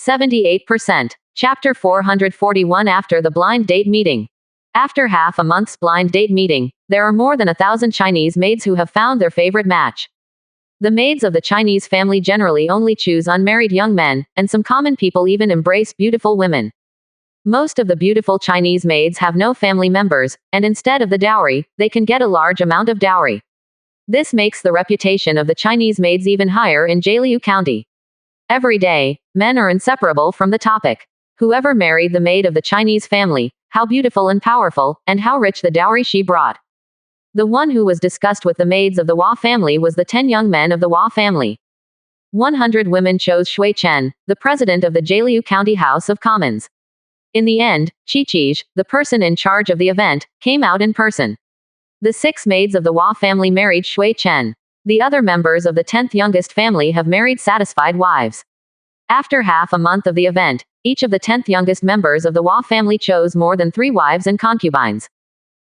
78%. Chapter 441 After the blind date meeting. After half a month's blind date meeting, there are more than 1,000 Chinese maids who have found their favorite match. The maids of the Chinese family generally only choose unmarried young men, and some common people even embrace beautiful women. Most of the beautiful Chinese maids have no family members, and instead of the dowry, they can get a large amount of dowry. This makes the reputation of the Chinese maids even higher in Jialiu County. Every day, men are inseparable from the topic. Whoever married the maid of the Chinese family, how beautiful and powerful, and how rich the dowry she brought. The one who was discussed with the maids of the Hua family was the 10 young men of the Hua family. 100 women chose Shui Chen, the president of the Jialiu County House of Commons. In the end, Chi, the person in charge of the event, came out in person. The 6 maids of the Hua family married Shui Chen. The other members of the 10th youngest family have married satisfied wives. After half a month of the event, each of the 10th youngest members of the Hua family chose more than 3 wives and concubines.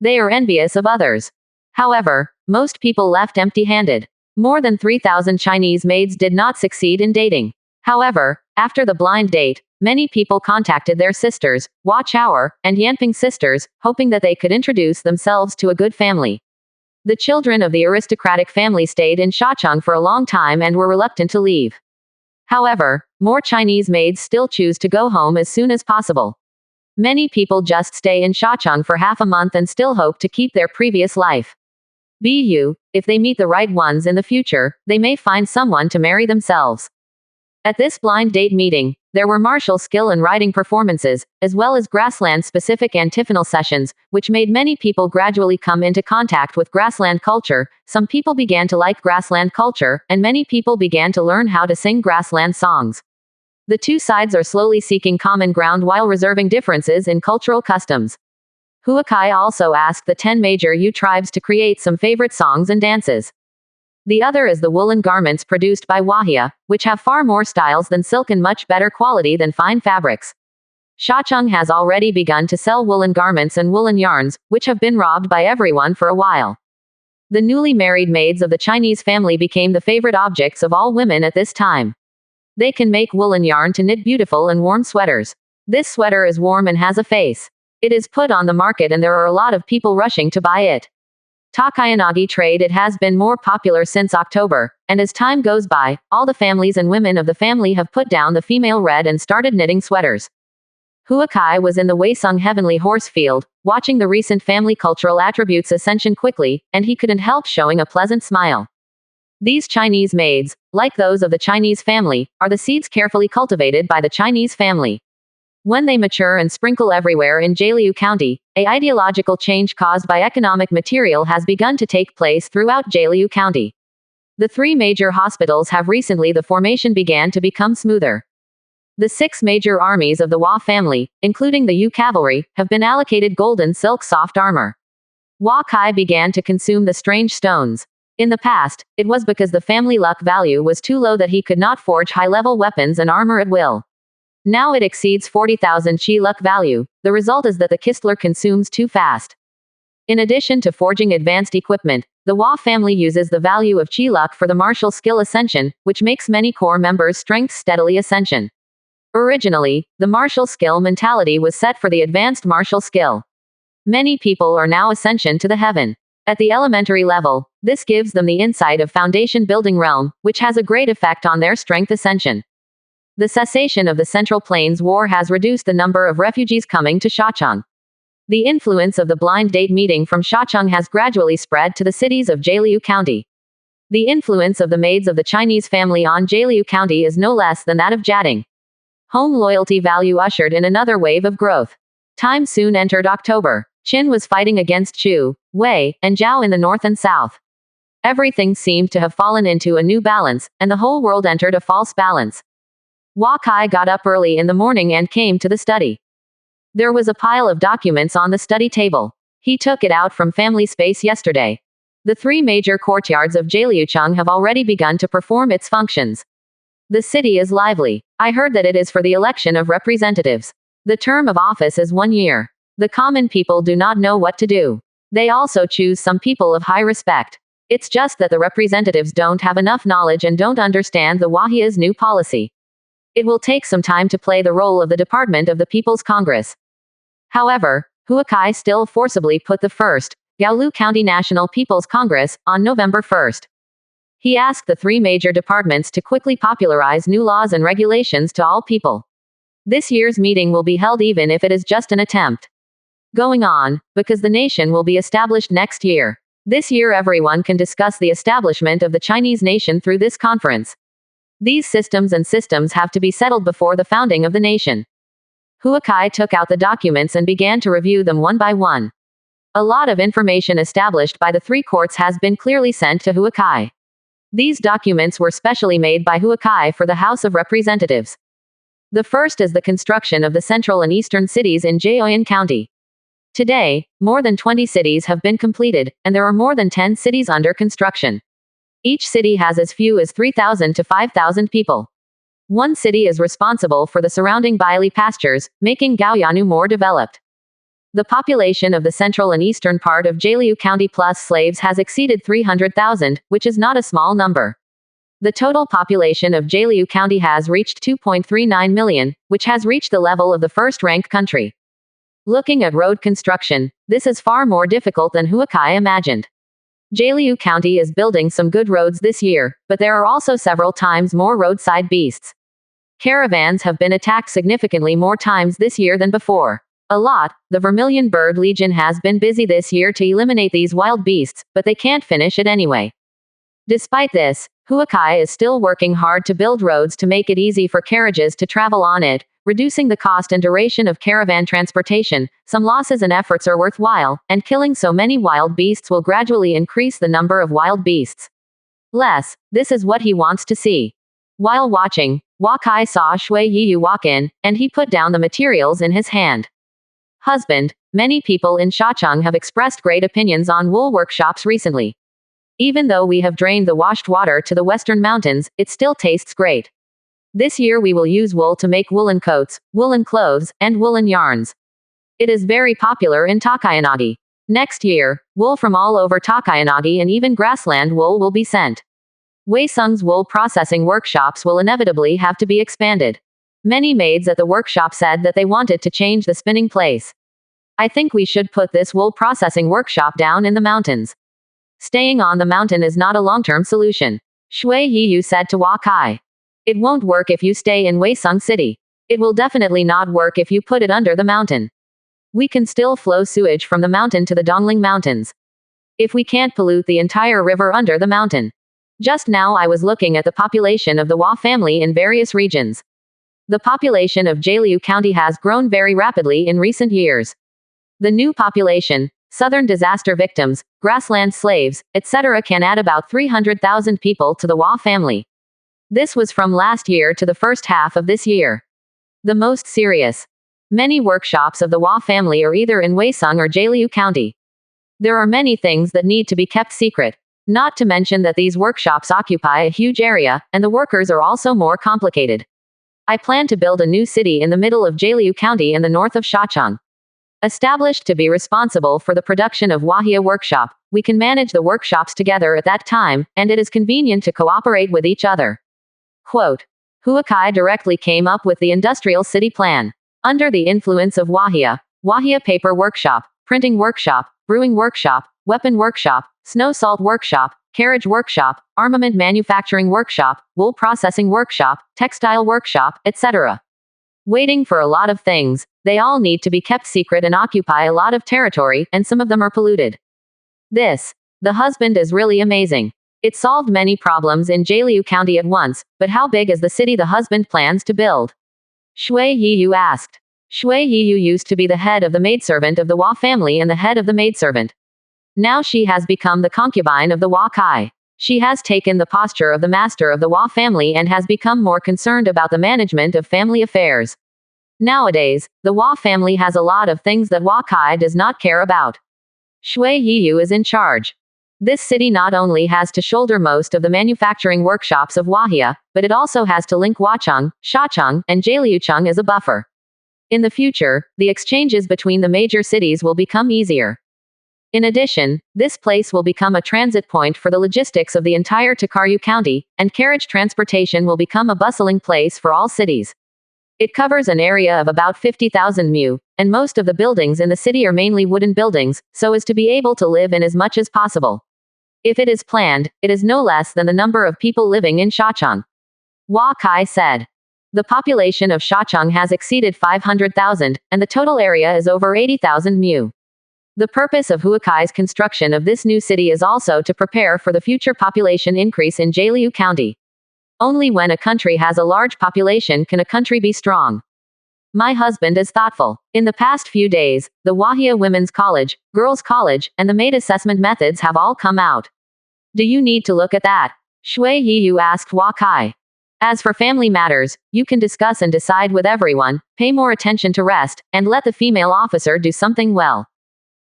They are envious of others. However, most people left empty-handed. More than 3,000 Chinese maids did not succeed in dating. However, after the blind date, many people contacted their sisters, Hua Chao and Yanping sisters, hoping that they could introduce themselves to a good family. The children of the aristocratic family stayed in Shacheng for a long time and were reluctant to leave. However, more Chinese maids still choose to go home as soon as possible. Many people just stay in Shacheng for half a month and still hope to keep their previous life. If they meet the right ones in the future, they may find someone to marry themselves. At this blind date meeting, there were martial skill and riding performances, as well as grassland-specific antiphonal sessions, which made many people gradually come into contact with grassland culture. Some people began to like grassland culture, and many people began to learn how to sing grassland songs. The two sides are slowly seeking common ground while reserving differences in cultural customs. Huakai also asked the 10 major Yu tribes to create some favorite songs and dances. The other is the woolen garments produced by Wahia, which have far more styles than silk and much better quality than fine fabrics. Shacheng has already begun to sell woolen garments and woolen yarns, which have been robbed by everyone for a while. The newly married maids of the Chinese family became the favorite objects of all women at this time. They can make woolen yarn to knit beautiful and warm sweaters. This sweater is warm and has a face. It is put on the market and there are a lot of people rushing to buy it. Takayanagi trade. It has been more popular since October, and as time goes by, all the families and women of the family have put down the female red and started knitting sweaters. Huakai was in the Weisung Heavenly Horse Field, watching the recent family cultural attributes ascension quickly, and he couldn't help showing a pleasant smile. These Chinese maids, like those of the Chinese family, are the seeds carefully cultivated by the Chinese family. When they mature and sprinkle everywhere in Jialiu County, an ideological change caused by economic material has begun to take place throughout Jialiu County. The 3 major hospitals have recently the formation began to become smoother. The 6 major armies of the Hua family, including the Yu cavalry, have been allocated golden silk soft armor. Hua Kai began to consume the strange stones. In the past, it was because the family luck value was too low that he could not forge high-level weapons and armor at will. Now it exceeds 40,000 chi luck value. The result is that the Kistler consumes too fast. In addition to forging advanced equipment, the Hua family uses the value of chi luck for the martial skill ascension, which makes many core members' strength steadily ascension. Originally, the martial skill mentality was set for the advanced martial skill. Many people are now ascension to the heaven. At the elementary level, this gives them the insight of foundation building realm, which has a great effect on their strength ascension. The cessation of the Central Plains War has reduced the number of refugees coming to Shacheng. The influence of the blind date meeting from Shacheng has gradually spread to the cities of Jialiu County. The influence of the maids of the Chinese family on Jialiu County is no less than that of Jiading. Home loyalty value ushered in another wave of growth. Time soon entered October. Qin was fighting against Chu, Wei, and Zhao in the north and south. Everything seemed to have fallen into a new balance, and the whole world entered a false balance. Hua Kai got up early in the morning and came to the study. There was a pile of documents on the study table. He took it out from family space yesterday. The 3 major courtyards of Jialiucheng have already begun to perform its functions. The city is lively. I heard that it is for the election of representatives. The term of office is 1 year. The common people do not know what to do. They also choose some people of high respect. It's just that the representatives don't have enough knowledge and don't understand the Wahia's new policy. It will take some time to play the role of the Department of the People's Congress. However, Huakai still forcibly put the first Yaolu County National People's Congress on November 1st. He asked the three major departments to quickly popularize new laws and regulations to all people. This year's meeting will be held even if it is just an attempt. Going on, because the nation will be established next year. This year everyone can discuss the establishment of the Chinese nation through this conference. These systems have to be settled before the founding of the nation. Huakai took out the documents and began to review them one by one. A lot of information established by the three courts has been clearly sent to Huakai. These documents were specially made by Huakai for the House of Representatives. The first is the construction of the central and eastern cities in Jiaoyan County. Today, more than 20 cities have been completed, and there are more than 10 cities under construction. Each city has as few as 3,000 to 5,000 people. One city is responsible for the surrounding Baili pastures, making Gaoyanu more developed. The population of the central and eastern part of Jiaolu County plus slaves has exceeded 300,000, which is not a small number. The total population of Jiaolu County has reached 2.39 million, which has reached the level of the first-ranked country. Looking at road construction, this is far more difficult than Huakai imagined. Jiaolu County is building some good roads this year, but there are also several times more roadside beasts. Caravans have been attacked significantly more times this year than before. A lot. The Vermilion Bird Legion has been busy this year to eliminate these wild beasts, but they can't finish it anyway. Despite this, Huakai is still working hard to build roads to make it easy for carriages to travel on it, reducing the cost and duration of caravan transportation. Some losses and efforts are worthwhile, and killing so many wild beasts will gradually increase the number of wild beasts. This is what he wants to see. While watching, Huakai saw Shui Yiyu walk in, and he put down the materials in his hand. Husband, many people in Shacheng have expressed great opinions on wool workshops recently. Even though we have drained the washed water to the western mountains, it still tastes great. This year we will use wool to make woolen coats, woolen clothes, and woolen yarns. It is very popular in Takayanagi. Next year, wool from all over Takayanagi and even grassland wool will be sent. Weisung's wool processing workshops will inevitably have to be expanded. Many maids at the workshop said that they wanted to change the spinning place. I think we should put this wool processing workshop down in the mountains. Staying on the mountain is not a long-term solution. Shui Yiyu said to Huakai. It won't work if you stay in Weisung City. It will definitely not work if you put it under the mountain. We can still flow sewage from the mountain to the Dongling Mountains. If we can't pollute the entire river under the mountain. Just now I was looking at the population of the Hua family in various regions. The population of Jiaolu County has grown very rapidly in recent years. The new population, southern disaster victims, grassland slaves, etc. can add about 300,000 people to the Hua family. This was from last year to the first half of this year. The most serious. Many workshops of the Hua family are either in Weisung or Jiaolu County. There are many things that need to be kept secret. Not to mention that these workshops occupy a huge area, and the workers are also more complicated. I plan to build a new city in the middle of Jiaolu County in the north of Shacheng. Established to be responsible for the production of Wahia workshop, we can manage the workshops together at that time, and it is convenient to cooperate with each other. Quote. Huakai directly came up with the industrial city plan. Under the influence of Wahia paper workshop, printing workshop, brewing workshop, weapon workshop, snow salt workshop, carriage workshop, armament manufacturing workshop, wool processing workshop, textile workshop, etc. Waiting for a lot of things, they all need to be kept secret and occupy a lot of territory, and some of them are polluted. The husband is really amazing. It solved many problems in Jiaolu County at once, but how big is the city the husband plans to build? Shui Yiyu asked. Shui Yiyu used to be the head of the maidservant of the Hua family and the head of the maidservant. Now she has become the concubine of the Huakai. She has taken the posture of the master of the Hua family and has become more concerned about the management of family affairs. Nowadays, the Hua family has a lot of things that Huakai does not care about. Shui Yiyu is in charge. This city not only has to shoulder most of the manufacturing workshops of Wahia, but it also has to link Huacheng, Shacheng, and Jiaolucheng as a buffer. In the future, the exchanges between the major cities will become easier. In addition, this place will become a transit point for the logistics of the entire Tokarev County, and carriage transportation will become a bustling place for all cities. It covers an area of about 50,000 mu, and most of the buildings in the city are mainly wooden buildings, so as to be able to live in as much as possible. If it is planned, it is no less than the number of people living in Shachang. Hua Kai said. The population of Shachang has exceeded 500,000, and the total area is over 80,000 mu. The purpose of Huakai's construction of this new city is also to prepare for the future population increase in Jialiu County. Only when a country has a large population can a country be strong. My husband is thoughtful. In the past few days, the Wahia Women's College, Girls' College, and the maid assessment methods have all come out. Do you need to look at that? Shui Yiyu asked Hua Kai. As for family matters, you can discuss and decide with everyone, pay more attention to rest, and let the female officer do something well.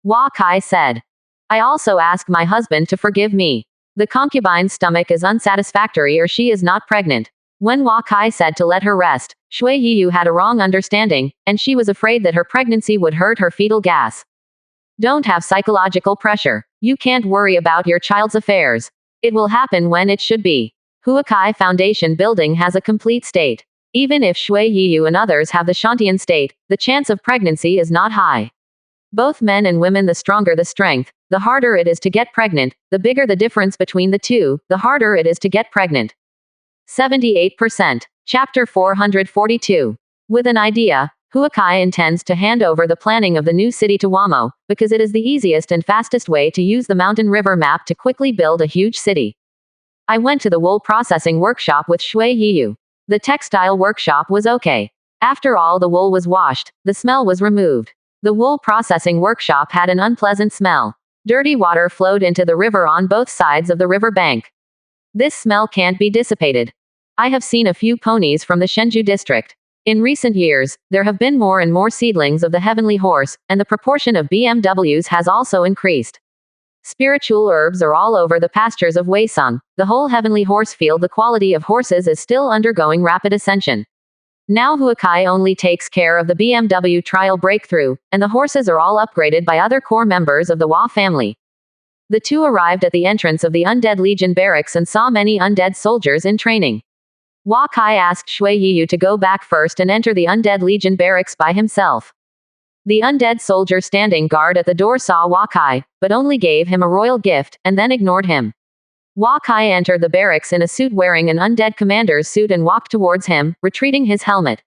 Hua Kai said. I also ask my husband to forgive me. The concubine's stomach is unsatisfactory or she is not pregnant. When Hua Kai said to let her rest, Shui Yiyu had a wrong understanding, and she was afraid that her pregnancy would hurt her fetal gas. Don't have psychological pressure. You can't worry about your child's affairs. It will happen when it should be. Huakai Foundation building has a complete state. Even if Shui Yiyu and others have the Shantian state, the chance of pregnancy is not high. Both men and women, the stronger the strength, the harder it is to get pregnant, the bigger the difference between the two, the harder it is to get pregnant. 78%. Chapter 442. With an idea, Huakai intends to hand over the planning of the new city to Wamo, because it is the easiest and fastest way to use the mountain river map to quickly build a huge city. I went to the wool processing workshop with Shui Yiyu. The textile workshop was okay. After all the wool was washed, the smell was removed. The wool processing workshop had an unpleasant smell. Dirty water flowed into the river on both sides of the river bank. This smell can't be dissipated. I have seen a few ponies from the Shenzhou district. In recent years, there have been more and more seedlings of the heavenly horse, and the proportion of BMWs has also increased. Spiritual herbs are all over the pastures of Weisang, the whole heavenly horse field. The quality of horses is still undergoing rapid ascension. Now Huakai only takes care of the BMW trial breakthrough, and the horses are all upgraded by other core members of the Hua family. The two arrived at the entrance of the Undead Legion barracks and saw many undead soldiers in training. Hua Kai asked Shui Yiyu to go back first and enter the Undead Legion barracks by himself. The undead soldier standing guard at the door saw Hua Kai, but only gave him a royal gift, and then ignored him. Hua Kai entered the barracks in a suit wearing an undead commander's suit and walked towards him, retreating his helmet.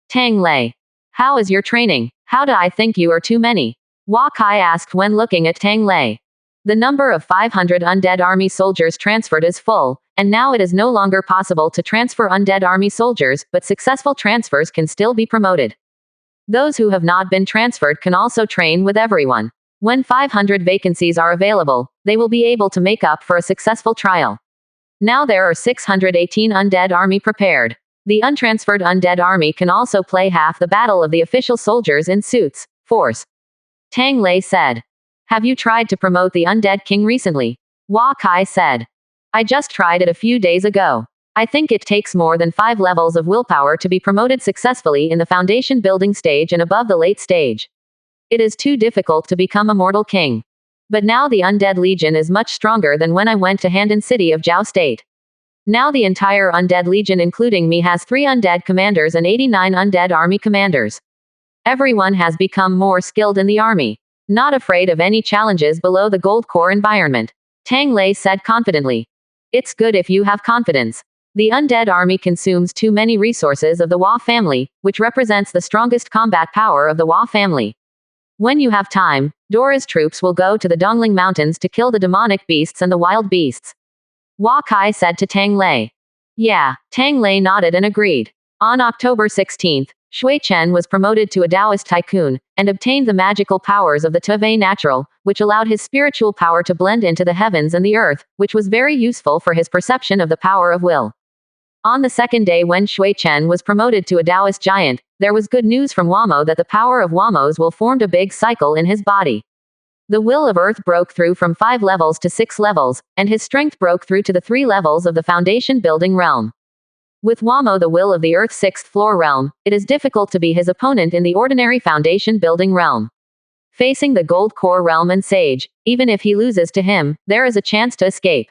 Tang Lei. How is your training? How do I think you are too many? Hua Kai asked when looking at Tang Lei. The number of 500 undead army soldiers transferred is full, and now it is no longer possible to transfer undead army soldiers, but successful transfers can still be promoted. Those who have not been transferred can also train with everyone. When 500 vacancies are available, they will be able to make up for a successful trial. Now there are 618 undead army prepared. The untransferred undead army can also play half the battle of the official soldiers in suits, force. Tang Lei said. Have you tried to promote the undead king recently? Hua Kai said. I just tried it a few days ago. I think it takes more than 5 levels of willpower to be promoted successfully in the foundation building stage and above the late stage. It is too difficult to become a mortal king. But now the Undead Legion is much stronger than when I went to Handan City of Jiao State. Now the entire Undead Legion including me has 3 undead commanders and 89 undead army commanders. Everyone has become more skilled in the army. Not afraid of any challenges below the gold core environment. Tang Lei said confidently. It's good if you have confidence. The undead army consumes too many resources of the Hua family, which represents the strongest combat power of the Hua family. When you have time, Dora's troops will go to the Dongling Mountains to kill the demonic beasts and the wild beasts. Hua Kai said to Tang Lei. Yeah, Tang Lei nodded and agreed. On October 16th, Shui Chen was promoted to a Taoist tycoon, and obtained the magical powers of the Tevei Natural, which allowed his spiritual power to blend into the heavens and the earth, which was very useful for his perception of the power of will. On the second day when Shui Chen was promoted to a Taoist giant, there was good news from Wamo that the power of Wamos will formed a big cycle in his body. The will of earth broke through from 5 levels to 6 levels, and his strength broke through to the 3 levels of the foundation building realm. With Wamo the will of the earth's 6th floor realm, it is difficult to be his opponent in the ordinary foundation building realm. Facing the gold core realm and sage, even if he loses to him, there is a chance to escape.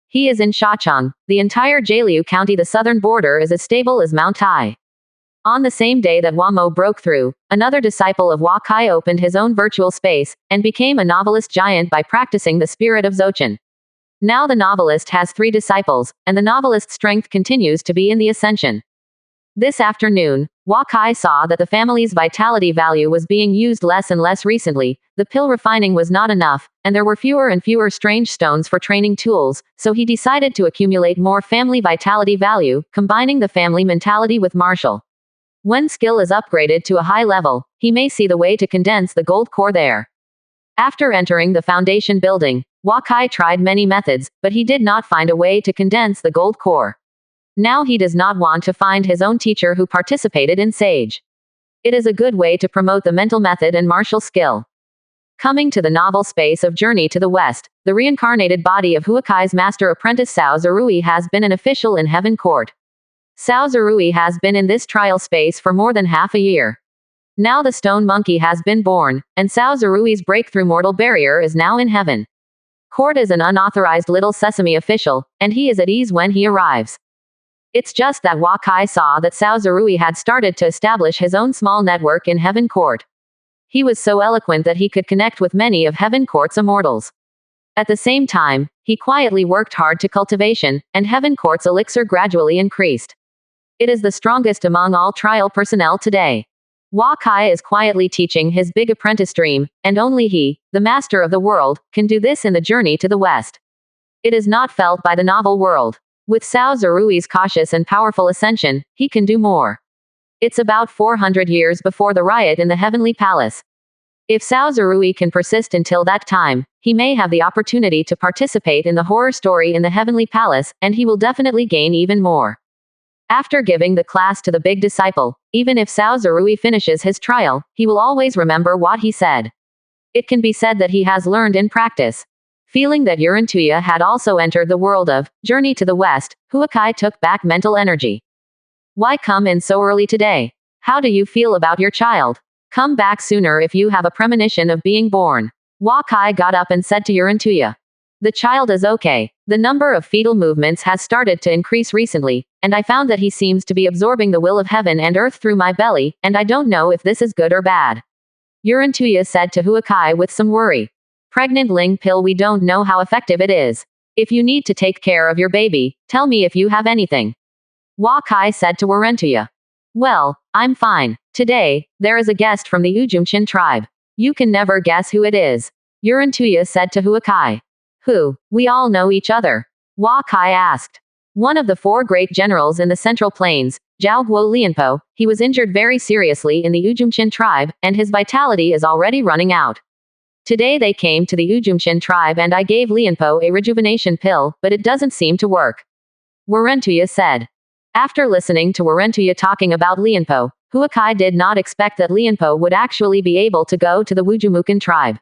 He is in Shachang. The entire Jielu County, the southern border, is as stable as Mount Tai. On the same day that Wamo broke through, another disciple of Hua Kai opened his own virtual space, and became a novelist giant by practicing the spirit of Dzogchen. Now the novelist has 3 disciples, and the novelist's strength continues to be in the ascension. This afternoon, Hua Kai saw that the family's vitality value was being used less and less recently, the pill refining was not enough, and there were fewer and fewer strange stones for training tools, so he decided to accumulate more family vitality value, combining the family mentality with martial. When skill is upgraded to a high level, he may see the way to condense the gold core there. After entering the foundation building, Hua Kai tried many methods, but he did not find a way to condense the gold core. Now he does not want to find his own teacher who participated in Sage. It is a good way to promote the mental method and martial skill. Coming to the novel space of Journey to the West, the reincarnated body of Huakai's master apprentice Sao Zerui has been an official in Heaven Court. Sao Zerui has been in this trial space for more than half a year. Now the stone monkey has been born, and Sao Zerui's breakthrough mortal barrier is now in Heaven Court as an unauthorized little sesame official, and he is at ease when he arrives. It's just that Hua Kai saw that Sao Zerui had started to establish his own small network in Heaven Court. He was so eloquent that he could connect with many of Heaven Court's immortals. At the same time, he quietly worked hard to cultivation, and Heaven Court's elixir gradually increased. It is the strongest among all trial personnel today. Hua Kai is quietly teaching his big apprentice dream, and only he, the master of the world, can do this in the Journey to the West. It is not felt by the novel world. With Sao Zerui's cautious and powerful ascension, he can do more. It's about 400 years before the riot in the Heavenly Palace. If Sao Zerui can persist until that time, he may have the opportunity to participate in the horror story in the Heavenly Palace, and he will definitely gain even more. After giving the class to the big disciple, even if Sao Zerui finishes his trial, he will always remember what he said. It can be said that he has learned in practice. Feeling that Urantuya had also entered the world of Journey to the West, Huakai took back mental energy. Why come in so early today? How do you feel about your child? Come back sooner if you have a premonition of being born. Huakai got up and said to Urantuya. The child is okay. The number of fetal movements has started to increase recently, and I found that he seems to be absorbing the will of heaven and earth through my belly, and I don't know if this is good or bad. Urantuya said to Huakai with some worry. Pregnant Ling pill, we don't know how effective it is. If you need to take care of your baby, tell me if you have anything. Hua Kai said to Warentuya. Well, I'm fine. Today, there is a guest from the Ujumchin tribe. You can never guess who it is. Urantuya said to Huakai. Who? We all know each other. Hua Kai asked. One of the 4 great generals in the Central Plains, Zhao Guo Lianpo, he was injured very seriously in the Ujumchin tribe, and his vitality is already running out. Today they came to the Ujumchin tribe and I gave Lianpo a rejuvenation pill, but it doesn't seem to work. Warentuya said. After listening to Warentuya talking about Lianpo, Huakai did not expect that Lianpo would actually be able to go to the Wujumukan tribe.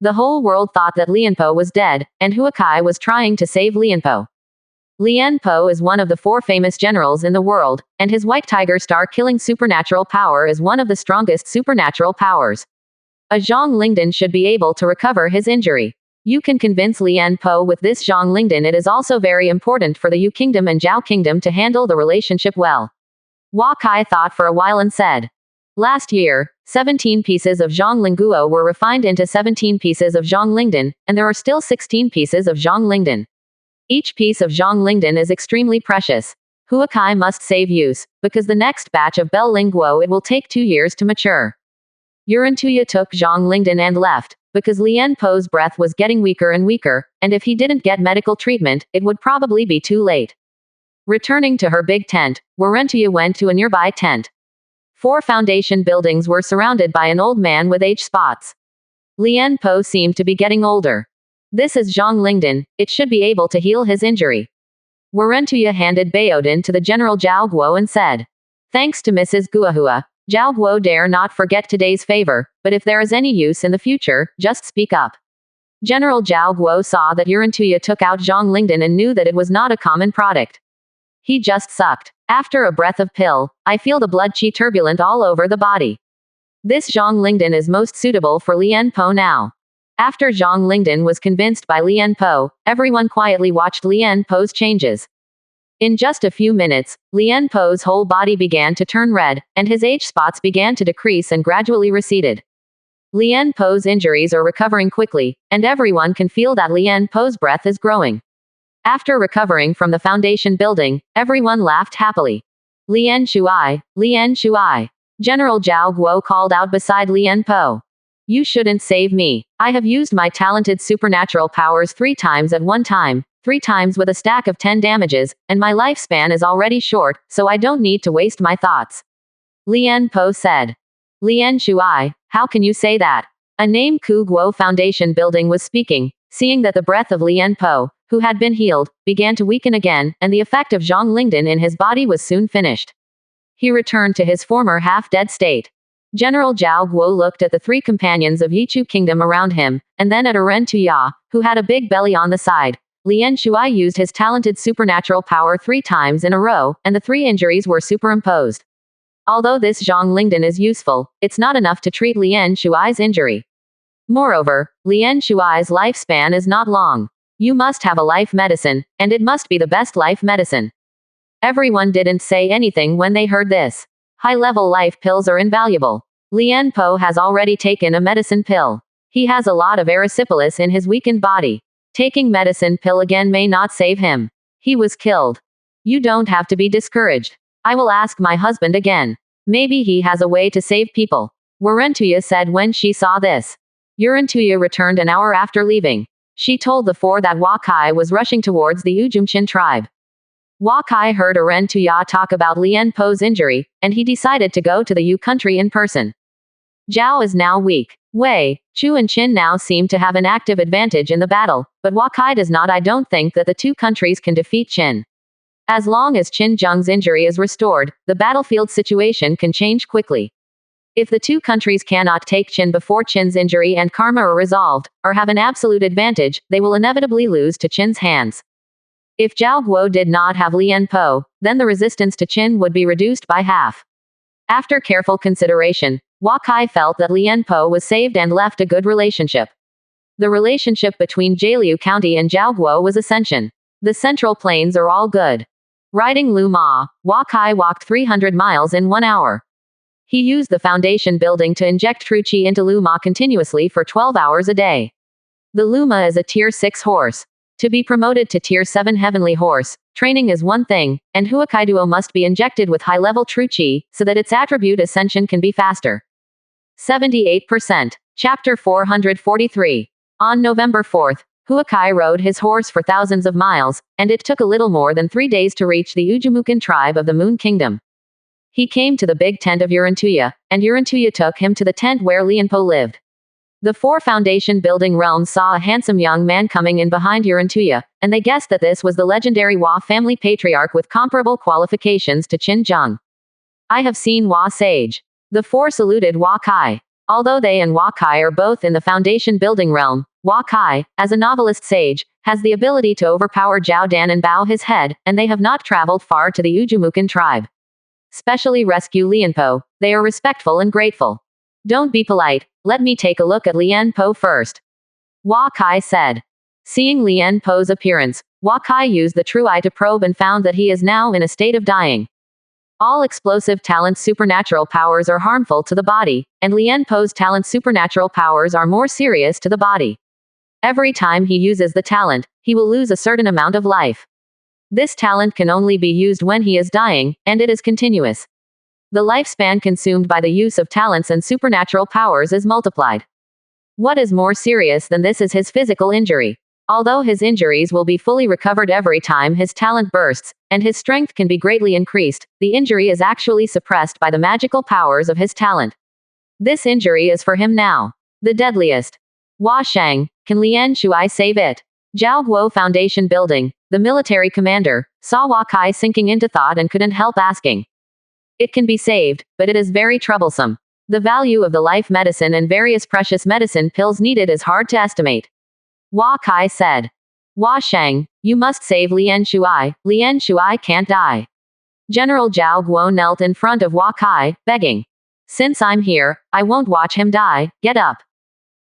The whole world thought that Lianpo was dead, and Huakai was trying to save Lianpo. Lianpo is one of the 4 famous generals in the world, and his white tiger star killing supernatural power is one of the strongest supernatural powers. A Zhang Lingdan should be able to recover his injury. You can convince Lian Po with this Zhang Lingdan. It is also very important for the Yu Kingdom and Zhao Kingdom to handle the relationship well. Hua Kai thought for a while and said. Last year, 17 pieces of Zhang Linguo were refined into 17 pieces of Zhang Lingdan, and there are still 16 pieces of Zhang Lingdan. Each piece of Zhang Lingdan is extremely precious. Huakai must save use, because the next batch of Bell Linguo it will take 2 years to mature. Urantuya took Zhang Lingdan and left, because Lian Po's breath was getting weaker and weaker, and if he didn't get medical treatment, it would probably be too late. Returning to her big tent, Warentuya went to a nearby tent. 4 foundation buildings were surrounded by an old man with age spots. Lian Po seemed to be getting older. This is Zhang Lingdan, it should be able to heal his injury. Warentuya handed Baodin to the General Zhao Guo and said. Thanks to Mrs. Guahua. Zhao Guo dare not forget today's favor, but if there is any use in the future, just speak up. General Zhao Guo saw that Urantuya took out Zhang Lingdan and knew that it was not a common product. He just sucked. After a breath of pill, I feel the blood chi turbulent all over the body. This Zhang Lingdan is most suitable for Lian Po now. After Zhang Lingdan was convinced by Lian Po, everyone quietly watched Lian Po's changes. In just a few minutes, Lian Po's whole body began to turn red, and his age spots began to decrease and gradually receded. Lian Po's injuries are recovering quickly, and everyone can feel that Lian Po's breath is growing. After recovering from the foundation building, everyone laughed happily. Lian Shuai, Lian Shuai. General Zhao Guo called out beside Lian Po. You shouldn't save me. I have used my talented supernatural powers 3 times at one time, 3 times with a stack of 10 damages, and my lifespan is already short, so I don't need to waste my thoughts. Lian Po said. Lian Shuai, how can you say that? A name Ku Guo Foundation building was speaking, seeing that the breath of Lian Po, who had been healed, began to weaken again, and the effect of Zhang Lingdan in his body was soon finished. He returned to his former half-dead state. General Zhao Guo looked at the 3 companions of Yichu Kingdom around him, and then at Ren Tuya, who had a big belly on the side. Lian Shuai used his talented supernatural power 3 times in a row, and the 3 injuries were superimposed. Although this Zhang Lingdan is useful, it's not enough to treat Lian Shuai's injury. Moreover, Lian Shuai's lifespan is not long. You must have a life medicine, and it must be the best life medicine. Everyone didn't say anything when they heard this. High-level life pills are invaluable. Lian Po has already taken a medicine pill. He has a lot of erysipelas in his weakened body. Taking medicine pill again may not save him. He was killed. You don't have to be discouraged. I will ask my husband again. Maybe he has a way to save people. Warentuya said when she saw this. Urentuya returned an hour after leaving. She told the 4 that Wakai was rushing towards the Ujumchin tribe. Wakai heard Urentuya talk about Lian Po's injury, and he decided to go to the Yu country in person. Zhao is now weak. Wei, Chu and Qin now seem to have an active advantage in the battle, but Wakai does not. I don't think that the 2 countries can defeat Qin. As long as Qin Zheng's injury is restored, the battlefield situation can change quickly. If the 2 countries cannot take Qin before Qin's injury and karma are resolved, or have an absolute advantage, they will inevitably lose to Qin's hands. If Zhao Guo did not have Lian Po, then the resistance to Qin would be reduced by half. After careful consideration, Wakai felt that Lian Po was saved and left a good relationship. The relationship between Jialiu County and Zhao Guo was ascension. The Central Plains are all good. Riding Lu Ma, Wakai walked 300 miles in 1 hour. He used the foundation building to inject true qi into Lu Ma continuously for 12 hours a day. The Lu Ma is a Tier 6 horse. To be promoted to Tier 7 heavenly horse, training is one thing, and Huakaiduo must be injected with high-level true qi, so that its attribute ascension can be faster. 78%. Chapter 443. On November 4th, Huakai rode his horse for thousands of miles, and it took a little more than 3 days to reach the Ujumukan tribe of the Moon Kingdom. He came to the big tent of Urentuya, and Urentuya took him to the tent where Lianpo lived. The 4 foundation building realms saw a handsome young man coming in behind Urentuya, and they guessed that this was the legendary Hua family patriarch with comparable qualifications to Qin Zheng. I have seen Hua Sage. The 4 saluted Hua Kai. Although they and Hua Kai are both in the foundation building realm, Hua Kai, as a novelist sage, has the ability to overpower Zhao Dan and bow his head, and they have not traveled far to the Ujumukan tribe. Specially rescue Lianpo. They are respectful and grateful. Don't be polite, let me take a look at Lianpo first. Hua Kai said. Seeing Lianpo's appearance, Hua Kai used the true eye to probe and found that he is now in a state of dying. All explosive talent supernatural powers are harmful to the body, and Lianpo's talent supernatural powers are more serious to the body. Every time he uses the talent, he will lose a certain amount of life. This talent can only be used when he is dying, and it is continuous. The lifespan consumed by the use of talents and supernatural powers is multiplied. What is more serious than this is his physical injury. Although his injuries will be fully recovered every time his talent bursts, and his strength can be greatly increased, the injury is actually suppressed by the magical powers of his talent. This injury is for him now. The deadliest. Hua Shang, can Lian Shuai save it? Zhao Guo Foundation Building, the military commander, saw Hua Kai sinking into thought and couldn't help asking. It can be saved, but it is very troublesome. The value of the life medicine and various precious medicine pills needed is hard to estimate. Hua Kai said. Hua Shang, you must save Lian Shuai. Lian Shuai can't die. General Zhao Guo knelt in front of Hua Kai, begging. Since I'm here, I won't watch him die. Get up.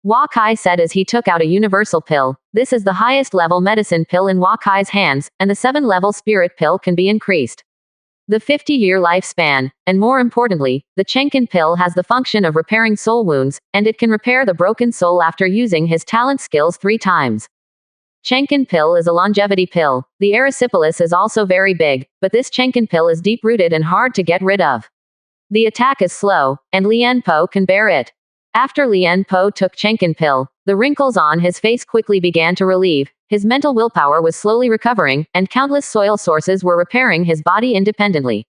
Hua Kai said as he took out a universal pill. This is the highest level medicine pill in Hua Kai's hands, and the 7-level spirit pill can be increased. The 50-year lifespan, and more importantly, the Chenkin pill has the function of repairing soul wounds, and it can repair the broken soul after using his talent skills 3 times. Chenkin pill is a longevity pill. The erysipelas is also very big, but this Chenkin pill is deep-rooted and hard to get rid of. The attack is slow, and Lien Po can bear it. After Lien Po took Chenkin pill, the wrinkles on his face quickly began to relieve, his mental willpower was slowly recovering, and countless soil sources were repairing his body independently.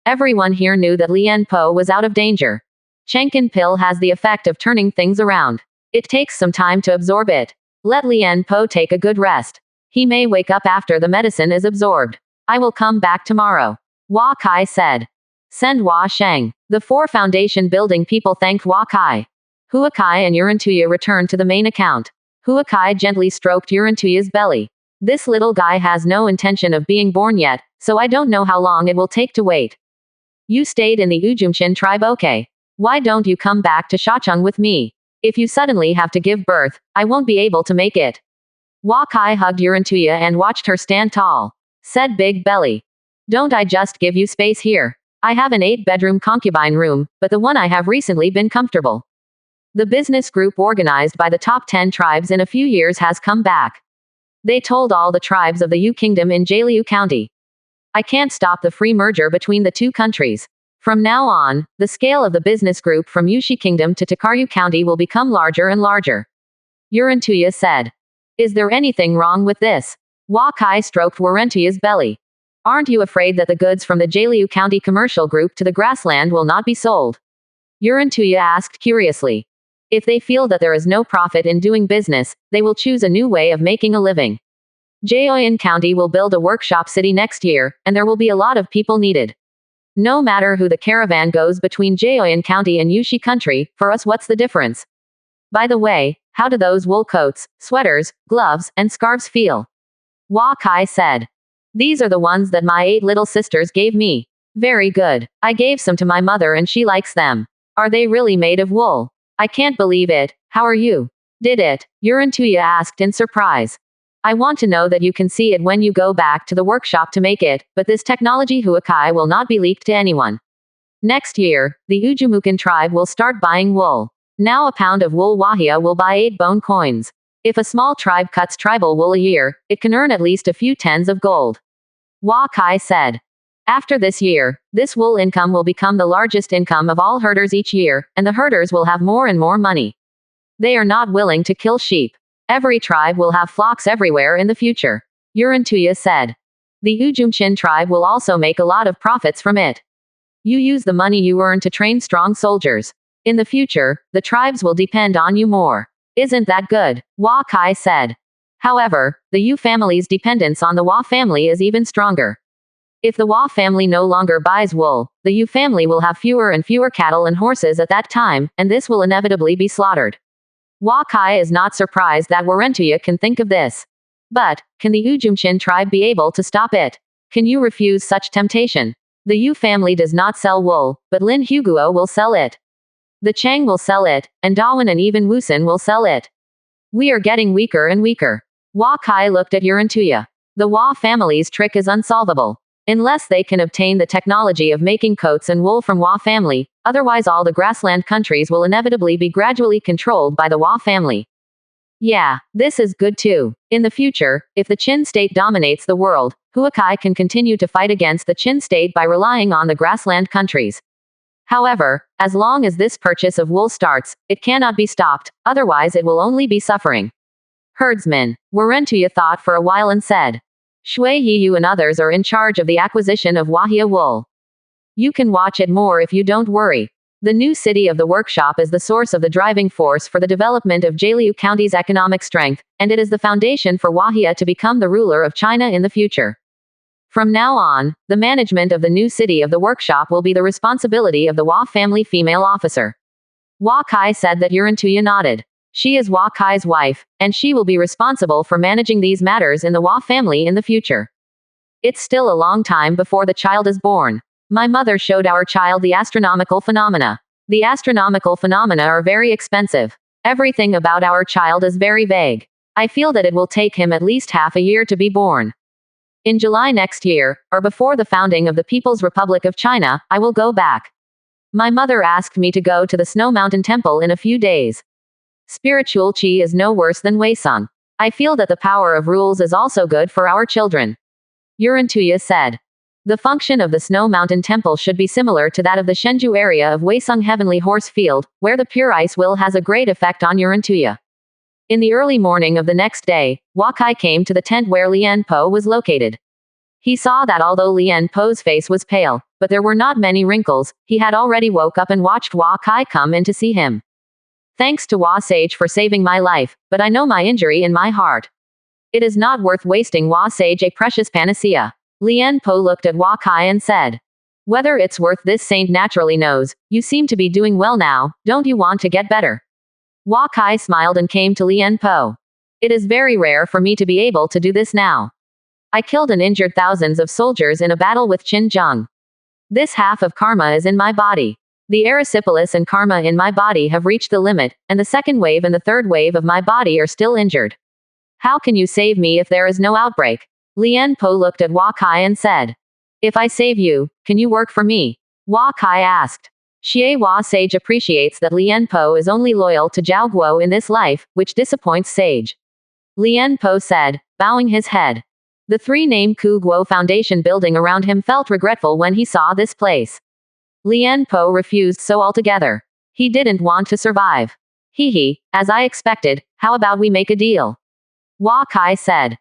Everyone here knew that Lien Po was out of danger. Chenkin pill has the effect of turning things around. It takes some time to absorb it. Let Lien Po take a good rest. He may wake up after the medicine is absorbed. I will come back tomorrow. Hua Kai said. Send Hua Sheng. The 4 foundation building people thanked Hua Kai. Hua Kai and Yurantuya returned to the main account. Hua Kai gently stroked Yurantuya's belly. This little guy has no intention of being born yet, so I don't know how long it will take to wait. You stayed in the Ujumchin tribe, okay? Why don't you come back to Shacheng with me? If you suddenly have to give birth, I won't be able to make it. Hua Kai hugged Yurantuya and watched her stand tall. Said Big Belly. Don't I just give you space here? I have an 8-bedroom concubine room, but the one I have recently been comfortable. The business group organized by the top 10 tribes in a few years has come back. They told all the tribes of the Yu Kingdom in Jialiu County. I can't stop the free merger between the 2 countries. From now on, the scale of the business group from Yushi Kingdom to Takaryu County will become larger and larger. Yurantuya said. Is there anything wrong with this? Hua Kai stroked Yurantuya's belly. Aren't you afraid that the goods from the Jialiu County commercial group to the grassland will not be sold? Yurantuya asked curiously. If they feel that there is no profit in doing business, they will choose a new way of making a living. Jaoyin County will build a workshop city next year, and there will be a lot of people needed. No matter who the caravan goes between Jaoyin County and Yushi Country, for us what's the difference? By the way, how do those wool coats, sweaters, gloves, and scarves feel? Hua Kai said. These are the ones that my 8 little sisters gave me. Very good. I gave some to my mother and she likes them. Are they really made of wool? I can't believe it. How are you? Did it? Yurantuya asked in surprise. I want to know that you can see it when you go back to the workshop to make it, but this technology Hua Kai will not be leaked to anyone. Next year, the Ujumukan tribe will start buying wool. Now a pound of wool wahia will buy 8 bone coins. If a small tribe cuts tribal wool a year, it can earn at least a few tens of gold. Hua Kai said. After this year, this wool income will become the largest income of all herders each year, and the herders will have more and more money. They are not willing to kill sheep. Every tribe will have flocks everywhere in the future. Yurantuya said. The Ujumchin tribe will also make a lot of profits from it. You use the money you earn to train strong soldiers. In the future, the tribes will depend on you more. Isn't that good? Hua Kai said. However, the Yu family's dependence on the Hua family is even stronger. If the Hua family no longer buys wool, the Yu family will have fewer and fewer cattle and horses at that time, and this will inevitably be slaughtered. Hua Kai is not surprised that Yurantuya can think of this. But, can the Ujumchin tribe be able to stop it? Can you refuse such temptation? The Yu family does not sell wool, but Lin Huguo will sell it. The Chang will sell it, and Dawan and even Wusun will sell it. We are getting weaker and weaker. Hua Kai looked at Yurantuya. The Hua family's trick is unsolvable. Unless they can obtain the technology of making coats and wool from Hua family, otherwise all the grassland countries will inevitably be gradually controlled by the Hua family. Yeah, this is good too. In the future, if the Qin state dominates the world, Hua Kai can continue to fight against the Qin state by relying on the grassland countries. However, as long as this purchase of wool starts, it cannot be stopped, otherwise it will only be suffering. Herdsman. Yurantuya thought for a while and said. Shui Yiyu and others are in charge of the acquisition of wahia wool. You can watch it more if you don't worry. The new city of the workshop is the source of the driving force for the development of Jialiu County's economic strength, and it is the foundation for wahia to become the ruler of China in the future. From now on, the management of the new city of the workshop will be the responsibility of the Hua family female officer. Hua Kai said that Yurantuya nodded. She is Hua Kai's wife, and she will be responsible for managing these matters in the Hua family in the future. It's still a long time before the child is born. My mother showed our child the astronomical phenomena. The astronomical phenomena are very expensive. Everything about our child is very vague. I feel that it will take him at least half a year to be born. In July next year, or before the founding of the People's Republic of China, I will go back. My mother asked me to go to the Snow Mountain Temple in a few days. Spiritual qi is no worse than Weisung. I feel that the power of rules is also good for our children. Yurantuya said. The function of the Snow Mountain Temple should be similar to that of the Shenzhou area of Weisung Heavenly Horse Field, where the pure ice will has a great effect on Yurantuya. In the early morning of the next day, Wakai came to the tent where Lian Po was located. He saw that although Lian Po's face was pale, but there were not many wrinkles, he had already woke up and watched Wakai come in to see him. Thanks to Wa Sage for saving my life, but I know my injury in my heart. It is not worth wasting Wa Sage a precious panacea. Lian Po looked at Wakai and said. Whether it's worth this saint naturally knows, you seem to be doing well now, don't you want to get better? Wakai smiled and came to Lian Po. It is very rare for me to be able to do this now. I killed and injured thousands of soldiers in a battle with Qin Zheng. This half of karma is in my body. The erysipelas and karma in my body have reached the limit, and the second wave and the third wave of my body are still injured. How can you save me if there is no outbreak? Lian Po looked at Wakai and said. If I save you, can you work for me? Wakai asked. Xie Wa Sage appreciates that Lian Po is only loyal to Zhao Guo in this life, which disappoints Sage. Lian Po said, bowing his head. The three-name Ku Guo Foundation building around him felt regretful when he saw this place. Lian Po refused so altogether. He didn't want to survive. Hee, as I expected, how about we make a deal? Wakai said.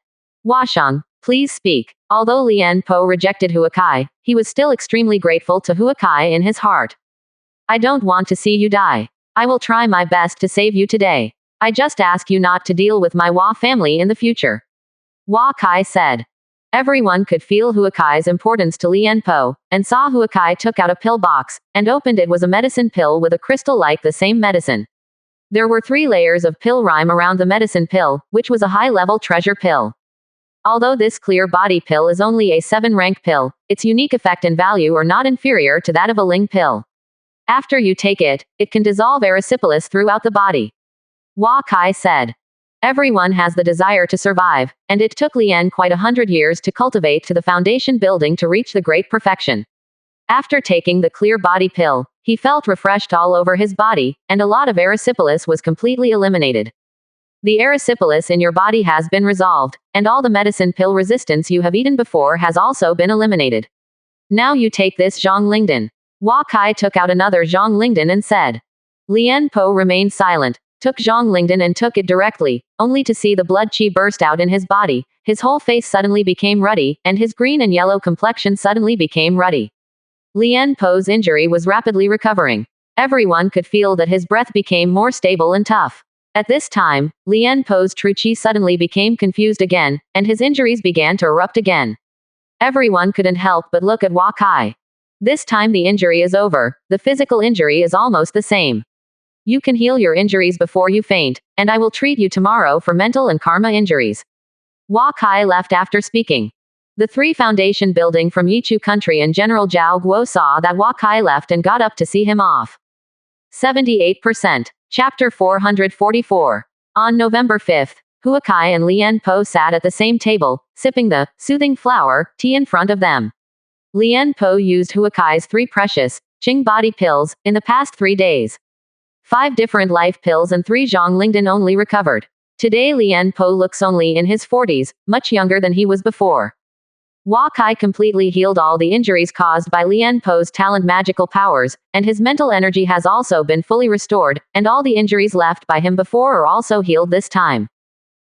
Washeng, please speak. Although Lian Po rejected Huakai, he was still extremely grateful to Huakai in his heart. I don't want to see you die. I will try my best to save you today. I just ask you not to deal with my Wa family in the future. Wakai said. Everyone could feel Huakai's importance to Lian Po, and saw Huakai took out a pill box, and opened it was a medicine pill with a crystal like the same medicine. There were 3 layers of pill rime around the medicine pill, which was a high-level treasure pill. Although this clear body pill is only a 7-rank pill, its unique effect and value are not inferior to that of a Ling pill. After you take it, it can dissolve erysipelas throughout the body. Wakai said. Everyone has the desire to survive, and it took Lian quite 100 years to cultivate to the foundation building to reach the great perfection. After taking the clear body pill, he felt refreshed all over his body, and a lot of erysipelas was completely eliminated. The erysipelas in your body has been resolved, and all the medicine pill resistance you have eaten before has also been eliminated. Now you take this Zhang Lingdan. Wakai took out another Zhang Lingdan and said. Lian Po remained silent, took Zhang Lingdan and took it directly, only to see the blood qi burst out in his body, his whole face suddenly became ruddy, and his green and yellow complexion suddenly became ruddy. Lian Po's injury was rapidly recovering. Everyone could feel that his breath became more stable and tough. At this time, Lian Po's true qi suddenly became confused again, and his injuries began to erupt again. Everyone couldn't help but look at Wakai. This time the injury is over, the physical injury is almost the same. You can heal your injuries before you faint, and I will treat you tomorrow for mental and karma injuries. Wakai left after speaking. The 3 foundation building from Yichu country and General Zhao Guo saw that Wakai left and got up to see him off. 78%. Chapter 444. On November 5th, Huakai and Lian Po sat at the same table, sipping the soothing flower tea in front of them. Lian Po used Huakai's 3 precious Qing body pills in the past 3 days. 5 different life pills and 3 Zhang Lingdan only recovered. Today Lian Po looks only in his 40s, much younger than he was before. Wakai completely healed all the injuries caused by Lian Po's talent magical powers, and his mental energy has also been fully restored, and all the injuries left by him before are also healed this time.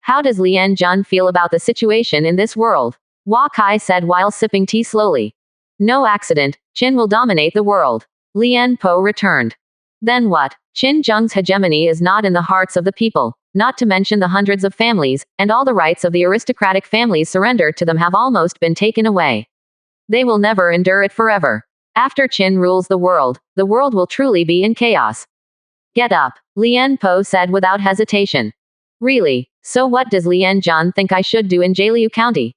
How does Lian Jun feel about the situation in this world? Wakai said while sipping tea slowly. No accident, Qin will dominate the world. Lian Po returned. Then what? Qin Zheng's hegemony is not in the hearts of the people, not to mention the hundreds of families, and all the rights of the aristocratic families surrendered to them have almost been taken away. They will never endure it forever. After Qin rules the world will truly be in chaos. Get up, Lian Po said without hesitation. Really? So what does Lian Jun think I should do in Jialiu County?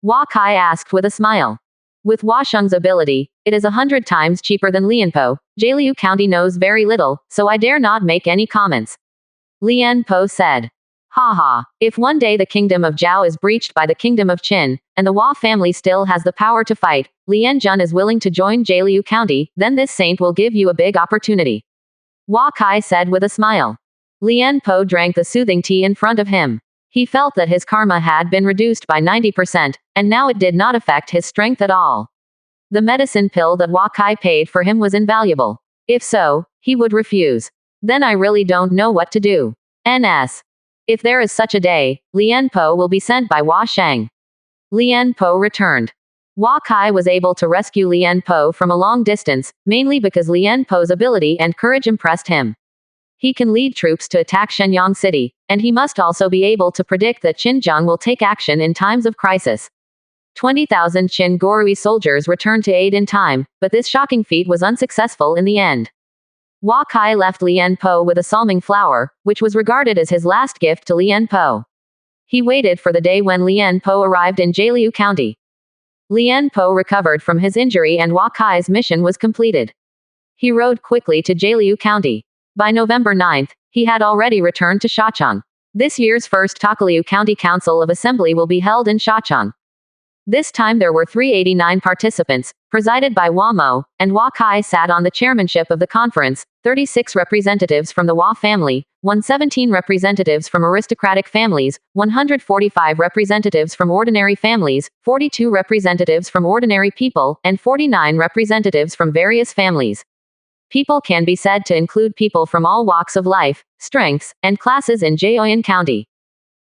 Wakai asked with a smile. With Washeng's ability, it is 100 times cheaper than Lianpo. Jialiu County knows very little, so I dare not make any comments. Lianpo said. Haha. If one day the kingdom of Zhao is breached by the kingdom of Qin, and the Hua family still has the power to fight, Lian Jun is willing to join Jialiu County, then this saint will give you a big opportunity. Hua Kai said with a smile. Lianpo drank the soothing tea in front of him. He felt that his karma had been reduced by 90%, and now it did not affect his strength at all. The medicine pill that Hua Kai paid for him was invaluable. If so, he would refuse. Then I really don't know what to do. NS. If there is such a day, Lianpo will be sent by Hua Sheng. Lianpo returned. Hua Kai was able to rescue Lianpo from a long distance, mainly because Lianpo's ability and courage impressed him. He can lead troops to attack Shenyang City, and he must also be able to predict that Xinjiang will take action in times of crisis. 20,000 Qin Gorui soldiers returned to aid in time, but this shocking feat was unsuccessful in the end. Hua Kai left Lianpo with a salming flower, which was regarded as his last gift to Lianpo. He waited for the day when Lianpo arrived in Jialiu County. Lianpo recovered from his injury and Hua Kai's mission was completed. He rode quickly to Jialiu County. By November 9, he had already returned to Shachang. This year's first Tokaliu County Council of Assembly will be held in Shachang. This time there were 389 participants, presided by Hua Mo, and Hua Kai sat on the chairmanship of the conference, 36 representatives from the Hua family, 117 representatives from aristocratic families, 145 representatives from ordinary families, 42 representatives from ordinary people, and 49 representatives from various families. People can be said to include people from all walks of life, strengths, and classes in Jiaoyan County.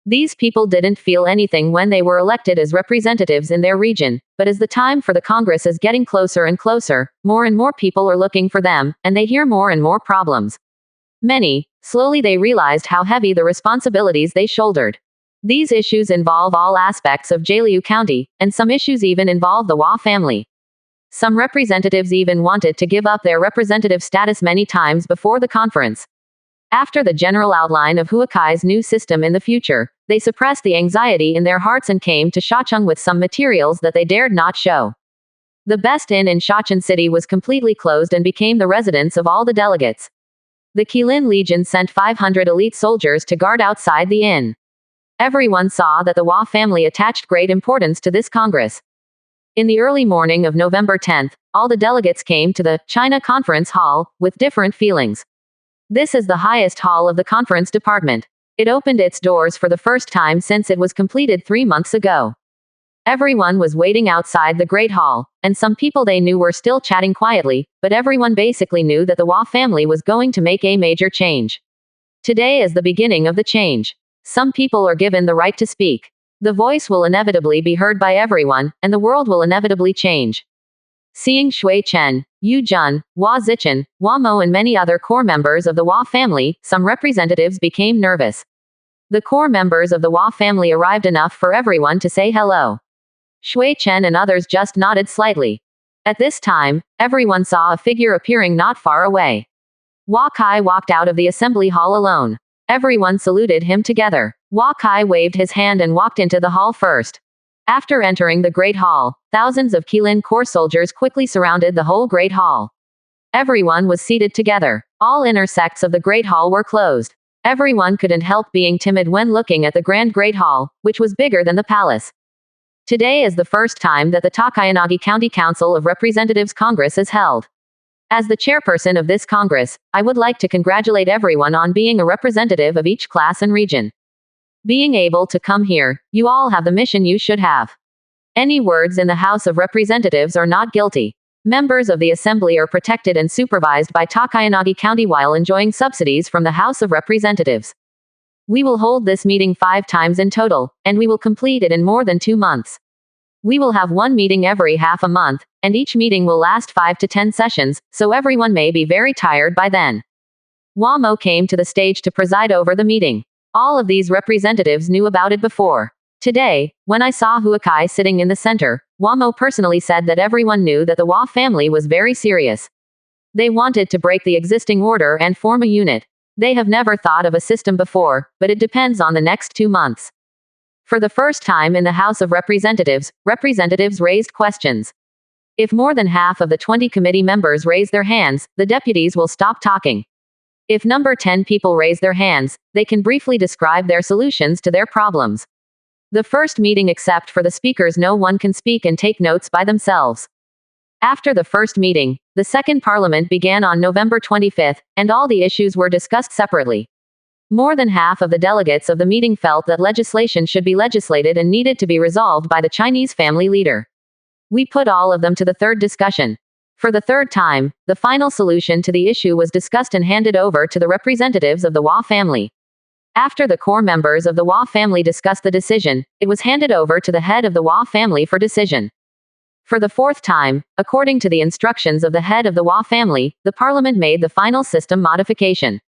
These people didn't feel anything when they were elected as representatives in their region, but as the time for the Congress is getting closer and closer, more and more people are looking for them, and they hear more and more problems. Slowly they realized how heavy the responsibilities they shouldered. These issues involve all aspects of Jialiu County, and some issues even involve the Hua family. Some representatives even wanted to give up their representative status many times before the conference. After the general outline of Hua Kai's new system in the future, they suppressed the anxiety in their hearts and came to Shacheng with some materials that they dared not show. The best inn in Shacheng City was completely closed and became the residence of all the delegates. The Qilin Legion sent 500 elite soldiers to guard outside the inn. Everyone saw that the Hua family attached great importance to this Congress. In the early morning of November 10, all the delegates came to the China Conference Hall, with different feelings. This is the highest hall of the conference department. It opened its doors for the first time since it was completed 3 months ago. Everyone was waiting outside the Great Hall, and some people they knew were still chatting quietly, but everyone basically knew that the Hua family was going to make a major change. Today is the beginning of the change. Some people are given the right to speak. The voice will inevitably be heard by everyone, and the world will inevitably change. Seeing Shui Chen, Yu Jun, Hua Zichen, Hua Mo and many other core members of the Hua family, some representatives became nervous. The core members of the Hua family arrived enough for everyone to say hello. Shui Chen and others just nodded slightly. At this time, everyone saw a figure appearing not far away. Hua Kai walked out of the assembly hall alone. Everyone saluted him together. Hua Kai waved his hand and walked into the hall first. After entering the Great Hall, thousands of Qilin Corps soldiers quickly surrounded the whole Great Hall. Everyone was seated together. All inner sects of the Great Hall were closed. Everyone couldn't help being timid when looking at the Grand Great Hall, which was bigger than the palace. Today is the first time that the Takayanagi County Council of Representatives Congress is held. As the chairperson of this Congress, I would like to congratulate everyone on being a representative of each class and region. Being able to come here, you all have the mission you should have. Any words in the House of Representatives are not guilty. Members of the Assembly are protected and supervised by Takayanagi County while enjoying subsidies from the House of Representatives. We will hold this meeting 5 times in total, and we will complete it in more than 2 months. We will have one meeting every half a month, and each meeting will last 5 to 10 sessions, so everyone may be very tired by then. Hua Mo came to the stage to preside over the meeting. All of these representatives knew about it before. Today, when I saw Hua Kai sitting in the center, Hua Mo personally said that everyone knew that the Hua family was very serious. They wanted to break the existing order and form a unit. They have never thought of a system before, but it depends on the next 2 months. For the first time in the House of Representatives, representatives raised questions. If more than half of the 20 committee members raise their hands, the deputies will stop talking. If number 10 people raise their hands, they can briefly describe their solutions to their problems. The first meeting, except for the speakers, no one can speak and take notes by themselves. After the first meeting, the second parliament began on November 25, and all the issues were discussed separately. More than half of the delegates of the meeting felt that legislation should be legislated and needed to be resolved by the Chinese family leader. We put all of them to the third discussion. For the third time, the final solution to the issue was discussed and handed over to the representatives of the Hua family. After the core members of the Hua family discussed the decision, it was handed over to the head of the Hua family for decision. For the fourth time, according to the instructions of the head of the Hua family, the parliament made the final system modification.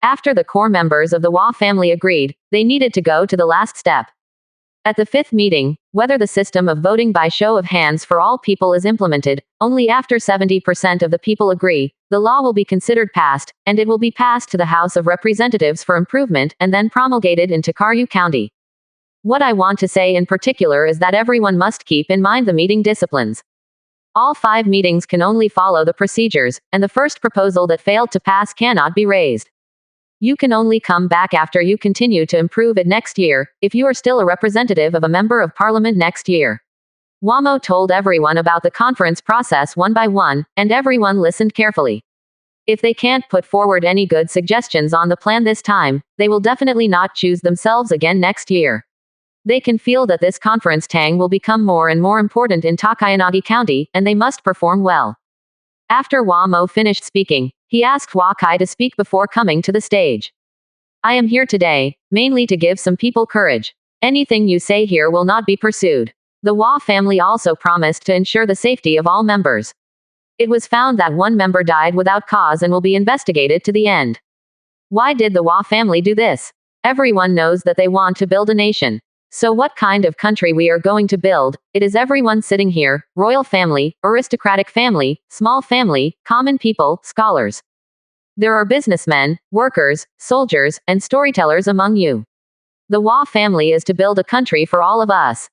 After the core members of the Hua family agreed, they needed to go to the last step. At the fifth meeting, whether the system of voting by show of hands for all people is implemented, only after 70% of the people agree, the law will be considered passed, and it will be passed to the House of Representatives for improvement and then promulgated in Tokarev County. What I want to say in particular is that everyone must keep in mind the meeting disciplines. All 5 meetings can only follow the procedures, and the first proposal that failed to pass cannot be raised. You can only come back after you continue to improve it next year, if you are still a representative of a member of parliament next year. Wamo told everyone about the conference process one by one, and everyone listened carefully. If they can't put forward any good suggestions on the plan this time, they will definitely not choose themselves again next year. They can feel that this conference tang will become more and more important in Takayanagi County, and they must perform well. After Wamo finished speaking, he asked Hua Kai to speak before coming to the stage. I am here today, mainly to give some people courage. Anything you say here will not be pursued. The Hua family also promised to ensure the safety of all members. It was found that one member died without cause and will be investigated to the end. Why did the Hua family do this? Everyone knows that they want to build a nation. So what kind of country we are going to build? It is everyone sitting here, royal family, aristocratic family, small family, common people, scholars. There are businessmen, workers, soldiers, and storytellers among you. The Hua family is to build a country for all of us.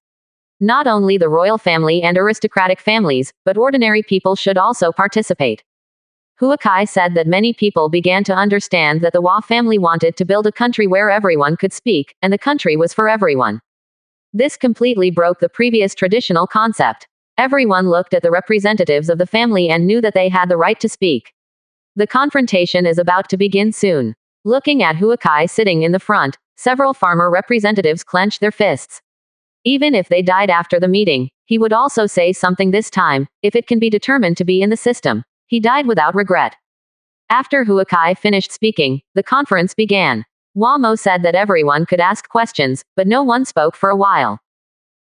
Not only the royal family and aristocratic families, but ordinary people should also participate. Hua Kai said that many people began to understand that the Hua family wanted to build a country where everyone could speak, and the country was for everyone. This completely broke the previous traditional concept. Everyone looked at the representatives of the family and knew that they had the right to speak. The confrontation is about to begin soon. Looking at Hua Kai sitting in the front, several farmer representatives clenched their fists. Even if they died after the meeting, he would also say something this time, if it can be determined to be in the system. He died without regret. After Hua Kai finished speaking, the conference began. Wamo said that everyone could ask questions, but no one spoke for a while.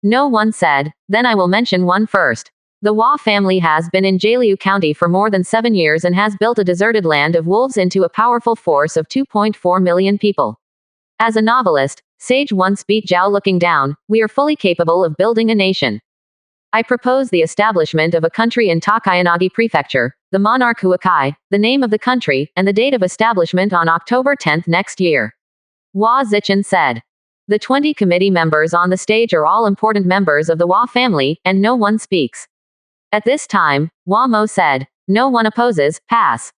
No one said, then I will mention one first. The Hua family has been in Jialiu County for more than 7 years and has built a deserted land of wolves into a powerful force of 2.4 million people. As a novelist, Sage once beat Zhao looking down, we are fully capable of building a nation. I propose the establishment of a country in Takayanagi Prefecture, the monarch Hua Kai, the name of the country, and the date of establishment on October 10 next year. Hua Zichen said. The 20 committee members on the stage are all important members of the Hua family, and no one speaks. At this time, Wamo said, no one opposes, pass.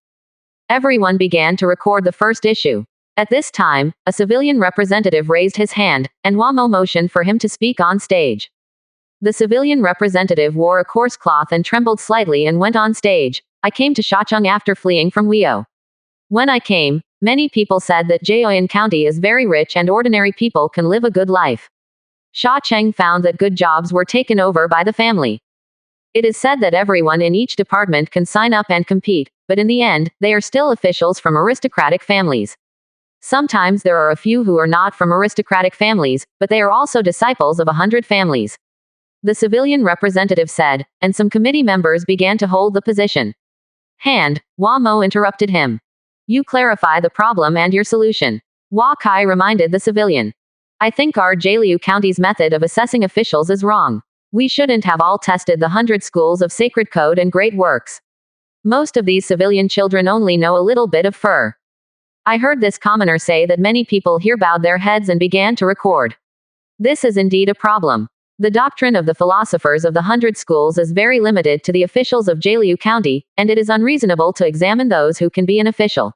Everyone began to record the first issue. At this time, a civilian representative raised his hand, and Wamo motioned for him to speak on stage. The civilian representative wore a coarse cloth and trembled slightly and went on stage. I came to Shacheng after fleeing from Weo. When I came, many people said that Jiaoyan County is very rich and ordinary people can live a good life. Shacheng found that good jobs were taken over by the family. It is said that everyone in each department can sign up and compete, but in the end, they are still officials from aristocratic families. Sometimes there are a few who are not from aristocratic families, but they are also disciples of 100 families. The civilian representative said, and some committee members began to hold the position. Wamo interrupted him. You clarify the problem and your solution. Hua Kai reminded the civilian. I think our Jialiu County's method of assessing officials is wrong. We shouldn't have all tested the 100 schools of sacred code and great works. Most of these civilian children only know a little bit of fur. I heard this commoner say that many people here bowed their heads and began to record. This is indeed a problem. The doctrine of the philosophers of the 100 schools is very limited to the officials of Jialiu County, and it is unreasonable to examine those who can be an official.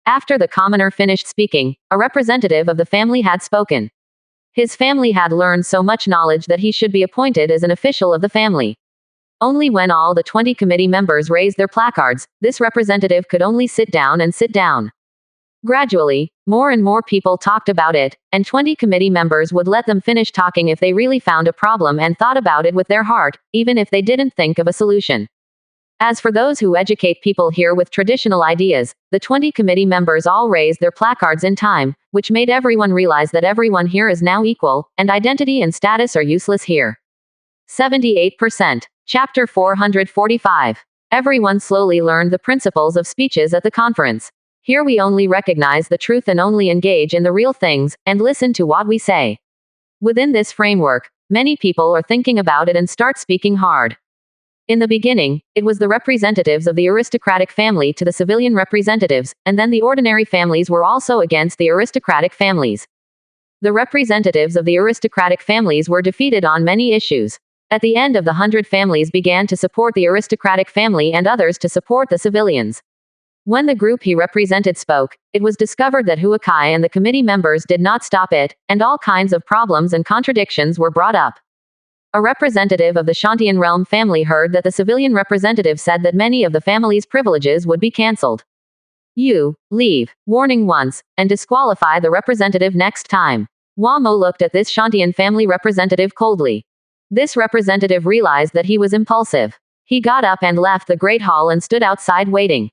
After the commoner finished speaking, a representative of the family had spoken. His family had learned so much knowledge that he should be appointed as an official of the family. Only when all the 20 committee members raised their placards, this representative could only sit down and sit down. Gradually, more and more people talked about it, and 20 committee members would let them finish talking if they really found a problem and thought about it with their heart, even if they didn't think of a solution. As for those who educate people here with traditional ideas, the 20 committee members all raised their placards in time, which made everyone realize that everyone here is now equal, and identity and status are useless here. 78%. Chapter 445. Everyone slowly learned the principles of speeches at the conference. Here we only recognize the truth and only engage in the real things, and listen to what we say. Within this framework, many people are thinking about it and start speaking hard. In the beginning, it was the representatives of the aristocratic family to the civilian representatives, and then the ordinary families were also against the aristocratic families. The representatives of the aristocratic families were defeated on many issues. At the end of the 100 families began to support the aristocratic family and others to support the civilians. When the group he represented spoke, it was discovered that Huakai and the committee members did not stop it, and all kinds of problems and contradictions were brought up. A representative of the Shantian realm family heard that the civilian representative said that many of the family's privileges would be cancelled. You leave warning once, and disqualify the representative next time. Wamo looked at this Shantian family representative coldly. This representative realized that he was impulsive. He got up and left the great hall and stood outside waiting.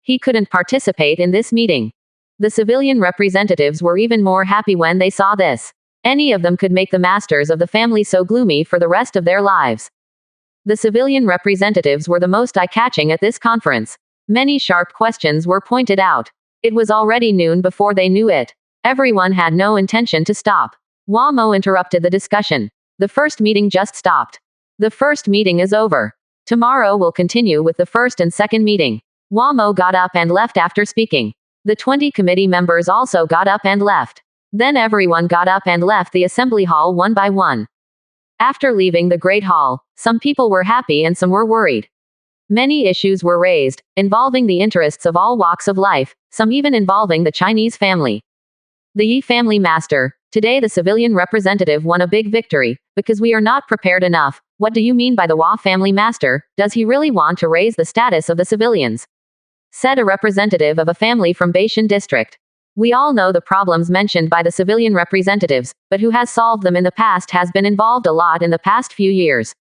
He couldn't participate in this meeting. The civilian representatives were even more happy when they saw this. Any of them could make the masters of the family so gloomy for the rest of their lives. The civilian representatives were the most eye-catching at this conference. Many sharp questions were pointed out. It was already noon before they knew it. Everyone had no intention to stop. Wamo interrupted the discussion. The first meeting just stopped. The first meeting is over. Tomorrow we'll continue with the first and second meeting. Wamo got up and left after speaking. The 20 committee members also got up and left. Then everyone got up and left the assembly hall one by one. After leaving the great hall, some people were happy and some were worried. Many issues were raised, involving the interests of all walks of life, some even involving the Chinese family. The Yi family master, today the civilian representative won a big victory, because we are not prepared enough. What do you mean by the Hua family master? Does he really want to raise the status of the civilians? Said a representative of a family from Baishan district. We all know the problems mentioned by the civilian representatives, but who has solved them in the past has been involved a lot in the past few years.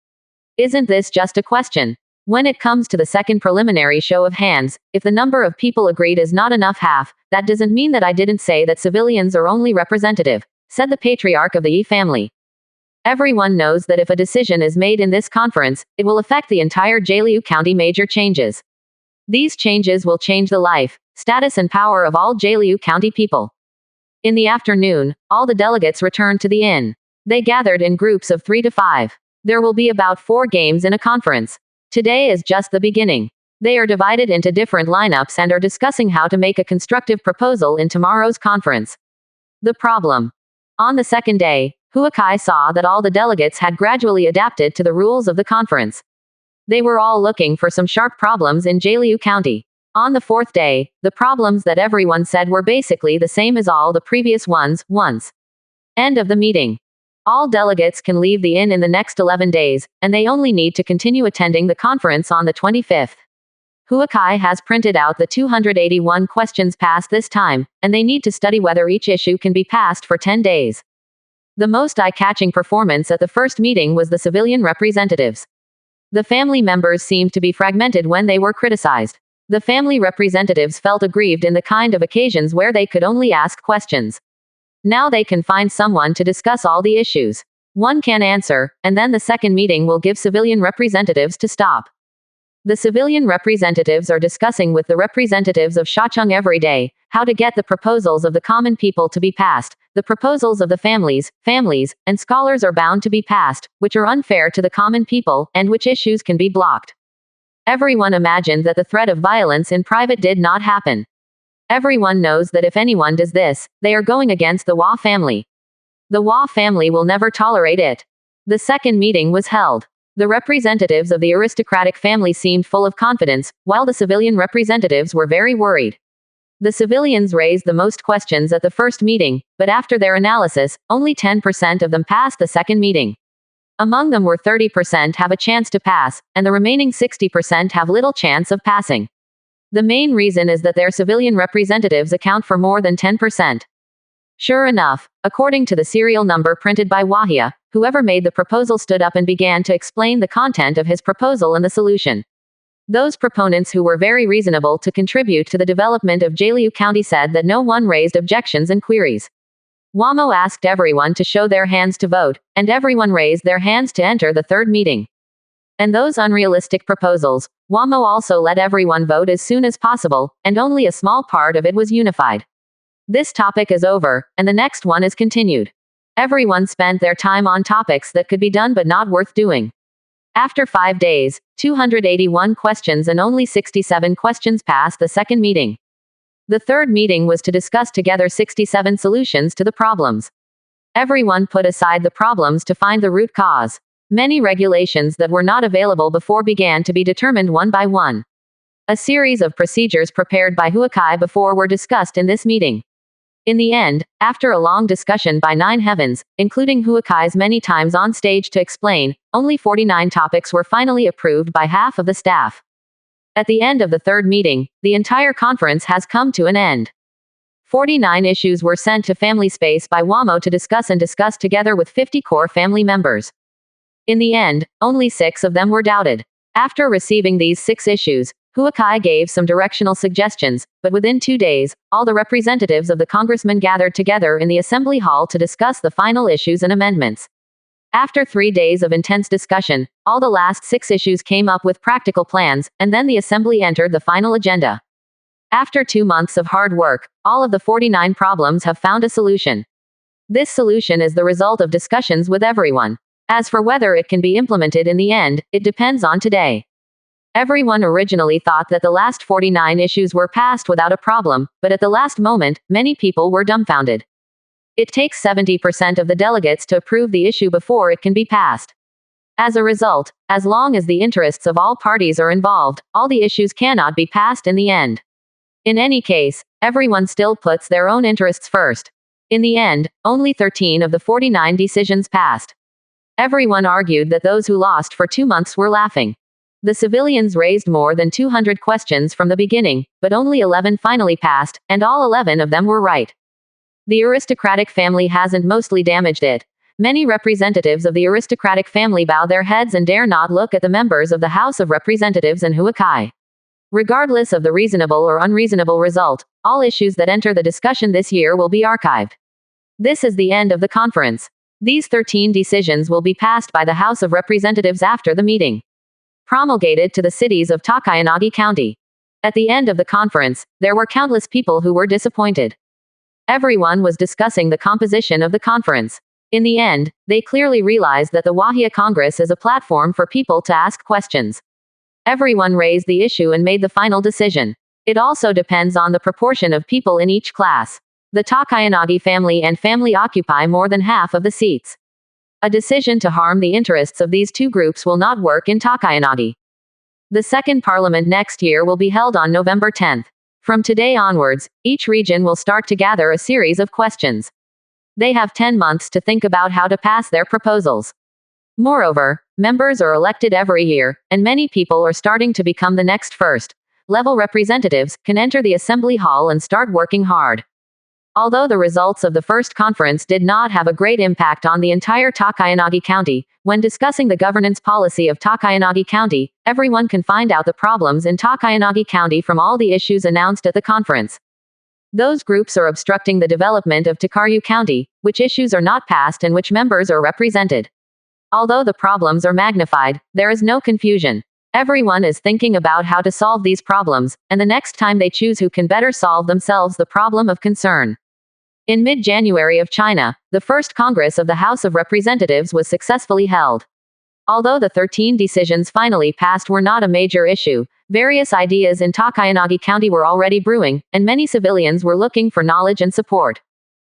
Isn't this just a question? When it comes to the second preliminary show of hands, if the number of people agreed is not enough half, that doesn't mean that I didn't say that civilians are only representative, said the patriarch of the Yi family. Everyone knows that if a decision is made in this conference, it will affect the entire Jialiu County major changes. These changes will change the life, status and power of all Jialiu County people. In the afternoon, all the delegates returned to the inn. They gathered in groups of 3 to 5. There will be about 4 games in a conference. Today is just the beginning. They are divided into different lineups and are discussing how to make a constructive proposal in tomorrow's conference. The problem. On the second day, Huakai saw that all the delegates had gradually adapted to the rules of the conference. They were all looking for some sharp problems in Jialiu County. On the 4th day, the problems that everyone said were basically the same as all the previous ones. End of the meeting. All delegates can leave the inn in the next 11 days, and they only need to continue attending the conference on the 25th. Huakai has printed out the 281 questions passed this time, and they need to study whether each issue can be passed for 10 days. The most eye-catching performance at the first meeting was the civilian representatives. The family members seemed to be fragmented when they were criticized. The family representatives felt aggrieved in the kind of occasions where they could only ask questions. Now they can find someone to discuss all the issues. One can answer, and then the second meeting will give civilian representatives to stop. The civilian representatives are discussing with the representatives of Shacheng every day, how to get the proposals of the common people to be passed. The proposals of the families, and scholars are bound to be passed, which are unfair to the common people, and which issues can be blocked. Everyone imagined that the threat of violence in private did not happen. Everyone knows that if anyone does this, they are going against the Hua family. The Hua family will never tolerate it. The second meeting was held. The representatives of the aristocratic family seemed full of confidence, while the civilian representatives were very worried. The civilians raised the most questions at the first meeting, but after their analysis, only 10% of them passed the second meeting. Among them were 30% have a chance to pass, and the remaining 60% have little chance of passing. The main reason is that their civilian representatives account for more than 10%. Sure enough, according to the serial number printed by Wahia, whoever made the proposal stood up and began to explain the content of his proposal and the solution. Those proponents who were very reasonable to contribute to the development of Jaliu County said that no one raised objections and queries. Wamo asked everyone to show their hands to vote, and everyone raised their hands to enter the third meeting. And those unrealistic proposals, Wamo also let everyone vote as soon as possible, and only a small part of it was unified. This topic is over, and the next one is continued. Everyone spent their time on topics that could be done but not worth doing. After 5 days, 281 questions and only 67 questions passed the second meeting. The third meeting was to discuss together 67 solutions to the problems. Everyone put aside the problems to find the root cause. Many regulations that were not available before began to be determined one by one. A series of procedures prepared by Huakai before were discussed in this meeting. In the end, after a long discussion by 9 heavens, including Huakai's many times on stage to explain, only 49 topics were finally approved by half of the staff. At the end of the third meeting, the entire conference has come to an end. 49 issues were sent to Family Space by Wamo to discuss together with 50 core family members. In the end, only 6 of them were doubted. After receiving these 6 issues, Huakai gave some directional suggestions, but within 2 days, all the representatives of the congressmen gathered together in the assembly hall to discuss the final issues and amendments. After 3 days of intense discussion, all the last 6 issues came up with practical plans, and then the assembly entered the final agenda. After 2 months of hard work, all of the 49 problems have found a solution. This solution is the result of discussions with everyone. As for whether it can be implemented in the end, it depends on today. Everyone originally thought that the last 49 issues were passed without a problem, but at the last moment, many people were dumbfounded. It takes 70% of the delegates to approve the issue before it can be passed. As a result, as long as the interests of all parties are involved, all the issues cannot be passed in the end. In any case, everyone still puts their own interests first. In the end, only 13 of the 49 decisions passed. Everyone argued that those who lost for 2 months were laughing. The civilians raised more than 200 questions from the beginning, but only 11 finally passed, and all 11 of them were right. The aristocratic family hasn't mostly damaged it. Many representatives of the aristocratic family bow their heads and dare not look at the members of the House of Representatives and Huakai. Regardless of the reasonable or unreasonable result, all issues that enter the discussion this year will be archived. This is the end of the conference. These 13 decisions will be passed by the House of Representatives after the meeting. Promulgated to the cities of Takayanagi County. At the end of the conference, there were countless people who were disappointed. Everyone was discussing the composition of the conference. In the end, they clearly realized that the Wahia Congress is a platform for people to ask questions. Everyone raised the issue and made the final decision. It also depends on the proportion of people in each class. The Takayanagi family and family occupy more than half of the seats. A decision to harm the interests of these two groups will not work in Takayanagi. The second parliament next year will be held on November 10th. From today onwards, each region will start to gather a series of questions. They have 10 months to think about how to pass their proposals. Moreover, members are elected every year, and many people are starting to become the next first-level representatives, can enter the assembly hall and start working hard. Although the results of the first conference did not have a great impact on the entire Takayanagi County, when discussing the governance policy of Takayanagi County, everyone can find out the problems in Takayanagi County from all the issues announced at the conference. Those groups are obstructing the development of Takaryu County, which issues are not passed and which members are represented. Although the problems are magnified, there is no confusion. Everyone is thinking about how to solve these problems, and the next time they choose who can better solve themselves the problem of concern. In mid-January of China, the first Congress of the House of Representatives was successfully held. Although the 13 decisions finally passed were not a major issue, various ideas in Takayanagi County were already brewing, and many civilians were looking for knowledge and support.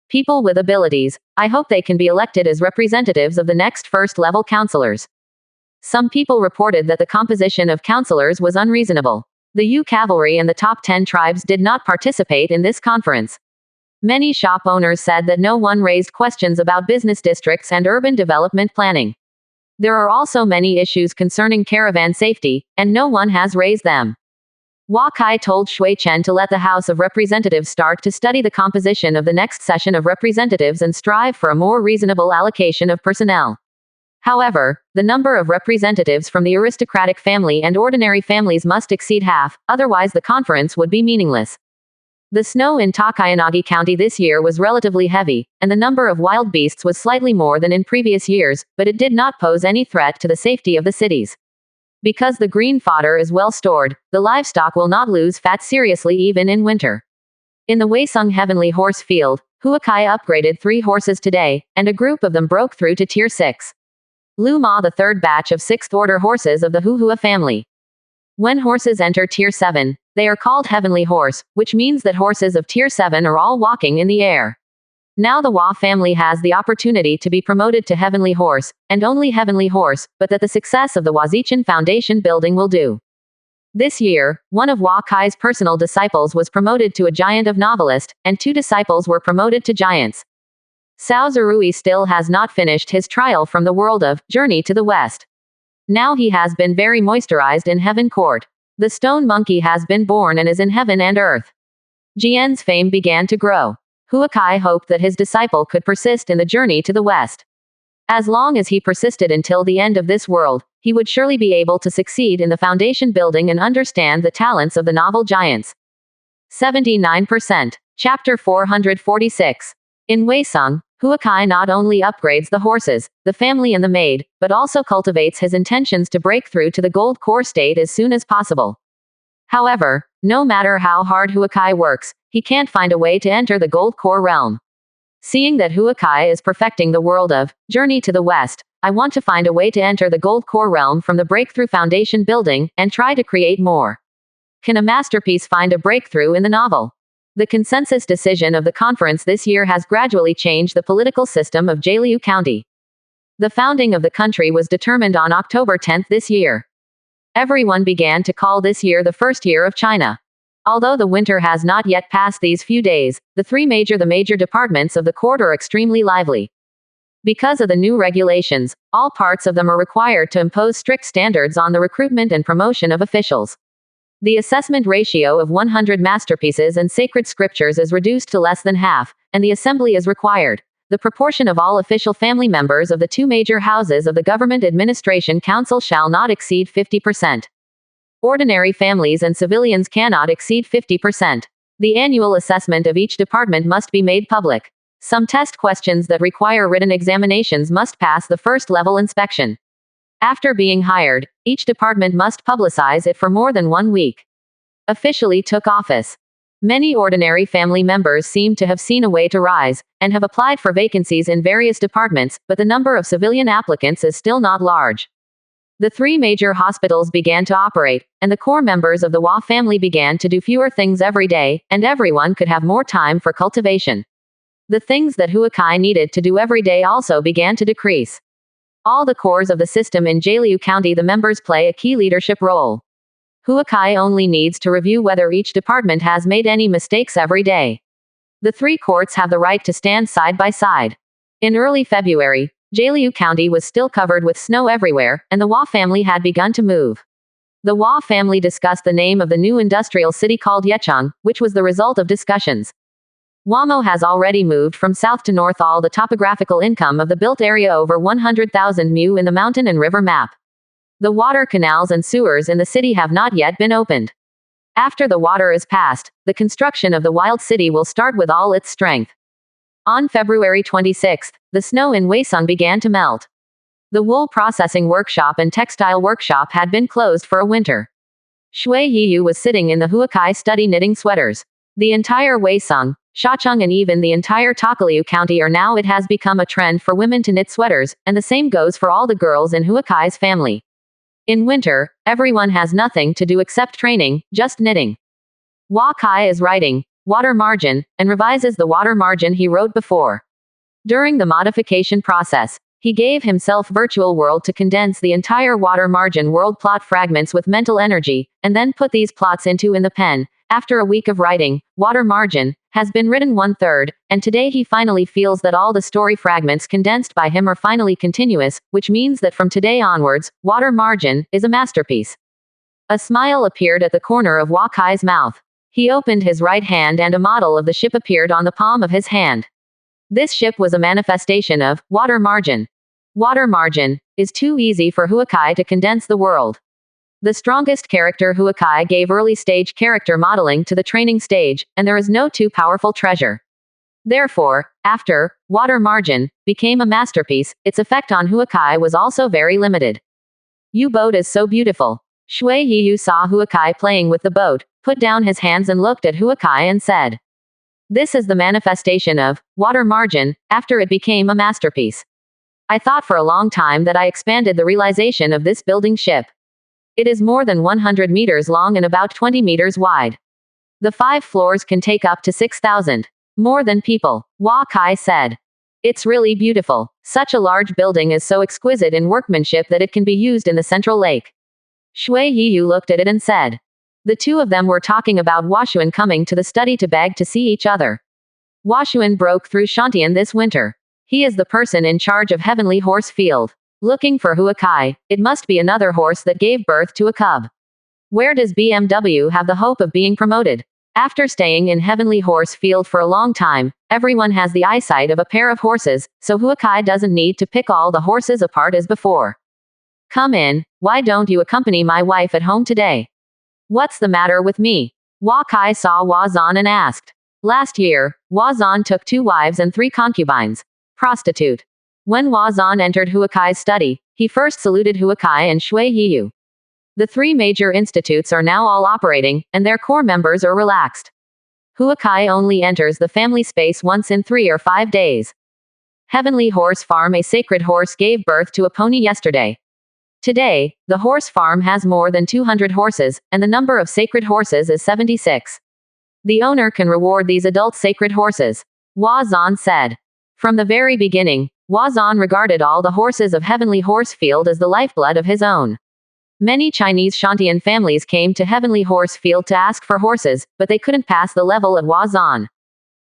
People with abilities. I hope they can be elected as representatives of the next first-level councillors. Some people reported that the composition of councillors was unreasonable. The U Cavalry and the top 10 tribes did not participate in this conference. Many shop owners said that no one raised questions about business districts and urban development planning. There are also many issues concerning caravan safety, and no one has raised them. Hua Kai told Shui Chen to let the House of Representatives start to study the composition of the next session of representatives and strive for a more reasonable allocation of personnel. However, the number of representatives from the aristocratic family and ordinary families must exceed half, otherwise the conference would be meaningless. The snow in Takayanagi County this year was relatively heavy, and the number of wild beasts was slightly more than in previous years, but it did not pose any threat to the safety of the cities. Because the green fodder is well stored, the livestock will not lose fat seriously even in winter. In the Weisung Heavenly Horse Field, Huakai upgraded 3 horses today, and a group of them broke through to Tier 6. Lu Ma the third batch of 6th order horses of the Huhua family. When horses enter Tier 7, they are called Heavenly Horse, which means that horses of Tier 7 are all walking in the air. Now the Hua family has the opportunity to be promoted to Heavenly Horse, and only Heavenly Horse, but that the success of the Huazichan Foundation building will do. This year, one of Hua Kai's personal disciples was promoted to a giant of novelist, and 2 disciples were promoted to giants. Cao Zerui still has not finished his trial from the world of Journey to the West. Now he has been very moisturized in Heaven Court. The stone monkey has been born and is in heaven and earth. Jian's fame began to grow. Huakai hoped that his disciple could persist in the journey to the West. As long as he persisted until the end of this world, he would surely be able to succeed in the foundation building and understand the talents of the novel giants. 79%. Chapter 446. In Weisung, Huakai not only upgrades the horses, the family and the maid, but also cultivates his intentions to break through to the gold core state as soon as possible. However, no matter how hard Huakai works, he can't find a way to enter the gold core realm. Seeing that Huakai is perfecting the world of Journey to the West, I want to find a way to enter the gold core realm from the breakthrough foundation building, and try to create more. Can a masterpiece find a breakthrough in the novel? The consensus decision of the conference this year has gradually changed the political system of Jialiu County. The founding of the country was determined on October 10 this year. Everyone began to call this year the first year of China. Although the winter has not yet passed these few days, the major departments of the court are extremely lively. Because of the new regulations, all parts of them are required to impose strict standards on the recruitment and promotion of officials. The assessment ratio of 100 masterpieces and sacred scriptures is reduced to less than half, and the assembly is required. The proportion of all official family members of the 2 major houses of the Government Administration Council shall not exceed 50%. Ordinary families and civilians cannot exceed 50%. The annual assessment of each department must be made public. Some test questions that require written examinations must pass the first-level inspection. After being hired, each department must publicize it for more than 1 week. Officially took office. Many ordinary family members seem to have seen a way to rise, and have applied for vacancies in various departments, but the number of civilian applicants is still not large. The 3 major hospitals began to operate, and the core members of the Hua family began to do fewer things every day, and everyone could have more time for cultivation. The things that Huakai needed to do every day also began to decrease. All the cores of the system in Jialiu County, the members play a key leadership role. Huakai only needs to review whether each department has made any mistakes every day. The 3 courts have the right to stand side by side. In early February, Jialiu County was still covered with snow everywhere, and the Hua family had begun to move. The Hua family discussed the name of the new industrial city called Yecheng, which was the result of discussions. Huamo has already moved from south to north. All the topographical income of the built area over 100,000 mu in the mountain and river map. The water canals and sewers in the city have not yet been opened. After the water is passed, the construction of the wild city will start with all its strength. On February 26, the snow in Weisung began to melt. The wool processing workshop and textile workshop had been closed for a winter. Shui Yiyu was sitting in the Huakai study knitting sweaters. The entire Weisung, Shacheng and even the entire Takaliu County are now. It has become a trend for women to knit sweaters, and the same goes for all the girls in Huakai's family. In winter, everyone has nothing to do except training, just knitting. Hua Kai is writing. water margin, and revises the water margin he wrote before. During the modification process, he gave himself virtual world to condense the entire water margin world plot fragments with mental energy, and then put these plots into in the pen. After a week of writing, water margin has been written 1/3, and today he finally feels that all the story fragments condensed by him are finally continuous, which means that from today onwards, water margin is a masterpiece. A smile appeared at the corner of Wakai's mouth. He opened his right hand and a model of the ship appeared on the palm of his hand. This ship was a manifestation of water margin. Water margin is too easy for Huakai to condense the world. The strongest character Huakai gave early stage character modeling to the training stage, and there is no too powerful treasure. Therefore, after water margin became a masterpiece, its effect on Huakai was also very limited. U-boat is so beautiful. Shui Yiyu saw Huakai playing with the boat, put down his hands and looked at Huakai and said, "This is the manifestation of water margin, after it became a masterpiece. I thought for a long time that I expanded the realization of this building ship. It is more than 100 meters long and about 20 meters wide. The 5 floors can take up to 6,000. More than people," Wakai said. "It's really beautiful. Such a large building is so exquisite in workmanship that it can be used in the central lake." Shui Yiyu looked at it and said. The two of them were talking about Washuan coming to the study to beg to see each other. Washuan broke through Shantian this winter. He is the person in charge of Heavenly Horse Field. Looking for Huakai, it must be another horse that gave birth to a cub. Where does BMW have the hope of being promoted? After staying in Heavenly Horse Field for a long time, everyone has the eyesight of a pair of horses, so Huakai doesn't need to pick all the horses apart as before. "Come in, why don't you accompany my wife at home today?" "What's the matter with me?" Wakai saw Wazan and asked. Last year, Wazan took 2 wives and 3 concubines. Prostitute. When Wazan entered Huakai's study, he first saluted Huakai and Shui Yiyu. The 3 major institutes are now all operating, and their core members are relaxed. Huakai only enters the family space once in 3 or 5 days. Heavenly Horse Farm. A sacred horse gave birth to a pony yesterday. Today, the horse farm has more than 200 horses, and the number of sacred horses is 76. The owner can reward these adult sacred horses. Wazan said. From the very beginning, Wazan regarded all the horses of Heavenly Horse Field as the lifeblood of his own. Many Chinese Shantian families came to Heavenly Horse Field to ask for horses, but they couldn't pass the level at Wazan.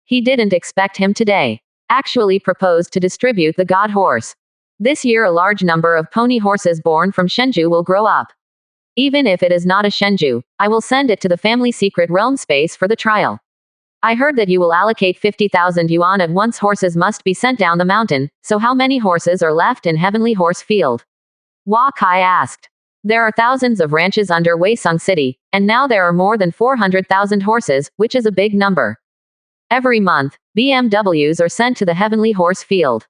He didn't expect him today. Actually proposed to distribute the god horse. This year a large number of pony horses born from Shenju will grow up. Even if it is not a Shenju, I will send it to the family secret realm space for the trial. I heard that you will allocate 50,000 yuan at once. Horses must be sent down the mountain, so how many horses are left in Heavenly Horse Field? Wakai asked. There are thousands of ranches under Weisung City, and now there are more than 400,000 horses, which is a big number. Every month, BMWs are sent to the Heavenly Horse Field.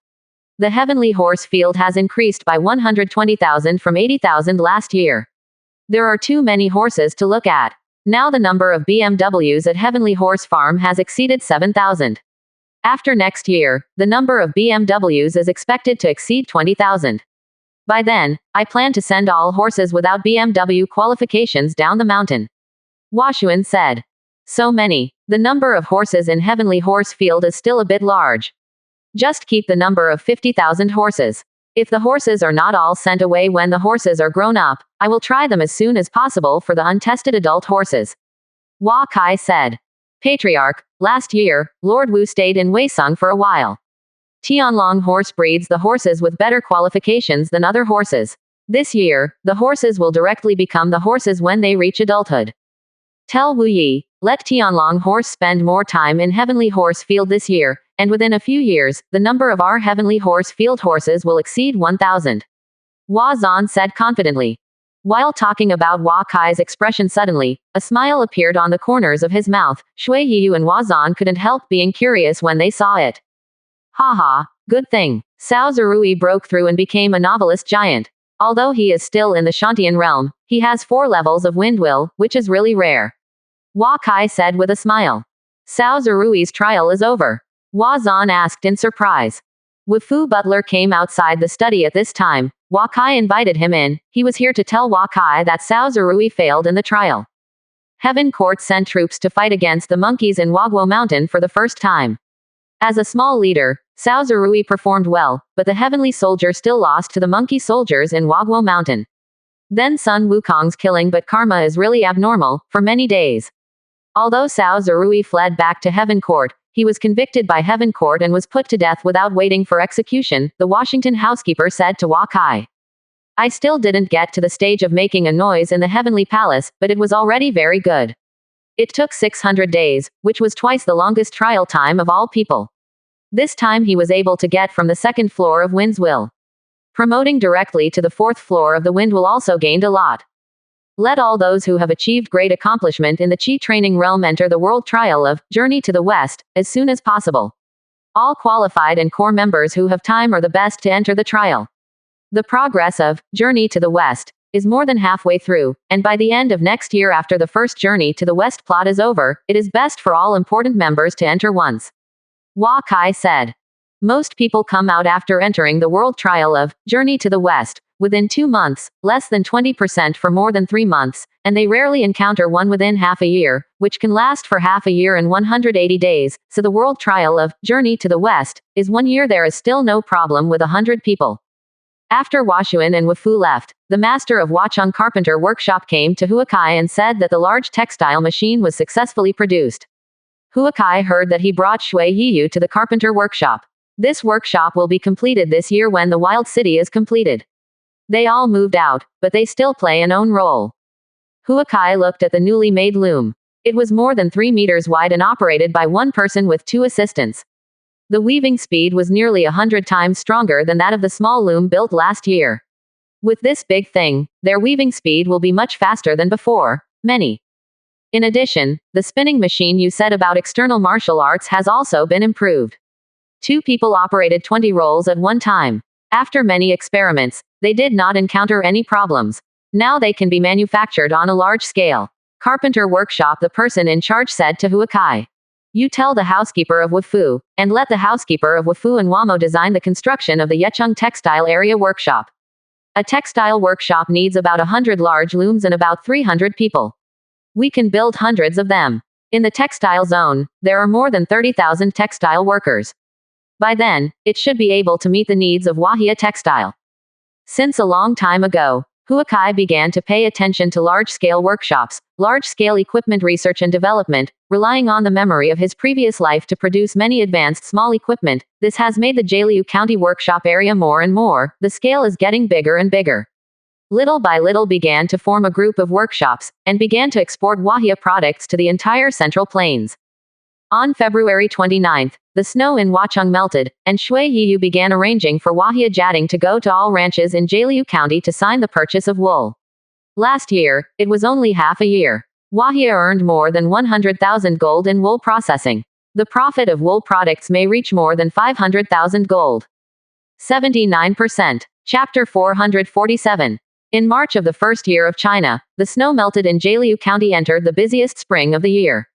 The Heavenly Horse Field has increased by 120,000 from 80,000 last year. There are too many horses to look at. Now the number of BMWs at Heavenly Horse Farm has exceeded 7,000. After next year, the number of BMWs is expected to exceed 20,000. By then, I plan to send all horses without BMW qualifications down the mountain. Washuan said. So many. The number of horses in Heavenly Horse Field is still a bit large. Just keep the number of 50,000 horses. If the horses are not all sent away when the horses are grown up, I will try them as soon as possible for the untested adult horses. Wakai said. Patriarch, last year, Lord Wu stayed in Weisung for a while. Tianlong horse breeds the horses with better qualifications than other horses. This year, the horses will directly become the horses when they reach adulthood. Tell Wu Yi, let Tianlong horse spend more time in Heavenly Horse Field this year, and within a few years, the number of our Heavenly Horse Field horses will exceed 1,000. Wazan said confidently. While talking about Wakai's expression, suddenly, a smile appeared on the corners of his mouth. Shui Yiyu and Wazan couldn't help being curious when they saw it. Haha, good thing. Cao Zerui broke through and became a novelist giant. Although he is still in the Shantian realm, he has 4 levels of wind will, which is really rare. Wakai said with a smile. Cao Zerui's trial is over. Wazan asked in surprise. Wufu Butler came outside the study at this time. Wakai invited him in. He was here to tell Wakai that Cao Zerui failed in the trial. Heaven Court sent troops to fight against the monkeys in Wagwo Mountain for the first time. As a small leader, Cao Zirui performed well, but the heavenly soldier still lost to the monkey soldiers in Wagwo Mountain. Then Sun Wukong's killing, but karma is really abnormal, for many days. Although Cao Zirui fled back to Heaven Court, he was convicted by Heaven Court and was put to death without waiting for execution, the Washington housekeeper said to Wa Kai. I still didn't get to the stage of making a noise in the heavenly palace, but it was already very good. It took 600 days, which was twice the longest trial time of all people. This time he was able to get from the second floor of Wind's Will. Promoting directly to the fourth floor of the Wind Will also gained a lot. Let all those who have achieved great accomplishment in the Qi training realm enter the world trial of Journey to the West as soon as possible. All qualified and core members who have time are the best to enter the trial. The progress of Journey to the West is more than halfway through, and by the end of next year, after the first Journey to the West plot is over, it is best for all important members to enter once. Wa Kai said. Most people come out after entering the world trial of Journey to the West within 2 months, less than 20% for more than 3 months, and they rarely encounter one within half a year, which can last for half a year and 180 days, so the world trial of Journey to the West is 1 year. There is still no problem with 100 people. After Washuan and Wufu left, the master of Wachung Carpenter Workshop came to Huakai and said that the large textile machine was successfully produced. Huakai heard that he brought Shui Yiyu to the carpenter workshop. This workshop will be completed this year when the Wild City is completed. They all moved out, but they still play an own role. Huakai looked at the newly made loom. It was more than 3 meters wide and operated by one person with 2 assistants. The weaving speed was nearly 100 times stronger than that of the small loom built last year. With this big thing, their weaving speed will be much faster than before, many. In addition, the spinning machine you said about external martial arts has also been improved. 2 people operated 20 rolls at one time. After many experiments, they did not encounter any problems. Now they can be manufactured on a large scale. Carpenter workshop. The person in charge said to Huakai. You tell the housekeeper of Wufu, and let the housekeeper of Wufu and Wamo design the construction of the Yechung textile area workshop. A textile workshop needs about 100 large looms and about 300 people. We can build hundreds of them. In the textile zone, there are more than 30,000 textile workers. By then, it should be able to meet the needs of Wahia textile. Since a long time ago, Huakai began to pay attention to large-scale workshops, large-scale equipment research and development, relying on the memory of his previous life to produce many advanced small equipment. This has made the Jialiu County workshop area more and more. The scale is getting bigger and bigger. Little by little began to form a group of workshops, and began to export Wahia products to the entire Central Plains. On February 29, the snow in Wachung melted, and Shui Yiyu began arranging for Wahia Jading to go to all ranches in Jialiu County to sign the purchase of wool. Last year, it was only half a year. Wahia earned more than 100,000 gold in wool processing. The profit of wool products may reach more than 500,000 gold. 79%. Chapter 447. In March of the first year of China, the snow melted in Jialiu County entered the busiest spring of the year.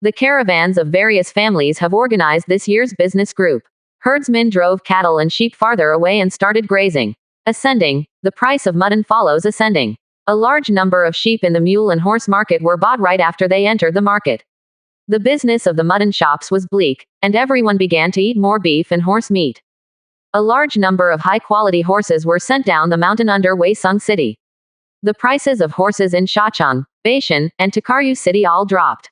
The caravans of various families have organized this year's business group. Herdsmen drove cattle and sheep farther away and started grazing. Ascending, the price of mutton follows ascending. A large number of sheep in the mule and horse market were bought right after they entered the market. The business of the mutton shops was bleak, and everyone began to eat more beef and horse meat. A large number of high-quality horses were sent down the mountain under Weisung City. The prices of horses in Shachang, Beishan, and Tokaryu City all dropped.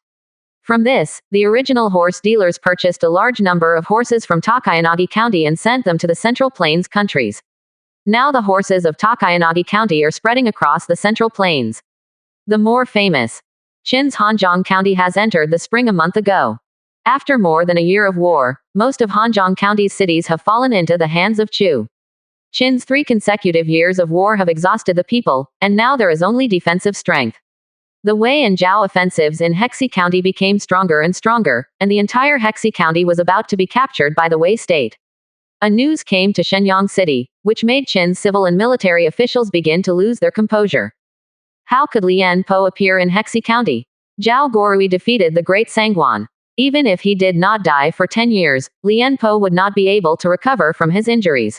From this, the original horse dealers purchased a large number of horses from Takayanagi County and sent them to the Central Plains countries. Now the horses of Takayanagi County are spreading across the Central Plains. The more famous Qin's Hanjiang County has entered the spring a month ago. After more than a year of war, most of Hanjiang County's cities have fallen into the hands of Chu. Qin's 3 consecutive years of war have exhausted the people, and now there is only defensive strength. The Wei and Zhao offensives in Hexi County became stronger and stronger, and the entire Hexi County was about to be captured by the Wei state. A news came to Shenyang City, which made Qin's civil and military officials begin to lose their composure. How could Lian Po appear in Hexi County? Zhao Gorui defeated the Great Sangguan. Even if he did not die for 10 years, Lian Po would not be able to recover from his injuries.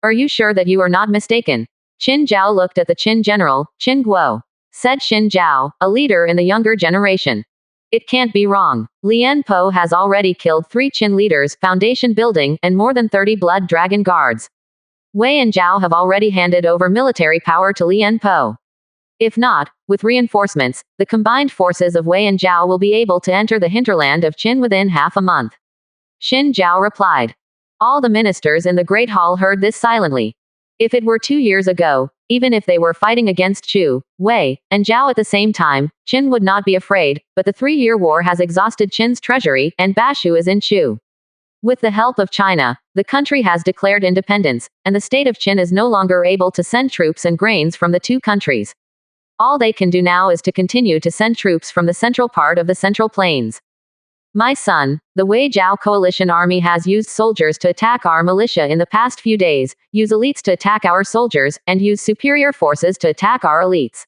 Are you sure that you are not mistaken? Qin Zhao looked at the Qin general, Qin Guo. said Xin Zhao, a leader in the younger generation. It can't be wrong. Lian Po has already killed 3 Qin leaders, foundation building, and more than 30 blood dragon guards. Wei and Zhao have already handed over military power to Lian Po. If not, with reinforcements, the combined forces of Wei and Zhao will be able to enter the hinterland of Qin within half a month. Xin Zhao replied. All the ministers in the Great Hall heard this silently. If it were 2 years ago, even if they were fighting against Chu, Wei, and Zhao at the same time, Qin would not be afraid, but the 3-year war has exhausted Qin's treasury, and Bashu is in Chu. With the help of China, the country has declared independence, and the state of Qin is no longer able to send troops and grains from the 2 countries. All they can do now is to continue to send troops from the central part of the Central Plains. My son, the Wei Zhao coalition army has used soldiers to attack our militia in the past few days, use elites to attack our soldiers, and use superior forces to attack our elites.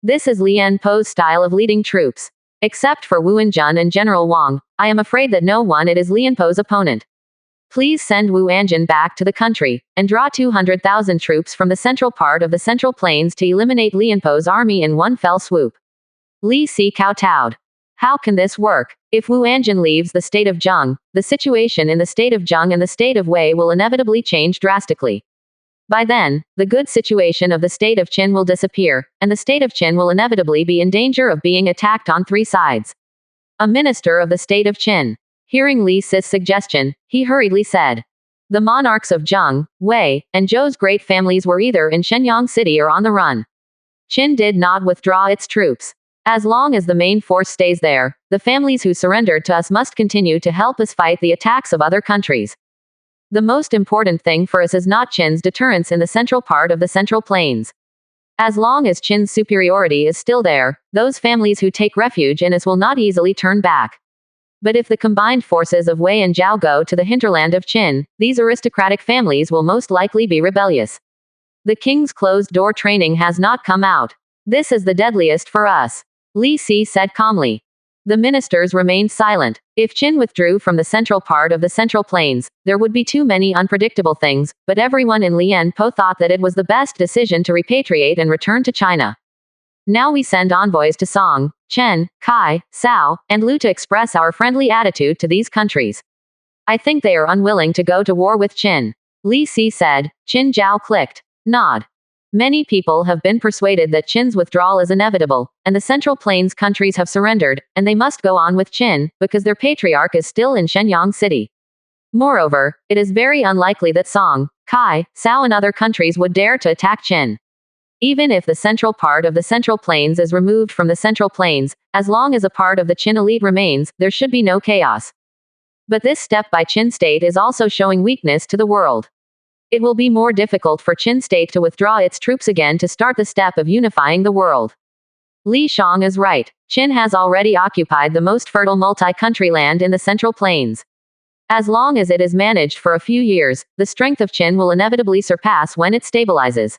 This is Lian Po's style of leading troops. Except for Wu Anjun and General Wang, I am afraid that no one is Lian Po's opponent. Please send Wu Anjun back to the country, and draw 200,000 troops from the central part of the Central Plains to eliminate Lian Po's army in one fell swoop. Li Si kowtowed. How can this work? If Wu Anjun leaves the state of Zheng, the situation in the state of Zheng and the state of Wei will inevitably change drastically. By then, the good situation of the state of Qin will disappear, and the state of Qin will inevitably be in danger of being attacked on 3 sides. A minister of the state of Qin. Hearing Li Si's suggestion, he hurriedly said. The monarchs of Zheng, Wei, and Zhou's great families were either in Shenyang City or on the run. Qin did not withdraw its troops. As long as the main force stays there, the families who surrendered to us must continue to help us fight the attacks of other countries. The most important thing for us is not Qin's deterrence in the central part of the Central Plains. As long as Qin's superiority is still there, those families who take refuge in us will not easily turn back. But if the combined forces of Wei and Zhao go to the hinterland of Qin, these aristocratic families will most likely be rebellious. The king's closed-door training has not come out. This is the deadliest for us. Li Si said calmly. The ministers remained silent. If Qin withdrew from the central part of the Central Plains, there would be too many unpredictable things, but everyone in Lian Po thought that it was the best decision to repatriate and return to China. Now we send envoys to Song, Chen, Kai, Cao, and Lu to express our friendly attitude to these countries. I think they are unwilling to go to war with Qin. Li Si said. Qin Zhao clicked. Nod. Many people have been persuaded that Qin's withdrawal is inevitable, and the Central Plains countries have surrendered, and they must go on with Qin, because their patriarch is still in Shenyang City. Moreover, it is very unlikely that Song, Kai, Cao and other countries would dare to attack Qin. Even if the central part of the Central Plains is removed from the Central Plains, as long as a part of the Qin elite remains, there should be no chaos. But this step by Qin state is also showing weakness to the world. It will be more difficult for Qin state to withdraw its troops again to start the step of unifying the world. Li Shang is right. Qin has already occupied the most fertile multi-country land in the Central Plains. As long as it is managed for a few years, the strength of Qin will inevitably surpass when it stabilizes.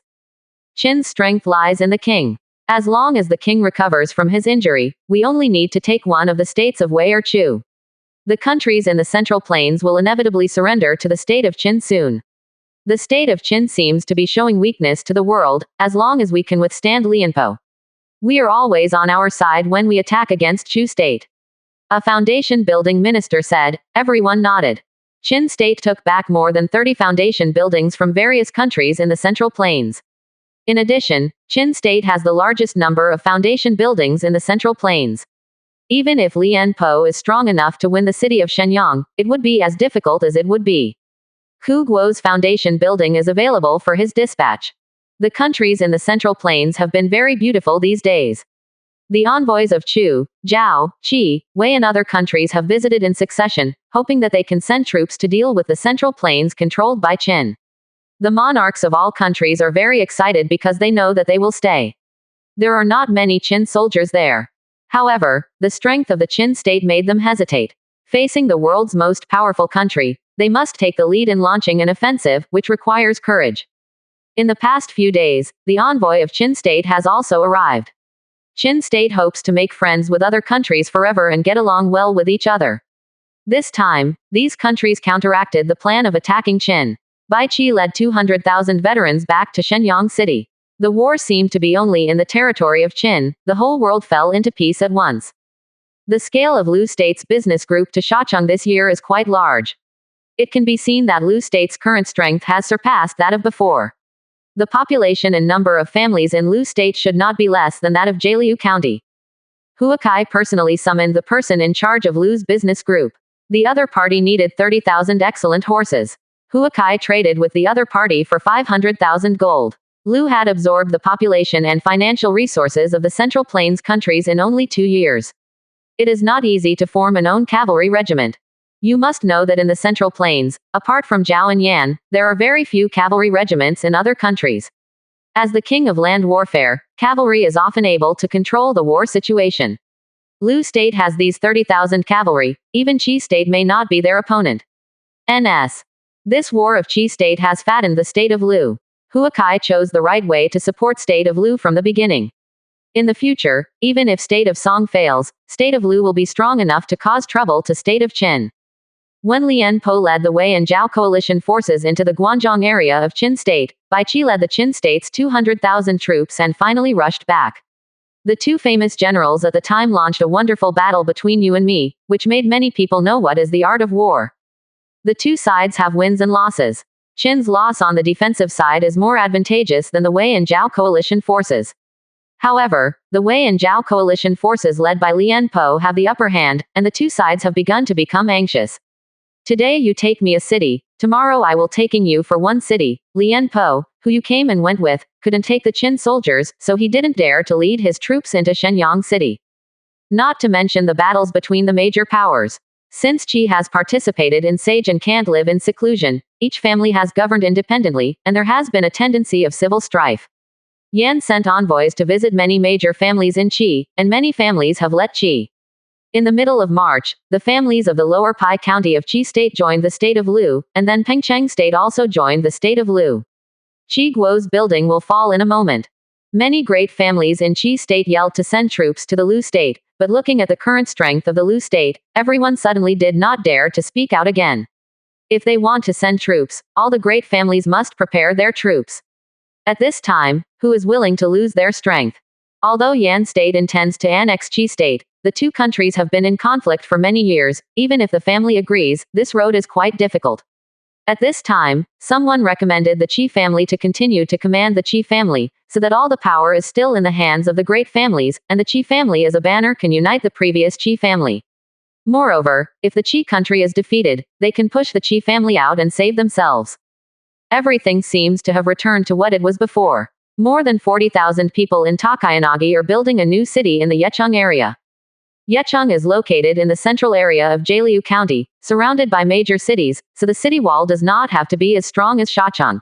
Qin's strength lies in the king. As long as the king recovers from his injury, we only need to take one of the states of Wei or Chu. The countries in the Central Plains will inevitably surrender to the state of Qin soon. The state of Qin seems to be showing weakness to the world, as long as we can withstand Lianpo. We are always on our side when we attack against Chu state. A foundation building minister said. Everyone nodded. Qin state took back more than 30 foundation buildings from various countries in the Central Plains. In addition, Qin state has the largest number of foundation buildings in the Central Plains. Even if Lian Po is strong enough to win the city of Shenyang, it would be as difficult as it would be. Ku Guo's foundation building is available for his dispatch. The countries in the Central Plains have been very beautiful these days. The envoys of Chu, Zhao, Qi, Wei and other countries have visited in succession, hoping that they can send troops to deal with the Central Plains controlled by Qin. The monarchs of all countries are very excited because they know that they will stay. There are not many Qin soldiers there. However, the strength of the Qin state made them hesitate. Facing the world's most powerful country, they must take the lead in launching an offensive, which requires courage. In the past few days, the envoy of Qin state has also arrived. Qin state hopes to make friends with other countries forever and get along well with each other. This time, these countries counteracted the plan of attacking Qin. Bai Qi led 200,000 veterans back to Shenyang City. The war seemed to be only in the territory of Qin. The whole world fell into peace at once. The scale of Lu State's business group to Shacheng this year is quite large. It can be seen that Lu State's current strength has surpassed that of before. The population and number of families in Lu State should not be less than that of Jialiu County. Huakai personally summoned the person in charge of Lu's business group. The other party needed 30,000 excellent horses. Huakai traded with the other party for 500,000 gold. Lu had absorbed the population and financial resources of the Central Plains countries in only 2 years. It is not easy to form an own cavalry regiment. You must know that in the Central Plains, apart from Zhao and Yan, there are very few cavalry regiments in other countries. As the king of land warfare, cavalry is often able to control the war situation. Lu State has these 30,000 cavalry, even Qi State may not be their opponent. Ns. This war of Qi State has fattened the state of Lu. Huakai chose the right way to support state of Lu from the beginning. In the future, even if state of Song fails, state of Lu will be strong enough to cause trouble to state of Qin. When Lian Po led the Wei and Zhao coalition forces into the Guanzhong area of Qin State, Bai Qi led the Qin State's 200,000 troops and finally rushed back. The two famous generals at the time launched a wonderful battle between you and me, which made many people know what is the art of war. The two sides have wins and losses. Qin's loss on the defensive side is more advantageous than the Wei and Zhao coalition forces. However, the Wei and Zhao coalition forces led by Lian Po have the upper hand, and the two sides have begun to become anxious. Today you take me a city, tomorrow I will taking you for one city. Lian Po, who you came and went with, couldn't take the Qin soldiers, so he didn't dare to lead his troops into Shenyang city. Not to mention the battles between the major powers. Since Qi has participated in siege and can't live in seclusion, each family has governed independently, and there has been a tendency of civil strife. Yan sent envoys to visit many major families in Qi, and many families have let Qi. In the middle of March, the families of the lower Pai County of Qi State joined the state of Lu, and then Pengcheng State also joined the state of Lu. Qi Guo's building will fall in a moment. Many great families in Qi State yelled to send troops to the Lu State, but looking at the current strength of the Lu State, everyone suddenly did not dare to speak out again. If they want to send troops, all the great families must prepare their troops. At this time, who is willing to lose their strength? Although Yan State intends to annex Qi State, the two countries have been in conflict for many years. Even if the family agrees, this road is quite difficult. At this time, someone recommended the Qi family to continue to command the Qi family, so that all the power is still in the hands of the great families, and the Qi family as a banner can unite the previous Qi family. Moreover, if the Qi country is defeated, they can push the Qi family out and save themselves. Everything seems to have returned to what it was before. More than 40,000 people in Takayanagi are building a new city in the Yecheng area. Yecheng is located in the central area of Jialiu County, surrounded by major cities, so the city wall does not have to be as strong as Shacheng.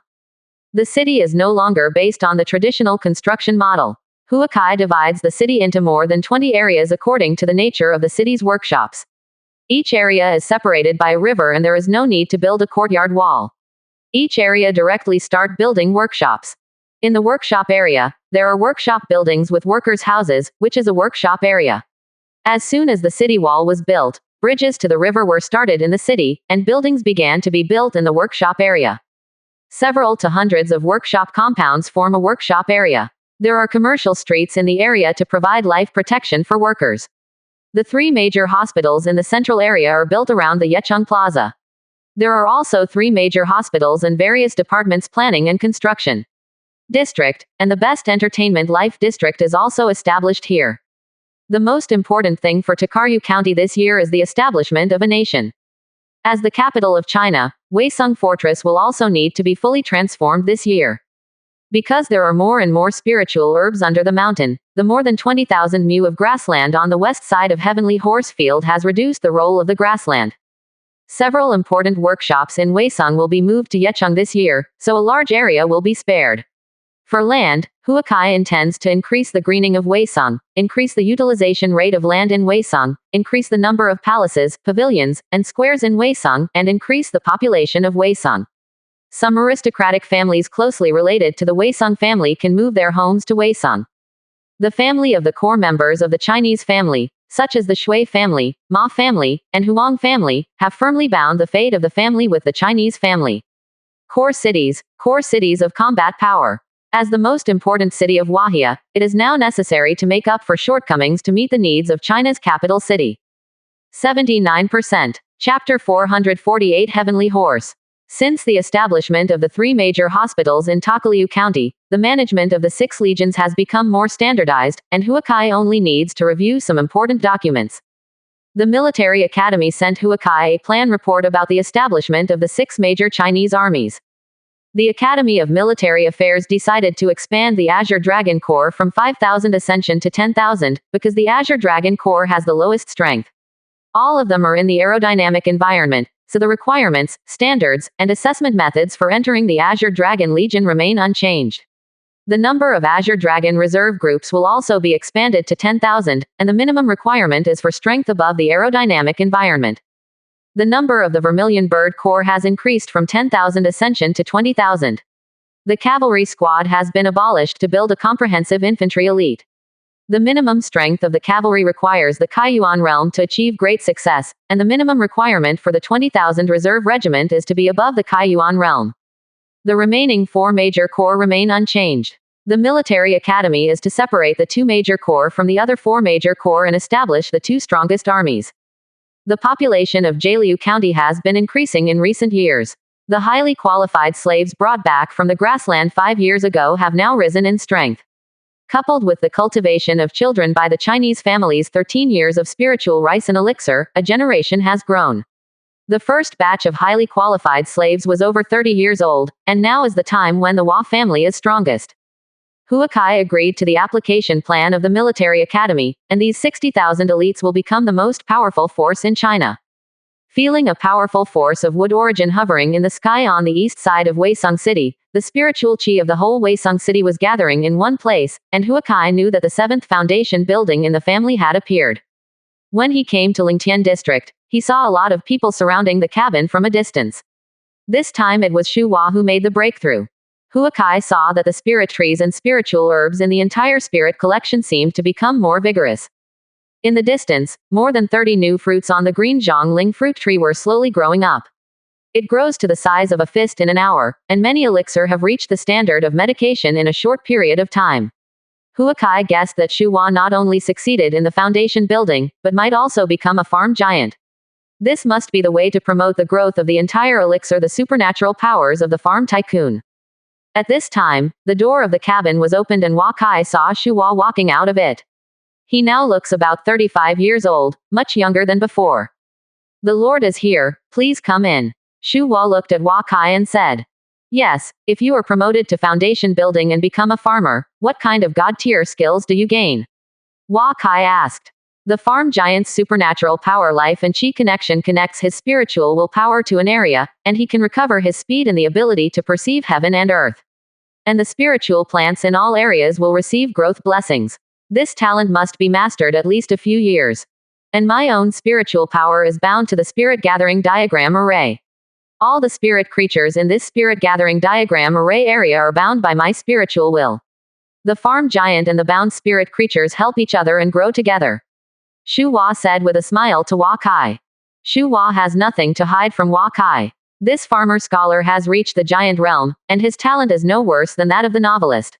The city is no longer based on the traditional construction model. Huakai divides the city into more than 20 areas according to the nature of the city's workshops. Each area is separated by a river and there is no need to build a courtyard wall. Each area directly start building workshops. In the workshop area, there are workshop buildings with workers' houses, which is a workshop area. As soon as the city wall was built, bridges to the river were started in the city, and buildings began to be built in the workshop area. Several to hundreds of workshop compounds form a workshop area. There are commercial streets in the area to provide life protection for workers. The 3 major hospitals in the central area are built around the Yecheng Plaza. There are also 3 major hospitals and various departments planning and construction. District, and the best entertainment life district is also established here. The most important thing for Tokayu County this year is the establishment of a nation. As the capital of China, Weisung Fortress will also need to be fully transformed this year. Because there are more and more spiritual herbs under the mountain, the more than 20,000 mu of grassland on the west side of Heavenly Horse Field has reduced the role of the grassland. Several important workshops in Weisung will be moved to Yecheng this year, so a large area will be spared. For land, Huakai intends to increase the greening of Weisung, increase the utilization rate of land in Weisung, increase the number of palaces, pavilions, and squares in Weisung, and increase the population of Weisung. Some aristocratic families closely related to the Weisung family can move their homes to Weisung. The family of the core members of the Chinese family, such as the Shui family, Ma family, and Huang family, have firmly bound the fate of the family with the Chinese family. Core cities of combat power. As the most important city of Wahia, it is now necessary to make up for shortcomings to meet the needs of China's capital city. 79%. Chapter 448 Heavenly Horse. Since the establishment of the 3 major hospitals in Takaliu County, the management of the 6 legions has become more standardized, and Huakai only needs to review some important documents. The military academy sent Huakai a plan report about the establishment of the 6 major Chinese armies. The Academy of Military Affairs decided to expand the Azure Dragon Corps from 5,000 Ascension to 10,000, because the Azure Dragon Corps has the lowest strength. All of them are in the aerodynamic environment, so the requirements, standards, and assessment methods for entering the Azure Dragon Legion remain unchanged. The number of Azure Dragon reserve groups will also be expanded to 10,000, and the minimum requirement is for strength above the aerodynamic environment. The number of the Vermilion Bird Corps has increased from 10,000 Ascension to 20,000. The cavalry squad has been abolished to build a comprehensive infantry elite. The minimum strength of the cavalry requires the Kaiyuan realm to achieve great success, and the minimum requirement for the 20,000 reserve regiment is to be above the Kaiyuan realm. The remaining 4 major corps remain unchanged. The military academy is to separate the 2 major corps from the other 4 major corps and establish the 2 strongest armies. The population of Jialiu County has been increasing in recent years. The highly qualified slaves brought back from the grassland 5 years ago have now risen in strength. Coupled with the cultivation of children by the Chinese families' 13 years of spiritual rice and elixir, a generation has grown. The first batch of highly qualified slaves was over 30 years old, and now is the time when the Hua family is strongest. Huakai agreed to the application plan of the military academy, and these 60,000 elites will become the most powerful force in China. Feeling a powerful force of wood origin hovering in the sky on the east side of Weisung City, the spiritual chi of the whole Weisung City was gathering in one place, and Huakai knew that the 7th foundation building in the family had appeared. When he came to Lingtian district, he saw a lot of people surrounding the cabin from a distance. This time it was Shu Hua who made the breakthrough. Huakai saw that the spirit trees and spiritual herbs in the entire spirit collection seemed to become more vigorous. In the distance, more than 30 new fruits on the green Zhongling fruit tree were slowly growing up. It grows to the size of a fist in an hour, and many elixir have reached the standard of medication in a short period of time. Huakai guessed that Shu Hua not only succeeded in the foundation building, but might also become a farm giant. This must be the way to promote the growth of the entire elixir, the supernatural powers of the farm tycoon. At this time, the door of the cabin was opened and Huakai saw Shu Hua walking out of it. He now looks about 35 years old, much younger than before. "The Lord is here, please come in." Shu Hua looked at Huakai and said, "Yes, if you are promoted to foundation building and become a farmer, what kind of god-tier skills do you gain?" Huakai asked. The farm giant's supernatural power life and chi connection connects his spiritual willpower to an area, and he can recover his speed and the ability to perceive heaven and earth. And the spiritual plants in all areas will receive growth blessings. This talent must be mastered at least a few years. And my own spiritual power is bound to the spirit gathering diagram array. All the spirit creatures in this spirit gathering diagram array area are bound by my spiritual will. The farm giant and the bound spirit creatures help each other and grow together. Shu Hua said with a smile to Huakai. Shu Hua has nothing to hide from Huakai. This farmer scholar has reached the giant realm, and his talent is no worse than that of the novelist.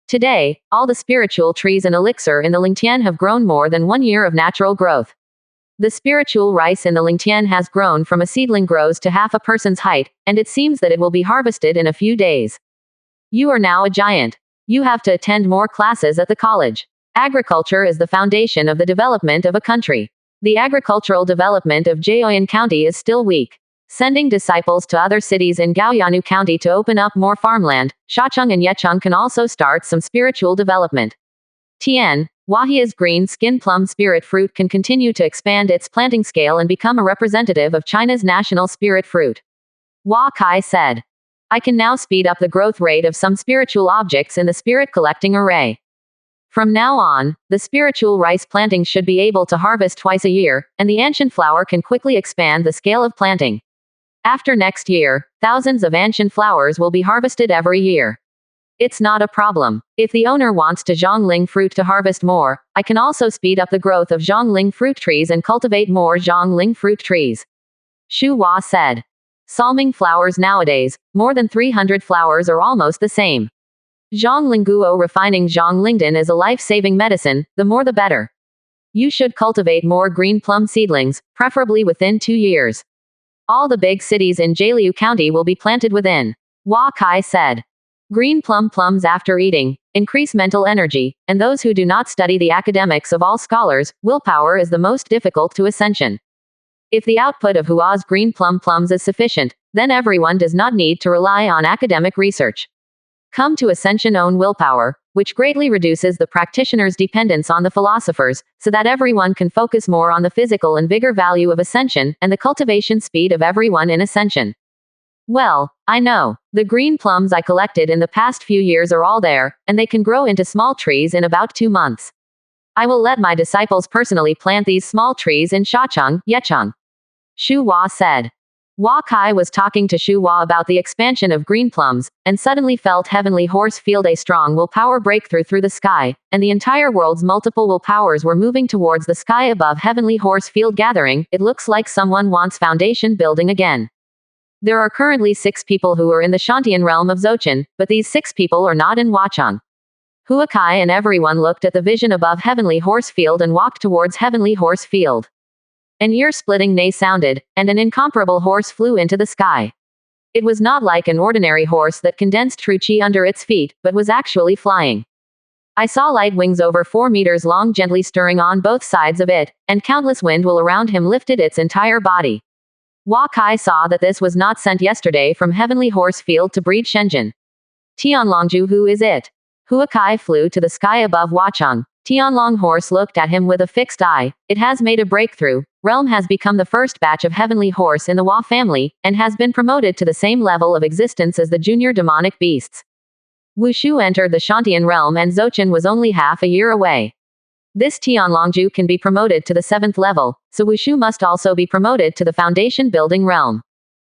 Today, all the spiritual trees and elixir in the Lingtian have grown more than 1 year of natural growth. The spiritual rice in the Lingtian has grown from a seedling grows to half a person's height, and it seems that it will be harvested in a few days. You are now a giant. You have to attend more classes at the college. Agriculture is the foundation of the development of a country. The agricultural development of Jiaoyan County is still weak. Sending disciples to other cities in Gaoyanu County to open up more farmland, Shacheng and Yecheng can also start some spiritual development. Tian, Wahia's green skin plum spirit fruit can continue to expand its planting scale and become a representative of China's national spirit fruit. Huakai said, "I can now speed up the growth rate of some spiritual objects in the spirit collecting array. From now on, the spiritual rice planting should be able to harvest twice a year, and the ancient flower can quickly expand the scale of planting. After next year, thousands of ancient flowers will be harvested every year. It's not a problem. If the owner wants to Zhongling fruit to harvest more, I can also speed up the growth of Zhongling fruit trees and cultivate more Zhongling fruit trees." Shu Hua said. Salming flowers nowadays, more than 300 flowers are almost the same. Zhonglingguo refining Zhonglingdan is a life-saving medicine, the more the better. You should cultivate more green plum seedlings, preferably within 2 years. All the big cities in Jialiu County will be planted within. Hua Kai said. Green plums after eating increase mental energy, and those who do not study the academics of all scholars, willpower is the most difficult to ascension. If the output of Hua's green plums is sufficient, then everyone does not need to rely on academic research. Come to ascension own willpower, which greatly reduces the practitioner's dependence on the philosophers, so that everyone can focus more on the physical and vigor value of ascension, and the cultivation speed of everyone in ascension. Well, I know. The green plums I collected in the past few years are all there, and they can grow into small trees in about 2 months. I will let my disciples personally plant these small trees in Shacheng, Yecheng. Shu Hua said. Hua Kai was talking to Shu Hua about the expansion of green plums, and suddenly felt Heavenly Horse Field a strong willpower breakthrough through the sky, and the entire world's multiple willpowers were moving towards the sky above Heavenly Horse Field gathering. It looks like someone wants foundation building again. There are currently 6 people who are in the Shantian realm of Dzogchen, but these 6 people are not in Huacheng. Hua Kai and everyone looked at the vision above Heavenly Horse Field and walked towards Heavenly Horse Field. An ear-splitting neigh sounded, and an incomparable horse flew into the sky. It was not like an ordinary horse that condensed true qi under its feet, but was actually flying. I saw light wings over 4 meters long gently stirring on both sides of it, and countless wind will around him lifted its entire body. Hua Kai saw that this was not sent yesterday from Heavenly Horse Field to breed Shenzhen. Tianlongju, who is it? Hua Kai flew to the sky above Huacheng. Tianlong Horse looked at him with a fixed eye. It has made a breakthrough. Realm has become the first batch of Heavenly Horse in the Hua family, and has been promoted to the same level of existence as the junior demonic beasts. Wushu entered the Shantian realm and Dzogchen was only half a year away. This Tianlongju can be promoted to the 7th level, so Wushu must also be promoted to the foundation building realm.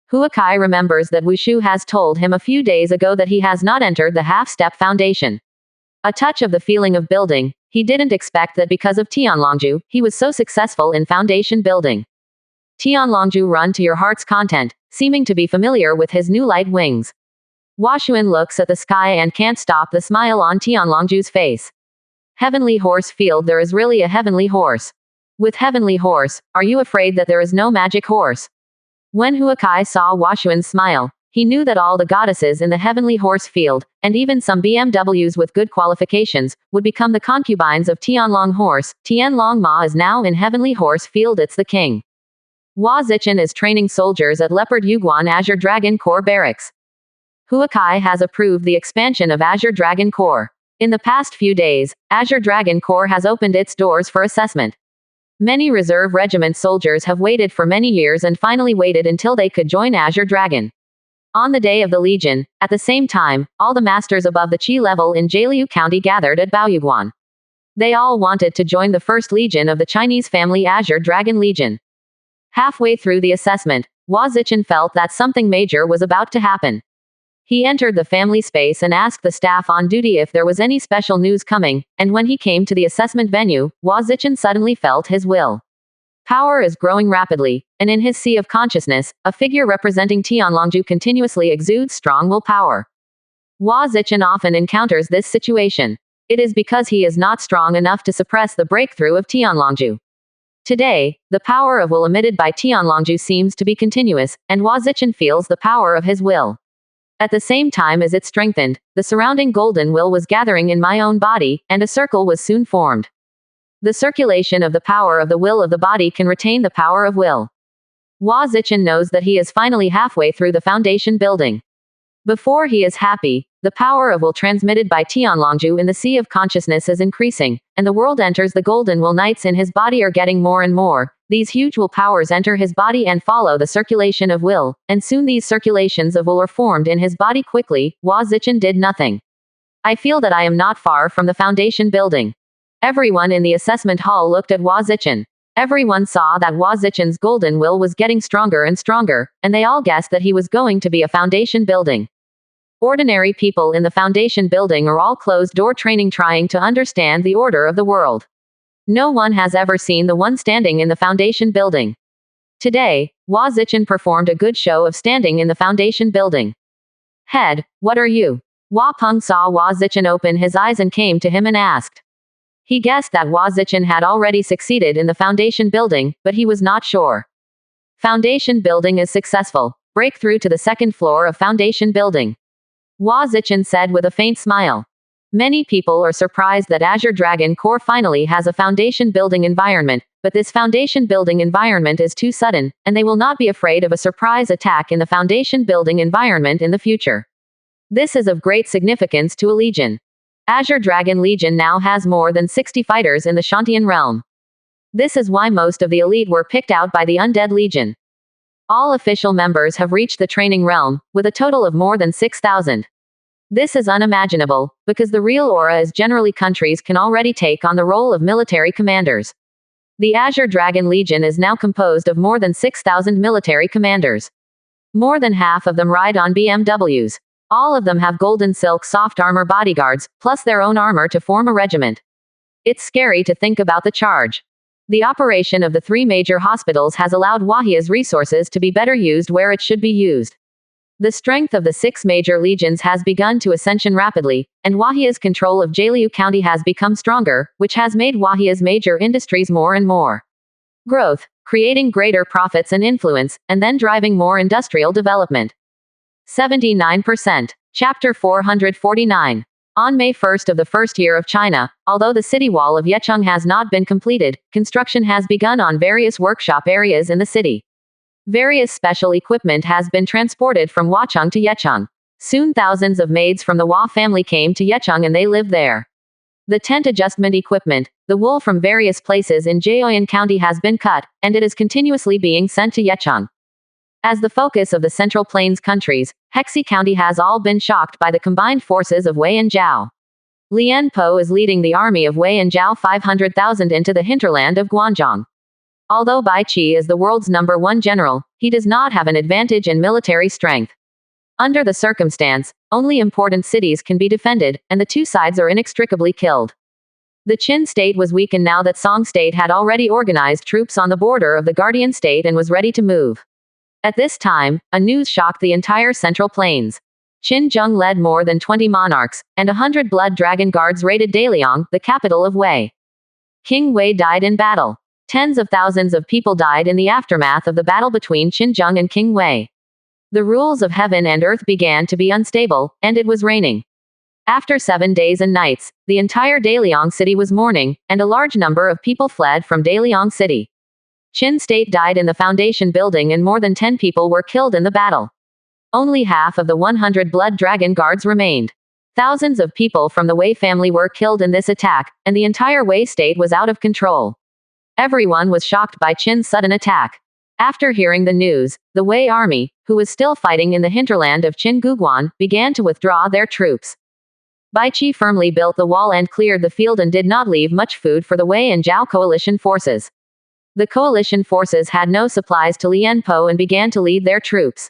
Hua Kai remembers that Wushu has told him a few days ago that he has not entered the half-step foundation. A touch of the feeling of building. He didn't expect that because of Tianlongju, he was so successful in foundation building. Tianlongju run to your heart's content, seeming to be familiar with his new light wings. Huashuan looks at the sky and can't stop the smile on Tianlongju's face. Heavenly Horse Field, there is really a Heavenly Horse. With Heavenly Horse, are you afraid that there is no magic horse? When Hua Kai saw Huashuan's smile, he knew that all the goddesses in the Heavenly Horse Field, and even some BMWs with good qualifications, would become the concubines of Tianlong Horse. Tianlong Ma is now in Heavenly Horse Field, it's the king. Hua Zichen is training soldiers at Leopard Yuguan Azure Dragon Corps Barracks. Hua Kai has approved the expansion of Azure Dragon Corps. In the past few days, Azure Dragon Corps has opened its doors for assessment. Many reserve regiment soldiers have waited for many years and finally waited until they could join Azure Dragon. On the day of the Legion, at the same time, all the masters above the Qi level in Jialiu County gathered at Baoyuguan. They all wanted to join the first legion of the Chinese family Azure Dragon Legion. Halfway through the assessment, Hua Zichen felt that something major was about to happen. He entered the family space and asked the staff on duty if there was any special news coming, and when he came to the assessment venue, Hua Zichen suddenly felt his will. Power is growing rapidly, and in his sea of consciousness, a figure representing Tianlongju continuously exudes strong willpower. Hua Zichen often encounters this situation. It is because he is not strong enough to suppress the breakthrough of Tianlongju. Today, the power of will emitted by Tianlongju seems to be continuous, and Hua Zichen feels the power of his will. At the same time as it strengthened, the surrounding golden will was gathering in my own body, and a circle was soon formed. The circulation of the power of the will of the body can retain the power of will. Hua Zichen knows that he is finally halfway through the foundation building. Before he is happy, the power of will transmitted by Tianlongju in the sea of consciousness is increasing, and the world enters the golden will nights in his body are getting more and more. These huge will powers enter his body and follow the circulation of will, and soon these circulations of will are formed in his body quickly. Hua Zichen did nothing. I feel that I am not far from the foundation building. Everyone in the assessment hall looked at Hua Zichen. Everyone saw that Hua Zichen's golden will was getting stronger and stronger, and they all guessed that he was going to be a foundation building. Ordinary people in the foundation building are all closed-door training trying to understand the order of the world. No one has ever seen the one standing in the foundation building. Today, Hua Zichen performed a good show of standing in the foundation building. Head, what are you? Hua Peng saw Hua Zichen open his eyes and came to him and asked. He guessed that Hua Zichen had already succeeded in the foundation building, but he was not sure. Foundation building is successful. Break through to the second floor of foundation building. Hua Zichen said with a faint smile. Many people are surprised that Azure Dragon Core finally has a foundation building environment, but this foundation building environment is too sudden, and they will not be afraid of a surprise attack in the foundation building environment in the future. This is of great significance to a legion. Azure Dragon Legion now has more than 60 fighters in the Shantian realm. This is why most of the elite were picked out by the Undead Legion. All official members have reached the training realm, with a total of more than 6,000. This is unimaginable, because the real aura is generally countries can already take on the role of military commanders. The Azure Dragon Legion is now composed of more than 6,000 military commanders. More than half of them ride on BMWs. All of them have golden silk soft armor bodyguards, plus their own armor to form a regiment. It's scary to think about the charge. The operation of the 3 major hospitals has allowed Wahia's resources to be better used where it should be used. The strength of the 6 major legions has begun to ascension rapidly, and Wahia's control of Jialiu County has become stronger, which has made Wahia's major industries more and more growth, creating greater profits and influence, and then driving more industrial development. 79%. Chapter 449. On May 1st of the first year of China, although the city wall of Yecheng has not been completed, construction has begun on various workshop areas in the city. Various special equipment has been transported from Huacheng to Yecheng. Soon thousands of maids from the Hua family came to Yecheng and they lived there. The tent adjustment equipment, the wool from various places in Jiaoyan County has been cut, and it is continuously being sent to Yecheng. As the focus of the Central Plains countries, Hexi County has all been shocked by the combined forces of Wei and Zhao. Lian Po is leading the army of Wei and Zhao 500,000 into the hinterland of Guanzhong. Although Bai Qi is the world's #1 general, he does not have an advantage in military strength. Under the circumstance, only important cities can be defended, and the two sides are inextricably killed. The Qin state was weakened now that Song state had already organized troops on the border of the Guardian state and was ready to move. At this time, a news shocked the entire Central Plains. Qin Zheng led more than 20 monarchs, and 100 blood dragon guards raided Daliang, the capital of Wei. King Wei died in battle. Tens of thousands of people died in the aftermath of the battle between Qin Zheng and King Wei. The rules of heaven and earth began to be unstable, and it was raining. After 7 days and nights, the entire Daliang city was mourning, and a large number of people fled from Daliang city. Qin state died in the foundation building and more than 10 people were killed in the battle. Only half of the 100 blood dragon guards remained. Thousands of people from the Wei family were killed in this attack, and the entire Wei state was out of control. Everyone was shocked by Qin's sudden attack. After hearing the news, the Wei army, who was still fighting in the hinterland of Qin Guguan, began to withdraw their troops. Bai Qi firmly built the wall and cleared the field and did not leave much food for the Wei and Zhao coalition forces. The coalition forces had no supplies to Lian Po and began to lead their troops,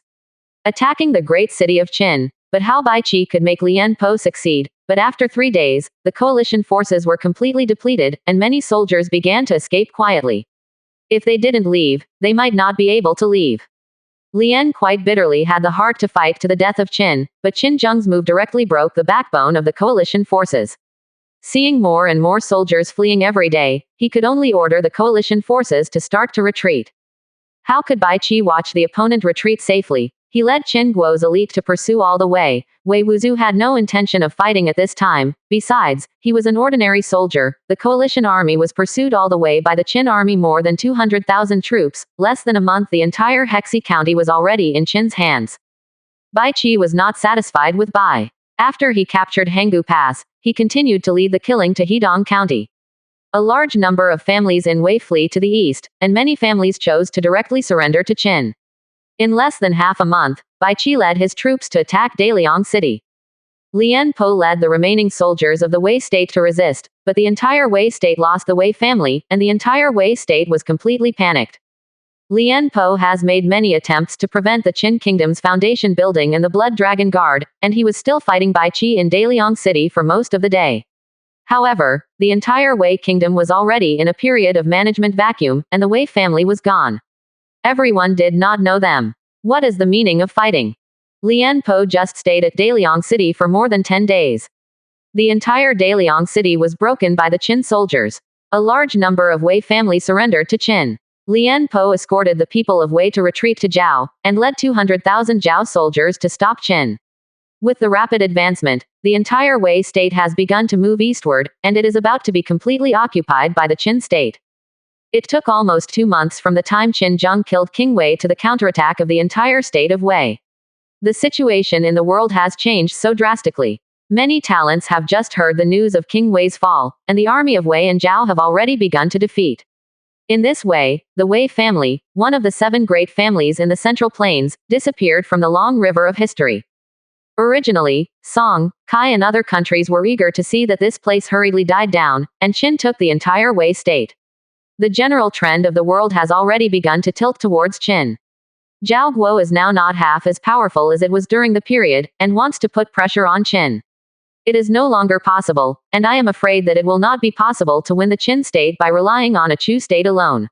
attacking the great city of Qin. But how Bai Qi could make Lian Po succeed? But after 3 days, the coalition forces were completely depleted, and many soldiers began to escape quietly. If they didn't leave, they might not be able to leave. Lian quite bitterly had the heart to fight to the death of Qin, but Qin Zheng's move directly broke the backbone of the coalition forces. Seeing more and more soldiers fleeing every day, he could only order the coalition forces to start to retreat. How could Bai Qi watch the opponent retreat safely? He led Qin Guo's elite to pursue all the way. Wei Wuzu had no intention of fighting at this time. Besides, he was an ordinary soldier. The coalition army was pursued all the way by the Qin army, more than 200,000 troops. Less than a month the entire Hexi county was already in Qin's hands. Bai Qi was not satisfied with Bai. After he captured Hanggu Pass, he continued to lead the killing to Hedong County. A large number of families in Wei flee to the east, and many families chose to directly surrender to Qin. In less than half a month, Bai Qi led his troops to attack Daliang city. Lian Po led the remaining soldiers of the Wei state to resist, but the entire Wei state lost the Wei family, and the entire Wei state was completely panicked. Lian Po has made many attempts to prevent the Qin kingdom's foundation building and the Blood Dragon Guard, and he was still fighting Bai Qi in Daliang city for most of the day. However, the entire Wei kingdom was already in a period of management vacuum, and the Wei family was gone. Everyone did not know them. What is the meaning of fighting? Lian Po just stayed at Daliang City for more than 10 days. The entire Daliang City was broken by the Qin soldiers. A large number of Wei family surrendered to Qin. Lian Po escorted the people of Wei to retreat to Zhao, and led 200,000 Zhao soldiers to stop Qin. With the rapid advancement, the entire Wei state has begun to move eastward, and it is about to be completely occupied by the Qin state. It took almost 2 months from the time Qin Zheng killed King Wei to the counterattack of the entire state of Wei. The situation in the world has changed so drastically. Many talents have just heard the news of King Wei's fall, and the army of Wei and Zhao have already begun to defeat. In this way, the Wei family, one of the 7 great families in the Central Plains, disappeared from the long river of history. Originally, Song, Kai and other countries were eager to see that this place hurriedly died down, and Qin took the entire Wei state. The general trend of the world has already begun to tilt towards Qin. Zhao Guo is now not half as powerful as it was during the period, and wants to put pressure on Qin. It is no longer possible, and I am afraid that it will not be possible to win the Qin state by relying on a Chu state alone.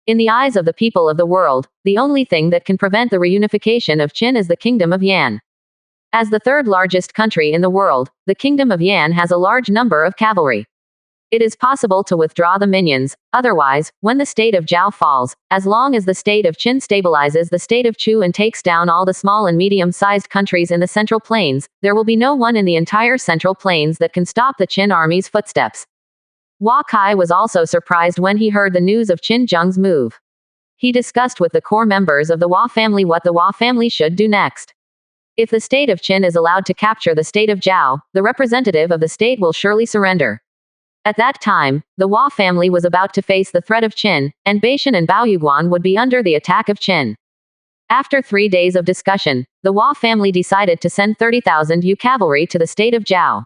In the eyes of the people of the world, the only thing that can prevent the reunification of Qin is the Kingdom of Yan. As the 3rd largest country in the world, the Kingdom of Yan has a large number of cavalry. It is possible to withdraw the minions. Otherwise, when the state of Zhao falls, as long as the state of Qin stabilizes the state of Chu and takes down all the small and medium-sized countries in the Central Plains, there will be no one in the entire Central Plains that can stop the Qin army's footsteps. Hua Kai was also surprised when he heard the news of Qin Zheng's move. He discussed with the core members of the Hua family what the Hua family should do next. If the state of Qin is allowed to capture the state of Zhao, the representative of the state will surely surrender. At that time, the Hua family was about to face the threat of Qin, and Baishan and Baoyuguan would be under the attack of Qin. After 3 days of discussion, the Hua family decided to send 30,000 Yu cavalry to the state of Zhao.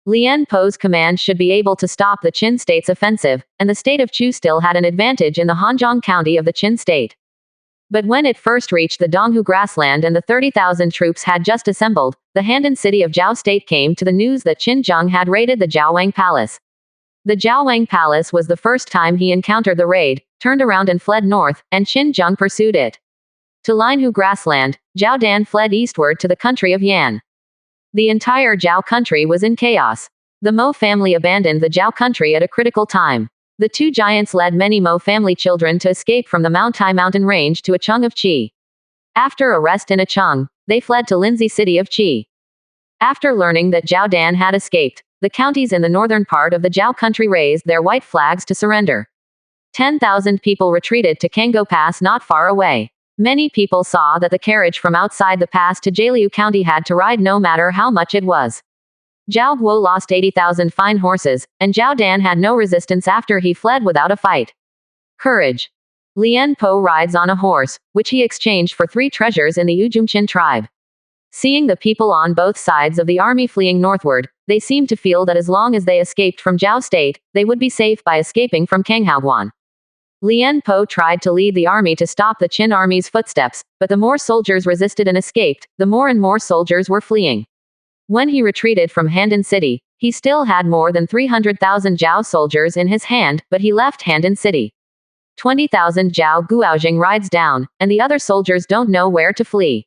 Lian Po's command should be able to stop the Qin state's offensive, and the state of Chu still had an advantage in the Hanzhong county of the Qin state. But when it first reached the Donghu grassland and the 30,000 troops had just assembled, the Handan city of Zhao state came to the news that Qin Zheng had raided the Zhaowang palace. The Zhaowang palace was the first time he encountered the raid, turned around and fled north, and Qin Zheng pursued it. To Linhu grassland, Zhao Dan fled eastward to the country of Yan. The entire Zhao country was in chaos. The Mo family abandoned the Zhao country at a critical time. The 2 giants led many Mo family children to escape from the Mountai mountain range to Acheng of Qi. After a rest in Acheng, they fled to Linzi city of Qi. After learning that Zhao Dan had escaped, the counties in the northern part of the Zhao country raised their white flags to surrender. 10,000 people retreated to Kango Pass not far away. Many people saw that the carriage from outside the pass to Jialiu County had to ride no matter how much it was. Zhao Guo lost 80,000 fine horses, and Zhao Dan had no resistance after he fled without a fight. Courage. Lian Po rides on a horse, which he exchanged for 3 treasures in the Ujumqin tribe. Seeing the people on both sides of the army fleeing northward, they seemed to feel that as long as they escaped from Zhao state, they would be safe by escaping from Kanghaoguan. Lian Po tried to lead the army to stop the Qin army's footsteps, but the more soldiers resisted and escaped, the more and more soldiers were fleeing. When he retreated from Handan city, he still had more than 300,000 Zhao soldiers in his hand, but he left Handan city. 20,000 Zhao Guoaojing rides down, and the other soldiers don't know where to flee.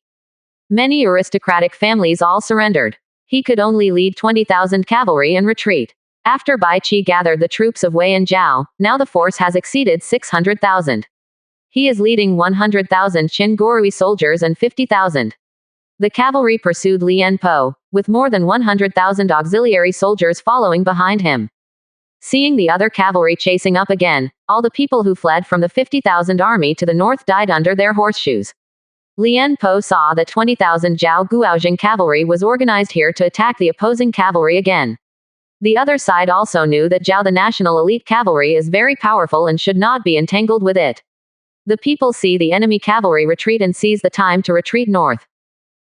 Many aristocratic families all surrendered. He could only lead 20,000 cavalry and retreat. After Bai Qi gathered the troops of Wei and Zhao, now the force has exceeded 600,000. He is leading 100,000 Qin Gorui soldiers and 50,000. The cavalry pursued Lian Po, with more than 100,000 auxiliary soldiers following behind him. Seeing the other cavalry chasing up again, all the people who fled from the 50,000 army to the north died under their horseshoes. Lian Po saw that 20,000 Zhao Guoaojing cavalry was organized here to attack the opposing cavalry again. The other side also knew that Zhao the national elite cavalry is very powerful and should not be entangled with it. The people see the enemy cavalry retreat and seize the time to retreat north.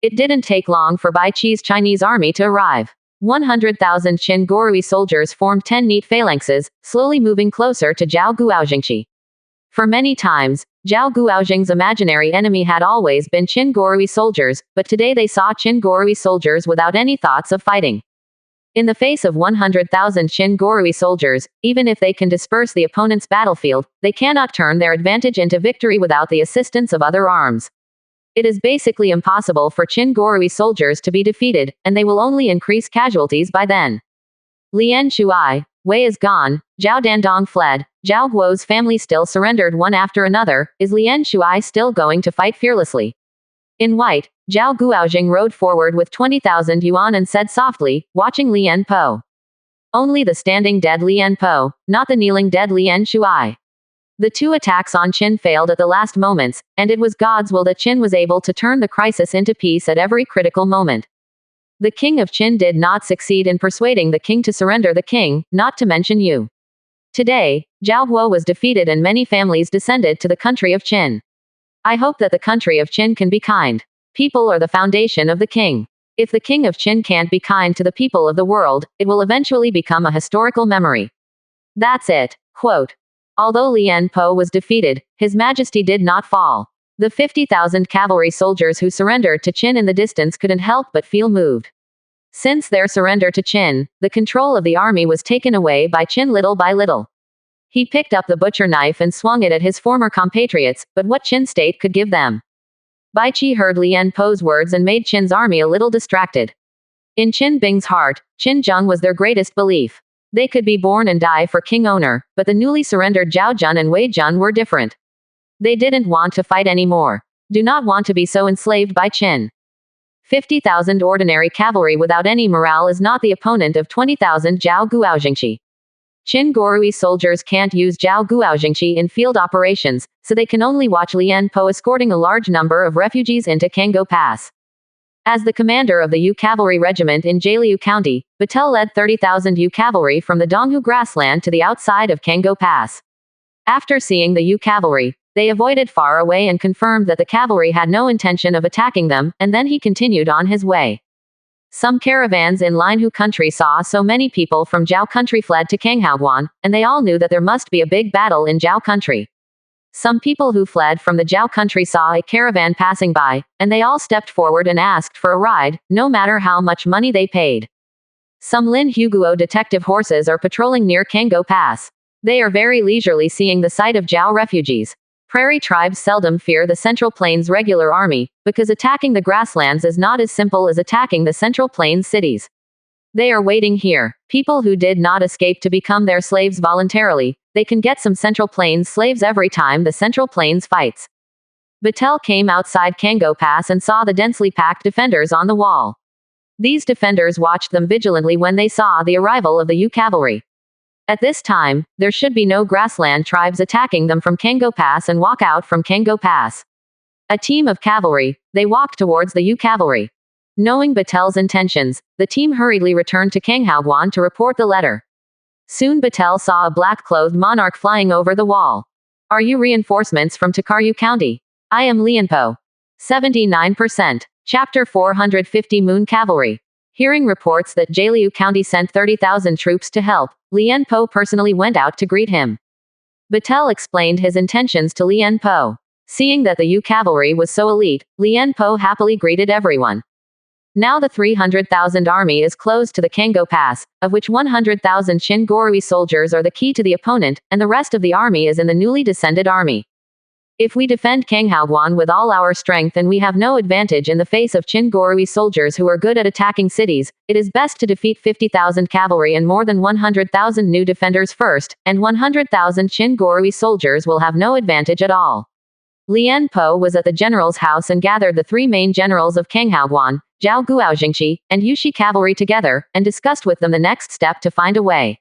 It didn't take long for Bai Qi's Chinese army to arrive. 100,000 Qin Gorui soldiers formed 10 neat phalanxes, slowly moving closer to Zhao Guoaojingqi. For many times, Zhao Guoaojing's imaginary enemy had always been Qin Gorui soldiers, but today they saw Qin Gorui soldiers without any thoughts of fighting. In the face of 100,000 Qin Gorui soldiers, even if they can disperse the opponent's battlefield, they cannot turn their advantage into victory without the assistance of other arms. It is basically impossible for Qin Gorui soldiers to be defeated, and they will only increase casualties by then. Lian Shuai, Wei is gone, Zhao Dandong fled, Zhao Guo's family still surrendered one after another. Is Lian Shuai still going to fight fearlessly? In white, Zhao Guojing rode forward with 20,000 yuan and said softly, watching Lian Po. Only the standing dead Lian Po, not the kneeling dead Lian Shuai. The two attacks on Qin failed at the last moments, and it was God's will that Qin was able to turn the crisis into peace at every critical moment. The king of Qin did not succeed in persuading the king to surrender the king, not to mention you. Today, Zhao Guo was defeated and many families descended to the country of Qin. I hope that the country of Qin can be kind. People are the foundation of the king. If the king of Qin can't be kind to the people of the world, it will eventually become a historical memory. That's it. Quote. Although Lian Po was defeated, His Majesty did not fall. The 50,000 cavalry soldiers who surrendered to Qin in the distance couldn't help but feel moved. Since their surrender to Qin, the control of the army was taken away by Qin little by little. He picked up the butcher knife and swung it at his former compatriots, but what Qin state could give them? Bai Qi heard Lian Po's words and made Qin's army a little distracted. In Qin Bing's heart, Qin Zheng was their greatest belief. They could be born and die for king owner, but the newly surrendered Zhao Jun and Wei Jun were different. They didn't want to fight anymore. Do not want to be so enslaved by Qin. 50,000 ordinary cavalry without any morale is not the opponent of 20,000 Zhao Guojingqi. Qin Gorui soldiers can't use Zhao Guojingqi in field operations, so they can only watch Lian Po escorting a large number of refugees into Kango Pass. As the commander of the Yu Cavalry Regiment in Jialiu County, Batel led 30,000 Yu Cavalry from the Donghu grassland to the outside of Kango Pass. After seeing the Yu Cavalry, they avoided far away and confirmed that the cavalry had no intention of attacking them, and then he continued on his way. Some caravans in Linhu country saw so many people from Zhao country fled to Kanghaoguan, and they all knew that there must be a big battle in Zhao country. Some people who fled from the Zhao country saw a caravan passing by, and they all stepped forward and asked for a ride, no matter how much money they paid. Some Lin Huguo detective horses are patrolling near Kango Pass. They are very leisurely seeing the sight of Zhao refugees. Prairie tribes seldom fear the Central Plains regular army, because attacking the grasslands is not as simple as attacking the Central Plains cities. They are waiting here. People who did not escape to become their slaves voluntarily, they can get some Central Plains slaves every time the Central Plains fights. Batel came outside Kango Pass and saw the densely packed defenders on the wall. These defenders watched them vigilantly when they saw the arrival of the Yu Cavalry. At this time, there should be no grassland tribes attacking them from Kango Pass and walk out from Kango Pass. A team of cavalry, they walked towards the Yu Cavalry. Knowing Batel's intentions, the team hurriedly returned to Kanghaoguan to report the letter. Soon Batel saw a black-clothed monarch flying over the wall. Are you reinforcements from Tokaryu County? I am Lianpo. 79%. Chapter 450 Moon Cavalry. Hearing reports that Jialiu County sent 30,000 troops to help, Lianpo personally went out to greet him. Batel explained his intentions to Lianpo. Seeing that the Yu Cavalry was so elite, Lianpo happily greeted everyone. Now the 300,000 army is close to the Kango Pass, of which 100,000 Qin Gorui soldiers are the key to the opponent, and the rest of the army is in the newly descended army. If we defend Kanghaoguan with all our strength and we have no advantage in the face of Qin Gorui soldiers who are good at attacking cities, it is best to defeat 50,000 cavalry and more than 100,000 new defenders first, and 100,000 Qin Gorui soldiers will have no advantage at all. Lian Po was at the general's house and gathered the three main generals of Kanghaoguan, Zhao Guojingqi, and Yushi cavalry together, and discussed with them the next step to find a way.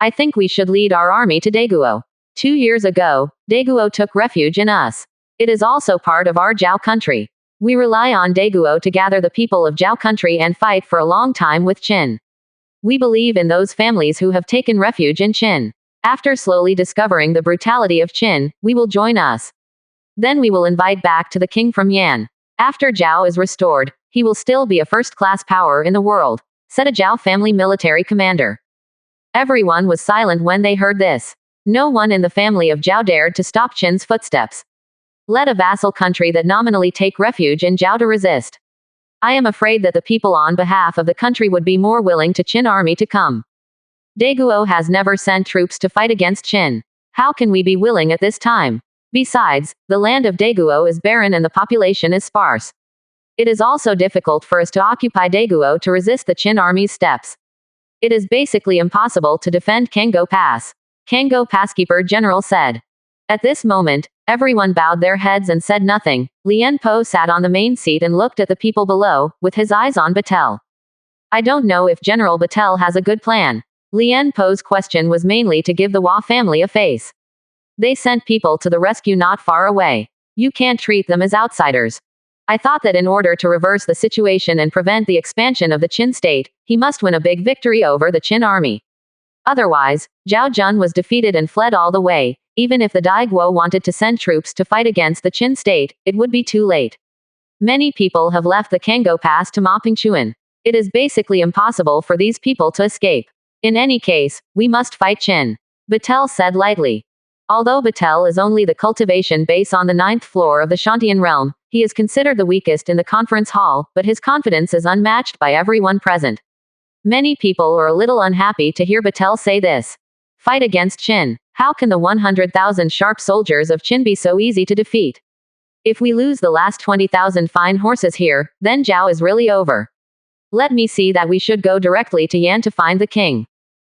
I think we should lead our army to Daguo. 2 years ago, Daguo took refuge in us. It is also part of our Zhao country. We rely on Daguo to gather the people of Zhao country and fight for a long time with Qin. We believe in those families who have taken refuge in Qin. After slowly discovering the brutality of Qin, we will join us. Then we will invite back to the king from Yan. After Zhao is restored, he will still be a first-class power in the world, said a Zhao family military commander. Everyone was silent when they heard this. No one in the family of Zhao dared to stop Qin's footsteps. Let a vassal country that nominally take refuge in Zhao to resist. I am afraid that the people on behalf of the country would be more willing to Qin army to come. Daguo has never sent troops to fight against Qin. How can we be willing at this time? Besides, the land of Daguo is barren and the population is sparse. It is also difficult for us to occupy Daguo to resist the Qin army's steps. It is basically impossible to defend Kango Pass. Kango Passkeeper General said. At this moment, everyone bowed their heads and said nothing. Lien Po sat on the main seat and looked at the people below, with his eyes on Batel. I don't know if General Batel has a good plan. Lien Po's question was mainly to give the Hua family a face. They sent people to the rescue not far away. You can't treat them as outsiders. I thought that in order to reverse the situation and prevent the expansion of the Qin state, he must win a big victory over the Qin army. Otherwise, Zhao Jun was defeated and fled all the way. Even if the Daiguo wanted to send troops to fight against the Qin state, it would be too late. Many people have left the Kango Pass to Mapingchuan. It is basically impossible for these people to escape. In any case, we must fight Qin. Batel said lightly. Although Batel is only the cultivation base on the 9th floor of the Shantian realm, he is considered the weakest in the conference hall, but his confidence is unmatched by everyone present. Many people are a little unhappy to hear Batel say this. Fight against Qin. How can the 100,000 sharp soldiers of Qin be so easy to defeat? If we lose the last 20,000 fine horses here, then Zhao is really over. Let me see that we should go directly to Yan to find the king.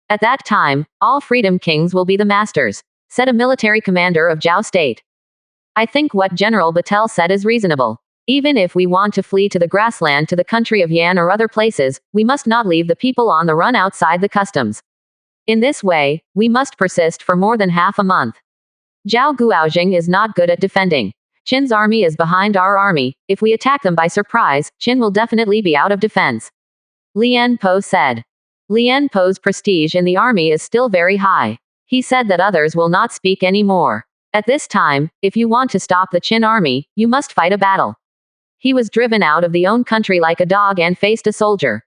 At that time, all freedom kings will be the masters, said a military commander of Zhao state. I think what General Batel said is reasonable. Even if we want to flee to the grassland to the country of Yan or other places, we must not leave the people on the run outside the customs. In this way, we must persist for more than half a month. Zhao Guojing is not good at defending. Qin's army is behind our army. If we attack them by surprise, Qin will definitely be out of defense. Lien Po said. Lien Po's prestige in the army is still very high. He said that others will not speak anymore. At this time, if you want to stop the Qin army, you must fight a battle. He was driven out of the own country like a dog and faced a soldier.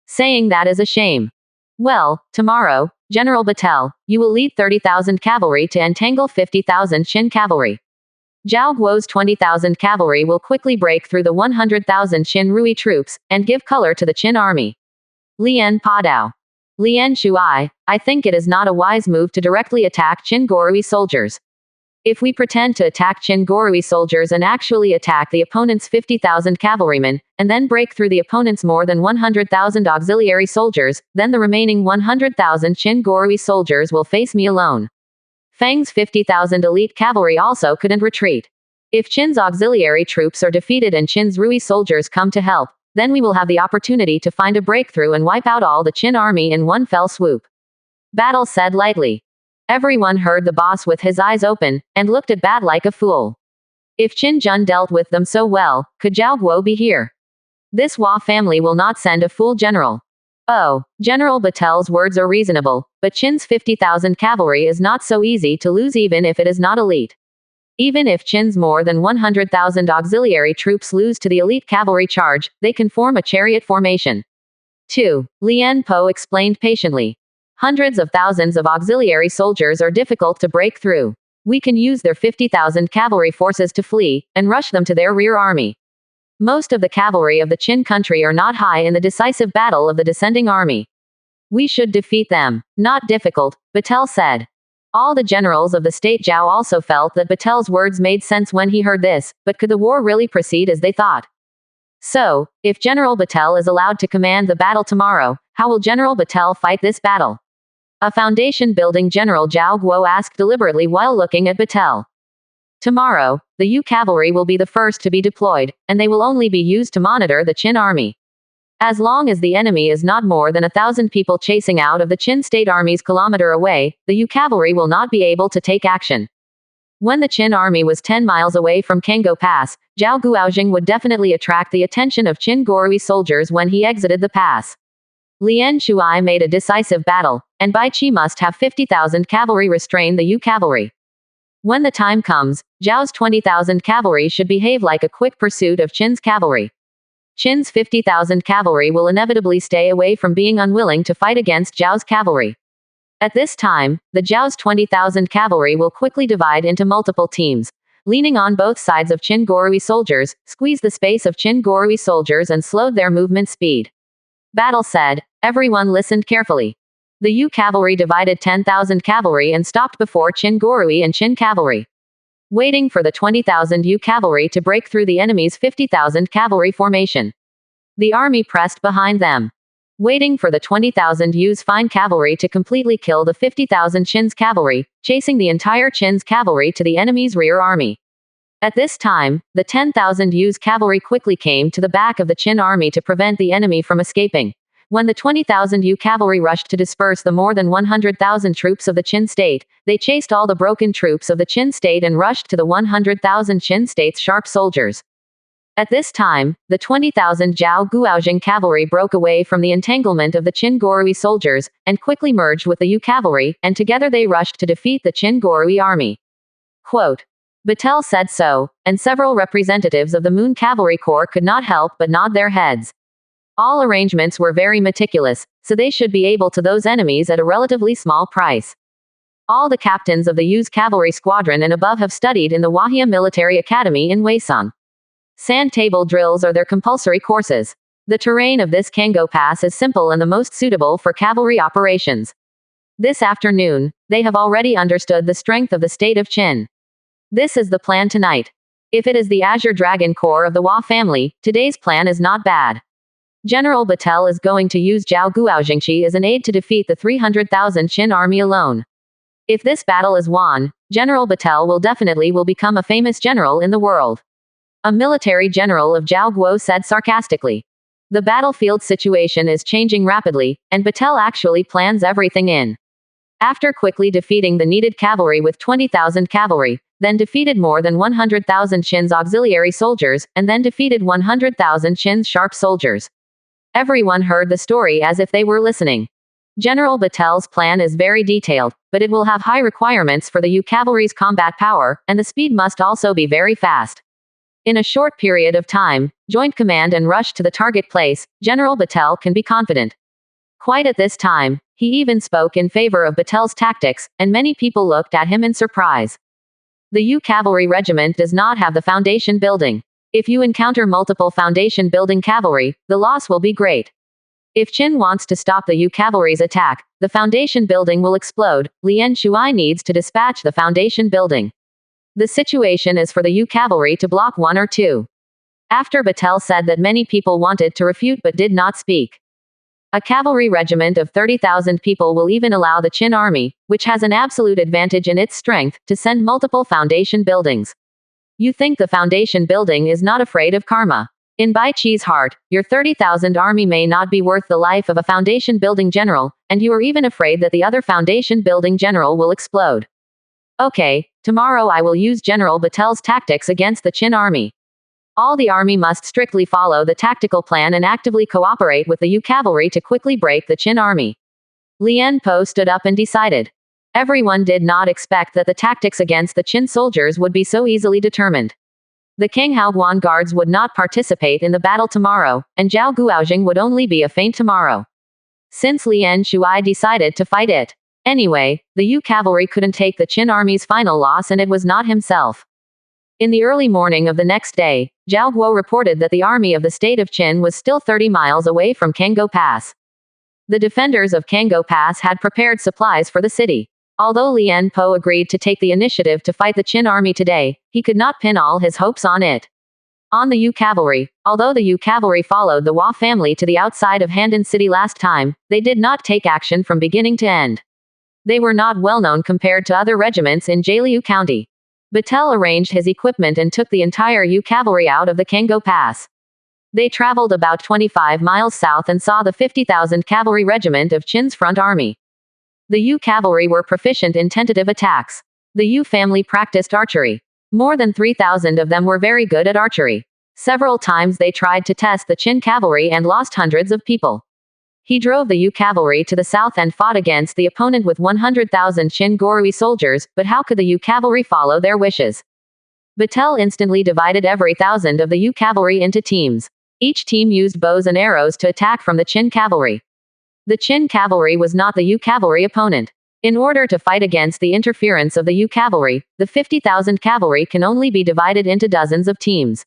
Saying that is a shame. Well, tomorrow, General Batel, you will lead 30,000 cavalry to entangle 50,000 Qin cavalry. Zhao Guo's 20,000 cavalry will quickly break through the 100,000 Qin Rui troops, and give color to the Qin army. Lien Padao. Lien Shuai, I think it is not a wise move to directly attack Qin Gorui soldiers. If we pretend to attack Qin Gorui soldiers and actually attack the opponent's 50,000 cavalrymen, and then break through the opponent's more than 100,000 auxiliary soldiers, then the remaining 100,000 Qin Gorui soldiers will face me alone. Fang's 50,000 elite cavalry also couldn't retreat. If Qin's auxiliary troops are defeated and Qin's Rui soldiers come to help, then we will have the opportunity to find a breakthrough and wipe out all the Qin army in one fell swoop. Battle said lightly. Everyone heard the boss with his eyes open, and looked at Bat like a fool. If Qin Jun dealt with them so well, could Zhao Guo be here? This Hua family will not send a fool general. Oh, General Batel's words are reasonable, but Qin's 50,000 cavalry is not so easy to lose even if it is not elite. Even if Qin's more than 100,000 auxiliary troops lose to the elite cavalry charge, they can form a chariot formation. 2. Lien Po explained patiently. Hundreds of thousands of auxiliary soldiers are difficult to break through. We can use their 50,000 cavalry forces to flee, and rush them to their rear army. Most of the cavalry of the Qin country are not high in the decisive battle of the descending army. We should defeat them. Not difficult, Batel said. All the generals of the state Zhao also felt that Batel's words made sense when he heard this, but could the war really proceed as they thought? So, if General Batel is allowed to command the battle tomorrow, how will General Batel fight this battle? A foundation building General Zhao Guo asked deliberately while looking at Batel. Tomorrow, the Yu cavalry will be the first to be deployed, and they will only be used to monitor the Qin army. As long as the enemy is not more than 1,000 people chasing out of the Qin state armies kilometer away, the Yu cavalry will not be able to take action. When the Qin army was 10 miles away from Kango Pass, Zhao Guojing would definitely attract the attention of Qin Gorui soldiers when he exited the pass. Lien Shuai made a decisive battle, and Bai Qi must have 50,000 cavalry restrain the Yu cavalry. When the time comes, Zhao's 20,000 cavalry should behave like a quick pursuit of Qin's cavalry. Qin's 50,000 cavalry will inevitably stay away from being unwilling to fight against Zhao's cavalry. At this time, the Zhao's 20,000 cavalry will quickly divide into multiple teams, leaning on both sides of Qin Gorui soldiers, squeeze the space of Qin Gorui soldiers and slowed their movement speed. Battle said. Everyone listened carefully. The Yu cavalry divided 10,000 cavalry and stopped before Qin Gorui and Qin cavalry. waiting for the 20,000 Yu cavalry to break through the enemy's 50,000 cavalry formation. The army pressed behind them, waiting for the 20,000 Yu's fine cavalry to completely kill the 50,000 Qin's cavalry, chasing the entire Qin's cavalry to the enemy's rear army. At this time, the 10,000 Yu's cavalry quickly came to the back of the Qin army to prevent the enemy from escaping. When the 20,000 Yu cavalry rushed to disperse the more than 100,000 troops of the Qin state, they chased all the broken troops of the Qin state and rushed to the 100,000 Qin state's sharp soldiers. At this time, the 20,000 Zhao Guoxing cavalry broke away from the entanglement of the Qin Gorui soldiers, and quickly merged with the Yu cavalry, and together they rushed to defeat the Qin Gorui army. Quote, Batel said so, and several representatives of the Moon Cavalry Corps could not help but nod their heads. All arrangements were very meticulous, so they should be able to those enemies at a relatively small price. All the captains of the Yu's cavalry squadron and above have studied in the Wahia Military Academy in Weisang. Sand table drills are their compulsory courses. The terrain of this Kango Pass is simple and the most suitable for cavalry operations. This afternoon, they have already understood the strength of the state of Qin. This is the plan tonight. If it is the Azure Dragon Corps of the Hua family, today's plan is not bad. General Batel is going to use Zhao Guoxingqi as an aide to defeat the 300,000 Qin army alone. If this battle is won, General Batel will become a famous general in the world. A military general of Zhao Guo said sarcastically. The battlefield situation is changing rapidly, and Batel actually plans everything in. After quickly defeating the needed cavalry with 20,000 cavalry, then defeated more than 100,000 Qin's auxiliary soldiers, and then defeated 100,000 Qin's sharp soldiers. Everyone heard the story as if they were listening. General Batel's plan is very detailed, but it will have high requirements for the Yu cavalry's combat power, and the speed must also be very fast. In a short period of time, joint command and rush to the target place, General Batel can be confident. Quite at this time, he even spoke in favor of Batel's tactics, and many people looked at him in surprise. The Yu cavalry regiment does not have the foundation building. If you encounter multiple foundation building cavalry, the loss will be great. If Qin wants to stop the Yu cavalry's attack, the foundation building will explode. Lian Shuai needs to dispatch the foundation building. The situation is for the Yu cavalry to block one or two. After Batel said that many people wanted to refute but did not speak. A cavalry regiment of 30,000 people will even allow the Qin army, which has an absolute advantage in its strength, to send multiple foundation buildings. You think the foundation building is not afraid of karma. In Bai Qi's heart, your 30,000 army may not be worth the life of a foundation building general, and you are even afraid that the other foundation building general will explode. Okay, tomorrow I will use General Batel's tactics against the Qin army. All the army must strictly follow the tactical plan and actively cooperate with the Yu cavalry to quickly break the Qin army. Lian Po stood up and decided. Everyone did not expect that the tactics against the Qin soldiers would be so easily determined. The Kanghaoguan guards would not participate in the battle tomorrow, and Zhao Guoxing would only be a feint tomorrow. Since Lian Shuai decided to fight it. Anyway, the Yu cavalry couldn't take the Qin army's final loss, and it was not himself. In the early morning of the next day, Zhao Guo reported that the army of the state of Qin was still 30 miles away from Kango Pass. The defenders of Kango Pass had prepared supplies for the city. Although Lian Po agreed to take the initiative to fight the Qin army today, he could not pin all his hopes on it. On the Yu cavalry, although the Yu cavalry followed the Hua family to the outside of Handan City last time, they did not take action from beginning to end. They were not well known compared to other regiments in Jialiu County. Batel arranged his equipment and took the entire Yu cavalry out of the Kango Pass. They traveled about 25 miles south and saw the 50,000 cavalry regiment of Qin's front army. The Yu cavalry were proficient in tentative attacks. The Yu family practiced archery. More than 3,000 of them were very good at archery. Several times they tried to test the Qin cavalry and lost hundreds of people. He drove the Yu cavalry to the south and fought against the opponent with 100,000 Qin Gorui soldiers, but how could the Yu cavalry follow their wishes? Batel instantly divided every 1,000 of the Yu cavalry into teams. Each team used bows and arrows to attack from the Qin cavalry. The Qin cavalry was not the Yu cavalry opponent. In order to fight against the interference of the Yu cavalry, the 50,000 cavalry can only be divided into dozens of teams.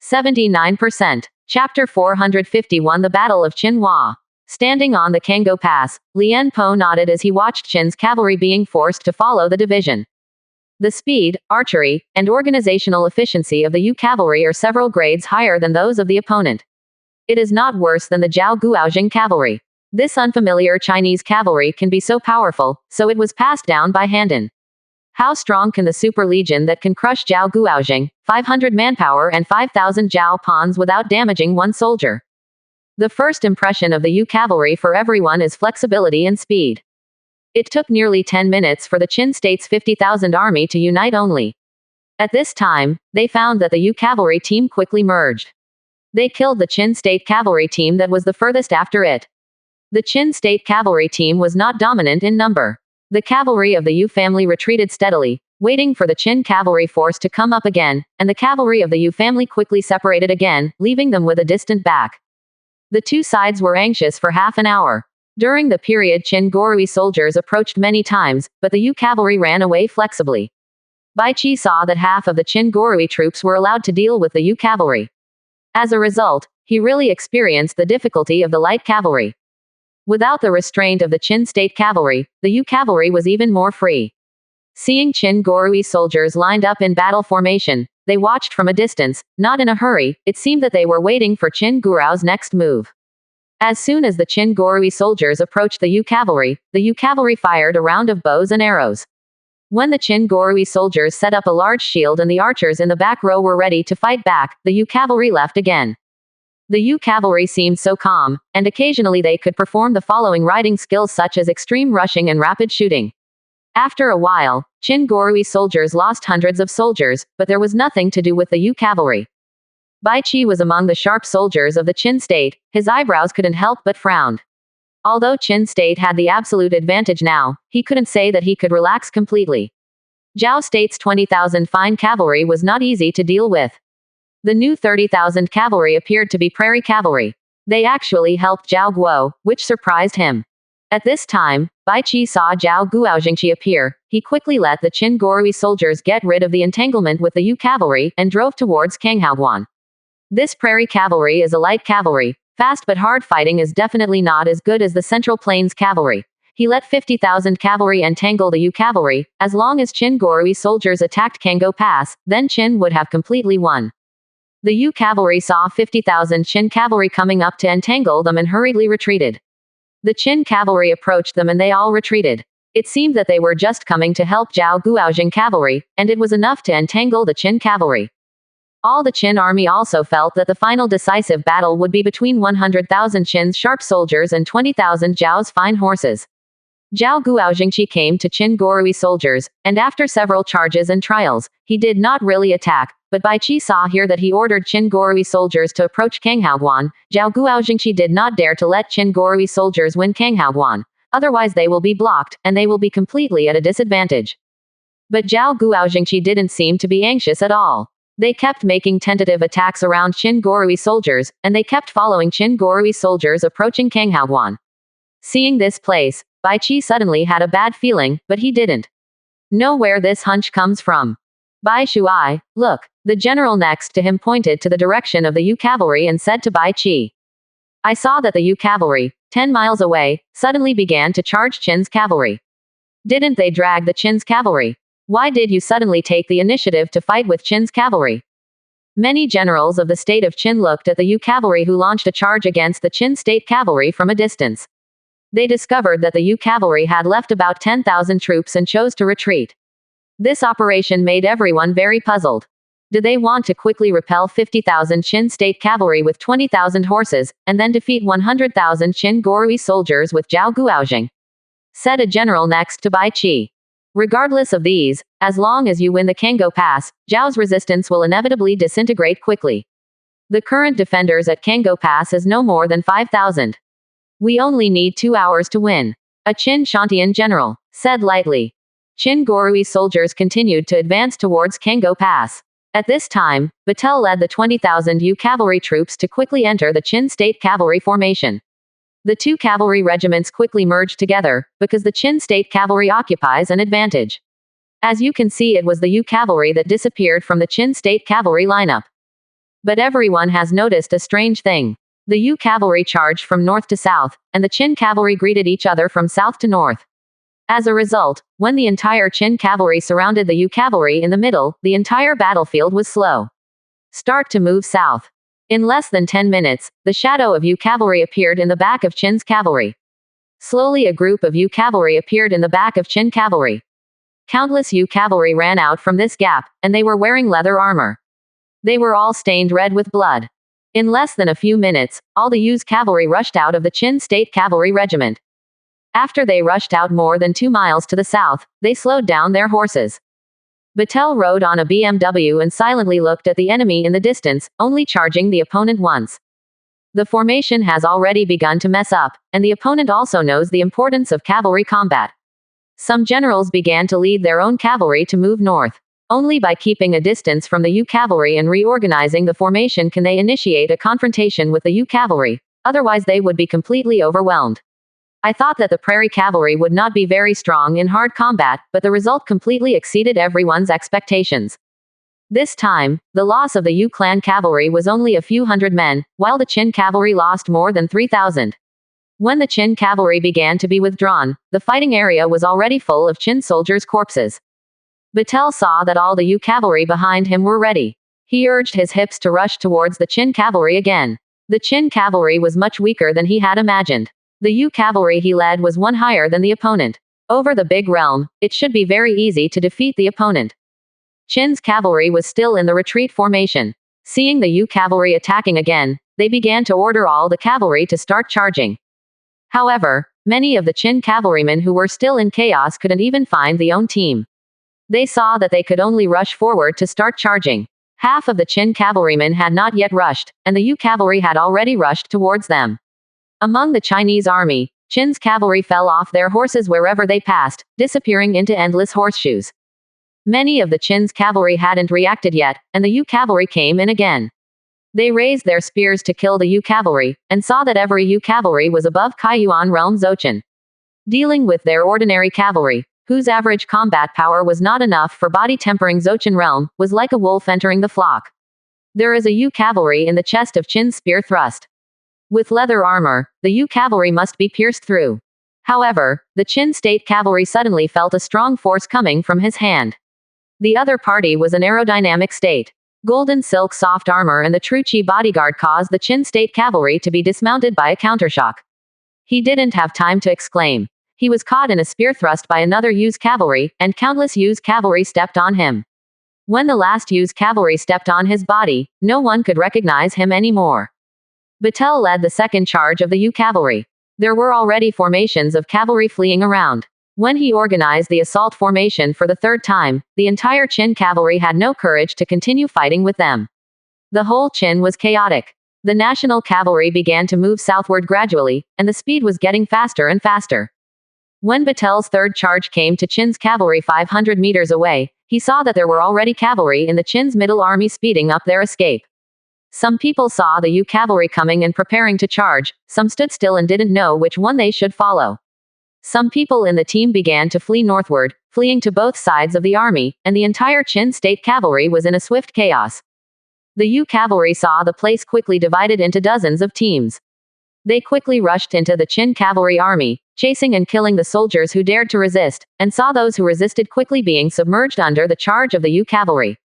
79%. Chapter 451 The Battle of Qinhua. Standing on the Kango Pass, Lian Po nodded as he watched Qin's cavalry being forced to follow the division. The speed, archery, and organizational efficiency of the Yu cavalry are several grades higher than those of the opponent. It is not worse than the Zhao Guoxing cavalry. This unfamiliar Chinese cavalry can be so powerful, so it was passed down by Han. How strong can the super legion that can crush Zhao Guoxing, 500 manpower and 5,000 Zhao pawns without damaging one soldier? The first impression of the Yu cavalry for everyone is flexibility and speed. It took nearly 10 minutes for the Qin state's 50,000 army to unite only. At this time, they found that the Yu cavalry team quickly merged. They killed the Qin state cavalry team that was the furthest after it. The Qin state cavalry team was not dominant in number. The cavalry of the Yu family retreated steadily, waiting for the Qin cavalry force to come up again, and the cavalry of the Yu family quickly separated again, leaving them with a distant back. The two sides were anxious for half an hour. During the period, Qin Gorui soldiers approached many times, but the Yu cavalry ran away flexibly. Bai Qi saw that half of the Qin Gorui troops were allowed to deal with the Yu cavalry. As a result, he really experienced the difficulty of the light cavalry. Without the restraint of the Qin state cavalry, the Yu cavalry was even more free. Seeing Qin Gorui soldiers lined up in battle formation, they watched from a distance, not in a hurry. It seemed that they were waiting for Qin Guo's next move. As soon as the Qin Gorui soldiers approached the Yu cavalry fired a round of bows and arrows. When the Qin Gorui soldiers set up a large shield and the archers in the back row were ready to fight back, the Yu cavalry left again. The Yu cavalry seemed so calm, and occasionally they could perform the following riding skills such as extreme rushing and rapid shooting. After a while, Qin Gorui soldiers lost hundreds of soldiers, but there was nothing to do with the Yu cavalry. Bai Qi was among the sharp soldiers of the Qin state. His eyebrows couldn't help but frown. Although Qin state had the absolute advantage now, he couldn't say that he could relax completely. Zhao state's 20,000 fine cavalry was not easy to deal with. The new 30,000 cavalry appeared to be prairie cavalry. They actually helped Zhao Guo, which surprised him. At this time, Bai Qi saw Zhao Guoxingqi appear. He quickly let the Qin Gorui soldiers get rid of the entanglement with the Yu cavalry and drove towards Kanghaoguan. This prairie cavalry is a light cavalry. Fast but hard fighting is definitely not as good as the Central Plains cavalry. He let 50,000 cavalry entangle the Yu cavalry. As long as Qin Gorui soldiers attacked Kangho Pass, then Qin would have completely won. The Yu cavalry saw 50,000 Qin cavalry coming up to entangle them and hurriedly retreated. The Qin cavalry approached them and they all retreated. It seemed that they were just coming to help Zhao Guoxing cavalry, and it was enough to entangle the Qin cavalry. All the Qin army also felt that the final decisive battle would be between 100,000 Qin's sharp soldiers and 20,000 Zhao's fine horses. Zhao Guoxingqi came to Qin Gorui soldiers, and after several charges and trials, he did not really attack, but Bai Qi saw here that he ordered Qin Gorui soldiers to approach Kanghaoguan. Zhao Guoxingqi did not dare to let Qin Gorui soldiers win Kanghaoguan. Otherwise they will be blocked, and they will be completely at a disadvantage. But Zhao Guoxingqi didn't seem to be anxious at all. They kept making tentative attacks around Qin Gorui soldiers, and they kept following Qin Gorui soldiers approaching Kanghaoguan. Seeing this place, Bai Qi suddenly had a bad feeling, but he didn't know where this hunch comes from. Bai Shuai, look. The general next to him pointed to the direction of the Yu cavalry and said to Bai Qi, I saw that the Yu cavalry, 10 miles away, suddenly began to charge Qin's cavalry. Didn't they drag the Qin's cavalry? Why did you suddenly take the initiative to fight with Qin's cavalry? Many generals of the state of Qin looked at the Yu cavalry who launched a charge against the Qin state cavalry from a distance. They discovered that the Yu cavalry had left about 10,000 troops and chose to retreat. This operation made everyone very puzzled. Did they want to quickly repel 50,000 Qin state cavalry with 20,000 horses, and then defeat 100,000 Qin Gorui soldiers with Zhao Guoxing? Said a general next to Bai Qi. Regardless of these, as long as you win the Kangho Pass, Zhao's resistance will inevitably disintegrate quickly. The current defenders at Kangho Pass is no more than 5,000. We only need 2 hours to win. A Qin Shantian general said lightly. Qin Gorui soldiers continued to advance towards Kangho Pass. At this time, Batel led the 20,000 Yu cavalry troops to quickly enter the Qin state cavalry formation. The two cavalry regiments quickly merged together, because the Qin state cavalry occupies an advantage. As you can see, it was the Yu cavalry that disappeared from the Qin state cavalry lineup. But everyone has noticed a strange thing. The Yu cavalry charged from north to south, and the Qin cavalry greeted each other from south to north. As a result, when the entire Qin cavalry surrounded the Yu cavalry in the middle, the entire battlefield was slow. Start to move south. In less than 10 minutes, the shadow of Yu cavalry appeared in the back of Qin's cavalry. Slowly a group of Yu cavalry appeared in the back of Qin cavalry. Countless Yu cavalry ran out from this gap, and they were wearing leather armor. They were all stained red with blood. In less than a few minutes, all the Yu's cavalry rushed out of the Qin State Cavalry Regiment. After they rushed out more than 2 miles to the south, they slowed down their horses. Batel rode on a BMW and silently looked at the enemy in the distance, only charging the opponent once. The formation has already begun to mess up, and the opponent also knows the importance of cavalry combat. Some generals began to lead their own cavalry to move north. Only by keeping a distance from the Yu cavalry and reorganizing the formation can they initiate a confrontation with the Yu cavalry, otherwise they would be completely overwhelmed. I thought that the Prairie cavalry would not be very strong in hard combat, but the result completely exceeded everyone's expectations. This time, the loss of the Yu clan cavalry was only a few hundred men, while the Qin cavalry lost more than 3,000. When the Qin cavalry began to be withdrawn, the fighting area was already full of Qin soldiers' corpses. Batel saw that all the Yu cavalry behind him were ready. He urged his hips to rush towards the Qin cavalry again. The Qin cavalry was much weaker than he had imagined. The Yu cavalry he led was one higher than the opponent. Over the big realm, it should be very easy to defeat the opponent. Qin's cavalry was still in the retreat formation. Seeing the Yu cavalry attacking again, they began to order all the cavalry to start charging. However, many of the Qin cavalrymen who were still in chaos couldn't even find their own team. They saw that they could only rush forward to start charging. Half of the Qin cavalrymen had not yet rushed, and the Yu cavalry had already rushed towards them. Among the Chinese army, Qin's cavalry fell off their horses wherever they passed, disappearing into endless horseshoes. Many of the Qin's cavalry hadn't reacted yet, and the Yu cavalry came in again. They raised their spears to kill the Yu cavalry, and saw that every Yu cavalry was above Kaiyuan realm Zochin. Dealing with their ordinary cavalry, whose average combat power was not enough for body-tempering Zochin realm, was like a wolf entering the flock. There is a Yu cavalry in the chest of Qin's spear thrust. With leather armor, the Yu cavalry must be pierced through. However, the Qin state cavalry suddenly felt a strong force coming from his hand. The other party was an aerodynamic state. Golden silk soft armor and the true Qi bodyguard caused the Qin state cavalry to be dismounted by a countershock. He didn't have time to exclaim. He was caught in a spear thrust by another Yu's cavalry, and countless Yu's cavalry stepped on him. When the last Yu's cavalry stepped on his body, no one could recognize him anymore. Batel led the second charge of the Yu cavalry. There were already formations of cavalry fleeing around. When he organized the assault formation for the third time, the entire Qin cavalry had no courage to continue fighting with them. The whole Qin was chaotic. The national cavalry began to move southward gradually, and the speed was getting faster and faster. When Batel's third charge came to Qin's cavalry 500 meters away, he saw that there were already cavalry in the Qin's middle army speeding up their escape. Some people saw the Yu cavalry coming and preparing to charge, some stood still and didn't know which one they should follow. Some people in the team began to flee northward, fleeing to both sides of the army, and the entire Qin state cavalry was in a swift chaos. The Yu cavalry saw the place quickly divided into dozens of teams. They quickly rushed into the Qin cavalry army, chasing and killing the soldiers who dared to resist, and saw those who resisted quickly being submerged under the charge of the Yu cavalry.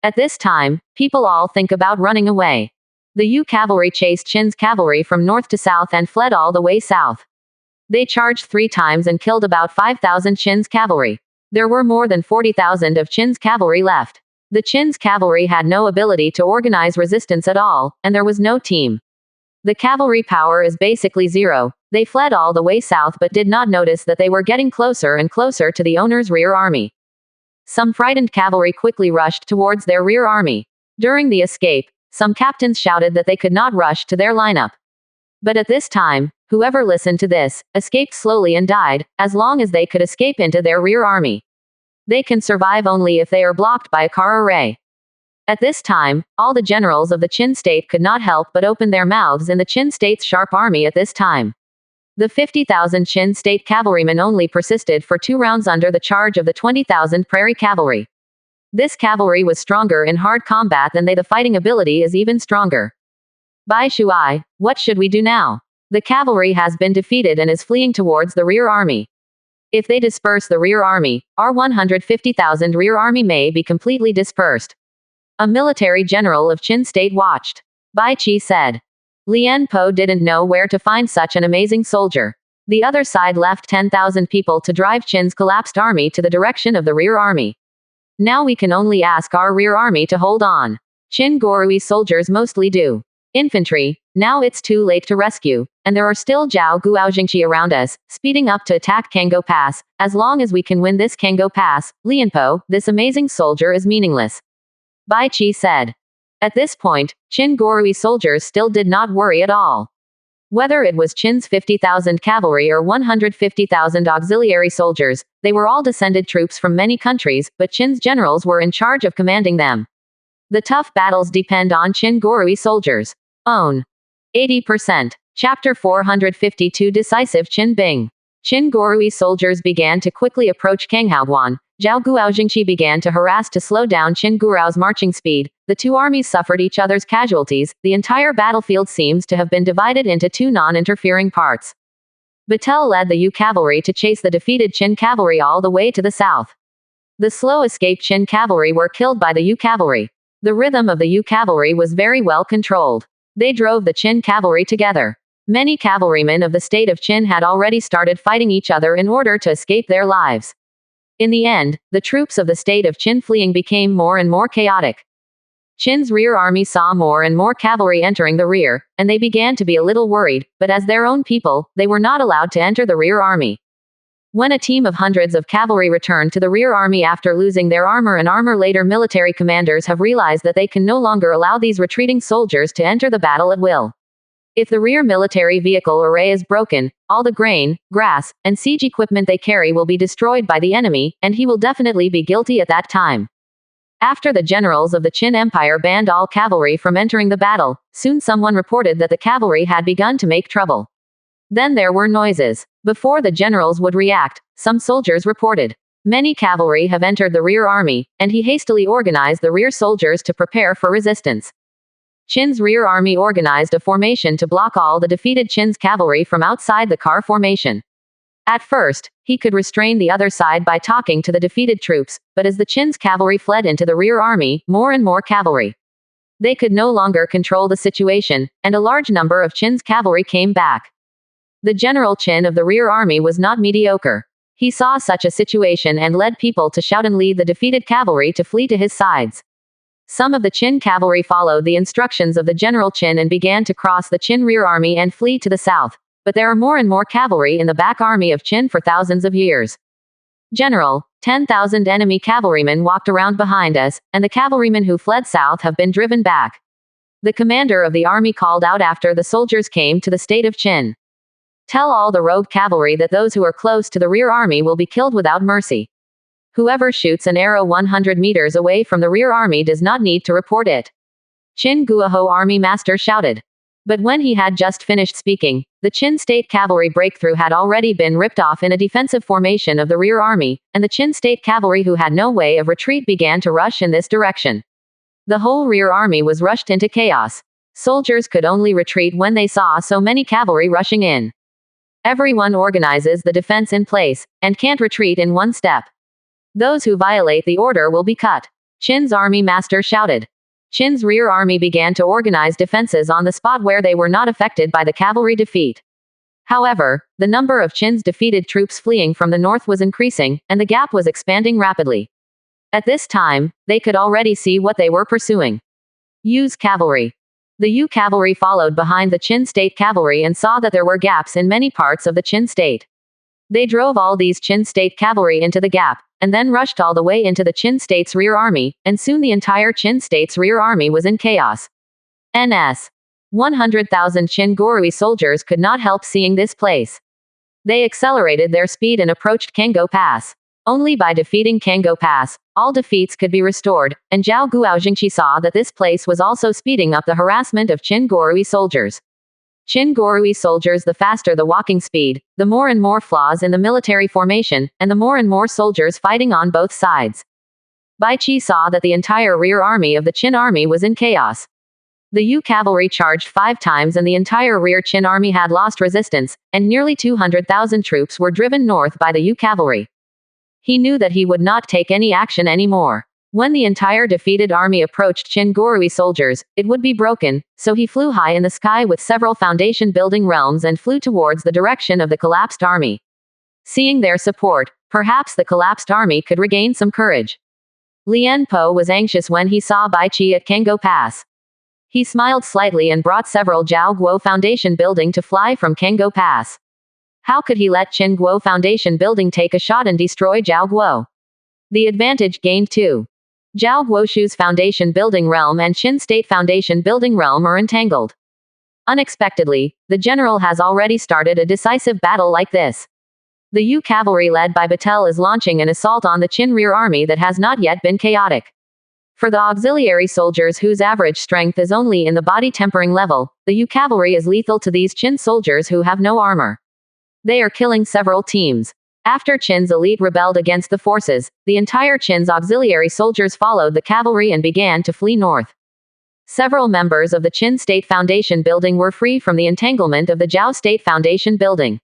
At this time, people all think about running away. The Yu cavalry chased Qin's cavalry from north to south and fled all the way south. They charged 3 times and killed about 5,000 Qin's cavalry. There were more than 40,000 of Qin's cavalry left. The Qin's cavalry had no ability to organize resistance at all, and there was no team. The cavalry power is basically zero. They fled all the way south but did not notice that they were getting closer and closer to the owner's rear army. Some frightened cavalry quickly rushed towards their rear army. During the escape, some captains shouted that they could not rush to their lineup. But at this time, whoever listened to this, escaped slowly and died, as long as they could escape into their rear army. They can survive only if they are blocked by a car array. At this time, all the generals of the Qin state could not help but open their mouths in the Qin state's sharp army at this time. The 50,000 Qin state cavalrymen only persisted for 2 rounds under the charge of the 20,000 Prairie cavalry. This cavalry was stronger in hard combat than they. The fighting ability is even stronger. Bai Shuai, what should we do now? The cavalry has been defeated and is fleeing towards the rear army. If they disperse the rear army, our 150,000 rear army may be completely dispersed. A military general of Qin state watched. Bai Qi said. Lian Po didn't know where to find such an amazing soldier. The other side left 10,000 people to drive Qin's collapsed army to the direction of the rear army. Now we can only ask our rear army to hold on. Qin Gorui soldiers mostly do infantry. Now it's too late to rescue, and there are still Zhao Guojingqi around us, speeding up to attack Kango Pass. As long as we can win this Kango Pass, Lianpo, this amazing soldier is meaningless. Bai Qi said. At this point, Qin Gorui soldiers still did not worry at all. Whether it was Qin's 50,000 cavalry or 150,000 auxiliary soldiers, they were all descended troops from many countries, but Qin's generals were in charge of commanding them. The tough battles depend on Qin Gorui soldiers. Own. 80%. Chapter 452 Decisive Qin Bing. Qin Gorui soldiers began to quickly approach Kanghaoguan. Zhao Guojingqi began to harass to slow down Qin Guo's marching speed. The two armies suffered each other's casualties. The entire battlefield seems to have been divided into two non-interfering parts. Batel led the Yu cavalry to chase the defeated Qin cavalry all the way to the south. The slow escaped Qin cavalry were killed by the Yu cavalry. The rhythm of the Yu cavalry was very well controlled. They drove the Qin cavalry together. Many cavalrymen of the state of Qin had already started fighting each other in order to escape their lives. In the end, the troops of the state of Qin fleeing became more and more chaotic. Qin's rear army saw more and more cavalry entering the rear, and they began to be a little worried, but as their own people, they were not allowed to enter the rear army. When a team of hundreds of cavalry returned to the rear army after losing their armor and armor later, military commanders have realized that they can no longer allow these retreating soldiers to enter the battle at will. If the rear military vehicle array is broken, all the grain, grass, and siege equipment they carry will be destroyed by the enemy, and he will definitely be guilty at that time. After the generals of the Qin Empire banned all cavalry from entering the battle, soon someone reported that the cavalry had begun to make trouble. Then there were noises. Before the generals would react, some soldiers reported. Many cavalry have entered the rear army, and he hastily organized the rear soldiers to prepare for resistance. Qin's rear army organized a formation to block all the defeated Qin's cavalry from outside the car formation. At first, he could restrain the other side by talking to the defeated troops, but as the Qin's cavalry fled into the rear army, more and more cavalry. They could no longer control the situation, and a large number of Qin's cavalry came back. The general Qin of the rear army was not mediocre. He saw such a situation and led people to shout and lead the defeated cavalry to flee to his sides. Some of the Qin cavalry followed the instructions of the general Qin and began to cross the Qin rear army and flee to the south. But there are more and more cavalry in the back army of Qin for thousands of years. General, 10,000 enemy cavalrymen walked around behind us, and the cavalrymen who fled south have been driven back. The commander of the army called out after the soldiers came to the state of Qin. Tell all the rogue cavalry that those who are close to the rear army will be killed without mercy. Whoever shoots an arrow 100 meters away from the rear army does not need to report it. Qin Guoho army master shouted. But when he had just finished speaking, the Qin state cavalry breakthrough had already been ripped off in a defensive formation of the rear army, and the Qin state cavalry who had no way of retreat began to rush in this direction. The whole rear army was rushed into chaos. Soldiers could only retreat when they saw so many cavalry rushing in. Everyone organizes the defense in place, and can't retreat in one step. Those who violate the order will be cut. Qin's army master shouted. Qin's rear army began to organize defenses on the spot where they were not affected by the cavalry defeat. However, the number of Qin's defeated troops fleeing from the north was increasing, and the gap was expanding rapidly. At this time, they could already see what they were pursuing. Yu's cavalry. The Yu cavalry followed behind the Qin state cavalry and saw that there were gaps in many parts of the Qin state. They drove all these Qin state cavalry into the gap, and then rushed all the way into the Qin state's rear army, and soon the entire Qin state's rear army was in chaos. Ns. 100,000 Qin Gorui soldiers could not help seeing this place. They accelerated their speed and approached Kango Pass. Only by defeating Kango Pass, all defeats could be restored, and Zhao Guojingqi saw that this place was also speeding up the harassment of Qin Gorui soldiers. Qin Gorui soldiers, the faster the walking speed, the more and more flaws in the military formation, and the more and more soldiers fighting on both sides. Bai Qi saw that the entire rear army of the Qin army was in chaos. The Yu cavalry charged 5 times and the entire rear Qin army had lost resistance, and nearly 200,000 troops were driven north by the Yu cavalry. He knew that he would not take any action anymore. When the entire defeated army approached Qin Gurui soldiers, it would be broken, so he flew high in the sky with several foundation-building realms and flew towards the direction of the collapsed army. Seeing their support, perhaps the collapsed army could regain some courage. Lian Po was anxious when he saw Bai Qi at Kanggo Pass. He smiled slightly and brought several Jiao Guo Foundation building to fly from Kanggo Pass. How could he let Qin Guo Foundation building take a shot and destroy Jiao Guo? The advantage gained too. Jiao Guoshu's Foundation Building Realm and Qin State Foundation Building Realm are entangled. Unexpectedly, the general has already started a decisive battle like this. The Yu cavalry led by Batel is launching an assault on the Qin rear army that has not yet been chaotic. For the auxiliary soldiers whose average strength is only in the body tempering level, the Yu cavalry is lethal to these Qin soldiers who have no armor. They are killing several teams. After Qin's elite rebelled against the forces, the entire Qin's auxiliary soldiers followed the cavalry and began to flee north. Several members of the Qin State Foundation building were free from the entanglement of the Jiao State Foundation building.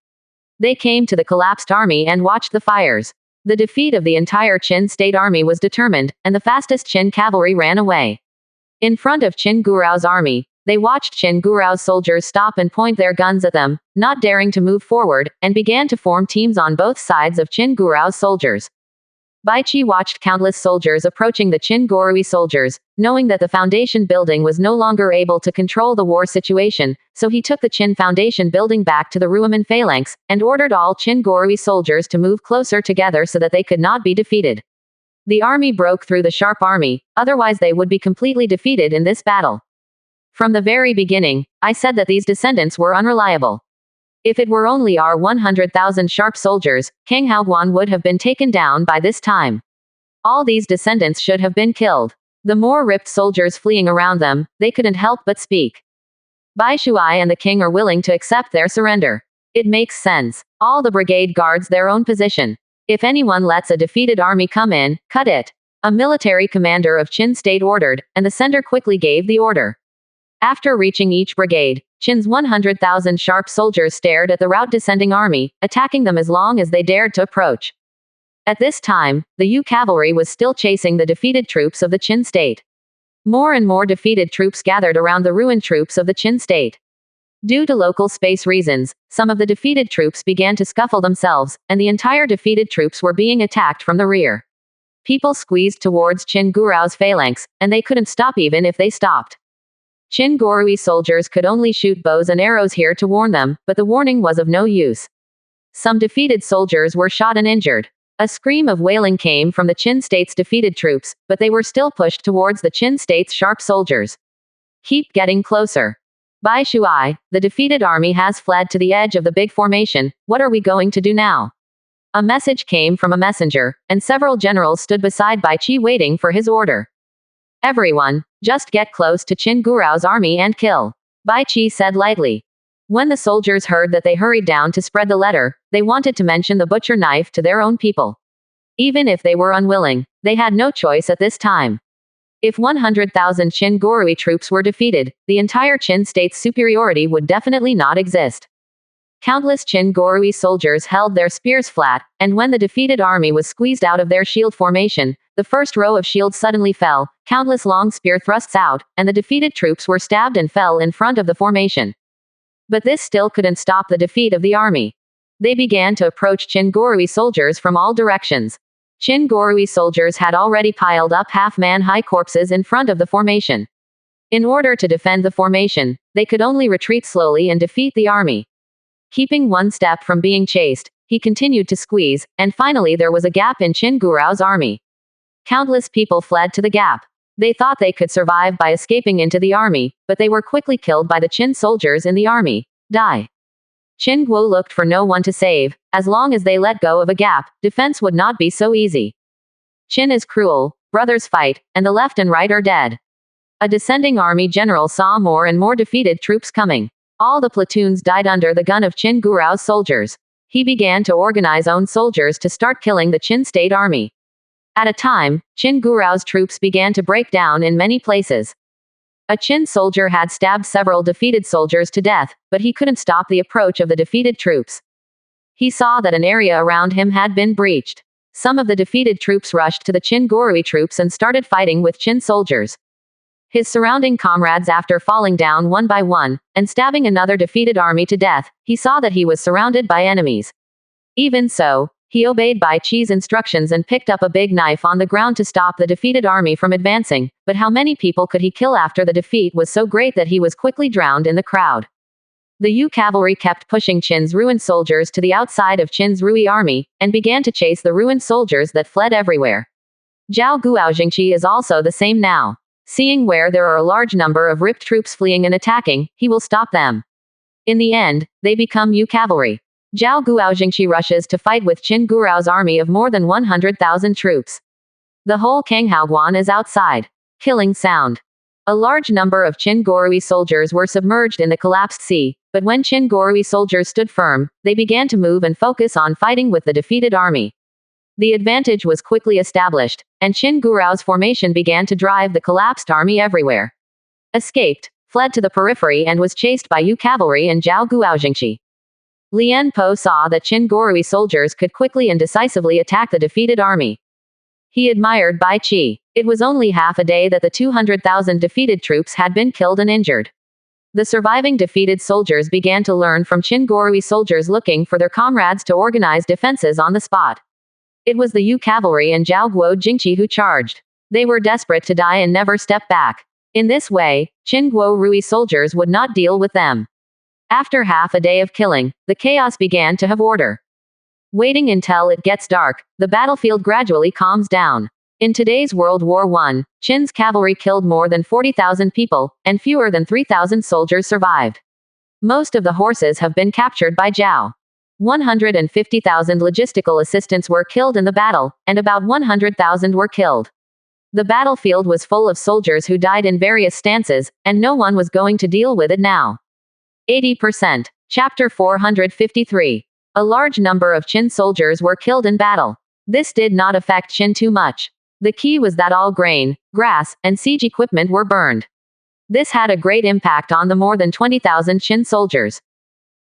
They came to the collapsed army and watched the fires. The defeat of the entire Qin State army was determined, and the fastest Qin cavalry ran away. In front of Qin Guru's army, they watched Qin Guru's soldiers stop and point their guns at them, not daring to move forward, and began to form teams on both sides of Qin Guru's soldiers. Bai Qi watched countless soldiers approaching the Qin Gurui soldiers, knowing that the foundation building was no longer able to control the war situation, so he took the Qin foundation building back to the Ruomin phalanx, and ordered all Qin Gurui soldiers to move closer together so that they could not be defeated. The army broke through the sharp army, otherwise they would be completely defeated in this battle. From the very beginning, I said that these descendants were unreliable. If it were only our 100,000 sharp soldiers, Kang Haoguan would have been taken down by this time. All these descendants should have been killed. The more ripped soldiers fleeing around them, they couldn't help but speak. Bai Shuai and the king are willing to accept their surrender. It makes sense. All the brigade guards their own position. If anyone lets a defeated army come in, cut it. A military commander of Qin State ordered, and the sender quickly gave the order. After reaching each brigade, Qin's 100,000 sharp soldiers stared at the rout descending army, attacking them as long as they dared to approach. At this time, the Yu cavalry was still chasing the defeated troops of the Qin State. More and more defeated troops gathered around the ruined troops of the Qin State. Due to local space reasons, some of the defeated troops began to scuffle themselves, and the entire defeated troops were being attacked from the rear. People squeezed towards Qin Guru's phalanx, and they couldn't stop even if they stopped. Qin Gurui soldiers could only shoot bows and arrows here to warn them, but the warning was of no use. Some defeated soldiers were shot and injured. A scream of wailing came from the Qin State's defeated troops, but they were still pushed towards the Qin State's sharp soldiers. Keep getting closer. Bai Shuai, the defeated army has fled to the edge of the big formation. What are we going to do now? A message came from a messenger, and several generals stood beside Bai Qi waiting for his order. Everyone, just get close to Qin Guru's army and kill. Bai Qi said lightly. When the soldiers heard that, they hurried down to spread the letter. They wanted to mention the butcher knife to their own people. Even if they were unwilling, they had no choice at this time. If 100,000 Qin Gurui troops were defeated, the entire Qin state's superiority would definitely not exist. Countless Qin Gurui soldiers held their spears flat, and when the defeated army was squeezed out of their shield formation, the first row of shields suddenly fell, countless long spear thrusts out, and the defeated troops were stabbed and fell in front of the formation. But this still couldn't stop the defeat of the army. They began to approach Qin Gurui soldiers from all directions. Qin Gurui soldiers had already piled up half-man-high corpses in front of the formation. In order to defend the formation, they could only retreat slowly and defeat the army. Keeping one step from being chased, he continued to squeeze, and finally there was a gap in Qin Guru's army. Countless people fled to the gap. They thought they could survive by escaping into the army, but they were quickly killed by the Qin soldiers in the army. Die. Qin Guo looked for no one to save. As long as they let go of a gap, defense would not be so easy. Qin is cruel, brothers fight, and the left and right are dead. A descending army general saw more and more defeated troops coming. All the platoons died under the gun of Qin Guru's soldiers. He began to organize own soldiers to start killing the Qin state army. At a time, Qin Guru's troops began to break down in many places. A Qin soldier had stabbed several defeated soldiers to death, but he couldn't stop the approach of the defeated troops. He saw that an area around him had been breached. Some of the defeated troops rushed to the Qin Gorui troops and started fighting with Qin soldiers. His surrounding comrades, after falling down one by one, and stabbing another defeated army to death, he saw that he was surrounded by enemies. Even so, he obeyed Bai Qi's instructions and picked up a big knife on the ground to stop the defeated army from advancing, but how many people could he kill after the defeat was so great that he was quickly drowned in the crowd. The Yu cavalry kept pushing Qin's ruined soldiers to the outside of Qin's Rui army, and began to chase the ruined soldiers that fled everywhere. Zhao Guoxingqi is also the same now. Seeing where there are a large number of ripped troops fleeing and attacking, he will stop them. In the end, they become Yu cavalry. Zhao Guoxingqi rushes to fight with Qin Guorao's army of more than 100,000 troops. The whole Kanghaoguan is outside. Killing sound. A large number of Qin Gorui soldiers were submerged in the collapsed sea, but when Qin Gorui soldiers stood firm, they began to move and focus on fighting with the defeated army. The advantage was quickly established, and Qin Guorao's formation began to drive the collapsed army everywhere. Escaped, fled to the periphery and was chased by Yu cavalry and Zhao Guoxingqi. Lian Po saw that Qin Gorui soldiers could quickly and decisively attack the defeated army. He admired Bai Qi. It was only half a day that the 200,000 defeated troops had been killed and injured. The surviving defeated soldiers began to learn from Qin Gorui soldiers looking for their comrades to organize defenses on the spot. It was the Yu cavalry and Zhao Guoxingqi who charged. They were desperate to die and never step back. In this way, Qin Gorui soldiers would not deal with them. After half a day of killing, the chaos began to have order. Waiting until it gets dark, the battlefield gradually calms down. In today's World War I, Qin's cavalry killed more than 40,000 people, and fewer than 3,000 soldiers survived. Most of the horses have been captured by Zhao. 150,000 logistical assistants were killed in the battle, and about 100,000 were killed. The battlefield was full of soldiers who died in various stances, and no one was going to deal with it now. 80%. Chapter 453. A large number of Qin soldiers were killed in battle. This did not affect Qin too much. The key was that all grain, grass, and siege equipment were burned. This had a great impact on the more than 20,000 Qin soldiers.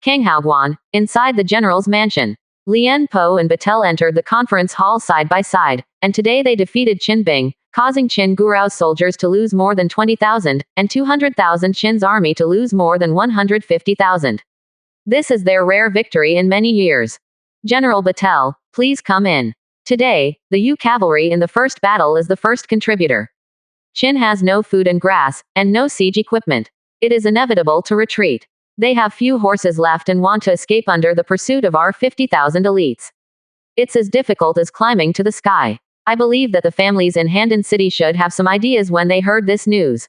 Kanghaoguan, inside the general's mansion. Lian Po and Batel entered the conference hall side by side, and today they defeated Qin Bing, causing Qin Guorao's soldiers to lose more than 20,000, and 200,000 Qin's army to lose more than 150,000. This is their rare victory in many years. General Batel, please come in. Today, the Yu cavalry in the first battle is the first contributor. Qin has no food and grass, and no siege equipment. It is inevitable to retreat. They have few horses left and want to escape under the pursuit of our 50,000 elites. It's as difficult as climbing to the sky. I believe that the families in Handan City should have some ideas when they heard this news.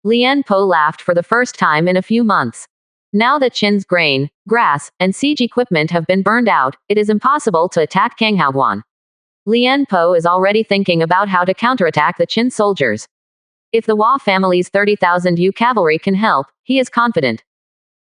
Lian Po laughed for the first time in a few months. Now that Qin's grain, grass, and siege equipment have been burned out, it is impossible to attack Kanghaoguan. Lian Po is already thinking about how to counterattack the Qin soldiers. If the Hua family's 30,000 Yu cavalry can help, he is confident.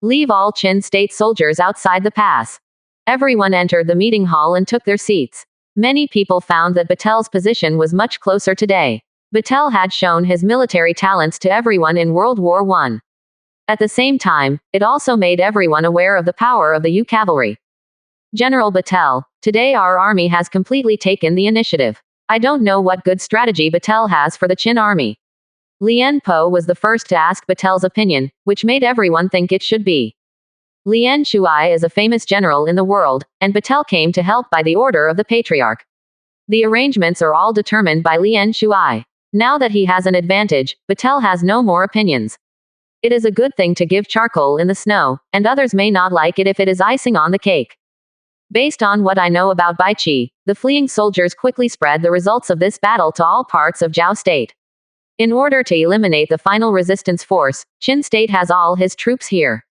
Leave all Qin state soldiers outside the pass. Everyone entered the meeting hall and took their seats. Many people found that Batel's position was much closer today. Batel had shown his military talents to everyone in World War I. At the same time, it also made everyone aware of the power of the Yu cavalry. General Batel, today our army has completely taken the initiative. I don't know what good strategy Batel has for the Qin army. Lian Po was the first to ask Batel's opinion, which made everyone think it should be. Lian Shuai is a famous general in the world, and Batel came to help by the order of the Patriarch. The arrangements are all determined by Lian Shuai. Now that he has an advantage, Batel has no more opinions. It is a good thing to give charcoal in the snow, and others may not like it if it is icing on the cake. Based on what I know about Bai Qi, the fleeing soldiers quickly spread the results of this battle to all parts of Zhao State. In order to eliminate the final resistance force, Qin State has all his troops here.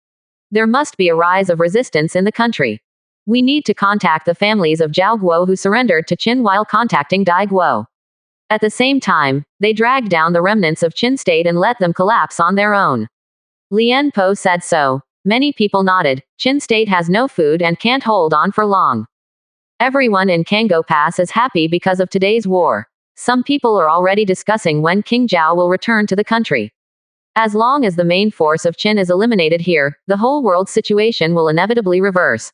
There must be a rise of resistance in the country. We need to contact the families of Zhao Guo who surrendered to Qin while contacting Dai Guo. At the same time, they dragged down the remnants of Qin State and let them collapse on their own. Lian Po said so. Many people nodded. Qin State has no food and can't hold on for long. Everyone in Kango Pass is happy because of today's war. Some people are already discussing when King Zhao will return to the country. As long as the main force of Qin is eliminated here, the whole world situation will inevitably reverse.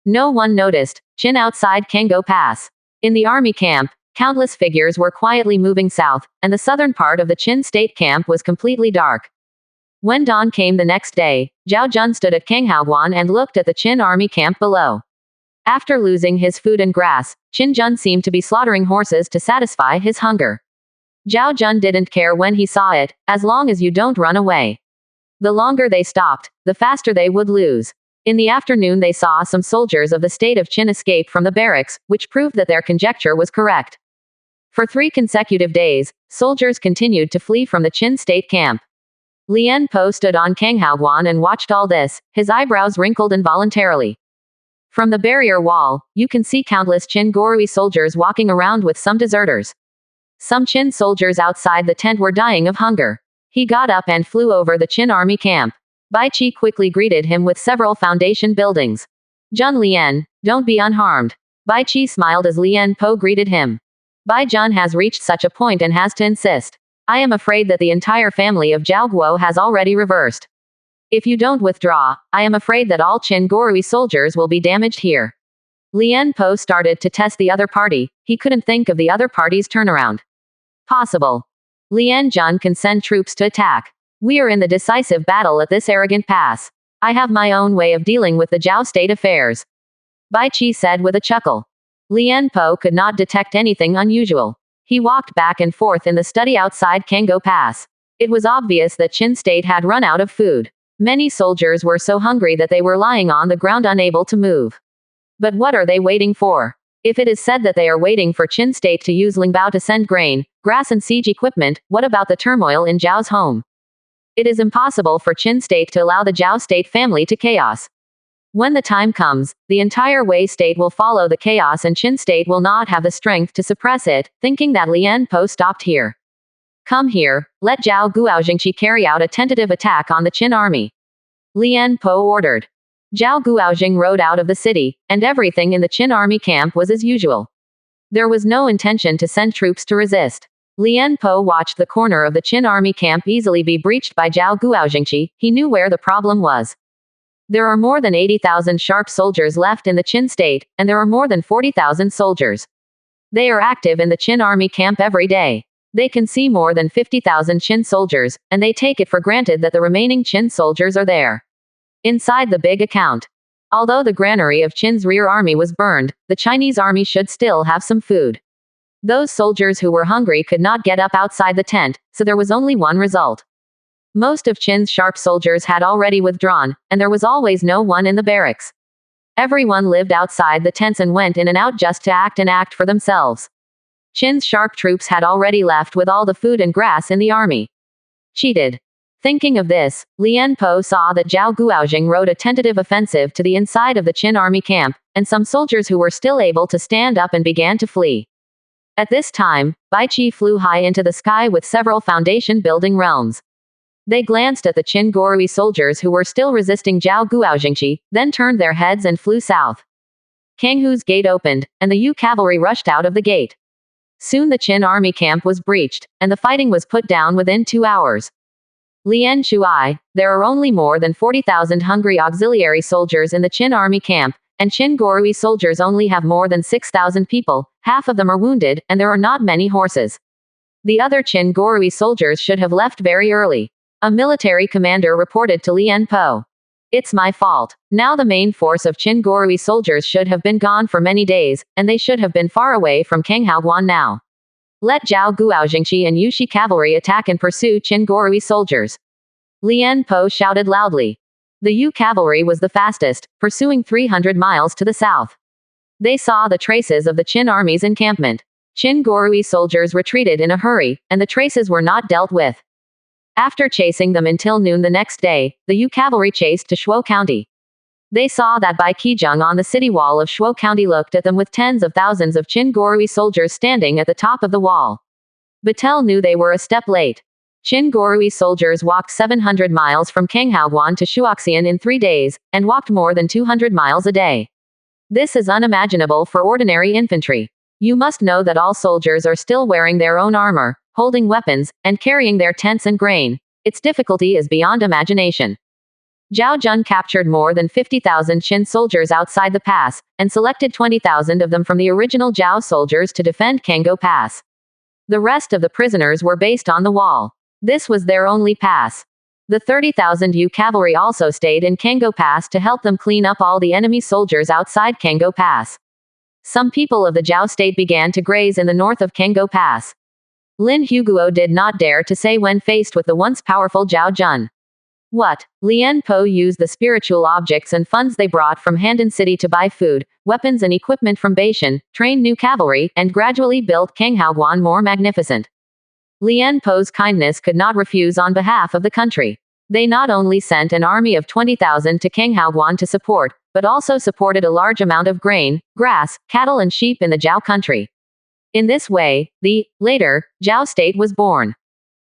No one noticed Qin outside Kango Pass. In the army camp, countless figures were quietly moving south, and the southern part of the Qin state camp was completely dark. When dawn came the next day, Zhao Jun stood at Kanghaoguan and looked at the Qin army camp below. After losing his food and grass, Qin Jun seemed to be slaughtering horses to satisfy his hunger. Zhao Jun didn't care when he saw it, as long as you don't run away. The longer they stopped, the faster they would lose. In the afternoon they saw some soldiers of the state of Qin escape from the barracks, which proved that their conjecture was correct. For 3 consecutive days, soldiers continued to flee from the Qin state camp. Lian Po stood on Kanghaoguan and watched all this, his eyebrows wrinkled involuntarily. From the barrier wall, you can see countless Qin Gorui soldiers walking around with some deserters. Some Qin soldiers outside the tent were dying of hunger. He got up and flew over the Qin army camp. Bai Qi quickly greeted him with several foundation buildings. Jun Lian, don't be unharmed. Bai Qi smiled as Lian Po greeted him. Bai Jun has reached such a point and has to insist. I am afraid that the entire family of Zhao Guo has already reversed. If you don't withdraw, I am afraid that all Qin Gorui soldiers will be damaged here. Lian Po started to test the other party. He couldn't think of the other party's turnaround. Possible. Lian Jun can send troops to attack. We are in the decisive battle at this arrogant pass. I have my own way of dealing with the Zhao state affairs. Bai Qi said with a chuckle. Lian Po could not detect anything unusual. He walked back and forth in the study outside Kango Pass. It was obvious that Qin state had run out of food. Many soldiers were so hungry that they were lying on the ground unable to move. But what are they waiting for? If it is said that they are waiting for Qin state to use Lingbao to send grain, grass and siege equipment, what about the turmoil in Zhao's home? It is impossible for Qin state to allow the Zhao state family to chaos. When the time comes, the entire Wei state will follow the chaos and Qin state will not have the strength to suppress it, thinking that Lian Po stopped here. Come here, let Zhao Guojingqi carry out a tentative attack on the Qin army. Lian Po ordered. Zhao Guojing rode out of the city, and everything in the Qin army camp was as usual. There was no intention to send troops to resist. Lian Po watched the corner of the Qin army camp easily be breached by Zhao Guojingqi. He knew where the problem was. There are more than 80,000 sharp soldiers left in the Qin state, and there are more than 40,000 soldiers. They are active in the Qin army camp every day. They can see more than 50,000 Qin soldiers, and they take it for granted that the remaining Qin soldiers are there. Inside the big account. Although the granary of Qin's rear army was burned, the Chinese army should still have some food. Those soldiers who were hungry could not get up outside the tent, so there was only one result. Most of Qin's sharp soldiers had already withdrawn, and there was always no one in the barracks. Everyone lived outside the tents and went in and out just to act for themselves. Qin's sharp troops had already left with all the food and grass in the army. Cheated. Thinking of this, Lian Po saw that Zhao Guojing rode a tentative offensive to the inside of the Qin army camp, and some soldiers who were still able to stand up and began to flee. At this time, Bai Qi flew high into the sky with several foundation building realms. They glanced at the Qin Gorui soldiers who were still resisting Zhao Guojingqi, then turned their heads and flew south. Kanghu's gate opened, and the Yu cavalry rushed out of the gate. Soon the Qin army camp was breached, and the fighting was put down within 2 hours. Lian Shuai, there are only more than 40,000 hungry auxiliary soldiers in the Qin army camp, and Qin Gorui soldiers only have more than 6,000 people, half of them are wounded, and there are not many horses. The other Qin Gorui soldiers should have left very early. A military commander reported to Lian Po. It's my fault. Now the main force of Qin Gorui soldiers should have been gone for many days, and they should have been far away from Kanghaoguan now. Let Zhao Guojingqi and Yushi cavalry attack and pursue Qin Gorui soldiers. Lian Po shouted loudly. The Yu cavalry was the fastest, pursuing 300 miles to the south. They saw the traces of the Qin army's encampment. Qin Gorui soldiers retreated in a hurry, and the traces were not dealt with. After chasing them until noon the next day, the Yu cavalry chased to Shuo County. They saw that Bai Qijeng on the city wall of Shuo County looked at them with tens of thousands of Qin Gorui soldiers standing at the top of the wall. Batel knew they were a step late. Qin Gorui soldiers walked 700 miles from Kanghaoguan to Shuoxian in 3 days, and walked more than 200 miles a day. This is unimaginable for ordinary infantry. You must know that all soldiers are still wearing their own armor, holding weapons, and carrying their tents and grain. Its difficulty is beyond imagination. Zhao Jun captured more than 50,000 Qin soldiers outside the pass, and selected 20,000 of them from the original Zhao soldiers to defend Kango Pass. The rest of the prisoners were based on the wall. This was their only pass. The 30,000 Yu cavalry also stayed in Kango Pass to help them clean up all the enemy soldiers outside Kango Pass. Some people of the Zhao state began to graze in the north of Kango Pass. Lin Huguo did not dare to say when faced with the once powerful Zhao Jun. What? Lian Po used the spiritual objects and funds they brought from Handan City to buy food, weapons and equipment from Beishan, train new cavalry, and gradually built Kanghaoguan more magnificent. Lian Po's kindness could not refuse on behalf of the country. They not only sent an army of 20,000 to Kanghaoguan to support, but also supported a large amount of grain, grass, cattle and sheep in the Zhao country. In this way, the, later, Zhao state was born.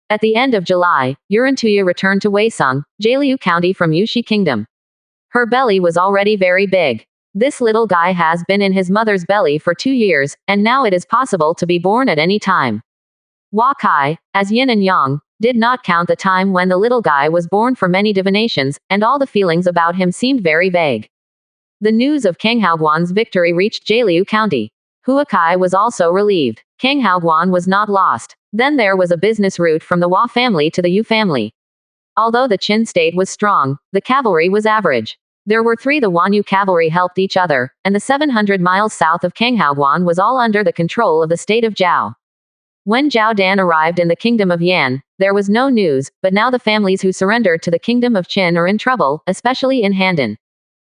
At the end of July, Yurantuya returned to Weisung, Jialiu County from Yushi Kingdom. Her belly was already very big. This little guy has been in his mother's belly for 2 years, and now it is possible to be born at any time. Wakai, as yin and yang, did not count the time when the little guy was born for many divinations, and all the feelings about him seemed very vague. The news of Kanghaoguan's victory reached Jialiu County. Huakai was also relieved. Kanghaoguan was not lost. Then there was a business route from the Hua family to the Yu family. Although the Qin state was strong, the cavalry was average. There were 3. The Wanyu cavalry helped each other, and the 700 miles south of Kanghaoguan was all under the control of the state of Zhao. When Zhao Dan arrived in the kingdom of Yan, there was no news, but now the families who surrendered to the kingdom of Qin are in trouble, especially in Handan.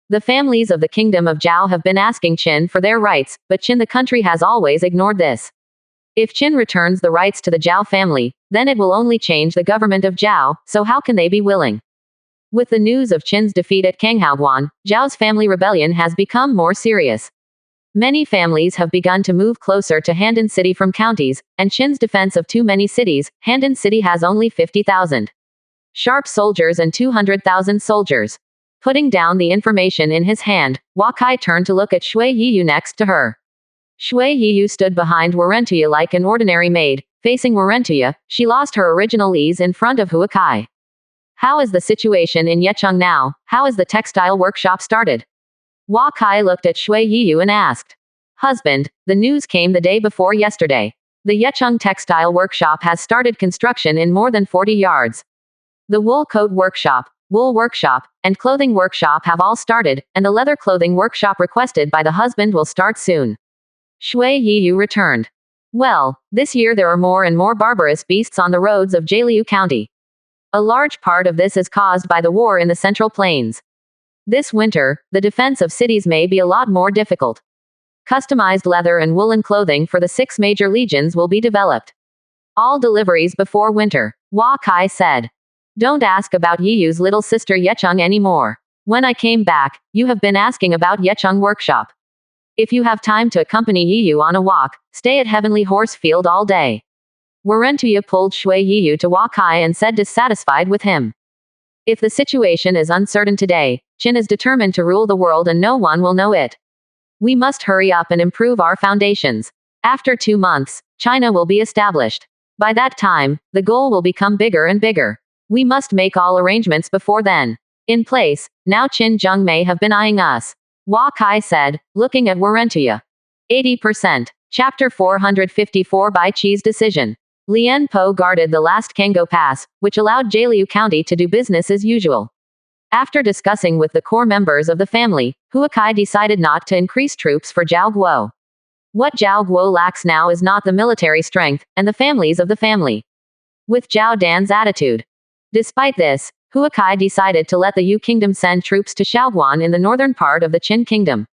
The families of the kingdom of Zhao have been asking Qin for their rights, but Qin the country has always ignored this. If Qin returns the rights to the Zhao family, then it will only change the government of Zhao, so how can they be willing? With the news of Qin's defeat at Kanghaoguan, Zhao's family rebellion has become more serious. Many families have begun to move closer to Handan City from counties, and Qin's defense of too many cities, Handan City has only 50,000 sharp soldiers and 200,000 soldiers. Putting down the information in his hand, Wakai turned to look at Shui Yiyu next to her. Shui Yiyu stood behind Warentuya like an ordinary maid. Facing Warentuya, she lost her original ease in front of Huakai. How is the situation in Yecheng now? How is the textile workshop started? Wakai looked at Shui Yiyu and asked. Husband, the news came the day before yesterday. The Yecheng textile workshop has started construction in more than 40 yards. The wool coat workshop, wool workshop, and clothing workshop have all started, and the leather clothing workshop requested by the husband will start soon. Shui Yiyu returned. Well, this year there are more and more barbarous beasts on the roads of Jialiu County. A large part of this is caused by the war in the Central Plains. This winter, the defense of cities may be a lot more difficult. Customized leather and woolen clothing for the 6 major legions will be developed. All deliveries before winter, Wakai said. Don't ask about Yiyu's little sister Yecheng anymore. When I came back, you have been asking about Yecheng workshop. If you have time to accompany Yiyu on a walk, stay at Heavenly Horse Field all day. Warentuya pulled Shui Yiyu to Wakai and said dissatisfied with him. If the situation is uncertain today, Qin is determined to rule the world and no one will know it. We must hurry up and improve our foundations. After 2 months, China will be established. By that time, the goal will become bigger and bigger. We must make all arrangements before then. In place, now Qin Zheng may have been eyeing us. Wakai said, looking at Warentuya. 80%. Chapter 454 Bai Qi's decision. Lian Po guarded the last Kango Pass, which allowed Jialiu County to do business as usual. After discussing with the core members of the family, Huakai decided not to increase troops for Zhao Guo. What Zhao Guo lacks now is not the military strength, and the families of the family. With Zhao Dan's attitude. Despite this, Huakai decided to let the Yu kingdom send troops to Shaoguan in the northern part of the Qin kingdom.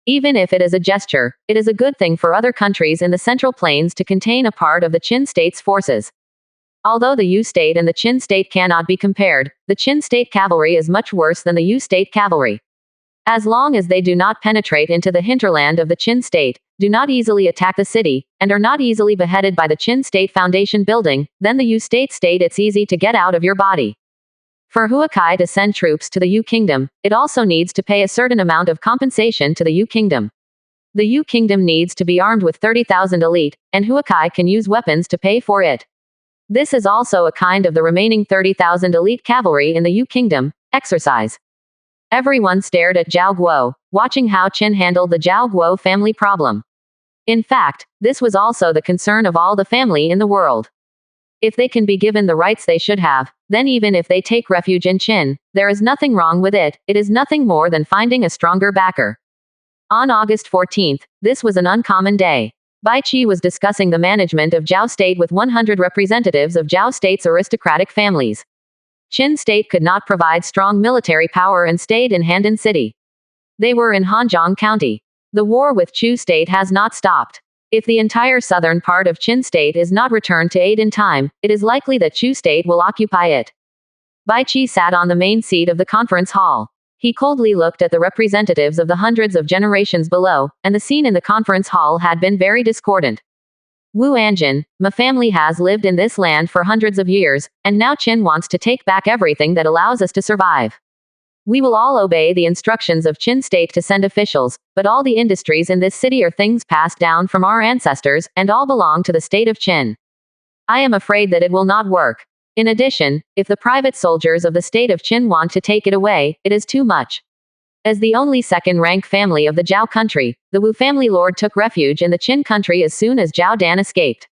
Even if it is a gesture, it is a good thing for other countries in the Central Plains to contain a part of the Qin state's forces. Although the Yu state and the Qin state cannot be compared, the Qin state cavalry is much worse than the Yu state cavalry. As long as they do not penetrate into the hinterland of the Qin state, do not easily attack the city, and are not easily beheaded by the Qin state foundation building, then the Yu state it's easy to get out of your body. For Huakai to send troops to the Yu kingdom, it also needs to pay a certain amount of compensation to the Yu kingdom. The Yu kingdom needs to be armed with 30,000 elite, and Huakai can use weapons to pay for it. This is also a kind of the remaining 30,000 elite cavalry in the Yu Kingdom exercise. Everyone stared at Zhao Guo, watching how Qin handled the Zhao Guo family problem. In fact, this was also the concern of all the family in the world. If they can be given the rights they should have, then even if they take refuge in Qin, there is nothing wrong with it. It is nothing more than finding a stronger backer. On August 14th, this was an uncommon day. Bai Qi was discussing the management of Zhao State with 100 representatives of Zhao State's aristocratic families. Qin State could not provide strong military power and stayed in Handan City. They were in Hanjiang County. The war with Chu State has not stopped. If the entire southern part of Qin State is not returned to aid in time, it is likely that Chu State will occupy it. Bai Qi sat on the main seat of the conference hall. He coldly looked at the representatives of the hundreds of generations below, and the scene in the conference hall had been very discordant. Wu Anjin, my family has lived in this land for hundreds of years, and now Qin wants to take back everything that allows us to survive. We will all obey the instructions of Qin State to send officials, but all the industries in this city are things passed down from our ancestors, and all belong to the state of Qin. I am afraid that it will not work. In addition, if the private soldiers of the state of Qin want to take it away, it is too much. As the only second-rank family of the Zhao country, the Wu family lord took refuge in the Qin country as soon as Zhao Dan escaped.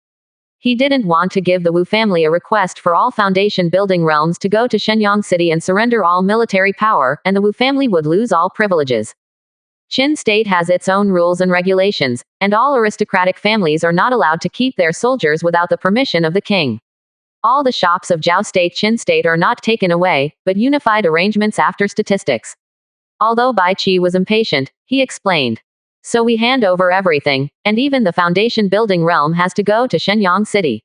He didn't want to give the Wu family a request for all foundation-building realms to go to Shenyang City and surrender all military power, and the Wu family would lose all privileges. Qin State has its own rules and regulations, and all aristocratic families are not allowed to keep their soldiers without the permission of the king. All the shops of Zhao State Qin State are not taken away, but unified arrangements after statistics. Although Bai Qi was impatient, he explained. So we hand over everything, and even the foundation building realm has to go to Shenyang City.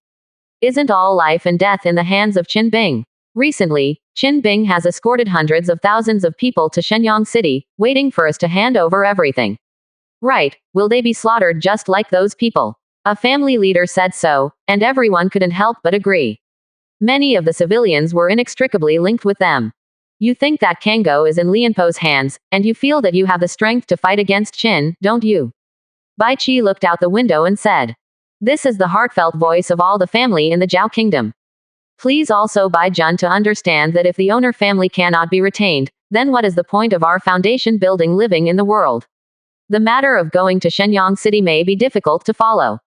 Isn't all life and death in the hands of Qin Bing? Recently, Qin Bing has escorted hundreds of thousands of people to Shenyang City, waiting for us to hand over everything. Right, will they be slaughtered just like those people? A family leader said so, and everyone couldn't help but agree. Many of the civilians were inextricably linked with them. You think that Kango is in Lianpo's hands, and you feel that you have the strength to fight against Qin, don't you? Bai Qi looked out the window and said. This is the heartfelt voice of all the family in the Zhao kingdom. Please also Bai Jun to understand that if the owner family cannot be retained, then what is the point of our foundation building living in the world? The matter of going to Shenyang City may be difficult to follow.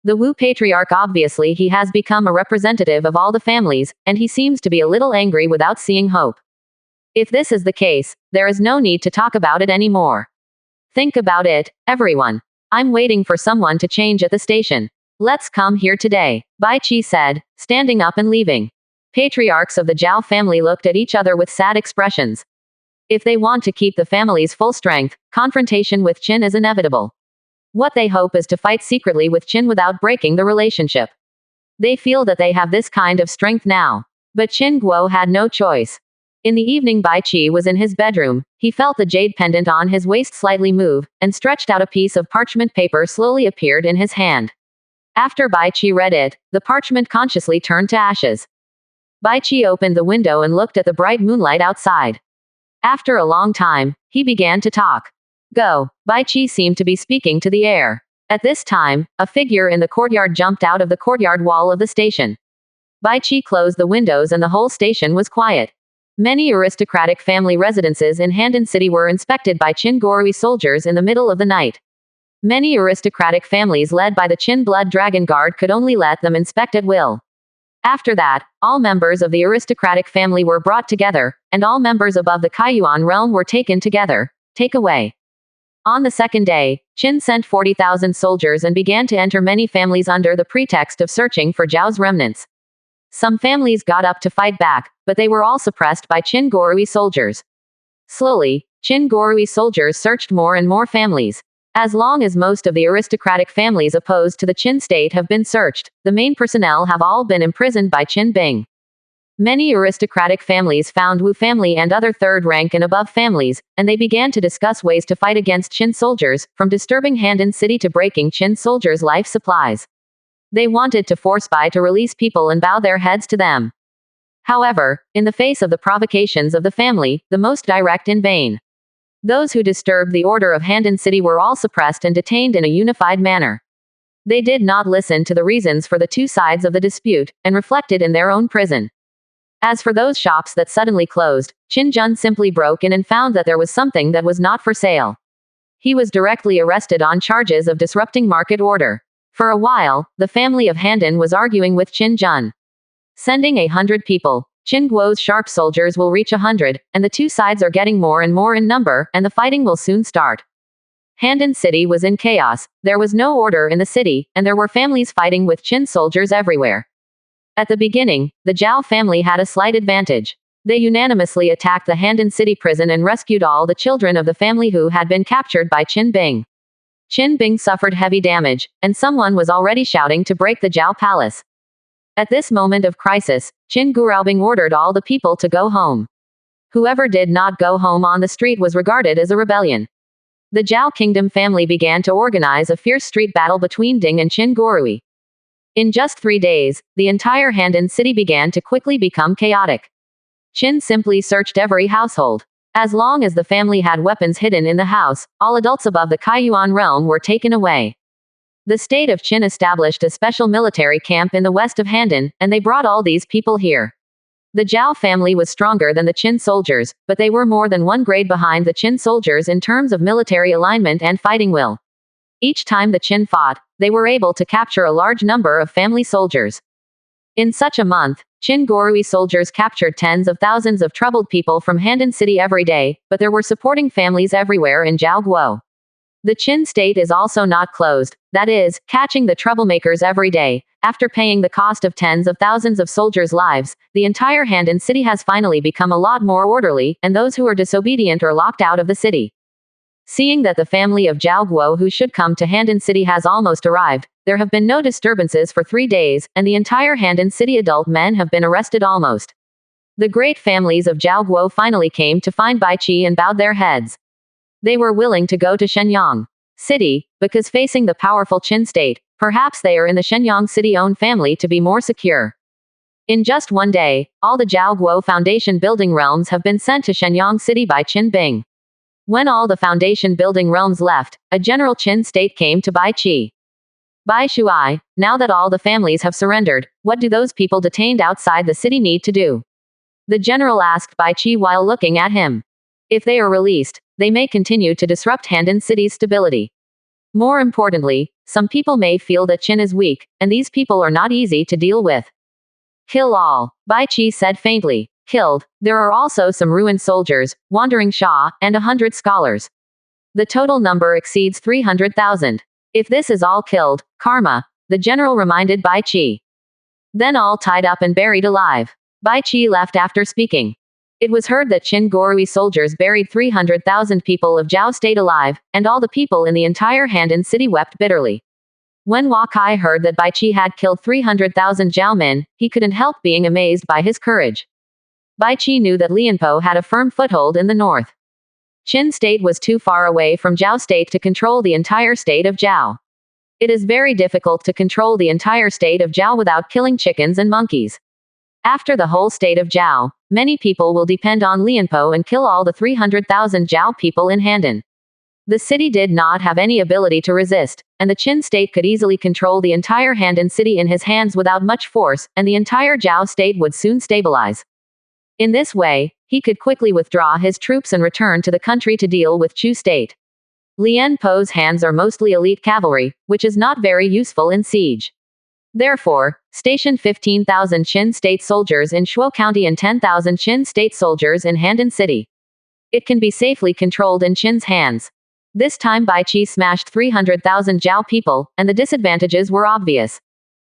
The Wu Patriarch obviously he has become a representative of all the families, and he seems to be a little angry without seeing hope. If this is the case, there is no need to talk about it anymore. Think about it, everyone. I'm waiting for someone to change at the station. Let's come here today, Bai Qi said, standing up and leaving. Patriarchs of the Zhao family looked at each other with sad expressions. If they want to keep the family's full strength, confrontation with Qin is inevitable. What they hope is to fight secretly with Qin without breaking the relationship. They feel that they have this kind of strength now. But Qin Guo had no choice. In the evening Bai Qi was in his bedroom. He felt the jade pendant on his waist slightly move, and stretched out a piece of parchment paper slowly appeared in his hand. After Bai Qi read it, the parchment consciously turned to ashes. Bai Qi opened the window and looked at the bright moonlight outside. After a long time, he began to talk. Go. Bai Qi seemed to be speaking to the air. At this time, a figure in the courtyard jumped out of the courtyard wall of the station. Bai Qi closed the windows and the whole station was quiet. Many aristocratic family residences in Handan City were inspected by Qin Gorui soldiers in the middle of the night. Many aristocratic families led by the Qin Blood Dragon Guard could only let them inspect at will. After that, all members of the aristocratic family were brought together, and all members above the Kaiyuan realm were taken together. Take away. On the second day, Qin sent 40,000 soldiers and began to enter many families under the pretext of searching for Zhao's remnants. Some families got up to fight back, but they were all suppressed by Qin Gorui soldiers. Slowly, Qin Gorui soldiers searched more and more families. As long as most of the aristocratic families opposed to the Qin state have been searched, the main personnel have all been imprisoned by Qin Bing. Many aristocratic families found Wu family and other third rank and above families, and they began to discuss ways to fight against Qin soldiers, from disturbing Handan City to breaking Qin soldiers' life supplies. They wanted to force Bai to release people and bow their heads to them. However, in the face of the provocations of the family, the most direct in vain. Those who disturbed the order of Handan City were all suppressed and detained in a unified manner. They did not listen to the reasons for the two sides of the dispute, and reflected in their own prison. As for those shops that suddenly closed, Qin Jun simply broke in and found that there was something that was not for sale. He was directly arrested on charges of disrupting market order. For a while, the family of Handan was arguing with Qin Jun. Sending 100 people, Qin Guo's sharp soldiers will reach 100, and the two sides are getting more and more in number, and the fighting will soon start. Handan City was in chaos, there was no order in the city, and there were families fighting with Qin soldiers everywhere. At the beginning, the Zhao family had a slight advantage. They unanimously attacked the Handan City prison and rescued all the children of the family who had been captured by Qin Bing. Qin Bing suffered heavy damage, and someone was already shouting to break the Zhao palace. At this moment of crisis, Qin Guoraobing ordered all the people to go home. Whoever did not go home on the street was regarded as a rebellion. The Zhao kingdom family began to organize a fierce street battle between Ding and Qin Guorui. In just 3 days, the entire Handan city began to quickly become chaotic. Qin simply searched every household. As long as the family had weapons hidden in the house, all adults above the Kaiyuan realm were taken away. The state of Qin established a special military camp in the west of Handan, and they brought all these people here. The Zhao family was stronger than the Qin soldiers, but they were more than one grade behind the Qin soldiers in terms of military alignment and fighting will. Each time the Qin fought, they were able to capture a large number of family soldiers. In such a month, Qin Guorui soldiers captured tens of thousands of troubled people from Handan City every day, but there were supporting families everywhere in Zhao Guo. The Qin state is also not closed, that is, catching the troublemakers every day. After paying the cost of tens of thousands of soldiers' lives, the entire Handan city has finally become a lot more orderly, and those who are disobedient are locked out of the city. Seeing that the family of Zhao Guo who should come to Handan City has almost arrived, there have been no disturbances for 3 days, and the entire Handan City adult men have been arrested almost. The great families of Zhao Guo finally came to find Bai Qi and bowed their heads. They were willing to go to Shenyang City, because facing the powerful Qin state, perhaps they are in the Shenyang City-owned family to be more secure. In just 1 day, all the Zhao Guo Foundation building realms have been sent to Shenyang City by Qin Bing. When all the foundation building realms left, a general Qin state came to Bai Qi. Bai Shuai, now that all the families have surrendered, what do those people detained outside the city need to do? The general asked Bai Qi while looking at him. If they are released, they may continue to disrupt Handan City's stability. More importantly, some people may feel that Qin is weak, and these people are not easy to deal with. Kill all, Bai Qi said faintly. Killed, there are also some ruined soldiers, wandering Shah, and 100 scholars. The total number exceeds 300,000. If this is all killed, karma, the general reminded Bai Qi. Then all tied up and buried alive. Bai Qi left after speaking. It was heard that Qin Guorui soldiers buried 300,000 people of Zhao state alive, and all the people in the entire Handan city wept bitterly. When Hua Kai heard that Bai Qi had killed 300,000 Zhao men, he couldn't help being amazed by his courage. Bai Qi knew that Lianpo had a firm foothold in the north. Qin state was too far away from Zhao state to control the entire state of Zhao. It is very difficult to control the entire state of Zhao without killing chickens and monkeys. After the whole state of Zhao, many people will depend on Lianpo and kill all the 300,000 Zhao people in Handan. The city did not have any ability to resist, and the Qin state could easily control the entire Handan city in his hands without much force, and the entire Zhao state would soon stabilize. In this way, he could quickly withdraw his troops and return to the country to deal with Chu state. Lian Po's hands are mostly elite cavalry, which is not very useful in siege. Therefore, station 15,000 Qin state soldiers in Shuo County and 10,000 Qin state soldiers in Handan City. It can be safely controlled in Qin's hands. This time Bai Qi smashed 300,000 Zhao people, and the disadvantages were obvious.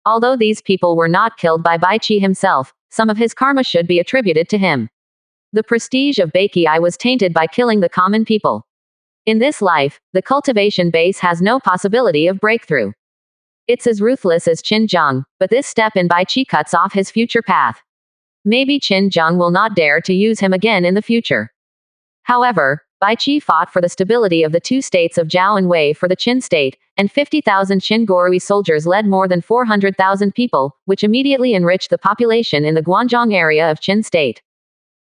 Although these people were not killed by Bai Qi himself, some of his karma should be attributed to him. The prestige of Baiqi was tainted by killing the common people. In this life, the cultivation base has no possibility of breakthrough. It's as ruthless as Qin Zheng, but this step in Bai Qi cuts off his future path. Maybe Qin Zheng will not dare to use him again in the future. However, Bai Qi fought for the stability of the two states of Zhao and Wei for the Qin state, and 50,000 Qin Guorui soldiers led more than 400,000 people, which immediately enriched the population in the Guanzhong area of Qin state.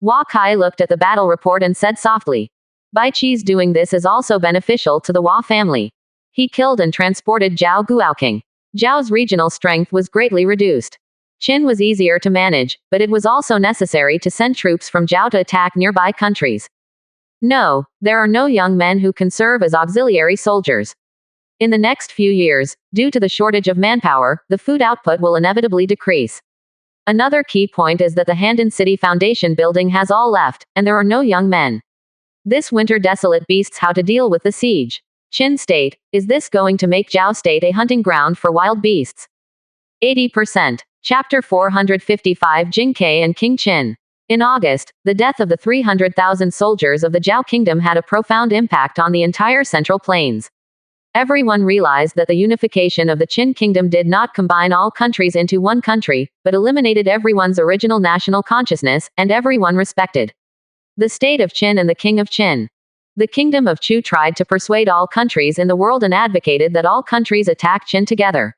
Hua Kai looked at the battle report and said softly, Bai Qi's doing this is also beneficial to the Hua family. He killed and transported Zhao Guoking. Zhao's regional strength was greatly reduced. Qin was easier to manage, but it was also necessary to send troops from Zhao to attack nearby countries. No, there are no young men who can serve as auxiliary soldiers. In the next few years, due to the shortage of manpower, the food output will inevitably decrease. Another key point is that the Handan City Foundation building has all left, and there are no young men. This winter desolate beasts how to deal with the siege. Qin State, is this going to make Zhao State a hunting ground for wild beasts? 80%. Chapter 455 Jing Ke and King Qin. In August, the death of the 300,000 soldiers of the Zhao Kingdom had a profound impact on the entire Central Plains. Everyone realized that the unification of the Qin Kingdom did not combine all countries into one country, but eliminated everyone's original national consciousness, and everyone respected the state of Qin and the king of Qin. The kingdom of Chu tried to persuade all countries in the world and advocated that all countries attack Qin together.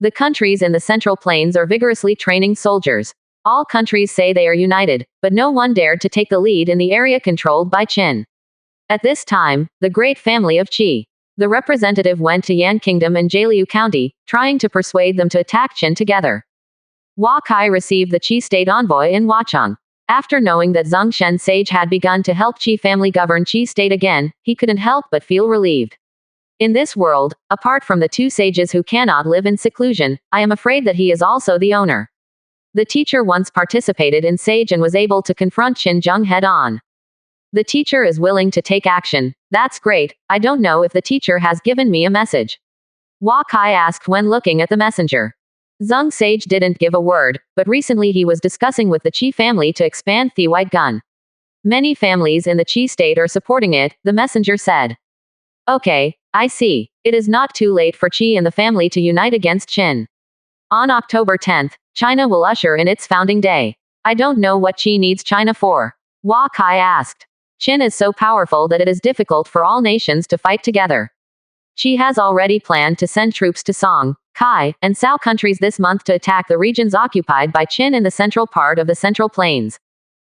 The countries in the Central Plains are vigorously training soldiers. All countries say they are united, but no one dared to take the lead in the area controlled by Qin. At this time, the great family of Qi, the representative went to Yan Kingdom and Jialiu County, trying to persuade them to attack Qin together. Hua Kai received the Qi state envoy in Huacheng. After knowing that Zheng Shen sage had begun to help Qi family govern Qi state again, he couldn't help but feel relieved. In this world, apart from the two sages who cannot live in seclusion, I am afraid that he is also the owner. The teacher once participated in Sage and was able to confront Qin Zheng head-on. The teacher is willing to take action. That's great. I don't know if the teacher has given me a message. Hua Kai asked when looking at the messenger. Zheng Sage didn't give a word, but recently he was discussing with the Qi family to expand the White Gun. Many families in the Qi state are supporting it, the messenger said. Okay, I see. It is not too late for Qi and the family to unite against Qin. On October 10th, China will usher in its founding day. I don't know what Qi needs China for. Hua Kai asked. Qin is so powerful that it is difficult for all nations to fight together. Qi has already planned to send troops to Song, Kai, and Cao countries this month to attack the regions occupied by Qin in the central part of the Central Plains.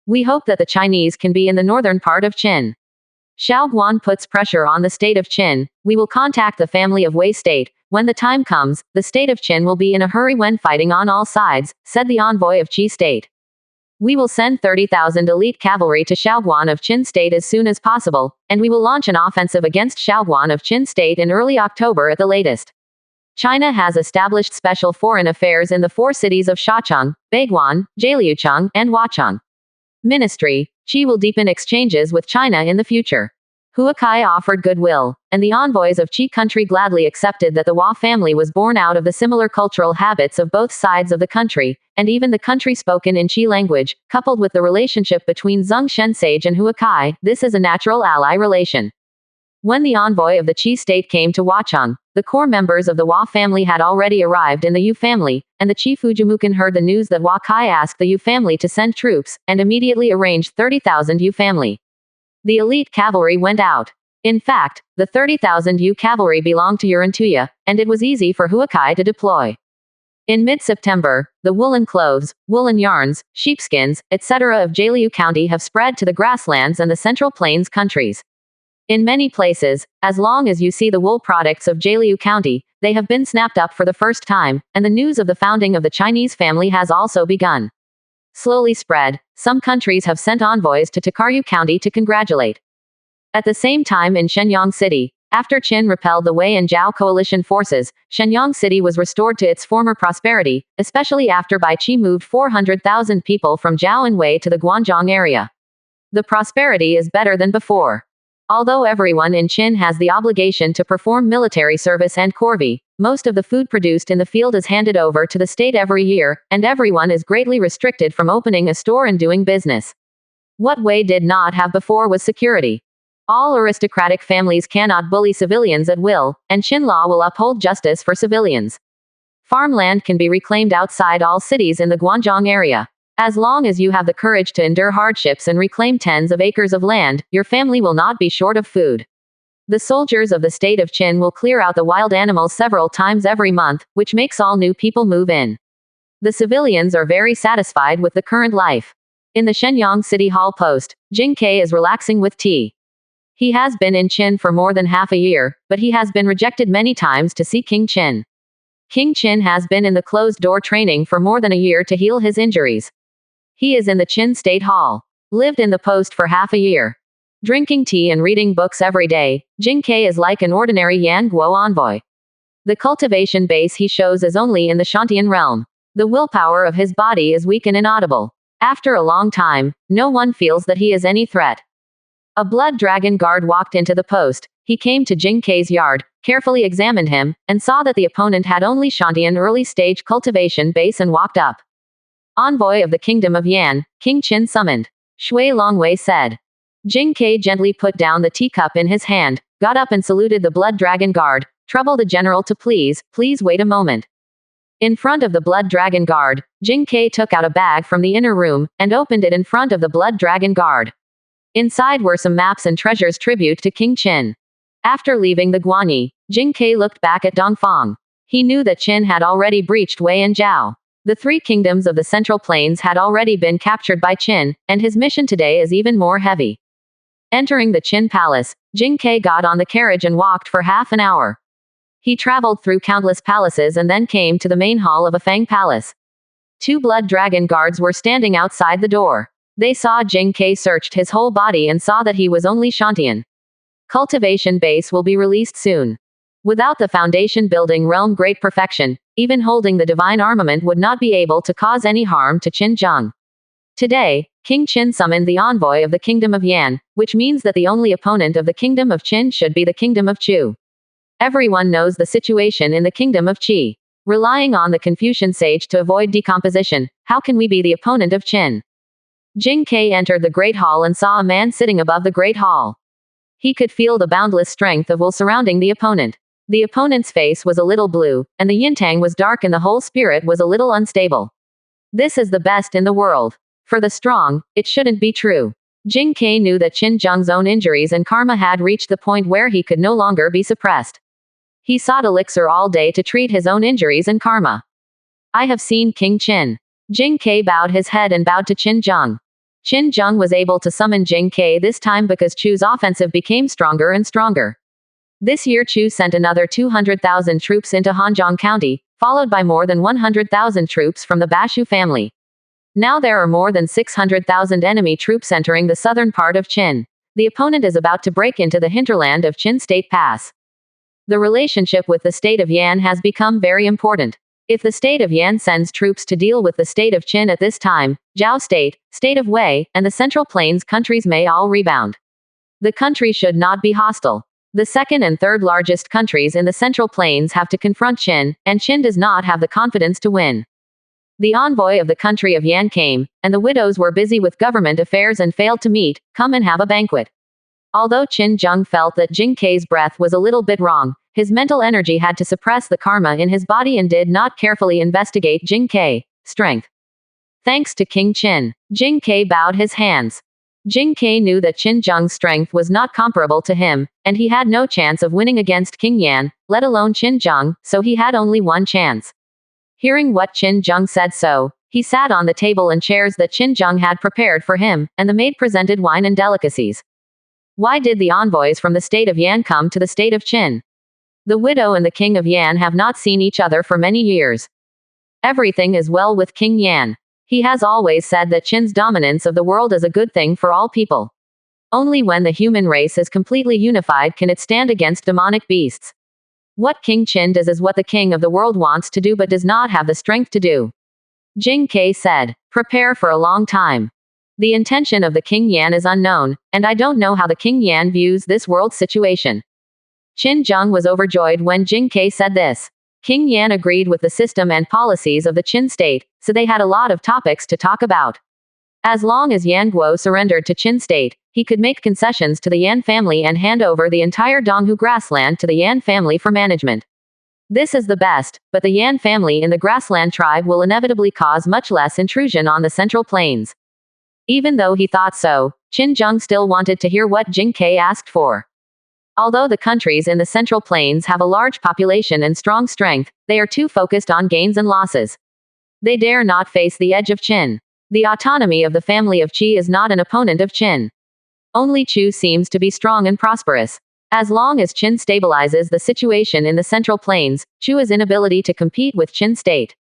We hope that the Chinese can be in the northern part of Qin. Xiao Guan puts pressure on the state of Qin. We will contact the family of Wei state. When the time comes, the state of Qin will be in a hurry when fighting on all sides, said the envoy of Qi state. We will send 30,000 elite cavalry to Xiaoguan of Qin state as soon as possible, and we will launch an offensive against Xiaoguan of Qin state in early October at the latest. China has established special foreign affairs in the four cities of Shacheng, Beiguan, Jialiucheng, and Huacheng. Ministry, Qi will deepen exchanges with China in the future. Hua Kai offered goodwill, and the envoys of Qi country gladly accepted that the Hua family was born out of the similar cultural habits of both sides of the country, and even the country spoken in Qi language, coupled with the relationship between Zheng Shen sage and Hua Kai, this is a natural ally relation. When the envoy of the Qi state came to Huacheng, the core members of the Hua family had already arrived in the Yu family, and the chief Fujumukan heard the news that Hua Kai asked the Yu family to send troops, and immediately arranged 30,000 Yu family. The elite cavalry went out. In fact, the 30,000 Yu cavalry belonged to Yurantuya, and it was easy for Hua Kai to deploy. In mid-September, the woolen clothes, woolen yarns, sheepskins, etc. of Jialiu County have spread to the grasslands and the Central Plains countries. In many places, as long as you see the wool products of Jialiu County, they have been snapped up for the first time, and the news of the founding of the Chinese family has also begun. Slowly spread, some countries have sent envoys to Takaryu County to congratulate. At the same time in Shenyang City, after Qin repelled the Wei and Zhao coalition forces, Shenyang City was restored to its former prosperity, especially after Bai Qi moved 400,000 people from Zhao and Wei to the Guanzhong area. The prosperity is better than before. Although everyone in Qin has the obligation to perform military service and corvée, most of the food produced in the field is handed over to the state every year, and everyone is greatly restricted from opening a store and doing business. What Wei did not have before was security. All aristocratic families cannot bully civilians at will, and Qin law will uphold justice for civilians. Farmland can be reclaimed outside all cities in the Guanzhong area. As long as you have the courage to endure hardships and reclaim tens of acres of land, your family will not be short of food. The soldiers of the state of Qin will clear out the wild animals several times every month, which makes all new people move in. The civilians are very satisfied with the current life. In the Shenyang City Hall post, Jing Ke is relaxing with tea. He has been in Qin for more than half a year, but he has been rejected many times to see King Qin. King Qin has been in the closed-door training for more than a year to heal his injuries. He is in the Qin State Hall. Lived in the post for half a year. Drinking tea and reading books every day, Jing Ke is like an ordinary Yan Guo envoy. The cultivation base he shows is only in the Shantian realm. The willpower of his body is weak and inaudible. After a long time, no one feels that he is any threat. A blood dragon guard walked into the post. He came to Jing Ke's yard, carefully examined him, and saw that the opponent had only Shantian early-stage cultivation base and walked up. Envoy of the Kingdom of Yan, King Qin summoned. Shui Longwei said. Jing Ke gently put down the teacup in his hand, got up and saluted the blood dragon guard. Trouble the general to please wait a moment. In front of the blood dragon guard, Jing Ke took out a bag from the inner room, and opened it in front of the blood dragon guard. Inside were some maps and treasures tribute to King Qin. After leaving the Guanyi, Jing Ke looked back at Dongfang. He knew that Qin had already breached Wei and Zhao. The three kingdoms of the Central Plains had already been captured by Qin, and his mission today is even more heavy. Entering the Qin Palace, Jing Ke got on the carriage and walked for half an hour. He traveled through countless palaces and then came to the main hall of a Fang Palace. Two blood dragon guards were standing outside the door. They saw Jing Ke searched his whole body and saw that he was only Shantian. Cultivation base will be released soon. Without the foundation building realm great perfection, even holding the divine armament would not be able to cause any harm to Qin Zheng. Today, King Qin summoned the envoy of the Kingdom of Yan, which means that the only opponent of the Kingdom of Qin should be the Kingdom of Chu. Everyone knows the situation in the Kingdom of Qi. Relying on the Confucian sage to avoid decomposition, how can we be the opponent of Qin? Jing Ke entered the Great Hall and saw a man sitting above the Great Hall. He could feel the boundless strength of will surrounding the opponent. The opponent's face was a little blue, and the yintang was dark and the whole spirit was a little unstable. This is the best in the world. For the strong, it shouldn't be true. Jing Ke knew that Qin Zheng's own injuries and karma had reached the point where he could no longer be suppressed. He sought elixir all day to treat his own injuries and karma. I have seen King Qin. Jing Ke bowed his head and bowed to Qin Zheng. Qin Zheng was able to summon Jing Ke this time because Chu's offensive became stronger and stronger. This year Chu sent another 200,000 troops into Hanzhong County, followed by more than 100,000 troops from the Bashu family. Now there are more than 600,000 enemy troops entering the southern part of Qin. The opponent is about to break into the hinterland of Qin State Pass. The relationship with the state of Yan has become very important. If the state of Yan sends troops to deal with the state of Qin at this time, Zhao State, state of Wei, and the Central Plains countries may all rebound. The country should not be hostile. The second and third largest countries in the Central Plains have to confront Qin, and Qin does not have the confidence to win. The envoy of the country of Yan came, and the widows were busy with government affairs and failed to meet, come and have a banquet. Although Qin Zheng felt that Jing Ke's breath was a little bit wrong, his mental energy had to suppress the karma in his body and did not carefully investigate Jing Ke. Strength. Thanks to King Qin, Jing Ke bowed his hands. Jing Ke knew that Qin Zheng's strength was not comparable to him, and he had no chance of winning against King Yan, let alone Qin Zheng, so he had only one chance. Hearing what Qin Zheng said so, he sat on the table and chairs that Qin Zheng had prepared for him, and the maid presented wine and delicacies. Why did the envoys from the state of Yan come to the state of Qin? The widow and the king of Yan have not seen each other for many years. Everything is well with King Yan. He has always said that Qin's dominance of the world is a good thing for all people. Only when the human race is completely unified can it stand against demonic beasts. What King Qin does is what the king of the world wants to do but does not have the strength to do. Jing Ke said, prepare for a long time. The intention of the King Yan is unknown, and I don't know how the King Yan views this world situation. Qin Zheng was overjoyed when Jing Ke said this. King Yan agreed with the system and policies of the Qin state, so they had a lot of topics to talk about. As long as Yan Guo surrendered to Qin state, he could make concessions to the Yan family and hand over the entire Donghu grassland to the Yan family for management. This is the best, but the Yan family in the grassland tribe will inevitably cause much less intrusion on the Central Plains. Even though he thought so, Qin Zheng still wanted to hear what Jing Ke asked for. Although the countries in the Central Plains have a large population and strong strength, they are too focused on gains and losses. They dare not face the edge of Qin. The autonomy of the family of Qi is not an opponent of Qin. Only Chu seems to be strong and prosperous. As long as Qin stabilizes the situation in the Central Plains, Chu's inability to compete with Qin state.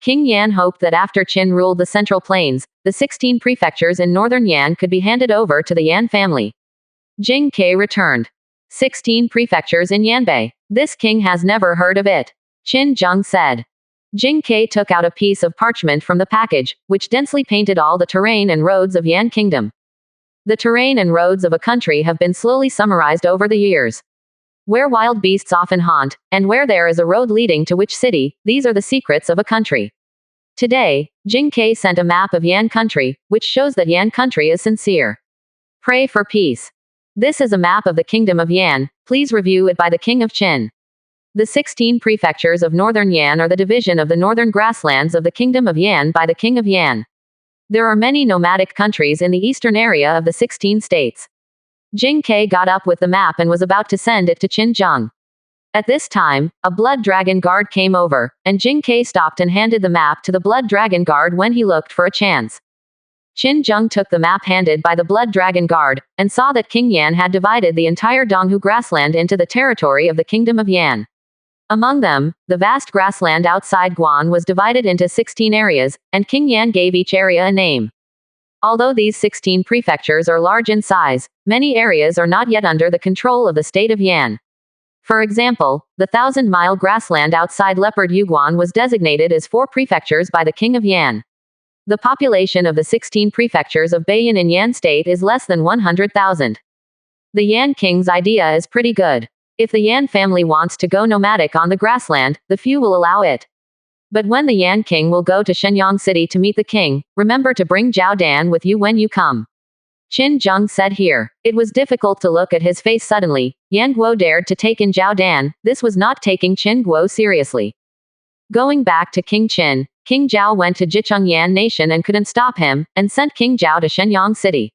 King Yan hoped that after Qin ruled the Central Plains, the 16 prefectures in northern Yan could be handed over to the Yan family. Jing Ke returned. 16 prefectures in Yanbei. This king has never heard of it. Qin Zheng said. Jing Ke took out a piece of parchment from the package, which densely painted all the terrain and roads of Yan Kingdom. The terrain and roads of a country have been slowly summarized over the years. Where wild beasts often haunt, and where there is a road leading to which city, these are the secrets of a country. Today, Jing Ke sent a map of Yan country, which shows that Yan country is sincere. Pray for peace. This is a map of the kingdom of Yan, please review it by the king of Qin. The 16 prefectures of northern Yan are the division of the northern grasslands of the kingdom of Yan by the king of Yan. There are many nomadic countries in the eastern area of the 16 states. Jing Ke got up with the map and was about to send it to Qin Zheng. At this time, a blood dragon guard came over, and Jing Ke stopped and handed the map to the blood dragon guard when he looked for a chance. Qin Zheng took the map handed by the blood dragon guard, and saw that King Yan had divided the entire Donghu grassland into the territory of the kingdom of Yan. Among them, the vast grassland outside Guan was divided into 16 areas, and King Yan gave each area a name. Although these 16 prefectures are large in size, many areas are not yet under the control of the state of Yan. For example, the 1,000-mile grassland outside Leopard Yuguan was designated as 4 prefectures by the king of Yan. The population of the 16 prefectures of Beiyin in Yan state is less than 100,000. The Yan king's idea is pretty good. If the Yan family wants to go nomadic on the grassland, the few will allow it. But when the Yan king will go to Shenyang city to meet the king, remember to bring Zhao Dan with you when you come. Qin Zheng said here. It was difficult to look at his face suddenly. Yan Guo dared to take in Zhao Dan, this was not taking Qin Guo seriously. Going back to King Qin, King Zhao went to Jicheng Yan nation and couldn't stop him, and sent King Zhao to Shenyang city.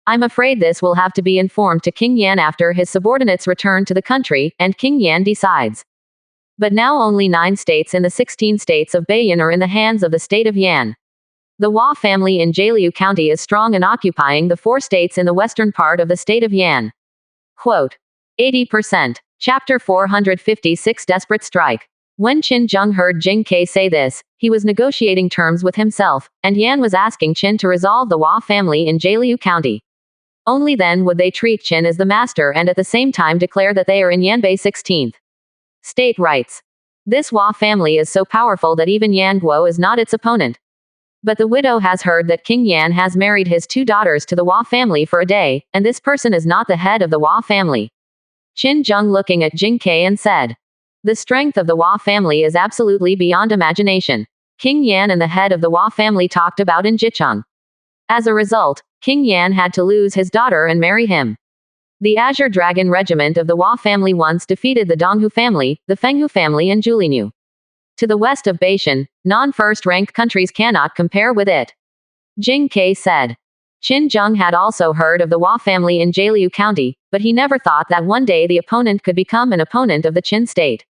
I'm afraid this will have to be informed to King Yan after his subordinates return to the country, and King Yan decides. But now only 9 states in the 16 states of Beiyin are in the hands of the state of Yan. The Hua family in Jialiu County is strong and occupying the 4 states in the western part of the state of Yan. Quote. 80%. Chapter 456 Desperate Strike. When Qin Zheng heard Jing Ke say this, he was negotiating terms with himself, and Yan was asking Qin to resolve the Hua family in Jialiu County. Only then would they treat Qin as the master and at the same time declare that they are in Yanbei 16th. State rights. This Hua family is so powerful that even Yan Guo is not its opponent. But the widow has heard that King Yan has married his 2 daughters to the Hua family for a day, and this person is not the head of the Hua family. Qin Zheng looking at Jing Ke and said. The strength of the Hua family is absolutely beyond imagination. King Yan and the head of the Hua family talked about in Jicheng. As a result, King Yan had to lose his daughter and marry him. The Azure Dragon Regiment of the Hua family once defeated the Donghu family, the Fenghu family and Julinyu. To the west of Beishan, non-first-ranked countries cannot compare with it. Jing Ke said. Qin Zheng had also heard of the Hua family in Jialiu County, but he never thought that one day the opponent could become an opponent of the Qin state.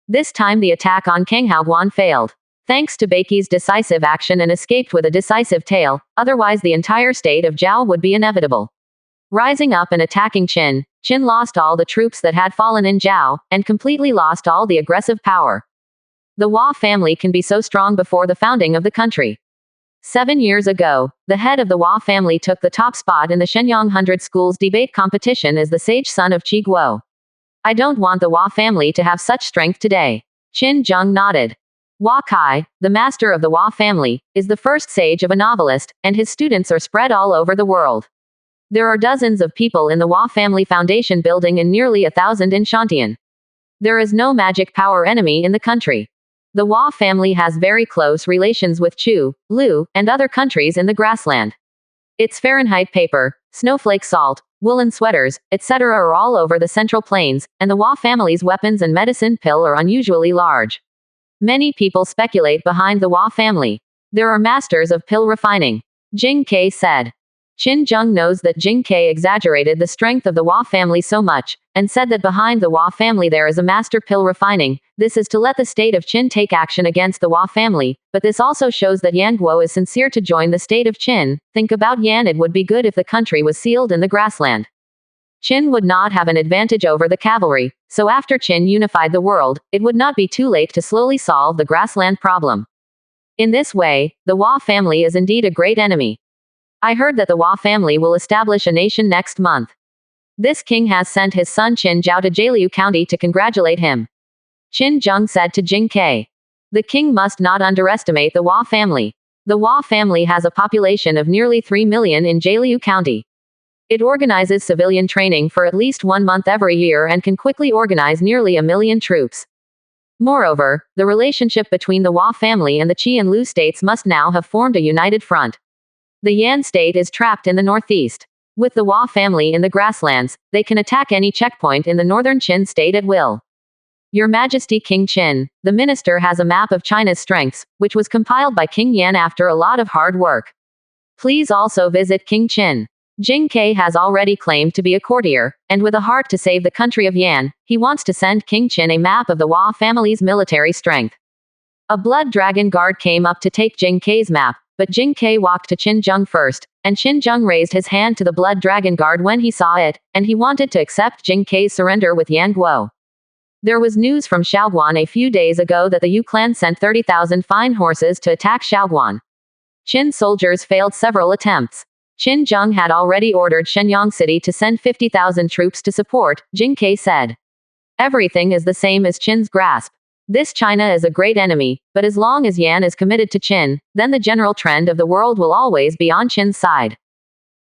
This time the attack on Kanghaoguan failed. Thanks to Beiqi's decisive action and escaped with a decisive tail, otherwise the entire state of Zhao would be inevitable. Rising up and attacking Qin, Qin lost all the troops that had fallen in Zhao, and completely lost all the aggressive power. The Hua family can be so strong before the founding of the country. 7 years ago, the head of the Hua family took the top spot in the Shenyang 100 Schools debate competition as the sage son of Qi Guo. I don't want the Hua family to have such strength today. Qin Zheng nodded. Hua Kai, the master of the Hua family, is the first sage of a novelist, and his students are spread all over the world. There are dozens of people in the Hua family foundation building and nearly 1,000 in Shantian. There is no magic power enemy in the country. The Hua family has very close relations with Chu, Lu, and other countries in the grassland. Its Fahrenheit paper, snowflake salt, woolen sweaters, etc. are all over the Central Plains, and the Hua family's weapons and medicine pill are unusually large. Many people speculate behind the Hua family. There are masters of pill refining. Jing Ke said. Qin Zheng knows that Jing Ke exaggerated the strength of the Hua family so much, and said that behind the Hua family there is a master pill refining. This is to let the state of Qin take action against the Hua family, but this also shows that Yan Guo is sincere to join the state of Qin. Think about Yan, it would be good if the country was sealed in the grassland. Qin would not have an advantage over the cavalry, so after Qin unified the world, it would not be too late to slowly solve the grassland problem. In this way, the Hua family is indeed a great enemy. I heard that the Hua family will establish a nation next month. This king has sent his son Qin Zhao to Jialiu County to congratulate him. Qin Zheng said to Jing Kai. The king must not underestimate the Hua family. The Hua family has a population of nearly 3 million in Jialiu County. It organizes civilian training for at least 1 month every year and can quickly organize nearly 1 million troops. Moreover, the relationship between the Hua family and the Qi and Lu states must now have formed a united front. The Yan state is trapped in the northeast. With the Hua family in the grasslands, they can attack any checkpoint in the northern Qin state at will. Your Majesty King Qin, the minister has a map of China's strengths, which was compiled by King Yan after a lot of hard work. Please also visit King Qin. Jing Kai has already claimed to be a courtier, and with a heart to save the country of Yan, he wants to send King Qin a map of the Hua family's military strength. A blood dragon guard came up to take Jing Kai's map, but Jing Kai walked to Qin Zheng first, and Qin Zheng raised his hand to the blood dragon guard when he saw it, and he wanted to accept Jing Kai's surrender with Yan Guo. There was news from Shaoguan a few days ago that the Yu clan sent 30,000 fine horses to attack Shaoguan. Qin soldiers failed several attempts. Qin Zheng had already ordered Shenyang City to send 50,000 troops to support, Jing Kai said. Everything is the same as Qin's grasp. This China is a great enemy, but as long as Yan is committed to Qin, then the general trend of the world will always be on Qin's side.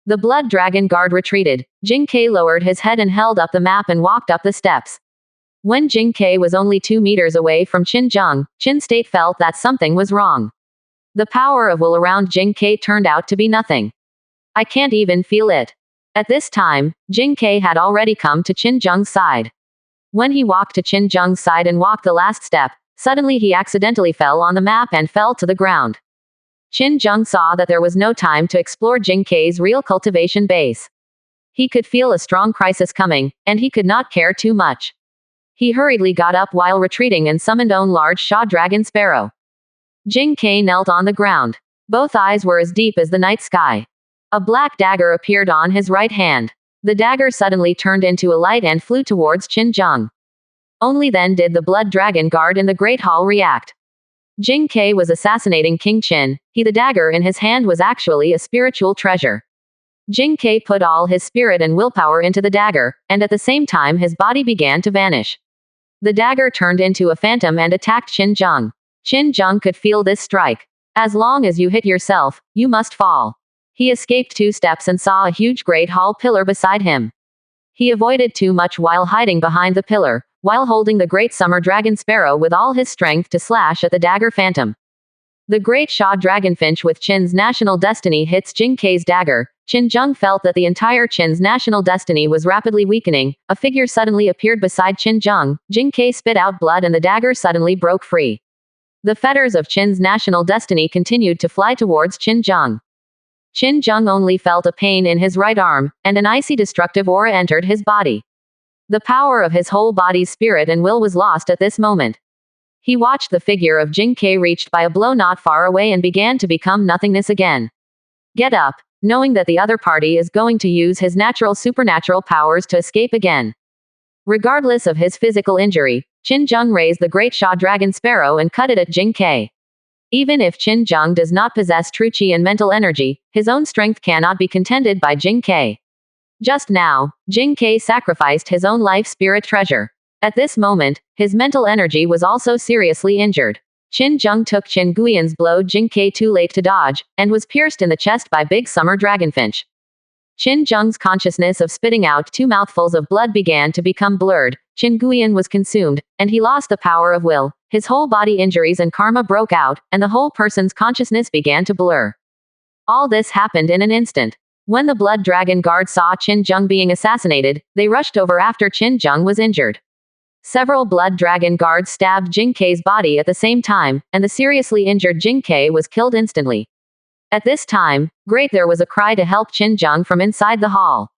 The blood dragon guard retreated. Jing Kai lowered his head and held up the map and walked up the steps. When Jing Kai was only 2 meters away from Qin Zheng, Qin state felt that something was wrong. The power of will around Jing Kai turned out to be nothing. I can't even feel it. At this time, Jing Kai had already come to Qin Zheng's side. When he walked to Qin Zheng's side and walked the last step, suddenly he accidentally fell on the map and fell to the ground. Qin Zheng saw that there was no time to explore Jing Kai's real cultivation base. He could feel a strong crisis coming, and he could not care too much. He hurriedly got up while retreating and summoned own large Sha Dragon Sparrow. Jing Kai knelt on the ground. Both eyes were as deep as the night sky. A black dagger appeared on his right hand. The dagger suddenly turned into a light and flew towards Qin Zheng. Only then did the blood dragon guard in the Great Hall react. Jing Kai was assassinating King Qin. The dagger in his hand was actually a spiritual treasure. Jing Kai put all his spirit and willpower into the dagger, and at the same time his body began to vanish. The dagger turned into a phantom and attacked Qin Zheng. Qin Zheng could feel this strike. As long as you hit yourself, you must fall. He escaped 2 steps and saw a huge Great Hall pillar beside him. He avoided too much while hiding behind the pillar, while holding the Great Summer Dragon Sparrow with all his strength to slash at the dagger phantom. The Great Sha Dragonfinch with Qin's national destiny hits Jing Kai's dagger. Qin Zheng felt that the entire Qin's national destiny was rapidly weakening. A figure suddenly appeared beside Qin Zheng. Jing Kai spit out blood and the dagger suddenly broke free. The fetters of Qin's national destiny continued to fly towards Qin Zheng. Qin Zheng only felt a pain in his right arm, and an icy destructive aura entered his body. The power of his whole body's spirit and will was lost at this moment. He watched the figure of Jing Kai reached by a blow not far away and began to become nothingness again. Get up, knowing that the other party is going to use his natural supernatural powers to escape again. Regardless of his physical injury, Qin Zheng raised the Great Sha Dragon Sparrow and cut it at Jing Kai. Even if Qin Zheng does not possess true qi and mental energy, his own strength cannot be contended by Jing Kai. Just now, Jing Kai sacrificed his own life spirit treasure. At this moment, his mental energy was also seriously injured. Qin Zheng took Qin Guiyan's blow Jing Kai too late to dodge, and was pierced in the chest by Big Summer Dragonfinch. Qin Zheng's consciousness of spitting out 2 mouthfuls of blood began to become blurred. Qin Guiyan was consumed, and he lost the power of will. His whole body injuries and karma broke out, and the whole person's consciousness began to blur. All this happened in an instant. When the blood dragon guard saw Qin Zheng being assassinated, they rushed over after Qin Zheng was injured. Several blood dragon guards stabbed Jing Kai's body at the same time, and the seriously injured Jing Kai was killed instantly. At this time, there was a cry to help Qin Zheng from inside the hall.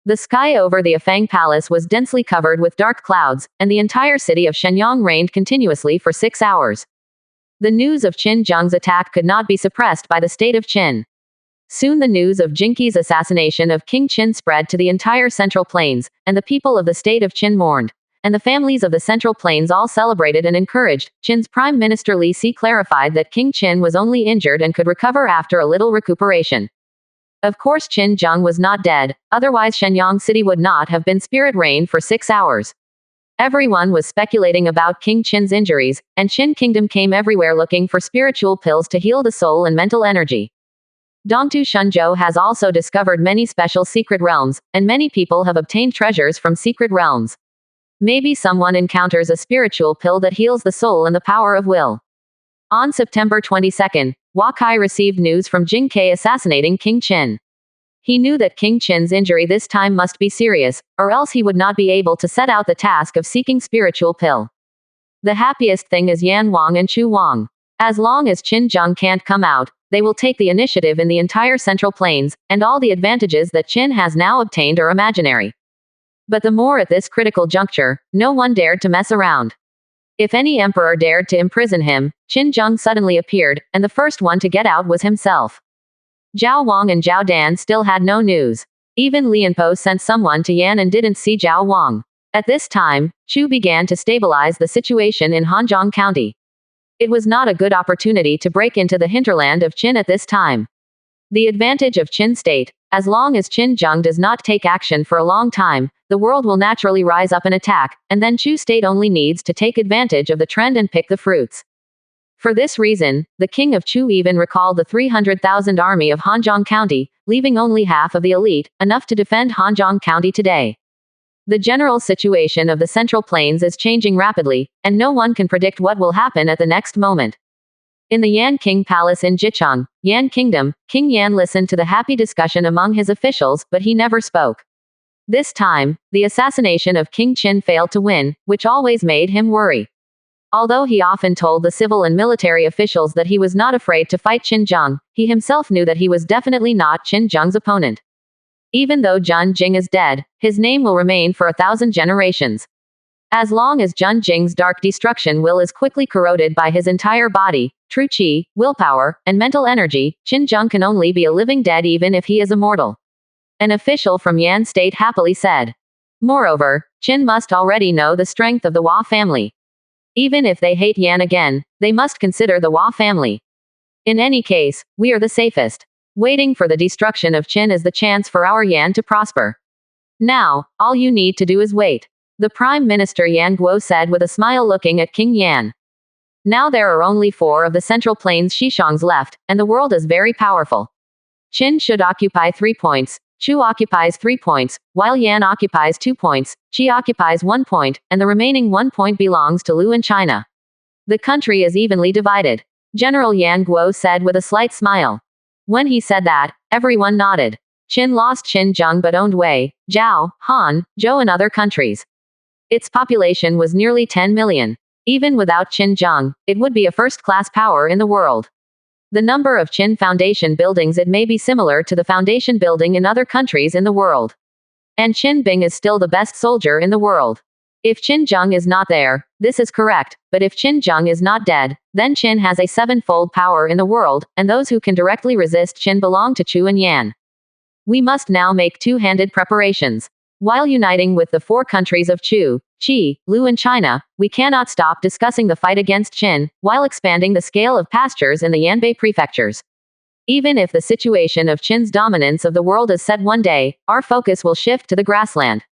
The sky over the Afang Palace was densely covered with dark clouds, and the entire city of Shenyang rained continuously for 6 hours. The news of Qin Zheng's attack could not be suppressed by the state of Qin. Soon the news of Jinqi's assassination of King Qin spread to the entire Central Plains, and the people of the state of Qin mourned. And the families of the Central Plains all celebrated and encouraged. Qin's Prime Minister Li Si clarified that King Qin was only injured and could recover after a little recuperation. Of course Qin Zheng was not dead, otherwise Shenyang City would not have been spirit rain for 6 hours. Everyone was speculating about King Qin's injuries, and Qin Kingdom came everywhere looking for spiritual pills to heal the soul and mental energy. Dongtu Shenzhou has also discovered many special secret realms, and many people have obtained treasures from secret realms. Maybe someone encounters a spiritual pill that heals the soul and the power of will. On September 22, Hua Kai received news from Jing Kai assassinating King Qin. He knew that King Qin's injury this time must be serious, or else he would not be able to set out the task of seeking spiritual pill. The happiest thing is Yan Wang and Chu Wang. As long as Qin Zheng can't come out, they will take the initiative in the entire Central Plains, and all the advantages that Qin has now obtained are imaginary. But the more at this critical juncture, no one dared to mess around. If any emperor dared to imprison him, Qin Zheng suddenly appeared, and the first one to get out was himself. Zhao Wang and Zhao Dan still had no news. Even Lianpo sent someone to Yan and didn't see Zhao Wang. At this time, Chu began to stabilize the situation in Hanzhong County. It was not a good opportunity to break into the hinterland of Qin at this time. The advantage of Qin state, as long as Qin Zheng does not take action for a long time, the world will naturally rise up and attack, and then Chu state only needs to take advantage of the trend and pick the fruits. For this reason, the king of Chu even recalled the 300,000 army of Hanzhong County, leaving only half of the elite, enough to defend Hanzhong County today. The general situation of the Central Plains is changing rapidly, and no one can predict what will happen at the next moment. In the Yan King Palace in Jicheng, Yan Kingdom, King Yan listened to the happy discussion among his officials, but he never spoke. This time, the assassination of King Qin failed to win, which always made him worry. Although he often told the civil and military officials that he was not afraid to fight Qin Zheng, he himself knew that he was definitely not Qin Zheng's opponent. Even though Zhen Jing is dead, his name will remain for 1,000 generations. As long as Zhen Jing's dark destruction will is quickly corroded by his entire body, true qi, willpower, and mental energy, Qin Zheng can only be a living dead even if he is immortal. An official from Yan State happily said. Moreover, Qin must already know the strength of the Hua family. Even if they hate Yan again, they must consider the Hua family. In any case, we are the safest. Waiting for the destruction of Qin is the chance for our Yan to prosper. Now, all you need to do is wait. The Prime Minister Yan Guo said with a smile looking at King Yan. Now there are only 4 of the Central Plains Xishangs left, and the world is very powerful. Qin should occupy 3 points, Chu occupies 3 points, while Yan occupies 2 points, Qi occupies 1 point, and the remaining 1 point belongs to Lu and China. The country is evenly divided. General Yan Guo said with a slight smile. When he said that, everyone nodded. Qin lost Qin Zheng but owned Wei, Zhao, Han, Zhou and other countries. Its population was nearly 10 million. Even without Qin Zheng, it would be a first-class power in the world. The number of Qin Foundation buildings it may be similar to the foundation building in other countries in the world. And Qin Bing is still the best soldier in the world. If Qin Zheng is not there, this is correct, but if Qin Zheng is not dead, then Qin has a 7-fold power in the world, and those who can directly resist Qin belong to Chu and Yan. We must now make two-handed preparations. While uniting with the 4 countries of Chu, Qi, Lu and China, we cannot stop discussing the fight against Qin, while expanding the scale of pastures in the Yanbei prefectures. Even if the situation of Qin's dominance of the world is set one day, our focus will shift to the grassland.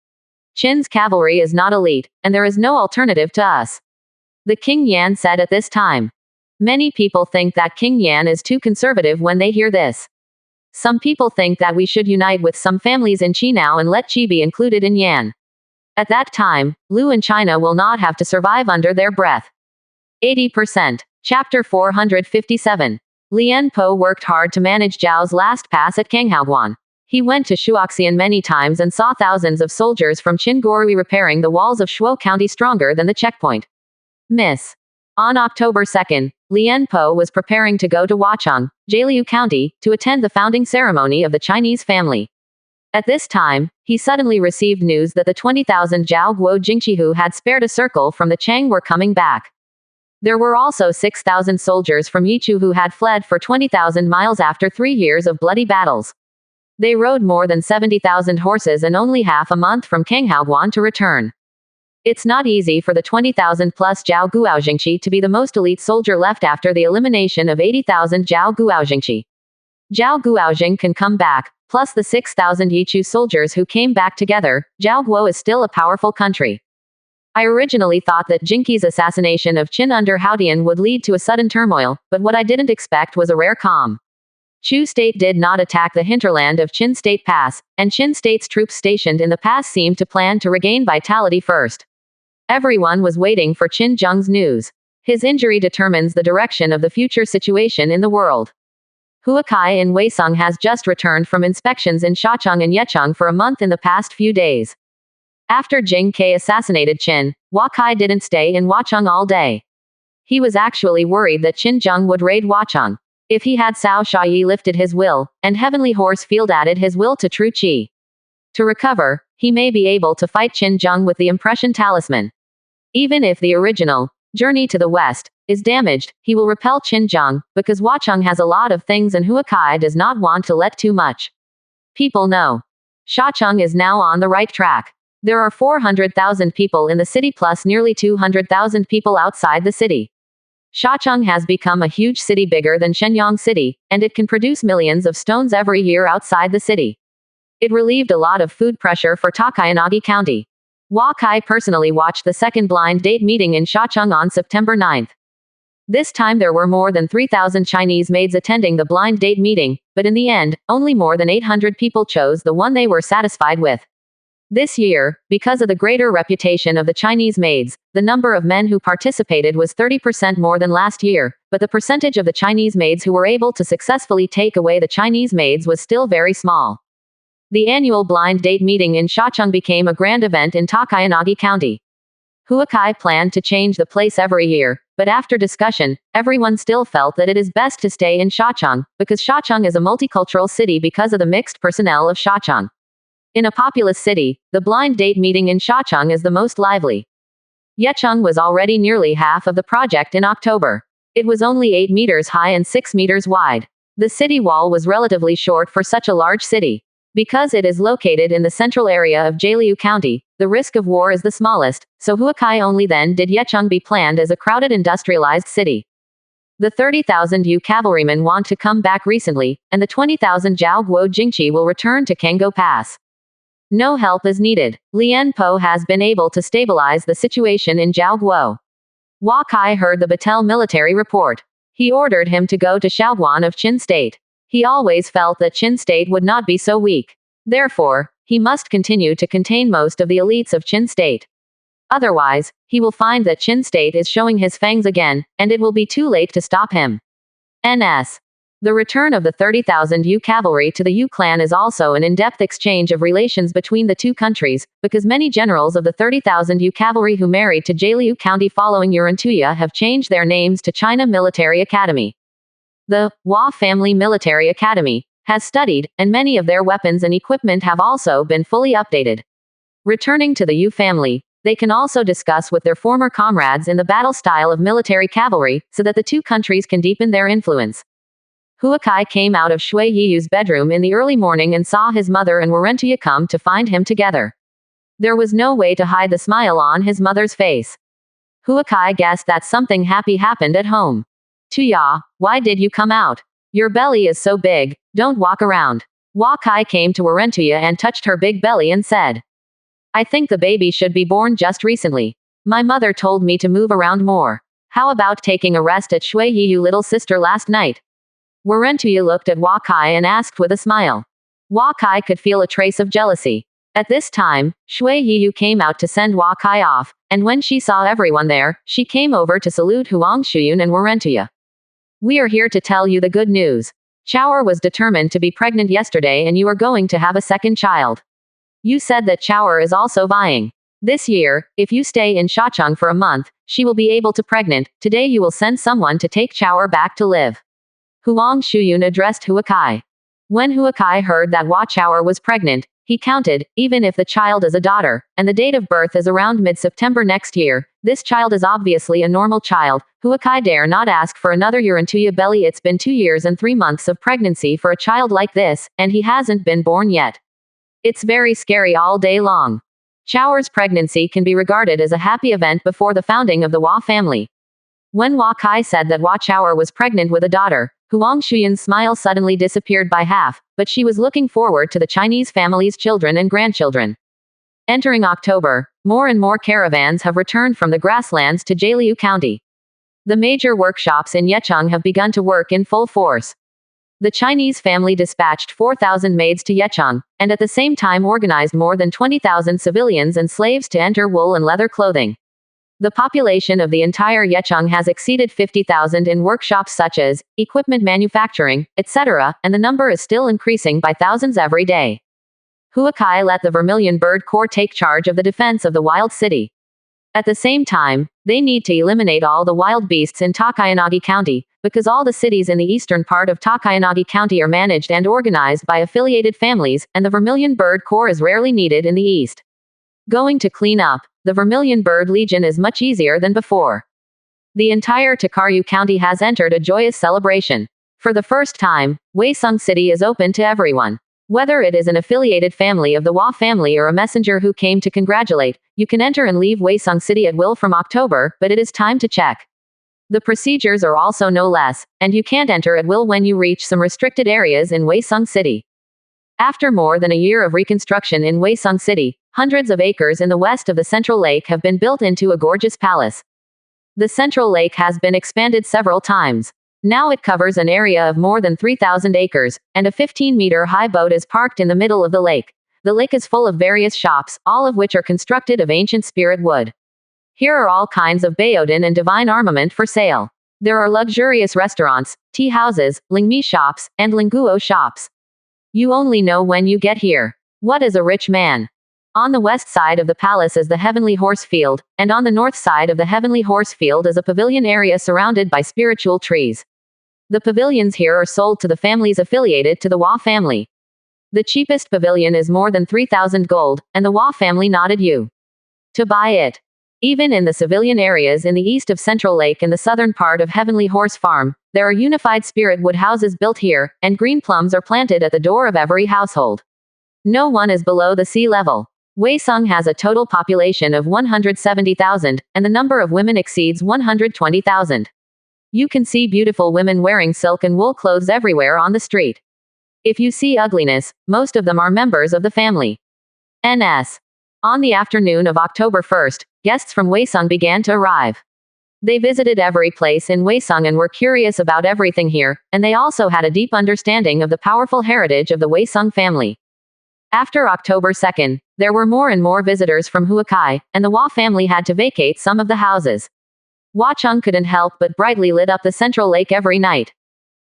Qin's cavalry is not elite, and there is no alternative to us. The King Yan said at this time. Many people think that King Yan is too conservative when they hear this. Some people think that we should unite with some families in Qi now and let Qi be included in Yan. At that time, Lu and China will not have to survive under their breath. 80%. Chapter 457. Lian Po worked hard to manage Zhao's last pass at Kanghaoguan. He went to Shuoxian many times and saw thousands of soldiers from Qingorui repairing the walls of Shuo County stronger than the checkpoint. Miss. On October 2, Lian Po was preparing to go to Huacheng, Jialiu County, to attend the founding ceremony of the Chinese family. At this time, he suddenly received news that the 20,000 Zhao Guo Jingqihu had spared a circle from the Chang were coming back. There were also 6,000 soldiers from Yichu who had fled for 20,000 miles after 3 years of bloody battles. They rode more than 70,000 horses and only half a month from Kanghaoguan to return. It's not easy for the 20,000 plus Zhao Guojingqi to be the most elite soldier left after the elimination of 80,000 Zhao Guojingqi. Zhao Guojing can come back, plus the 6,000 Yichu soldiers who came back together. Zhao Guo is still a powerful country. I originally thought that Jinqi's assassination of Qin under Haodian would lead to a sudden turmoil, but what I didn't expect was a rare calm. Chu State did not attack the hinterland of Qin State Pass, and Qin State's troops stationed in the pass seemed to plan to regain vitality first. Everyone was waiting for Qin Zheng's news. His injury determines the direction of the future situation in the world. Hua Kai in Weisong has just returned from inspections in Shacheng and Yecheng for a month in the past few days. After Jing Kai assassinated Qin, Hua Kai didn't stay in Huacheng all day. He was actually worried that Qin Zheng would raid Huacheng. If he had Cao Shayi lifted his will, and Heavenly Horse Field added his will to True Qi. To recover, he may be able to fight Qin Zheng with the Impression Talisman. Even if the original, Journey to the West, is damaged, he will repel Qin Zheng, because Huacheng has a lot of things and Hua Kai does not want to let too much. People know. Shacheng is now on the right track. There are 400,000 people in the city plus nearly 200,000 people outside the city. Shacheng has become a huge city bigger than Shenyang City, and it can produce millions of stones every year outside the city. It relieved a lot of food pressure for Takayanagi County. Hua Kai personally watched the second blind date meeting in Shacheng on September 9th. This time there were more than 3,000 Chinese maids attending the blind date meeting, but in the end, only more than 800 people chose the one they were satisfied with. This year, because of the greater reputation of the Chinese maids, the number of men who participated was 30% more than last year, but the percentage of the Chinese maids who were able to successfully take away the Chinese maids was still very small. The annual blind date meeting in Shacheng became a grand event in Takayanagi County. Hua Kai planned to change the place every year, but after discussion, everyone still felt that it is best to stay in Shacheng, because Shacheng is a multicultural city because of the mixed personnel of Shacheng. In a populous city, the blind date meeting in Shacheng is the most lively. Yecheng was already nearly half of the project in October. It was only 8 meters high and 6 meters wide. The city wall was relatively short for such a large city. Because it is located in the central area of Jialiu County, the risk of war is the smallest, so Hua Kai only then did Yecheng be planned as a crowded industrialized city. The 30,000 Yu cavalrymen want to come back recently, and the 20,000 Zhao Guo Jingqi will return to Kanggo Pass. No help is needed. Lian Po has been able to stabilize the situation in Zhao Guo. Hua Kai heard the Batel military report. He ordered him to go to Shaoguan of Qin State. He always felt that Qin State would not be so weak. Therefore, he must continue to contain most of the elites of Qin State. Otherwise, he will find that Qin State is showing his fangs again, and it will be too late to stop him. Ns. The return of the 30,000 Yu cavalry to the Yu clan is also an in-depth exchange of relations between the two countries, because many generals of the 30,000 Yu cavalry who married to Jialiu County following Yurantuya have changed their names to China Military Academy. The Hua Family Military Academy has studied, and many of their weapons and equipment have also been fully updated. Returning to the Yu family, they can also discuss with their former comrades in the battle style of military cavalry, so that the two countries can deepen their influence. Hua Kai came out of Shui Yiyu's bedroom in the early morning and saw his mother and Warentuya come to find him together. There was no way to hide the smile on his mother's face. Hua Kai guessed that something happy happened at home. Tuya, why did you come out? Your belly is so big, don't walk around. Hua Kai came to Warentuya and touched her big belly and said, I think the baby should be born just recently. My mother told me to move around more. How about taking a rest at Shui Yiyu little sister last night? Warentuya looked at Hua Kai and asked with a smile. Hua Kai could feel a trace of jealousy. At this time, Shui Yiyu came out to send Hua Kai off, and when she saw everyone there, she came over to salute Huang Shuyun and Warentuya. We are here to tell you the good news. Chaoer was determined to be pregnant yesterday and you are going to have a second child. You said that Chaoer is also vying. This year, if you stay in Shacheng for a month, she will be able to pregnant. Today you will send someone to take Chaoer back to live. Huang Shuyun addressed Hua Kai. When Hua Kai heard that Hua Chaoer was pregnant, He counted, even if the child is a daughter, and the date of birth is around mid-September next year, this child is obviously a normal child. Huakai dare not ask for another year into your belly. It's been 2 years and 3 months of pregnancy for a child like this, and he hasn't been born yet. It's very scary all day long. Chao's pregnancy can be regarded as a happy event before the founding of the Hua family. When Hua Kai said that Hua Chao was pregnant with a daughter, Huang Shuyan's smile suddenly disappeared by half, but she was looking forward to the Chinese family's children and grandchildren. Entering October, more and more caravans have returned from the grasslands to Jialiu County. The major workshops in Yecheng have begun to work in full force. The Chinese family dispatched 4,000 maids to Yecheng, and at the same time organized more than 20,000 civilians and slaves to enter wool and leather clothing. The population of the entire Yecheng has exceeded 50,000 in workshops such as equipment manufacturing, etc., and the number is still increasing by thousands every day. Huakai let the Vermilion Bird Corps take charge of the defense of the wild city. At the same time, they need to eliminate all the wild beasts in Takayanagi County, because all the cities in the eastern part of Takayanagi County are managed and organized by affiliated families, and the Vermilion Bird Corps is rarely needed in the east. Going to clean up the Vermilion Bird Legion is much easier than before. The entire Tokaryu County has entered a joyous celebration. For the first time, Weisung City is open to everyone. Whether it is an affiliated family of the Hua family or a messenger who came to congratulate, you can enter and leave Weisung City at will from October, but it is time to check. The procedures are also no less, and you can't enter at will when you reach some restricted areas in Weisung City. After more than a year of reconstruction in Weisung City, hundreds of acres in the west of the Central Lake have been built into a gorgeous palace. The Central Lake has been expanded several times. Now it covers an area of more than 3,000 acres, and a 15-meter-high boat is parked in the middle of the lake. The lake is full of various shops, all of which are constructed of ancient spirit wood. Here are all kinds of Baodin and divine armament for sale. There are luxurious restaurants, tea houses, Lingmi shops, and Linguo shops. You only know when you get here. What is a rich man? On the west side of the palace is the Heavenly Horse Field, and on the north side of the Heavenly Horse Field is a pavilion area surrounded by spiritual trees. The pavilions here are sold to the families affiliated to the Hua family. The cheapest pavilion is more than 3,000 gold, and the Hua family nodded you to buy it. Even in the civilian areas in the east of Central Lake and the southern part of Heavenly Horse Farm, there are unified spirit wood houses built here, and green plums are planted at the door of every household. No one is below the sea level. Weisung has a total population of 170,000, and the number of women exceeds 120,000. You can see beautiful women wearing silk and wool clothes everywhere on the street. If you see ugliness, most of them are members of the family. NS. On the afternoon of October 1st, guests from Weisung began to arrive. They visited every place in Weisung and were curious about everything here, and they also had a deep understanding of the powerful heritage of the Weisung family. After October 2nd, there were more and more visitors from Huakai, and the Hua family had to vacate some of the houses. Hua Chung couldn't help but brightly lit up the Central Lake every night.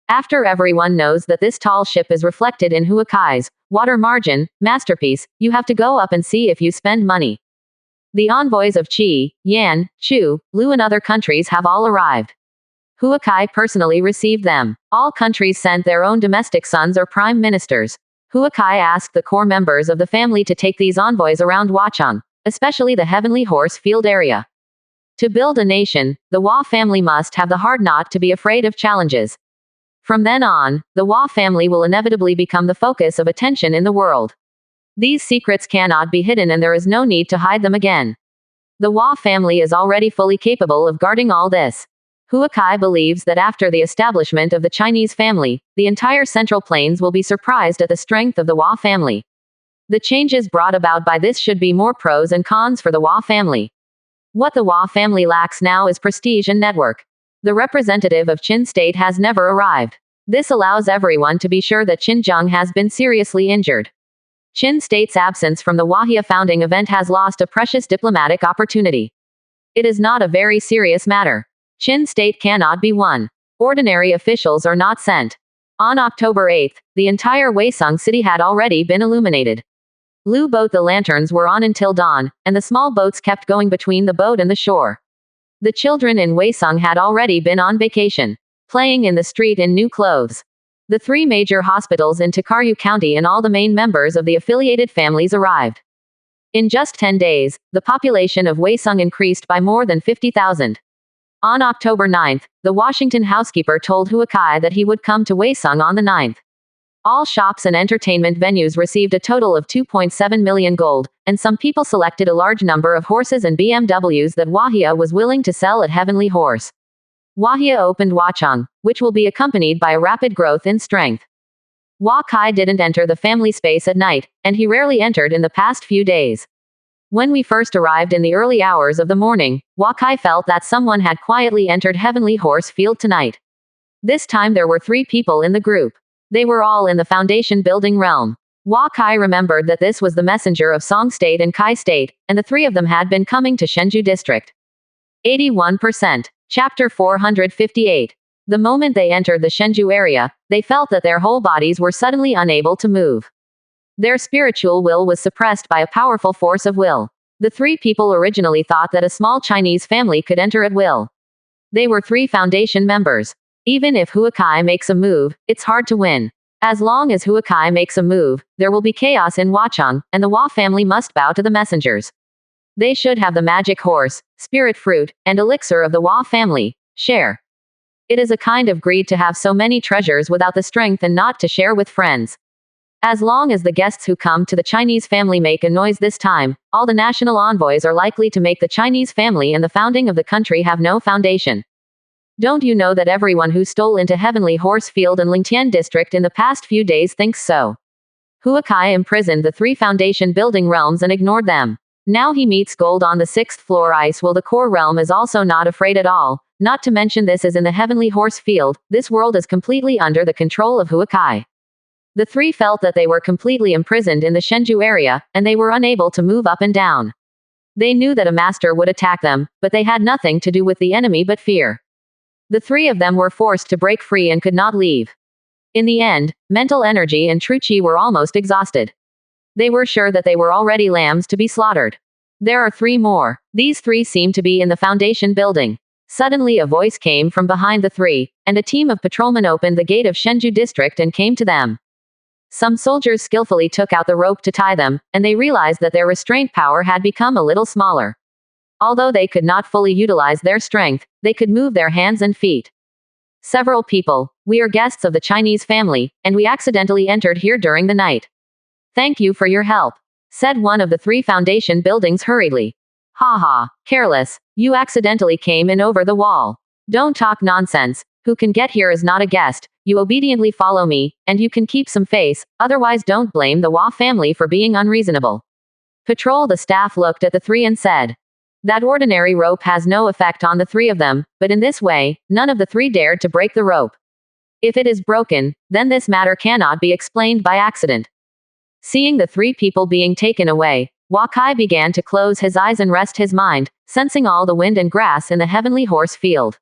After everyone knows that this tall ship is reflected in Huakai's water margin masterpiece, you have to go up and see if you spend money. The envoys of Qi, Yan, Chu, Lu and other countries have all arrived. Huakai personally received them. All countries sent their own domestic sons or prime ministers. Huakai asked the core members of the family to take these envoys around Huacheng, especially the Heavenly Horse Field area. To build a nation, the Hua family must have the heart not to be afraid of challenges. From then on, the Hua family will inevitably become the focus of attention in the world. These secrets cannot be hidden and there is no need to hide them again. The Hua family is already fully capable of guarding all this. Huakai believes that after the establishment of the Chinese family, the entire Central Plains will be surprised at the strength of the Hua family. The changes brought about by this should be more pros and cons for the Hua family. What the Hua family lacks now is prestige and network. The representative of Qin State has never arrived. This allows everyone to be sure that Qin Zheng has been seriously injured. Qin State's absence from the Wahia founding event has lost a precious diplomatic opportunity. It is not a very serious matter. Qin State cannot be won. Ordinary officials are not sent. On October 8th, the entire Weisung city had already been illuminated. Lu boat the lanterns were on until dawn, and the small boats kept going between the boat and the shore. The children in Weisung had already been on vacation, playing in the street in new clothes. The 3 major hospitals in Tokarew County and all the main members of the affiliated families arrived. In just 10 days, the population of Waesung increased by more than 50,000. On October 9th, the Washington housekeeper told Huakai that he would come to Waesung on the 9th. All shops and entertainment venues received a total of 2.7 million gold, and some people selected a large number of horses and BMWs that Wahia was willing to sell at Heavenly Horse. Wahia opened Wachung, which will be accompanied by a rapid growth in strength. Wakai didn't enter the family space at night, and he rarely entered in the past few days. When we first arrived in the early hours of the morning, Wakai felt that someone had quietly entered Heavenly Horse Field tonight. This time there were 3 people in the group. They were all in the foundation building realm. Wakai remembered that this was the messenger of Song State and Kai State, and the 3 of them had been coming to Shenzhou District. 81%. Chapter 458. The moment they entered the Shenzhou area, they felt that their whole bodies were suddenly unable to move. Their spiritual will was suppressed by a powerful force of will. The 3 people originally thought that a small Chinese family could enter at will. They were 3 foundation members. Even if Huakai makes a move, it's hard to win. As long as Huakai makes a move, there will be chaos in Wachung, and the Wa family must bow to the messengers. They should have the magic horse, spirit fruit, and elixir of the Wa family. Share. It is a kind of greed to have so many treasures without the strength and not to share with friends. As long as the guests who come to the Chinese family make a noise this time, all the national envoys are likely to make the Chinese family and the founding of the country have no foundation. Don't you know that everyone who stole into Heavenly Horse Field and Lingtian District in the past few days thinks so? Huakai imprisoned the 3 foundation building realms and ignored them. Now he meets gold on the 6th floor ice while the core realm is also not afraid at all. Not to mention this is in the Heavenly Horse Field, this world is completely under the control of Huakai. The 3 felt that they were completely imprisoned in the Shenzhou area, and they were unable to move up and down. They knew that a master would attack them, but they had nothing to do with the enemy but fear. The 3 of them were forced to break free and could not leave. In the end, mental energy and true chi were almost exhausted. They were sure that they were already lambs to be slaughtered. There are 3 more. These 3 seem to be in the foundation building. Suddenly a voice came from behind the 3, and a team of patrolmen opened the gate of Shenzhou District and came to them. Some soldiers skillfully took out the rope to tie them, and they realized that their restraint power had become a little smaller. Although they could not fully utilize their strength, they could move their hands and feet. Several people, we are guests of the Chinese family, and we accidentally entered here during the night. Thank you for your help, said one of the 3 foundation buildings hurriedly. Ha ha, careless, you accidentally came in over the wall. Don't talk nonsense, who can get here is not a guest, you obediently follow me, and you can keep some face, otherwise don't blame the Wa family for being unreasonable. Patrol the staff looked at the 3 and said, that ordinary rope has no effect on the 3 of them, but in this way, none of the 3 dared to break the rope. If it is broken, then this matter cannot be explained by accident. Seeing the 3 people being taken away, Wakai began to close his eyes and rest his mind, sensing all the wind and grass in the Heavenly Horse Field.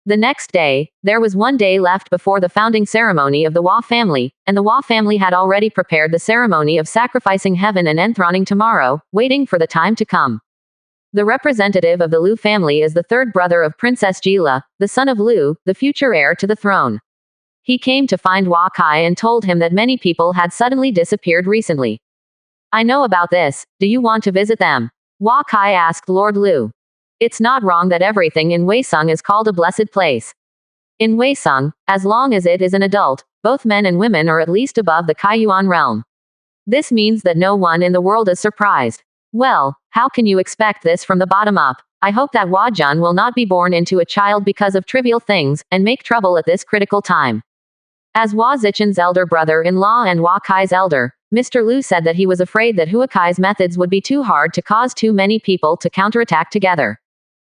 The next day, there was 1 day left before the founding ceremony of the Wa family, and the Wa family had already prepared the ceremony of sacrificing heaven and enthroning tomorrow, waiting for the time to come. The representative of the Liu family is the 3rd brother of Princess Jila, the son of Liu, the future heir to the throne. He came to find Wakai and told him that many people had suddenly disappeared recently. I know about this, do you want to visit them? Wakai asked Lord Liu. It's not wrong that everything in Waesung is called a blessed place. In Waesung, as long as it is an adult, both men and women are at least above the Kaiyuan realm. This means that no one in the world is surprised. Well, how can you expect this from the bottom up? I hope that Wajun will not be born into a child because of trivial things, and make trouble at this critical time. As Hua Zichen's elder brother-in-law and Wakai's elder, Mr. Liu said that he was afraid that Huakai's methods would be too hard to cause too many people to counterattack together.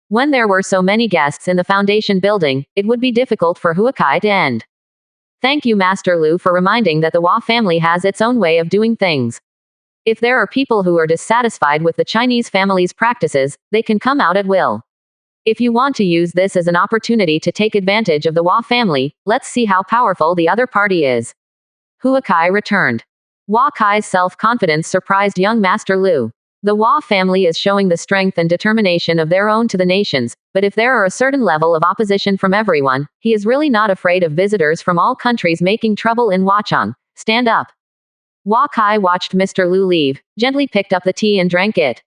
When there were so many guests in the foundation building, it would be difficult for Huakai to end. Thank you Master Liu for reminding that the Hua family has its own way of doing things. If there are people who are dissatisfied with the Chinese family's practices, they can come out at will. If you want to use this as an opportunity to take advantage of the Hua family, let's see how powerful the other party is. Huakai returned. Wakai's self-confidence surprised young Master Liu. The Hua family is showing the strength and determination of their own to the nations, but if there are a certain level of opposition from everyone, he is really not afraid of visitors from all countries making trouble in Huacheng. Stand up. Hua Kai watched Mr. Lu leave, gently picked up the tea and drank it.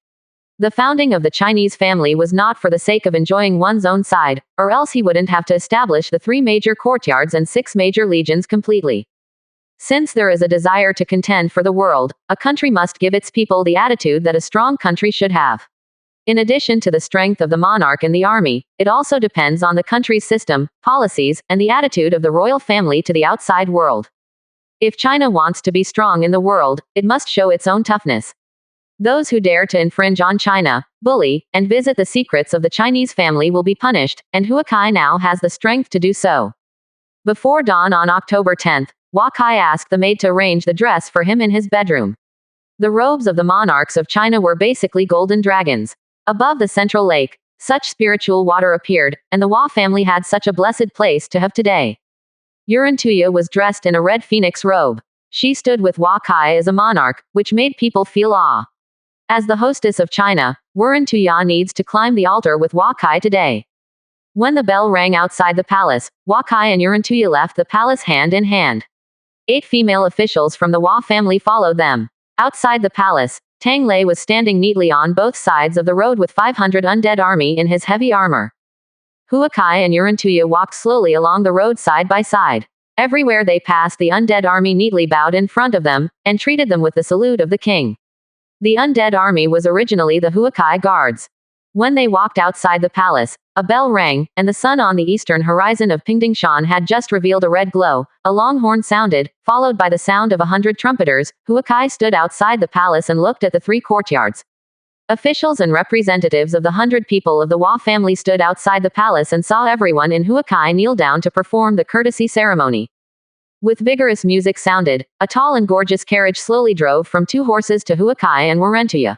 The founding of the Chinese family was not for the sake of enjoying one's own side, or else he wouldn't have to establish the 3 major courtyards and 6 major legions completely. Since there is a desire to contend for the world, a country must give its people the attitude that a strong country should have. In addition to the strength of the monarch and the army, it also depends on the country's system, policies, and the attitude of the royal family to the outside world. If China wants to be strong in the world, it must show its own toughness. Those who dare to infringe on China, bully, and visit the secrets of the Chinese family will be punished, and Hua Kai now has the strength to do so. Before dawn on October 10th, Hua Kai asked the maid to arrange the dress for him in his bedroom. The robes of the monarchs of China were basically golden dragons. Above the central lake, such spiritual water appeared, and the Hua family had such a blessed place to have today. Yurantuya was dressed in a red phoenix robe. She stood with Hua Kai as a monarch, which made people feel awe. As the hostess of China, Yurantuya needs to climb the altar with Hua Kai today. When the bell rang outside the palace, Hua Kai and Yurantuya left the palace hand in hand. 8 female officials from the Hua family followed them. Outside the palace, Tang Lei was standing neatly on both sides of the road with 500 undead army in his heavy armor. Hua Kai and Yurantuya walked slowly along the road side by side. Everywhere they passed, the undead army neatly bowed in front of them, and treated them with the salute of the king. The undead army was originally the Hua Kai guards. When they walked outside the palace, a bell rang, and the sun on the eastern horizon of Pingdingshan had just revealed a red glow. A long horn sounded, followed by the sound of 100 trumpeters. Hua Kai stood outside the palace and looked at the 3 courtyards. Officials and representatives of the 100 people of the Hua family stood outside the palace and saw everyone in Hua Kai kneel down to perform the courtesy ceremony. With vigorous music sounded, a tall and gorgeous carriage slowly drove from 2 horses to Hua Kai and Yurantuya.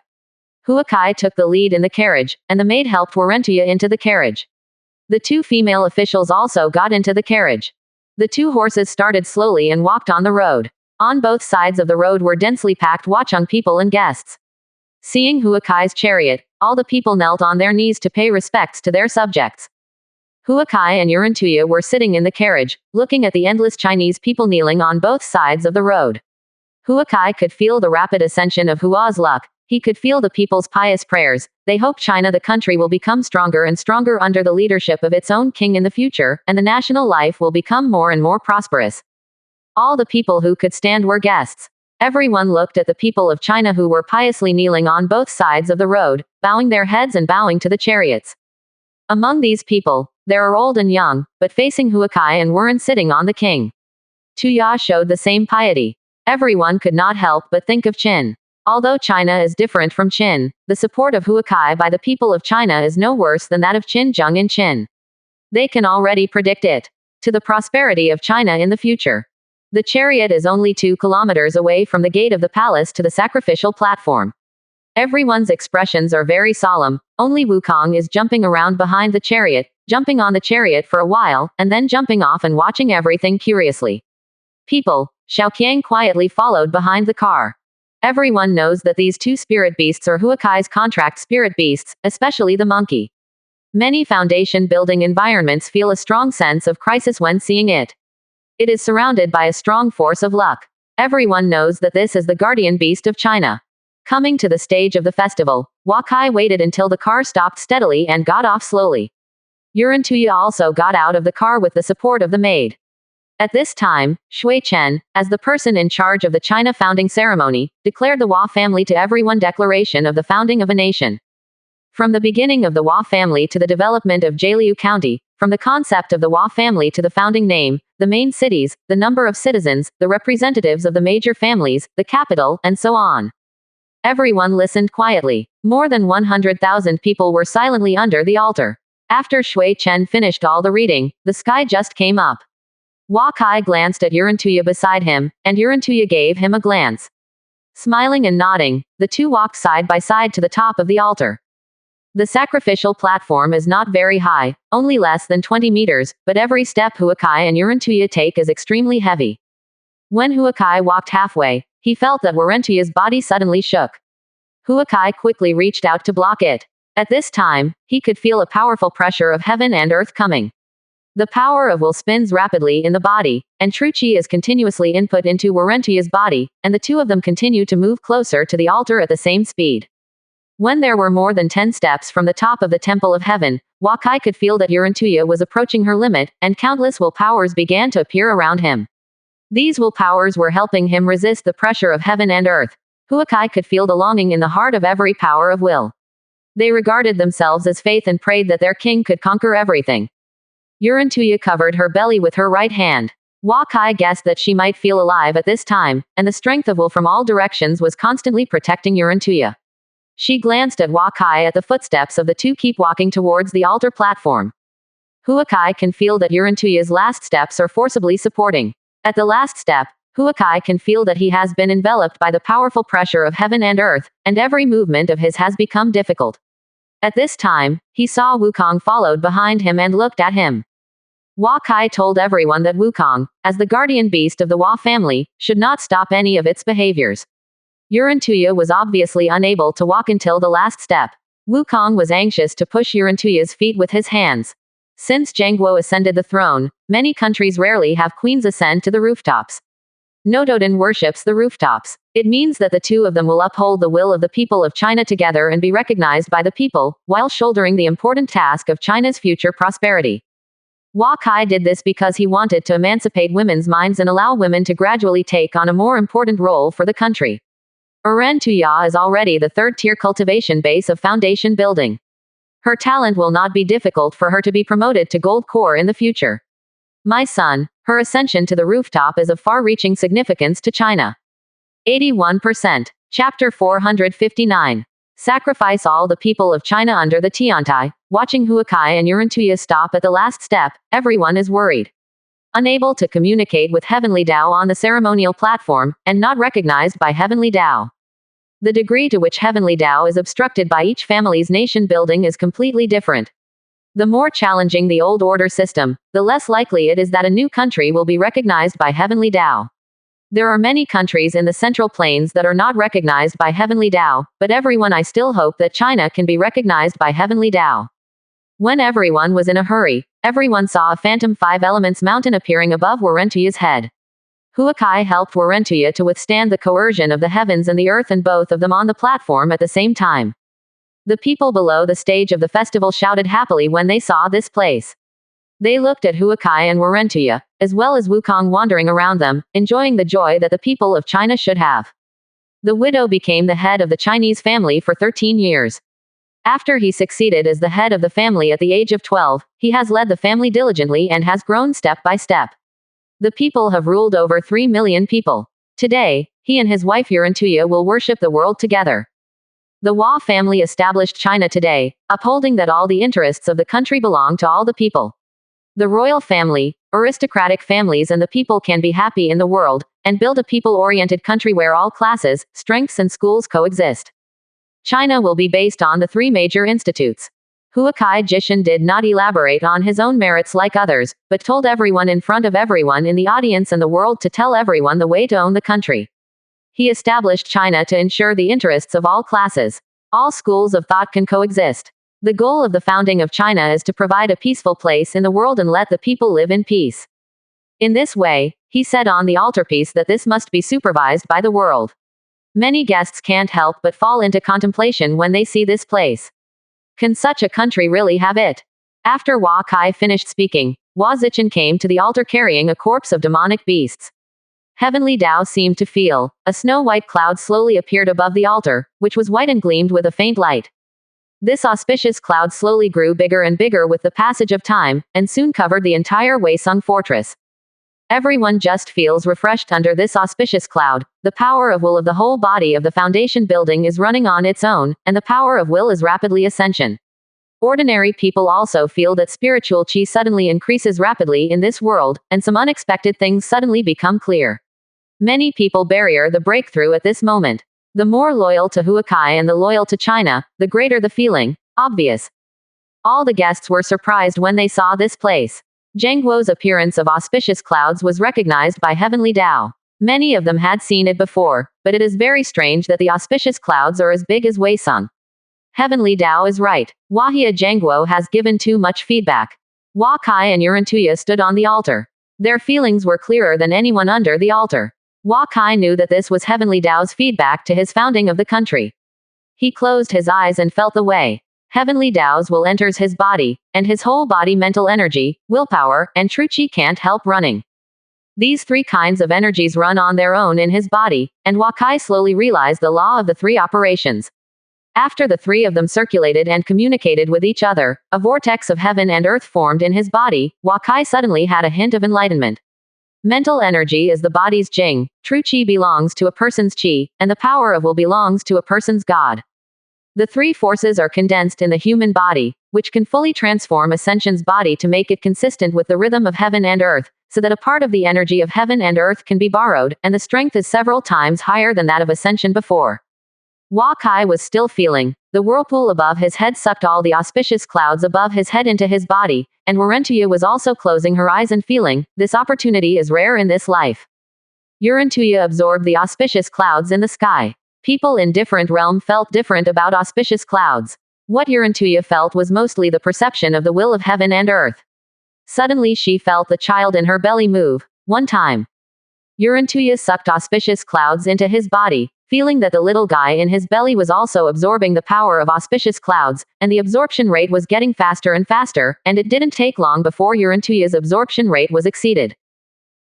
Hua Kai took the lead in the carriage, and the maid helped Yurantuya into the carriage. The 2 female officials also got into the carriage. The 2 horses started slowly and walked on the road. On both sides of the road were densely packed Huacheng people and guests. Seeing Hua Kai's chariot, all the people knelt on their knees to pay respects to their subjects. Hua Kai and Yurantuya were sitting in the carriage, looking at the endless Chinese people kneeling on both sides of the road. Hua Kai could feel the rapid ascension of Hua's luck. He could feel the people's pious prayers. They hope China the country will become stronger and stronger under the leadership of its own king in the future, and the national life will become more and more prosperous. All the people who could stand were guests. Everyone looked at the people of China who were piously kneeling on both sides of the road, bowing their heads and bowing to the chariots. Among these people, there are old and young, but facing Hua Kai and Yuran sitting on the king. Tuya showed the same piety. Everyone could not help but think of Qin. Although China is different from Qin, the support of Hua Kai by the people of China is no worse than that of Qin Zheng in Qin. They can already predict it. To the prosperity of China in the future. The chariot is only 2 kilometers away from the gate of the palace to the sacrificial platform. Everyone's expressions are very solemn. Only Wukong is jumping around behind the chariot, jumping on the chariot for a while, and then jumping off and watching everything curiously. People, Xiaoqiang quietly followed behind the car. Everyone knows that these 2 spirit beasts are Hua Kai's contract spirit beasts, especially the monkey. Many foundation building environments feel a strong sense of crisis when seeing it. It is surrounded by a strong force of luck. Everyone knows that this is the guardian beast of China. Coming to the stage of the festival, Hua Kai waited until the car stopped steadily and got off slowly. Yurantuya also got out of the car with the support of the maid. At this time, Shui Chen, as the person in charge of the China founding ceremony, declared the Hua family to everyone declaration of the founding of a nation. From the beginning of the Hua family to the development of Jialiu County, from the concept of the Hua family to the founding name, the main cities, the number of citizens, the representatives of the major families, the capital, and so on. Everyone listened quietly. More than 100,000 people were silently under the altar. After Shui Chen finished all the reading, the sky just came up. Hua Kai glanced at Yurantuya beside him, and Yurantuya gave him a glance. Smiling and nodding, the 2 walked side by side to the top of the altar. The sacrificial platform is not very high, only less than 20 meters, but every step Hua Kai and Yurantuya take is extremely heavy. When Hua Kai walked halfway, he felt that Yurantuya's body suddenly shook. Hua Kai quickly reached out to block it. At this time, he could feel a powerful pressure of heaven and earth coming. The power of will spins rapidly in the body, and true chi is continuously input into Warantia's body, and the two of them continue to move closer to the altar at the same speed. When there were more than 10 steps from the top of the Temple of Heaven, Wakai could feel that Urantia was approaching her limit, and countless will powers began to appear around him. These will powers were helping him resist the pressure of heaven and earth. Huakai could feel the longing in the heart of every power of will. They regarded themselves as faith and prayed that their king could conquer everything. Urantia covered her belly with her right hand. Wakai guessed that she might feel alive at this time, and the strength of will from all directions was constantly protecting Urantia. She glanced at Wakai at the footsteps of the two keep walking towards the altar platform. Huakai can feel that Urantia's last steps are forcibly supporting. At the last step, Huakai can feel that he has been enveloped by the powerful pressure of heaven and earth, and every movement of his has become difficult. At this time, he saw Wukong followed behind him and looked at him. Wakai told everyone that Wukong, as the guardian beast of the Wa family, should not stop any of its behaviors. Urantia was obviously unable to walk until the last step. Wukong was anxious to push Urantia's feet with his hands. Since Zhangguo ascended the throne, many countries rarely have queens ascend to the rooftops. Notoden worships the rooftops. It means that the two of them will uphold the will of the people of China together and be recognized by the people, while shouldering the important task of China's future prosperity. Wakai did this because he wanted to emancipate women's minds and allow women to gradually take on a more important role for the country. Urantia is already the third-tier cultivation base of foundation building. Her talent will not be difficult for her to be promoted to gold core in the future. My son, her ascension to the rooftop is of far-reaching significance to China. 81%. Chapter 459. Sacrifice all the people of China under the Tiantai. Watching Huakai and Urantia stop at the last step, everyone is worried. Unable to communicate with Heavenly Tao on the ceremonial platform, and not recognized by Heavenly Tao. The degree to which Heavenly Tao is obstructed by each family's nation building is completely different. The more challenging the old order system, the less likely it is that a new country will be recognized by Heavenly Tao. There are many countries in the Central Plains that are not recognized by Heavenly Tao, but everyone I still hope that China can be recognized by Heavenly Tao. When everyone was in a hurry, everyone saw a phantom 5 elements mountain appearing above Warentia's head. Huakai helped Warantia to withstand the coercion of the heavens and the earth and both of them on the platform at the same time. The people below the stage of the festival shouted happily when they saw this place. They looked at Huakai and Warantia, as well as Wukong wandering around them, enjoying the joy that the people of China should have. The widow became the head of the Chinese family for 13 years. After he succeeded as the head of the family at the age of 12, he has led the family diligently and has grown step by step. The people have ruled over 3 million people. Today, he and his wife Urantia will worship the world together. The Wa family established China today, upholding that all the interests of the country belong to all the people. The royal family, aristocratic families and the people can be happy in the world, and build a people-oriented country where all classes, strengths and schools coexist. China will be based on the 3 major institutes. Huakai Jishan did not elaborate on his own merits like others, but told everyone in front of everyone in the audience and the world to tell everyone the way to own the country. He established China to ensure the interests of all classes. All schools of thought can coexist. The goal of the founding of China is to provide a peaceful place in the world and let the people live in peace. In this way, he said on the altarpiece that this must be supervised by the world. Many guests can't help but fall into contemplation when they see this place. Can such a country really have it? After Wakai finished speaking, Hua Zichen came to the altar carrying a corpse of demonic beasts. Heavenly Tao seemed to feel. A snow-white cloud slowly appeared above the altar, which was white and gleamed with a faint light. This auspicious cloud slowly grew bigger and bigger with the passage of time, and soon covered the entire Weisung fortress. Everyone just feels refreshed under this auspicious cloud. The power of will of the whole body of the foundation building is running on its own, and the power of will is rapidly ascension. Ordinary people also feel that spiritual chi suddenly increases rapidly in this world, and some unexpected things suddenly become clear. Many people barrier the breakthrough at this moment. The more loyal to Huakai and the loyal to China, the greater the feeling, obvious. All the guests were surprised when they saw this place. Zhangguo's appearance of auspicious clouds was recognized by Heavenly Tao. Many of them had seen it before, but it is very strange that the auspicious clouds are as big as Weisung. Heavenly Tao is right. Wahia Zhangguo has given too much feedback. Hua Kai and Yurantuya stood on the altar. Their feelings were clearer than anyone under the altar. Hua Kai knew that this was Heavenly Tao's feedback to his founding of the country. He closed his eyes and felt the way. Heavenly Tao's will enters his body, and his whole body mental energy, willpower, and true chi can't help running. These three kinds of energies run on their own in his body, and Hua Kai slowly realized the law of the three operations. After the three of them circulated and communicated with each other, a vortex of heaven and earth formed in his body. Hua Kai suddenly had a hint of enlightenment. Mental energy is the body's jing, true chi belongs to a person's chi, and the power of will belongs to a person's God. The three forces are condensed in the human body, which can fully transform Ascension's body to make it consistent with the rhythm of heaven and earth, so that a part of the energy of heaven and earth can be borrowed, and the strength is several times higher than that of Ascension before. Hua Kai was still feeling. The whirlpool above his head sucked all the auspicious clouds above his head into his body, and Warentuya was also closing her eyes and feeling, this opportunity is rare in this life. Urantuya absorbed the auspicious clouds in the sky. People in different realms felt different about auspicious clouds. What Urantuya felt was mostly the perception of the will of heaven and earth. Suddenly she felt the child in her belly move. One time. Urantuya sucked auspicious clouds into his body, feeling that the little guy in his belly was also absorbing the power of auspicious clouds, and the absorption rate was getting faster and faster, and it didn't take long before Urantuya's absorption rate was exceeded.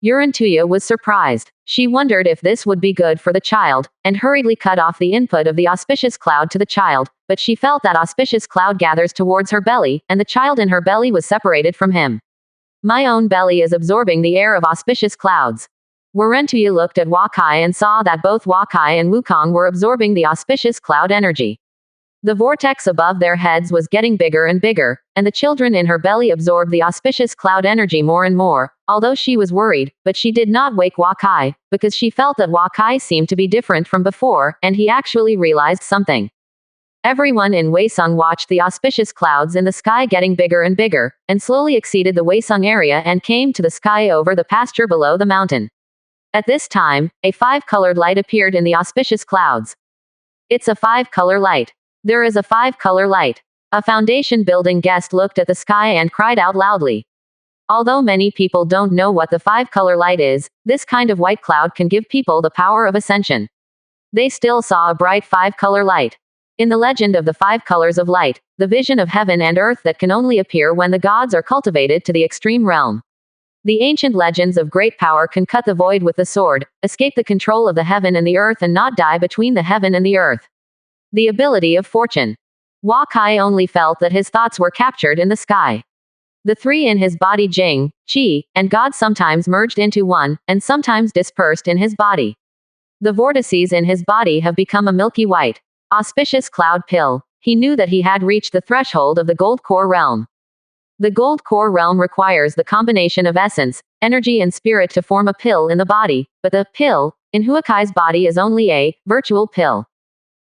Urantuya was surprised. She wondered if this would be good for the child, and hurriedly cut off the input of the auspicious cloud to the child, but she felt that auspicious cloud gathers towards her belly, and the child in her belly was separated from him. My own belly is absorbing the air of auspicious clouds. Warentuya looked at Hua Kai and saw that both Hua Kai and Wukong were absorbing the auspicious cloud energy. The vortex above their heads was getting bigger and bigger, and the children in her belly absorbed the auspicious cloud energy more and more, although she was worried, but she did not wake Hua Kai, because she felt that Hua Kai seemed to be different from before, and he actually realized something. Everyone in Weisung watched the auspicious clouds in the sky getting bigger and bigger, and slowly exceeded the Weisung area and came to the sky over the pasture below the mountain. At this time, a five-colored light appeared in the auspicious clouds. It's a five-color light. There is a five-color light. A foundation building guest looked at the sky and cried out loudly. Although many people don't know what the five-color light is, this kind of white cloud can give people the power of ascension. They still saw a bright five-color light. In the legend of the five colors of light, the vision of heaven and earth that can only appear when the gods are cultivated to the extreme realm. The ancient legends of great power can cut the void with the sword, escape the control of the heaven and the earth and not die between the heaven and the earth. The ability of fortune. Hua Kai only felt that his thoughts were captured in the sky. The three in his body Jing, Qi, and God sometimes merged into one, and sometimes dispersed in his body. The vortices in his body have become a milky white, auspicious cloud pill. He knew that he had reached the threshold of the gold core realm. The gold core realm requires the combination of essence, energy and spirit to form a pill in the body, but the pill in Hua Kai's body is only a virtual pill.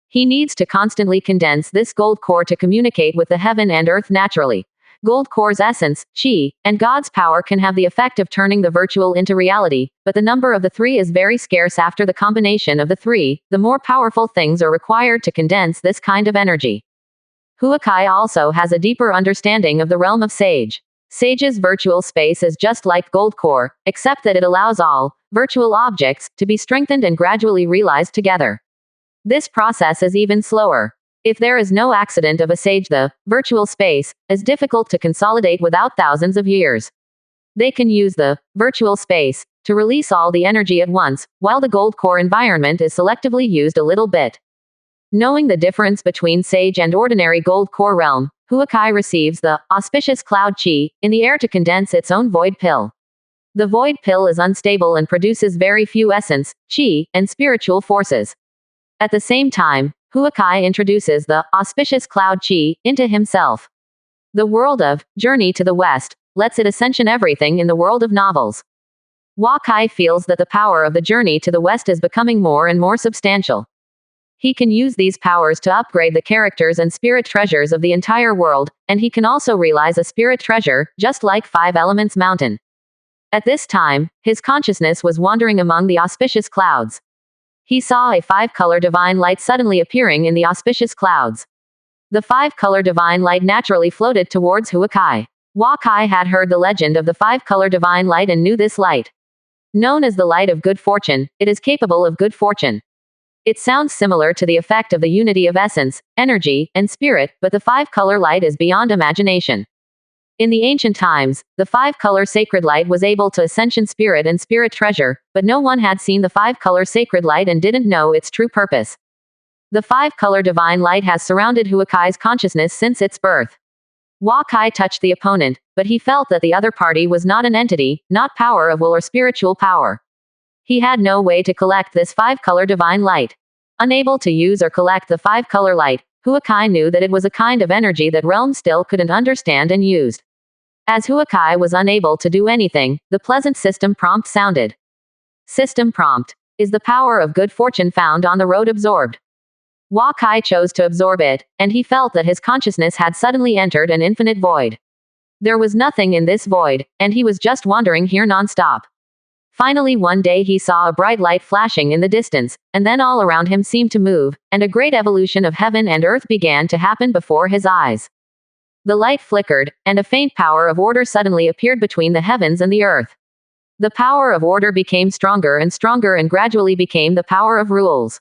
He needs to constantly condense this gold core to communicate with the heaven and earth naturally. Gold core's essence, Qi, and God's power can have the effect of turning the virtual into reality, but the number of the three is very scarce. After the combination of the three, the more powerful things are required to condense this kind of energy. Hua Kai also has a deeper understanding of the realm of Sage. Sage's virtual space is just like gold core, except that it allows all virtual objects to be strengthened and gradually realized together. This process is even slower. If there is no accident of a sage, the virtual space is difficult to consolidate without thousands of years. They can use the virtual space to release all the energy at once, while the gold core environment is selectively used a little bit. Knowing the difference between sage and ordinary gold core realm, Hua Kai receives the auspicious cloud Qi in the air to condense its own void pill. The void pill is unstable and produces very few essence, Qi, and spiritual forces. At the same time, Hua Kai introduces the auspicious cloud Qi into himself. The world of Journey to the West lets it ascension everything in the world of novels. Hua Kai feels that the power of the Journey to the West is becoming more and more substantial. He can use these powers to upgrade the characters and spirit treasures of the entire world, and he can also realize a spirit treasure, just like Five Elements Mountain. At this time, his consciousness was wandering among the auspicious clouds. He saw a five-color divine light suddenly appearing in the auspicious clouds. The five-color divine light naturally floated towards Huakai. Huakai had heard the legend of the five-color divine light and knew this light. Known as the light of good fortune, it is capable of good fortune. It sounds similar to the effect of the unity of essence, energy, and spirit, but the five-color light is beyond imagination. In the ancient times, the five-color sacred light was able to ascension spirit and spirit treasure, but no one had seen the five-color sacred light and didn't know its true purpose. The five-color divine light has surrounded Huakai's consciousness since its birth. Huakai touched the opponent, but he felt that the other party was not an entity, not power of will or spiritual power. He had no way to collect this five-color divine light. Unable to use or collect the five-color light, Huakai knew that it was a kind of energy that realm still couldn't understand and used. As Huakai was unable to do anything, the pleasant system prompt sounded. System prompt. Is the power of good fortune found on the road absorbed? Huakai chose to absorb it, and he felt that his consciousness had suddenly entered an infinite void. There was nothing in this void, and he was just wandering here non-stop. Finally one day he saw a bright light flashing in the distance, and then all around him seemed to move, and a great evolution of heaven and earth began to happen before his eyes. The light flickered, and a faint power of order suddenly appeared between the heavens and the earth. The power of order became stronger and gradually became the power of rules.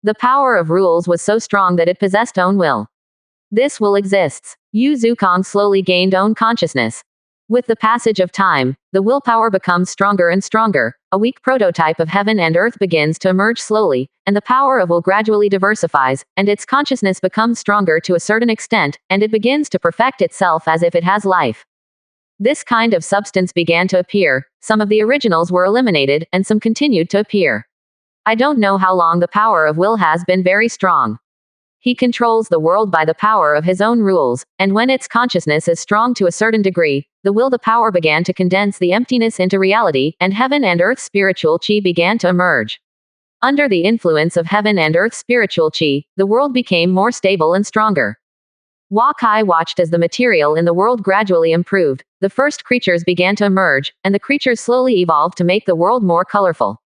The power of rules was so strong that it possessed own will. This will exists. Yu Zukong slowly gained own consciousness. With the passage of time, the willpower becomes stronger and stronger, a weak prototype of heaven and earth begins to emerge slowly, and the power of will gradually diversifies, and its consciousness becomes stronger to a certain extent, and it begins to perfect itself as if it has life. This kind of substance began to appear, some of the originals were eliminated, and some continued to appear. I don't know how long the power of will has been very strong. He controls the world by the power of his own rules, and when its consciousness is strong to a certain degree, the power began to condense the emptiness into reality, and heaven and earth spiritual chi began to emerge. Under the influence of heaven and earth spiritual chi, the world became more stable and stronger. Huakai watched as the material in the world gradually improved, the first creatures began to emerge, and the creatures slowly evolved to make the world more colorful.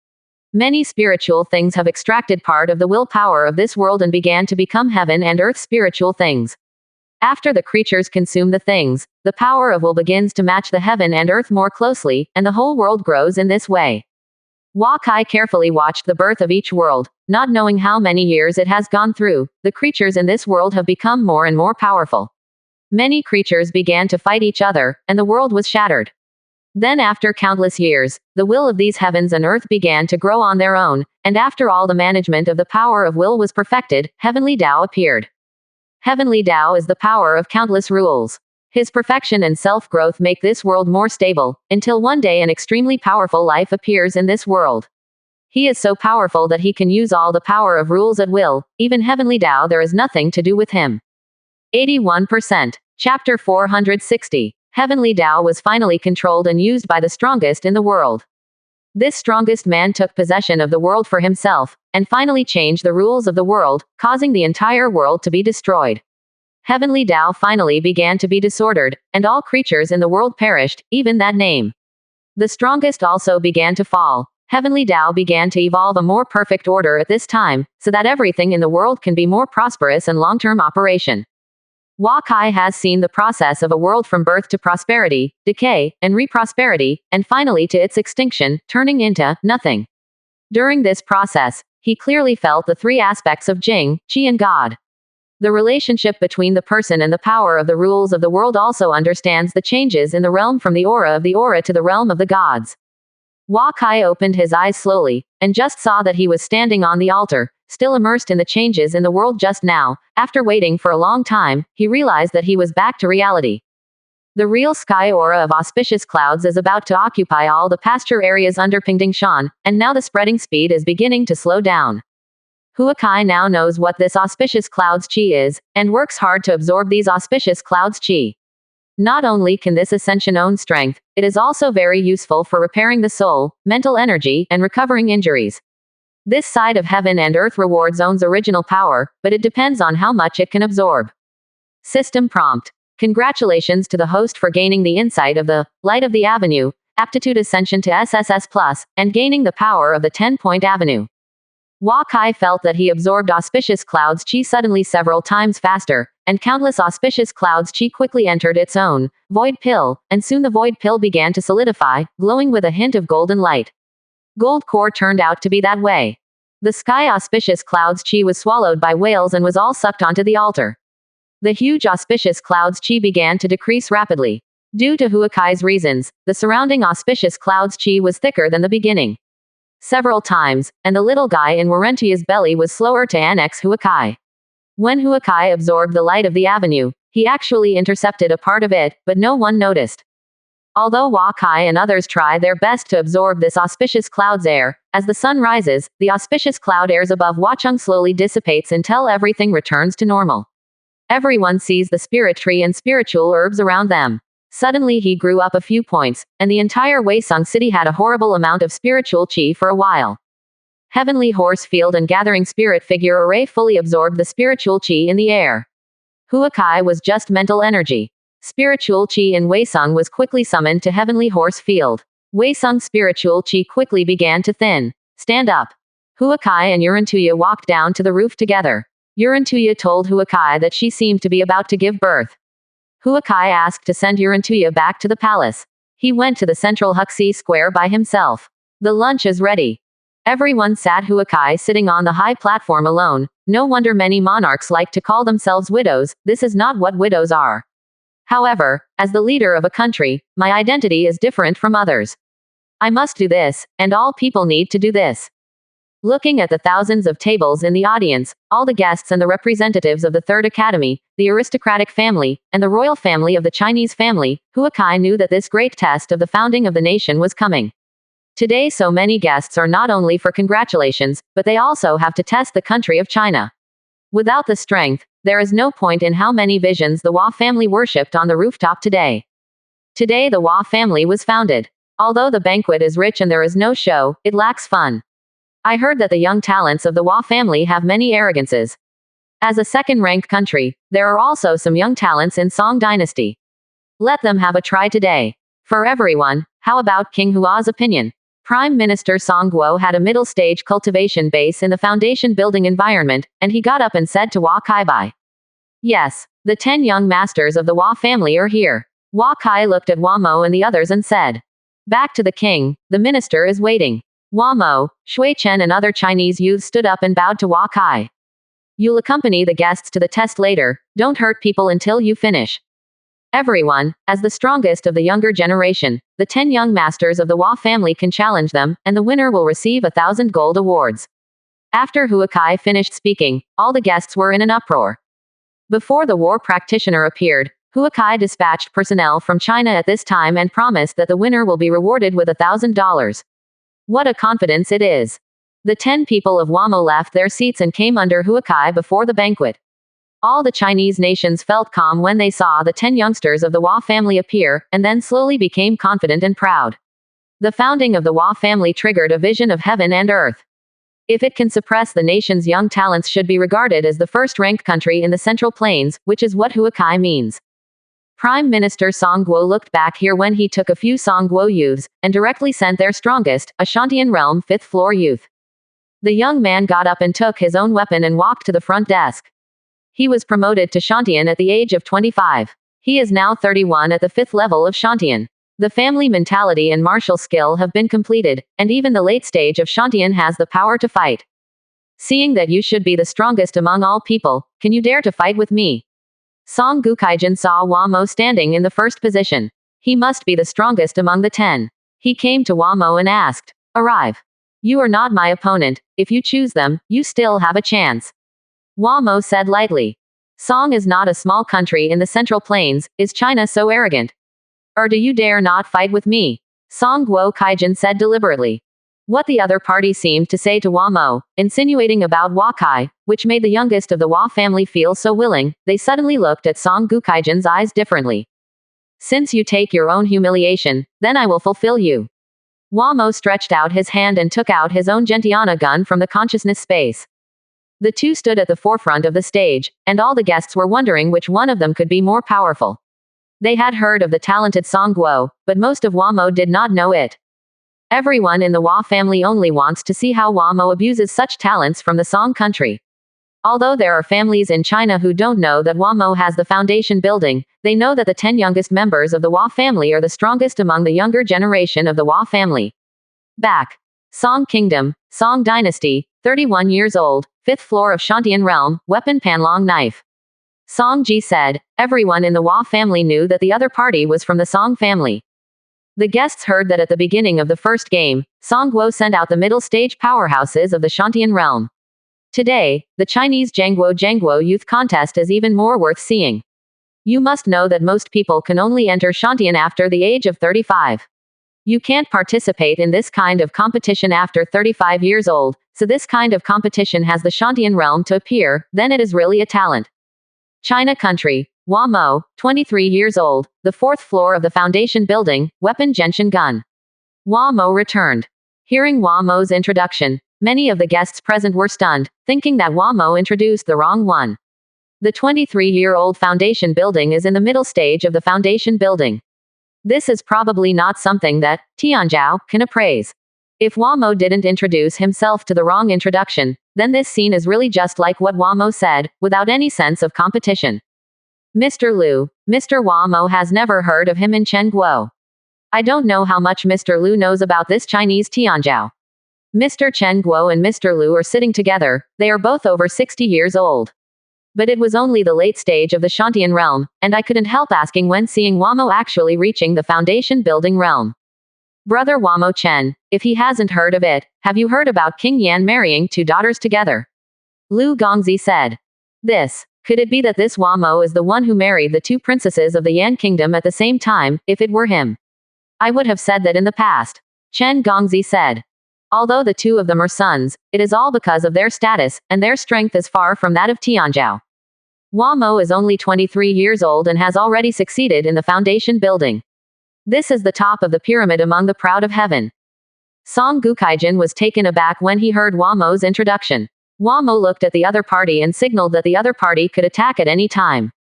Many spiritual things have extracted part of the willpower of this world and began to become heaven and earth spiritual things. After the creatures consume the things, the power of will begins to match the heaven and earth more closely, and the whole world grows in this way. Huakai carefully watched the birth of each world, not knowing how many years it has gone through. The creatures in this world have become more and more powerful. Many creatures began to fight each other, and the world was shattered. Then after countless years, the will of these heavens and earth began to grow on their own, and after all the management of the power of will was perfected, Heavenly Tao appeared. Heavenly Tao is the power of countless rules. His perfection and self-growth make this world more stable, until one day an extremely powerful life appears in this world. He is so powerful that he can use all the power of rules at will, even Heavenly Tao there is nothing to do with him. 81%. Chapter 460. Heavenly Tao was finally controlled and used by the strongest in the world. This strongest man took possession of the world for himself, and finally changed the rules of the world, causing the entire world to be destroyed. Heavenly Tao finally began to be disordered, and all creatures in the world perished, even that name. The strongest also began to fall. Heavenly Tao began to evolve a more perfect order at this time, so that everything in the world can be more prosperous and long-term operation. Huakai has seen the process of a world from birth to prosperity, decay, and re-prosperity, and finally to its extinction, turning into nothing. During this process, he clearly felt the three aspects of Jing, Qi and God. The relationship between the person and the power of the rules of the world also understands the changes in the realm from the aura to the realm of the gods. Huakai opened his eyes slowly, and just saw that he was standing on the altar, still immersed in the changes in the world just now. After waiting for a long time, he realized that he was back to reality. The real sky aura of auspicious clouds is about to occupy all the pasture areas under Pingdingshan, and now the spreading speed is beginning to slow down. Huakai now knows what this auspicious clouds chi is, and works hard to absorb these auspicious clouds chi. Not only can this ascension own strength, it is also very useful for repairing the soul, mental energy, and recovering injuries. This side of heaven and earth rewards own's original power, but it depends on how much it can absorb. System prompt. Congratulations to the host for gaining the insight of the light of the avenue, aptitude ascension to SSS+, and gaining the power of the 10-point avenue. Hua Kai felt that he absorbed auspicious clouds chi suddenly several times faster, and countless auspicious clouds chi quickly entered its own void pill, and soon the void pill began to solidify, glowing with a hint of golden light. Gold core turned out to be that way. The sky auspicious clouds chi was swallowed by whales and was all sucked onto the altar. The huge auspicious clouds chi began to decrease rapidly. Due to Huakai's reasons, the surrounding auspicious clouds chi was thicker than the beginning. Several times, and the little guy in Warentia's belly was slower to annex Huakai. When Huakai absorbed the light of the avenue, he actually intercepted a part of it, but no one noticed. Although Huakai and others try their best to absorb this auspicious cloud's air, as the sun rises, the auspicious cloud airs above Huacheng slowly dissipates until everything returns to normal. Everyone sees the spirit tree and spiritual herbs around them. Suddenly he grew up a few points, and the entire Weisung city had a horrible amount of spiritual chi for a while. Heavenly horse field and gathering spirit figure array fully absorbed the spiritual chi in the air. Huakai was just mental energy. Spiritual chi in Weisung was quickly summoned to heavenly horse field. Weisung spiritual chi quickly began to thin. Stand up. Huakai and Urantuya walked down to the roof together. Urantuya told Huakai that she seemed to be about to give birth. Huakai asked to send Urantuya back to the palace. He went to the central Huxi square by himself. The lunch is ready. Everyone sat Huakai sitting on the high platform alone. No wonder many monarchs like to call themselves widows, this is not what widows are. However, as the leader of a country, my identity is different from others. I must do this, and all people need to do this. Looking at the thousands of tables in the audience, all the guests and the representatives of the Third Academy, the aristocratic family, and the royal family of the Chinese family, Huakai knew that this great test of the founding of the nation was coming. Today so many guests are not only for congratulations, but they also have to test the country of China. Without the strength, there is no point in how many visions the Hua family worshipped on the rooftop today. Today the Hua family was founded. Although the banquet is rich and there is no show, it lacks fun. I heard that the young talents of the Hua family have many arrogances. As a second-ranked country, there are also some young talents in Song dynasty. Let them have a try today. For everyone, how about King Hua's opinion? Prime Minister Song Guo had a middle-stage cultivation base in the foundation building environment, and he got up and said to Hua Kai Bai. Yes, the 10 young masters of the Hua family are here. Hua Kai looked at Hua Mo and the others and said. Back to the king, the minister is waiting. Hua Mo, Shui Chen and other Chinese youths stood up and bowed to Hua Kai. You'll accompany the guests to the test later, don't hurt people until you finish. Everyone, as the strongest of the younger generation, the 10 young masters of the Hua family can challenge them, and the winner will receive 1,000 gold awards. After Huakai finished speaking, all the guests were in an uproar. Before the war practitioner appeared, Huakai dispatched personnel from China at this time and promised that the winner will be rewarded with $1,000. What a confidence it is. The 10 people of Wamo left their seats and came under Huakai before the banquet. All the Chinese nations felt calm when they saw the 10 youngsters of the Hua family appear, and then slowly became confident and proud. The founding of the Hua family triggered a vision of heaven and earth. If it can suppress the nation's young talents should be regarded as the first-ranked country in the Central Plains, which is what Huakai means. Prime Minister Song Guo looked back here when he took a few Song Guo youths, and directly sent their strongest, a Shantian realm 5th floor youth. The young man got up and took his own weapon and walked to the front desk. He was promoted to Shantian at the age of 25. He is now 31 at the 5th level of Shantian. The family mentality and martial skill have been completed, and even the late stage of Shantian has the power to fight. Seeing that you should be the strongest among all people, can you dare to fight with me? Song Gukaijin saw Wamo standing in the first position. He must be the strongest among the 10. He came to Wamo and asked, "Arrive. You are not my opponent, if you choose them, you still have a chance." Wamo said lightly. Song is not a small country in the Central Plains, is China so arrogant? Or do you dare not fight with me? Song Guo Kaijin said deliberately. What the other party seemed to say to Wamo, insinuating about Wakai, which made the youngest of the Hua family feel so willing, they suddenly looked at Song Gukaijin's eyes differently. Since you take your own humiliation, then I will fulfill you. Wamo stretched out his hand and took out his own Gentiana gun from the consciousness space. The two stood at the forefront of the stage, and all the guests were wondering which one of them could be more powerful. They had heard of the talented Song Guo, but most of Wamo did not know it. Everyone in the Hua family only wants to see how Hua Mo abuses such talents from the Song country. Although there are families in China who don't know that Hua Mo has the foundation building, they know that the 10 youngest members of the Hua family are the strongest among the younger generation of the Hua family. Back. Song Kingdom, Song Dynasty, 31 years old, 5th floor of Shantian Realm, weapon Panlong knife. Song Ji said, everyone in the Hua family knew that the other party was from the Song family. The guests heard that at the beginning of the first game, Song Guo sent out the middle stage powerhouses of the Shantian Realm. Today, the Chinese Zhangguo Youth Contest is even more worth seeing. You must know that most people can only enter Shantian after the age of 35. You can't participate in this kind of competition after 35 years old, so this kind of competition has the Shantian realm to appear, then it is really a talent. China country, Hua Mo, 23 years old, the 4th floor of the foundation building, weapon Genshin gun. Hua Mo returned. Hearing Hua Mo's introduction, many of the guests present were stunned, thinking that Hua Mo introduced the wrong one. The 23-year-old foundation building is in the middle stage of the foundation building. This is probably not something that Tianzhao can appraise. If Hua Mo didn't introduce himself to the wrong introduction, then this scene is really just like what Hua Mo said, without any sense of competition. Mr. Liu, Mr. Hua Mo has never heard of him in Chen Guo. I don't know how much Mr. Liu knows about this Chinese Tianzhao. Mr. Chen Guo and Mr. Liu are sitting together, they are both over 60 years old. But it was only the late stage of the Shantian realm, and I couldn't help asking when seeing Hua Mo actually reaching the foundation building realm. Brother Hua Mo Chen, if he hasn't heard of it, have you heard about King Yan marrying 2 daughters together? Lu Gongzi said. Could it be that this Hua Mo is the one who married the 2 princesses of the Yan kingdom at the same time, if it were him? I would have said that in the past. Chen Gongzi said. Although the 2 of them are sons, it is all because of their status, and their strength is far from that of Tianzhao. Hua Mo is only 23 years old and has already succeeded in the foundation building. This is the top of the pyramid among the proud of heaven. Song Gukaijin was taken aback when he heard Hua Mo's introduction. Hua Mo looked at the other party and signaled that the other party could attack at any time.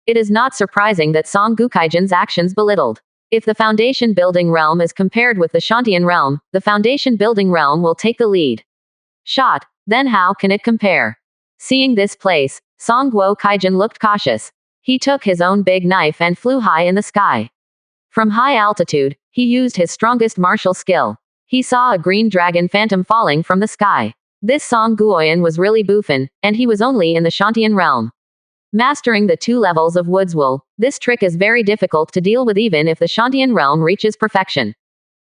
It is not surprising that Song Gukaijin's actions belittled. If the foundation building realm is compared with the Shantian realm, the foundation building realm will take the lead. Shot, then how can it compare? Seeing this place, Song Guo Kaijin looked cautious. He took his own big knife and flew high in the sky. From high altitude, he used his strongest martial skill. He saw a green dragon phantom falling from the sky. This Song Guoyan was really boofin, and he was only in the Shantian realm. Mastering the 2 levels of Woods Wool, this trick is very difficult to deal with even if the Shantian realm reaches perfection.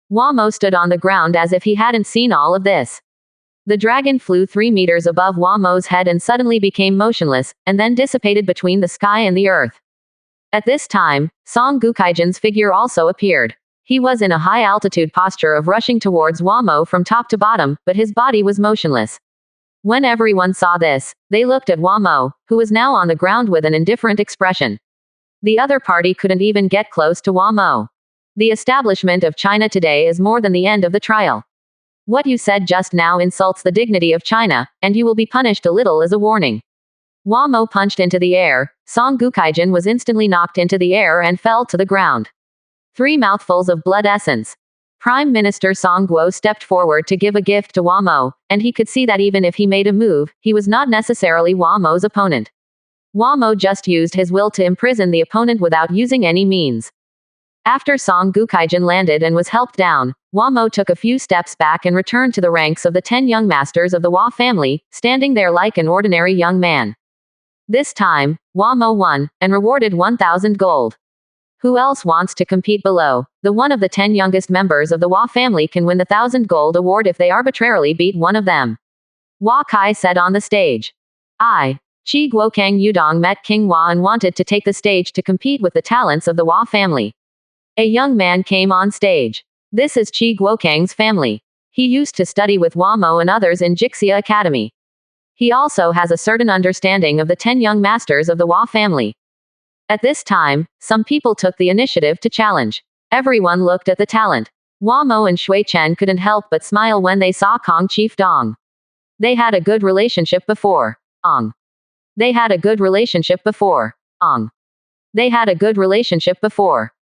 Hua Mo stood on the ground as if he hadn't seen all of this. The dragon flew 3 meters above Hua Mo's head and suddenly became motionless, and then dissipated between the sky and the earth. At this time, Song Gukaijin's figure also appeared. He was in a high-altitude posture of rushing towards Hua Mo from top to bottom, but his body was motionless. When everyone saw this, they looked at Hua Mo, who was now on the ground with an indifferent expression. The other party couldn't even get close to Hua Mo. The establishment of China today is more than the end of the trial. What you said just now insults the dignity of China, and you will be punished a little as a warning. Hua Mo punched into the air. Song Gukaijin was instantly knocked into the air and fell to the ground. 3 mouthfuls of blood essence. Prime Minister Song Guo stepped forward to give a gift to Hua Mo, and he could see that even if he made a move, he was not necessarily Hua Mo's opponent. Hua Mo just used his will to imprison the opponent without using any means. After Song Gukaijin landed and was helped down, Hua Mo took a few steps back and returned to the ranks of the 10 young masters of the Hua family, standing there like an ordinary young man. This time, Hua Mo won, and rewarded 1,000 gold. Who else wants to compete below? The one of the 10 youngest members of the Hua family can win the 1,000 gold award if they arbitrarily beat one of them. Hua Kai said on the stage. I, Qi Guokang Yudong met King Hua and wanted to take the stage to compete with the talents of the Hua family. A young man came on stage. This is Qi Guokang's family. He used to study with Hua Mo and others in Jixia Academy. He also has a certain understanding of the 10 young masters of the Hua family. At this time, some people took the initiative to challenge. Everyone looked at the talent. Hua Mo and Shui Chen couldn't help but smile when they saw Kong Chief Dong. They had a good relationship before. They had a good relationship before. They had a good relationship before.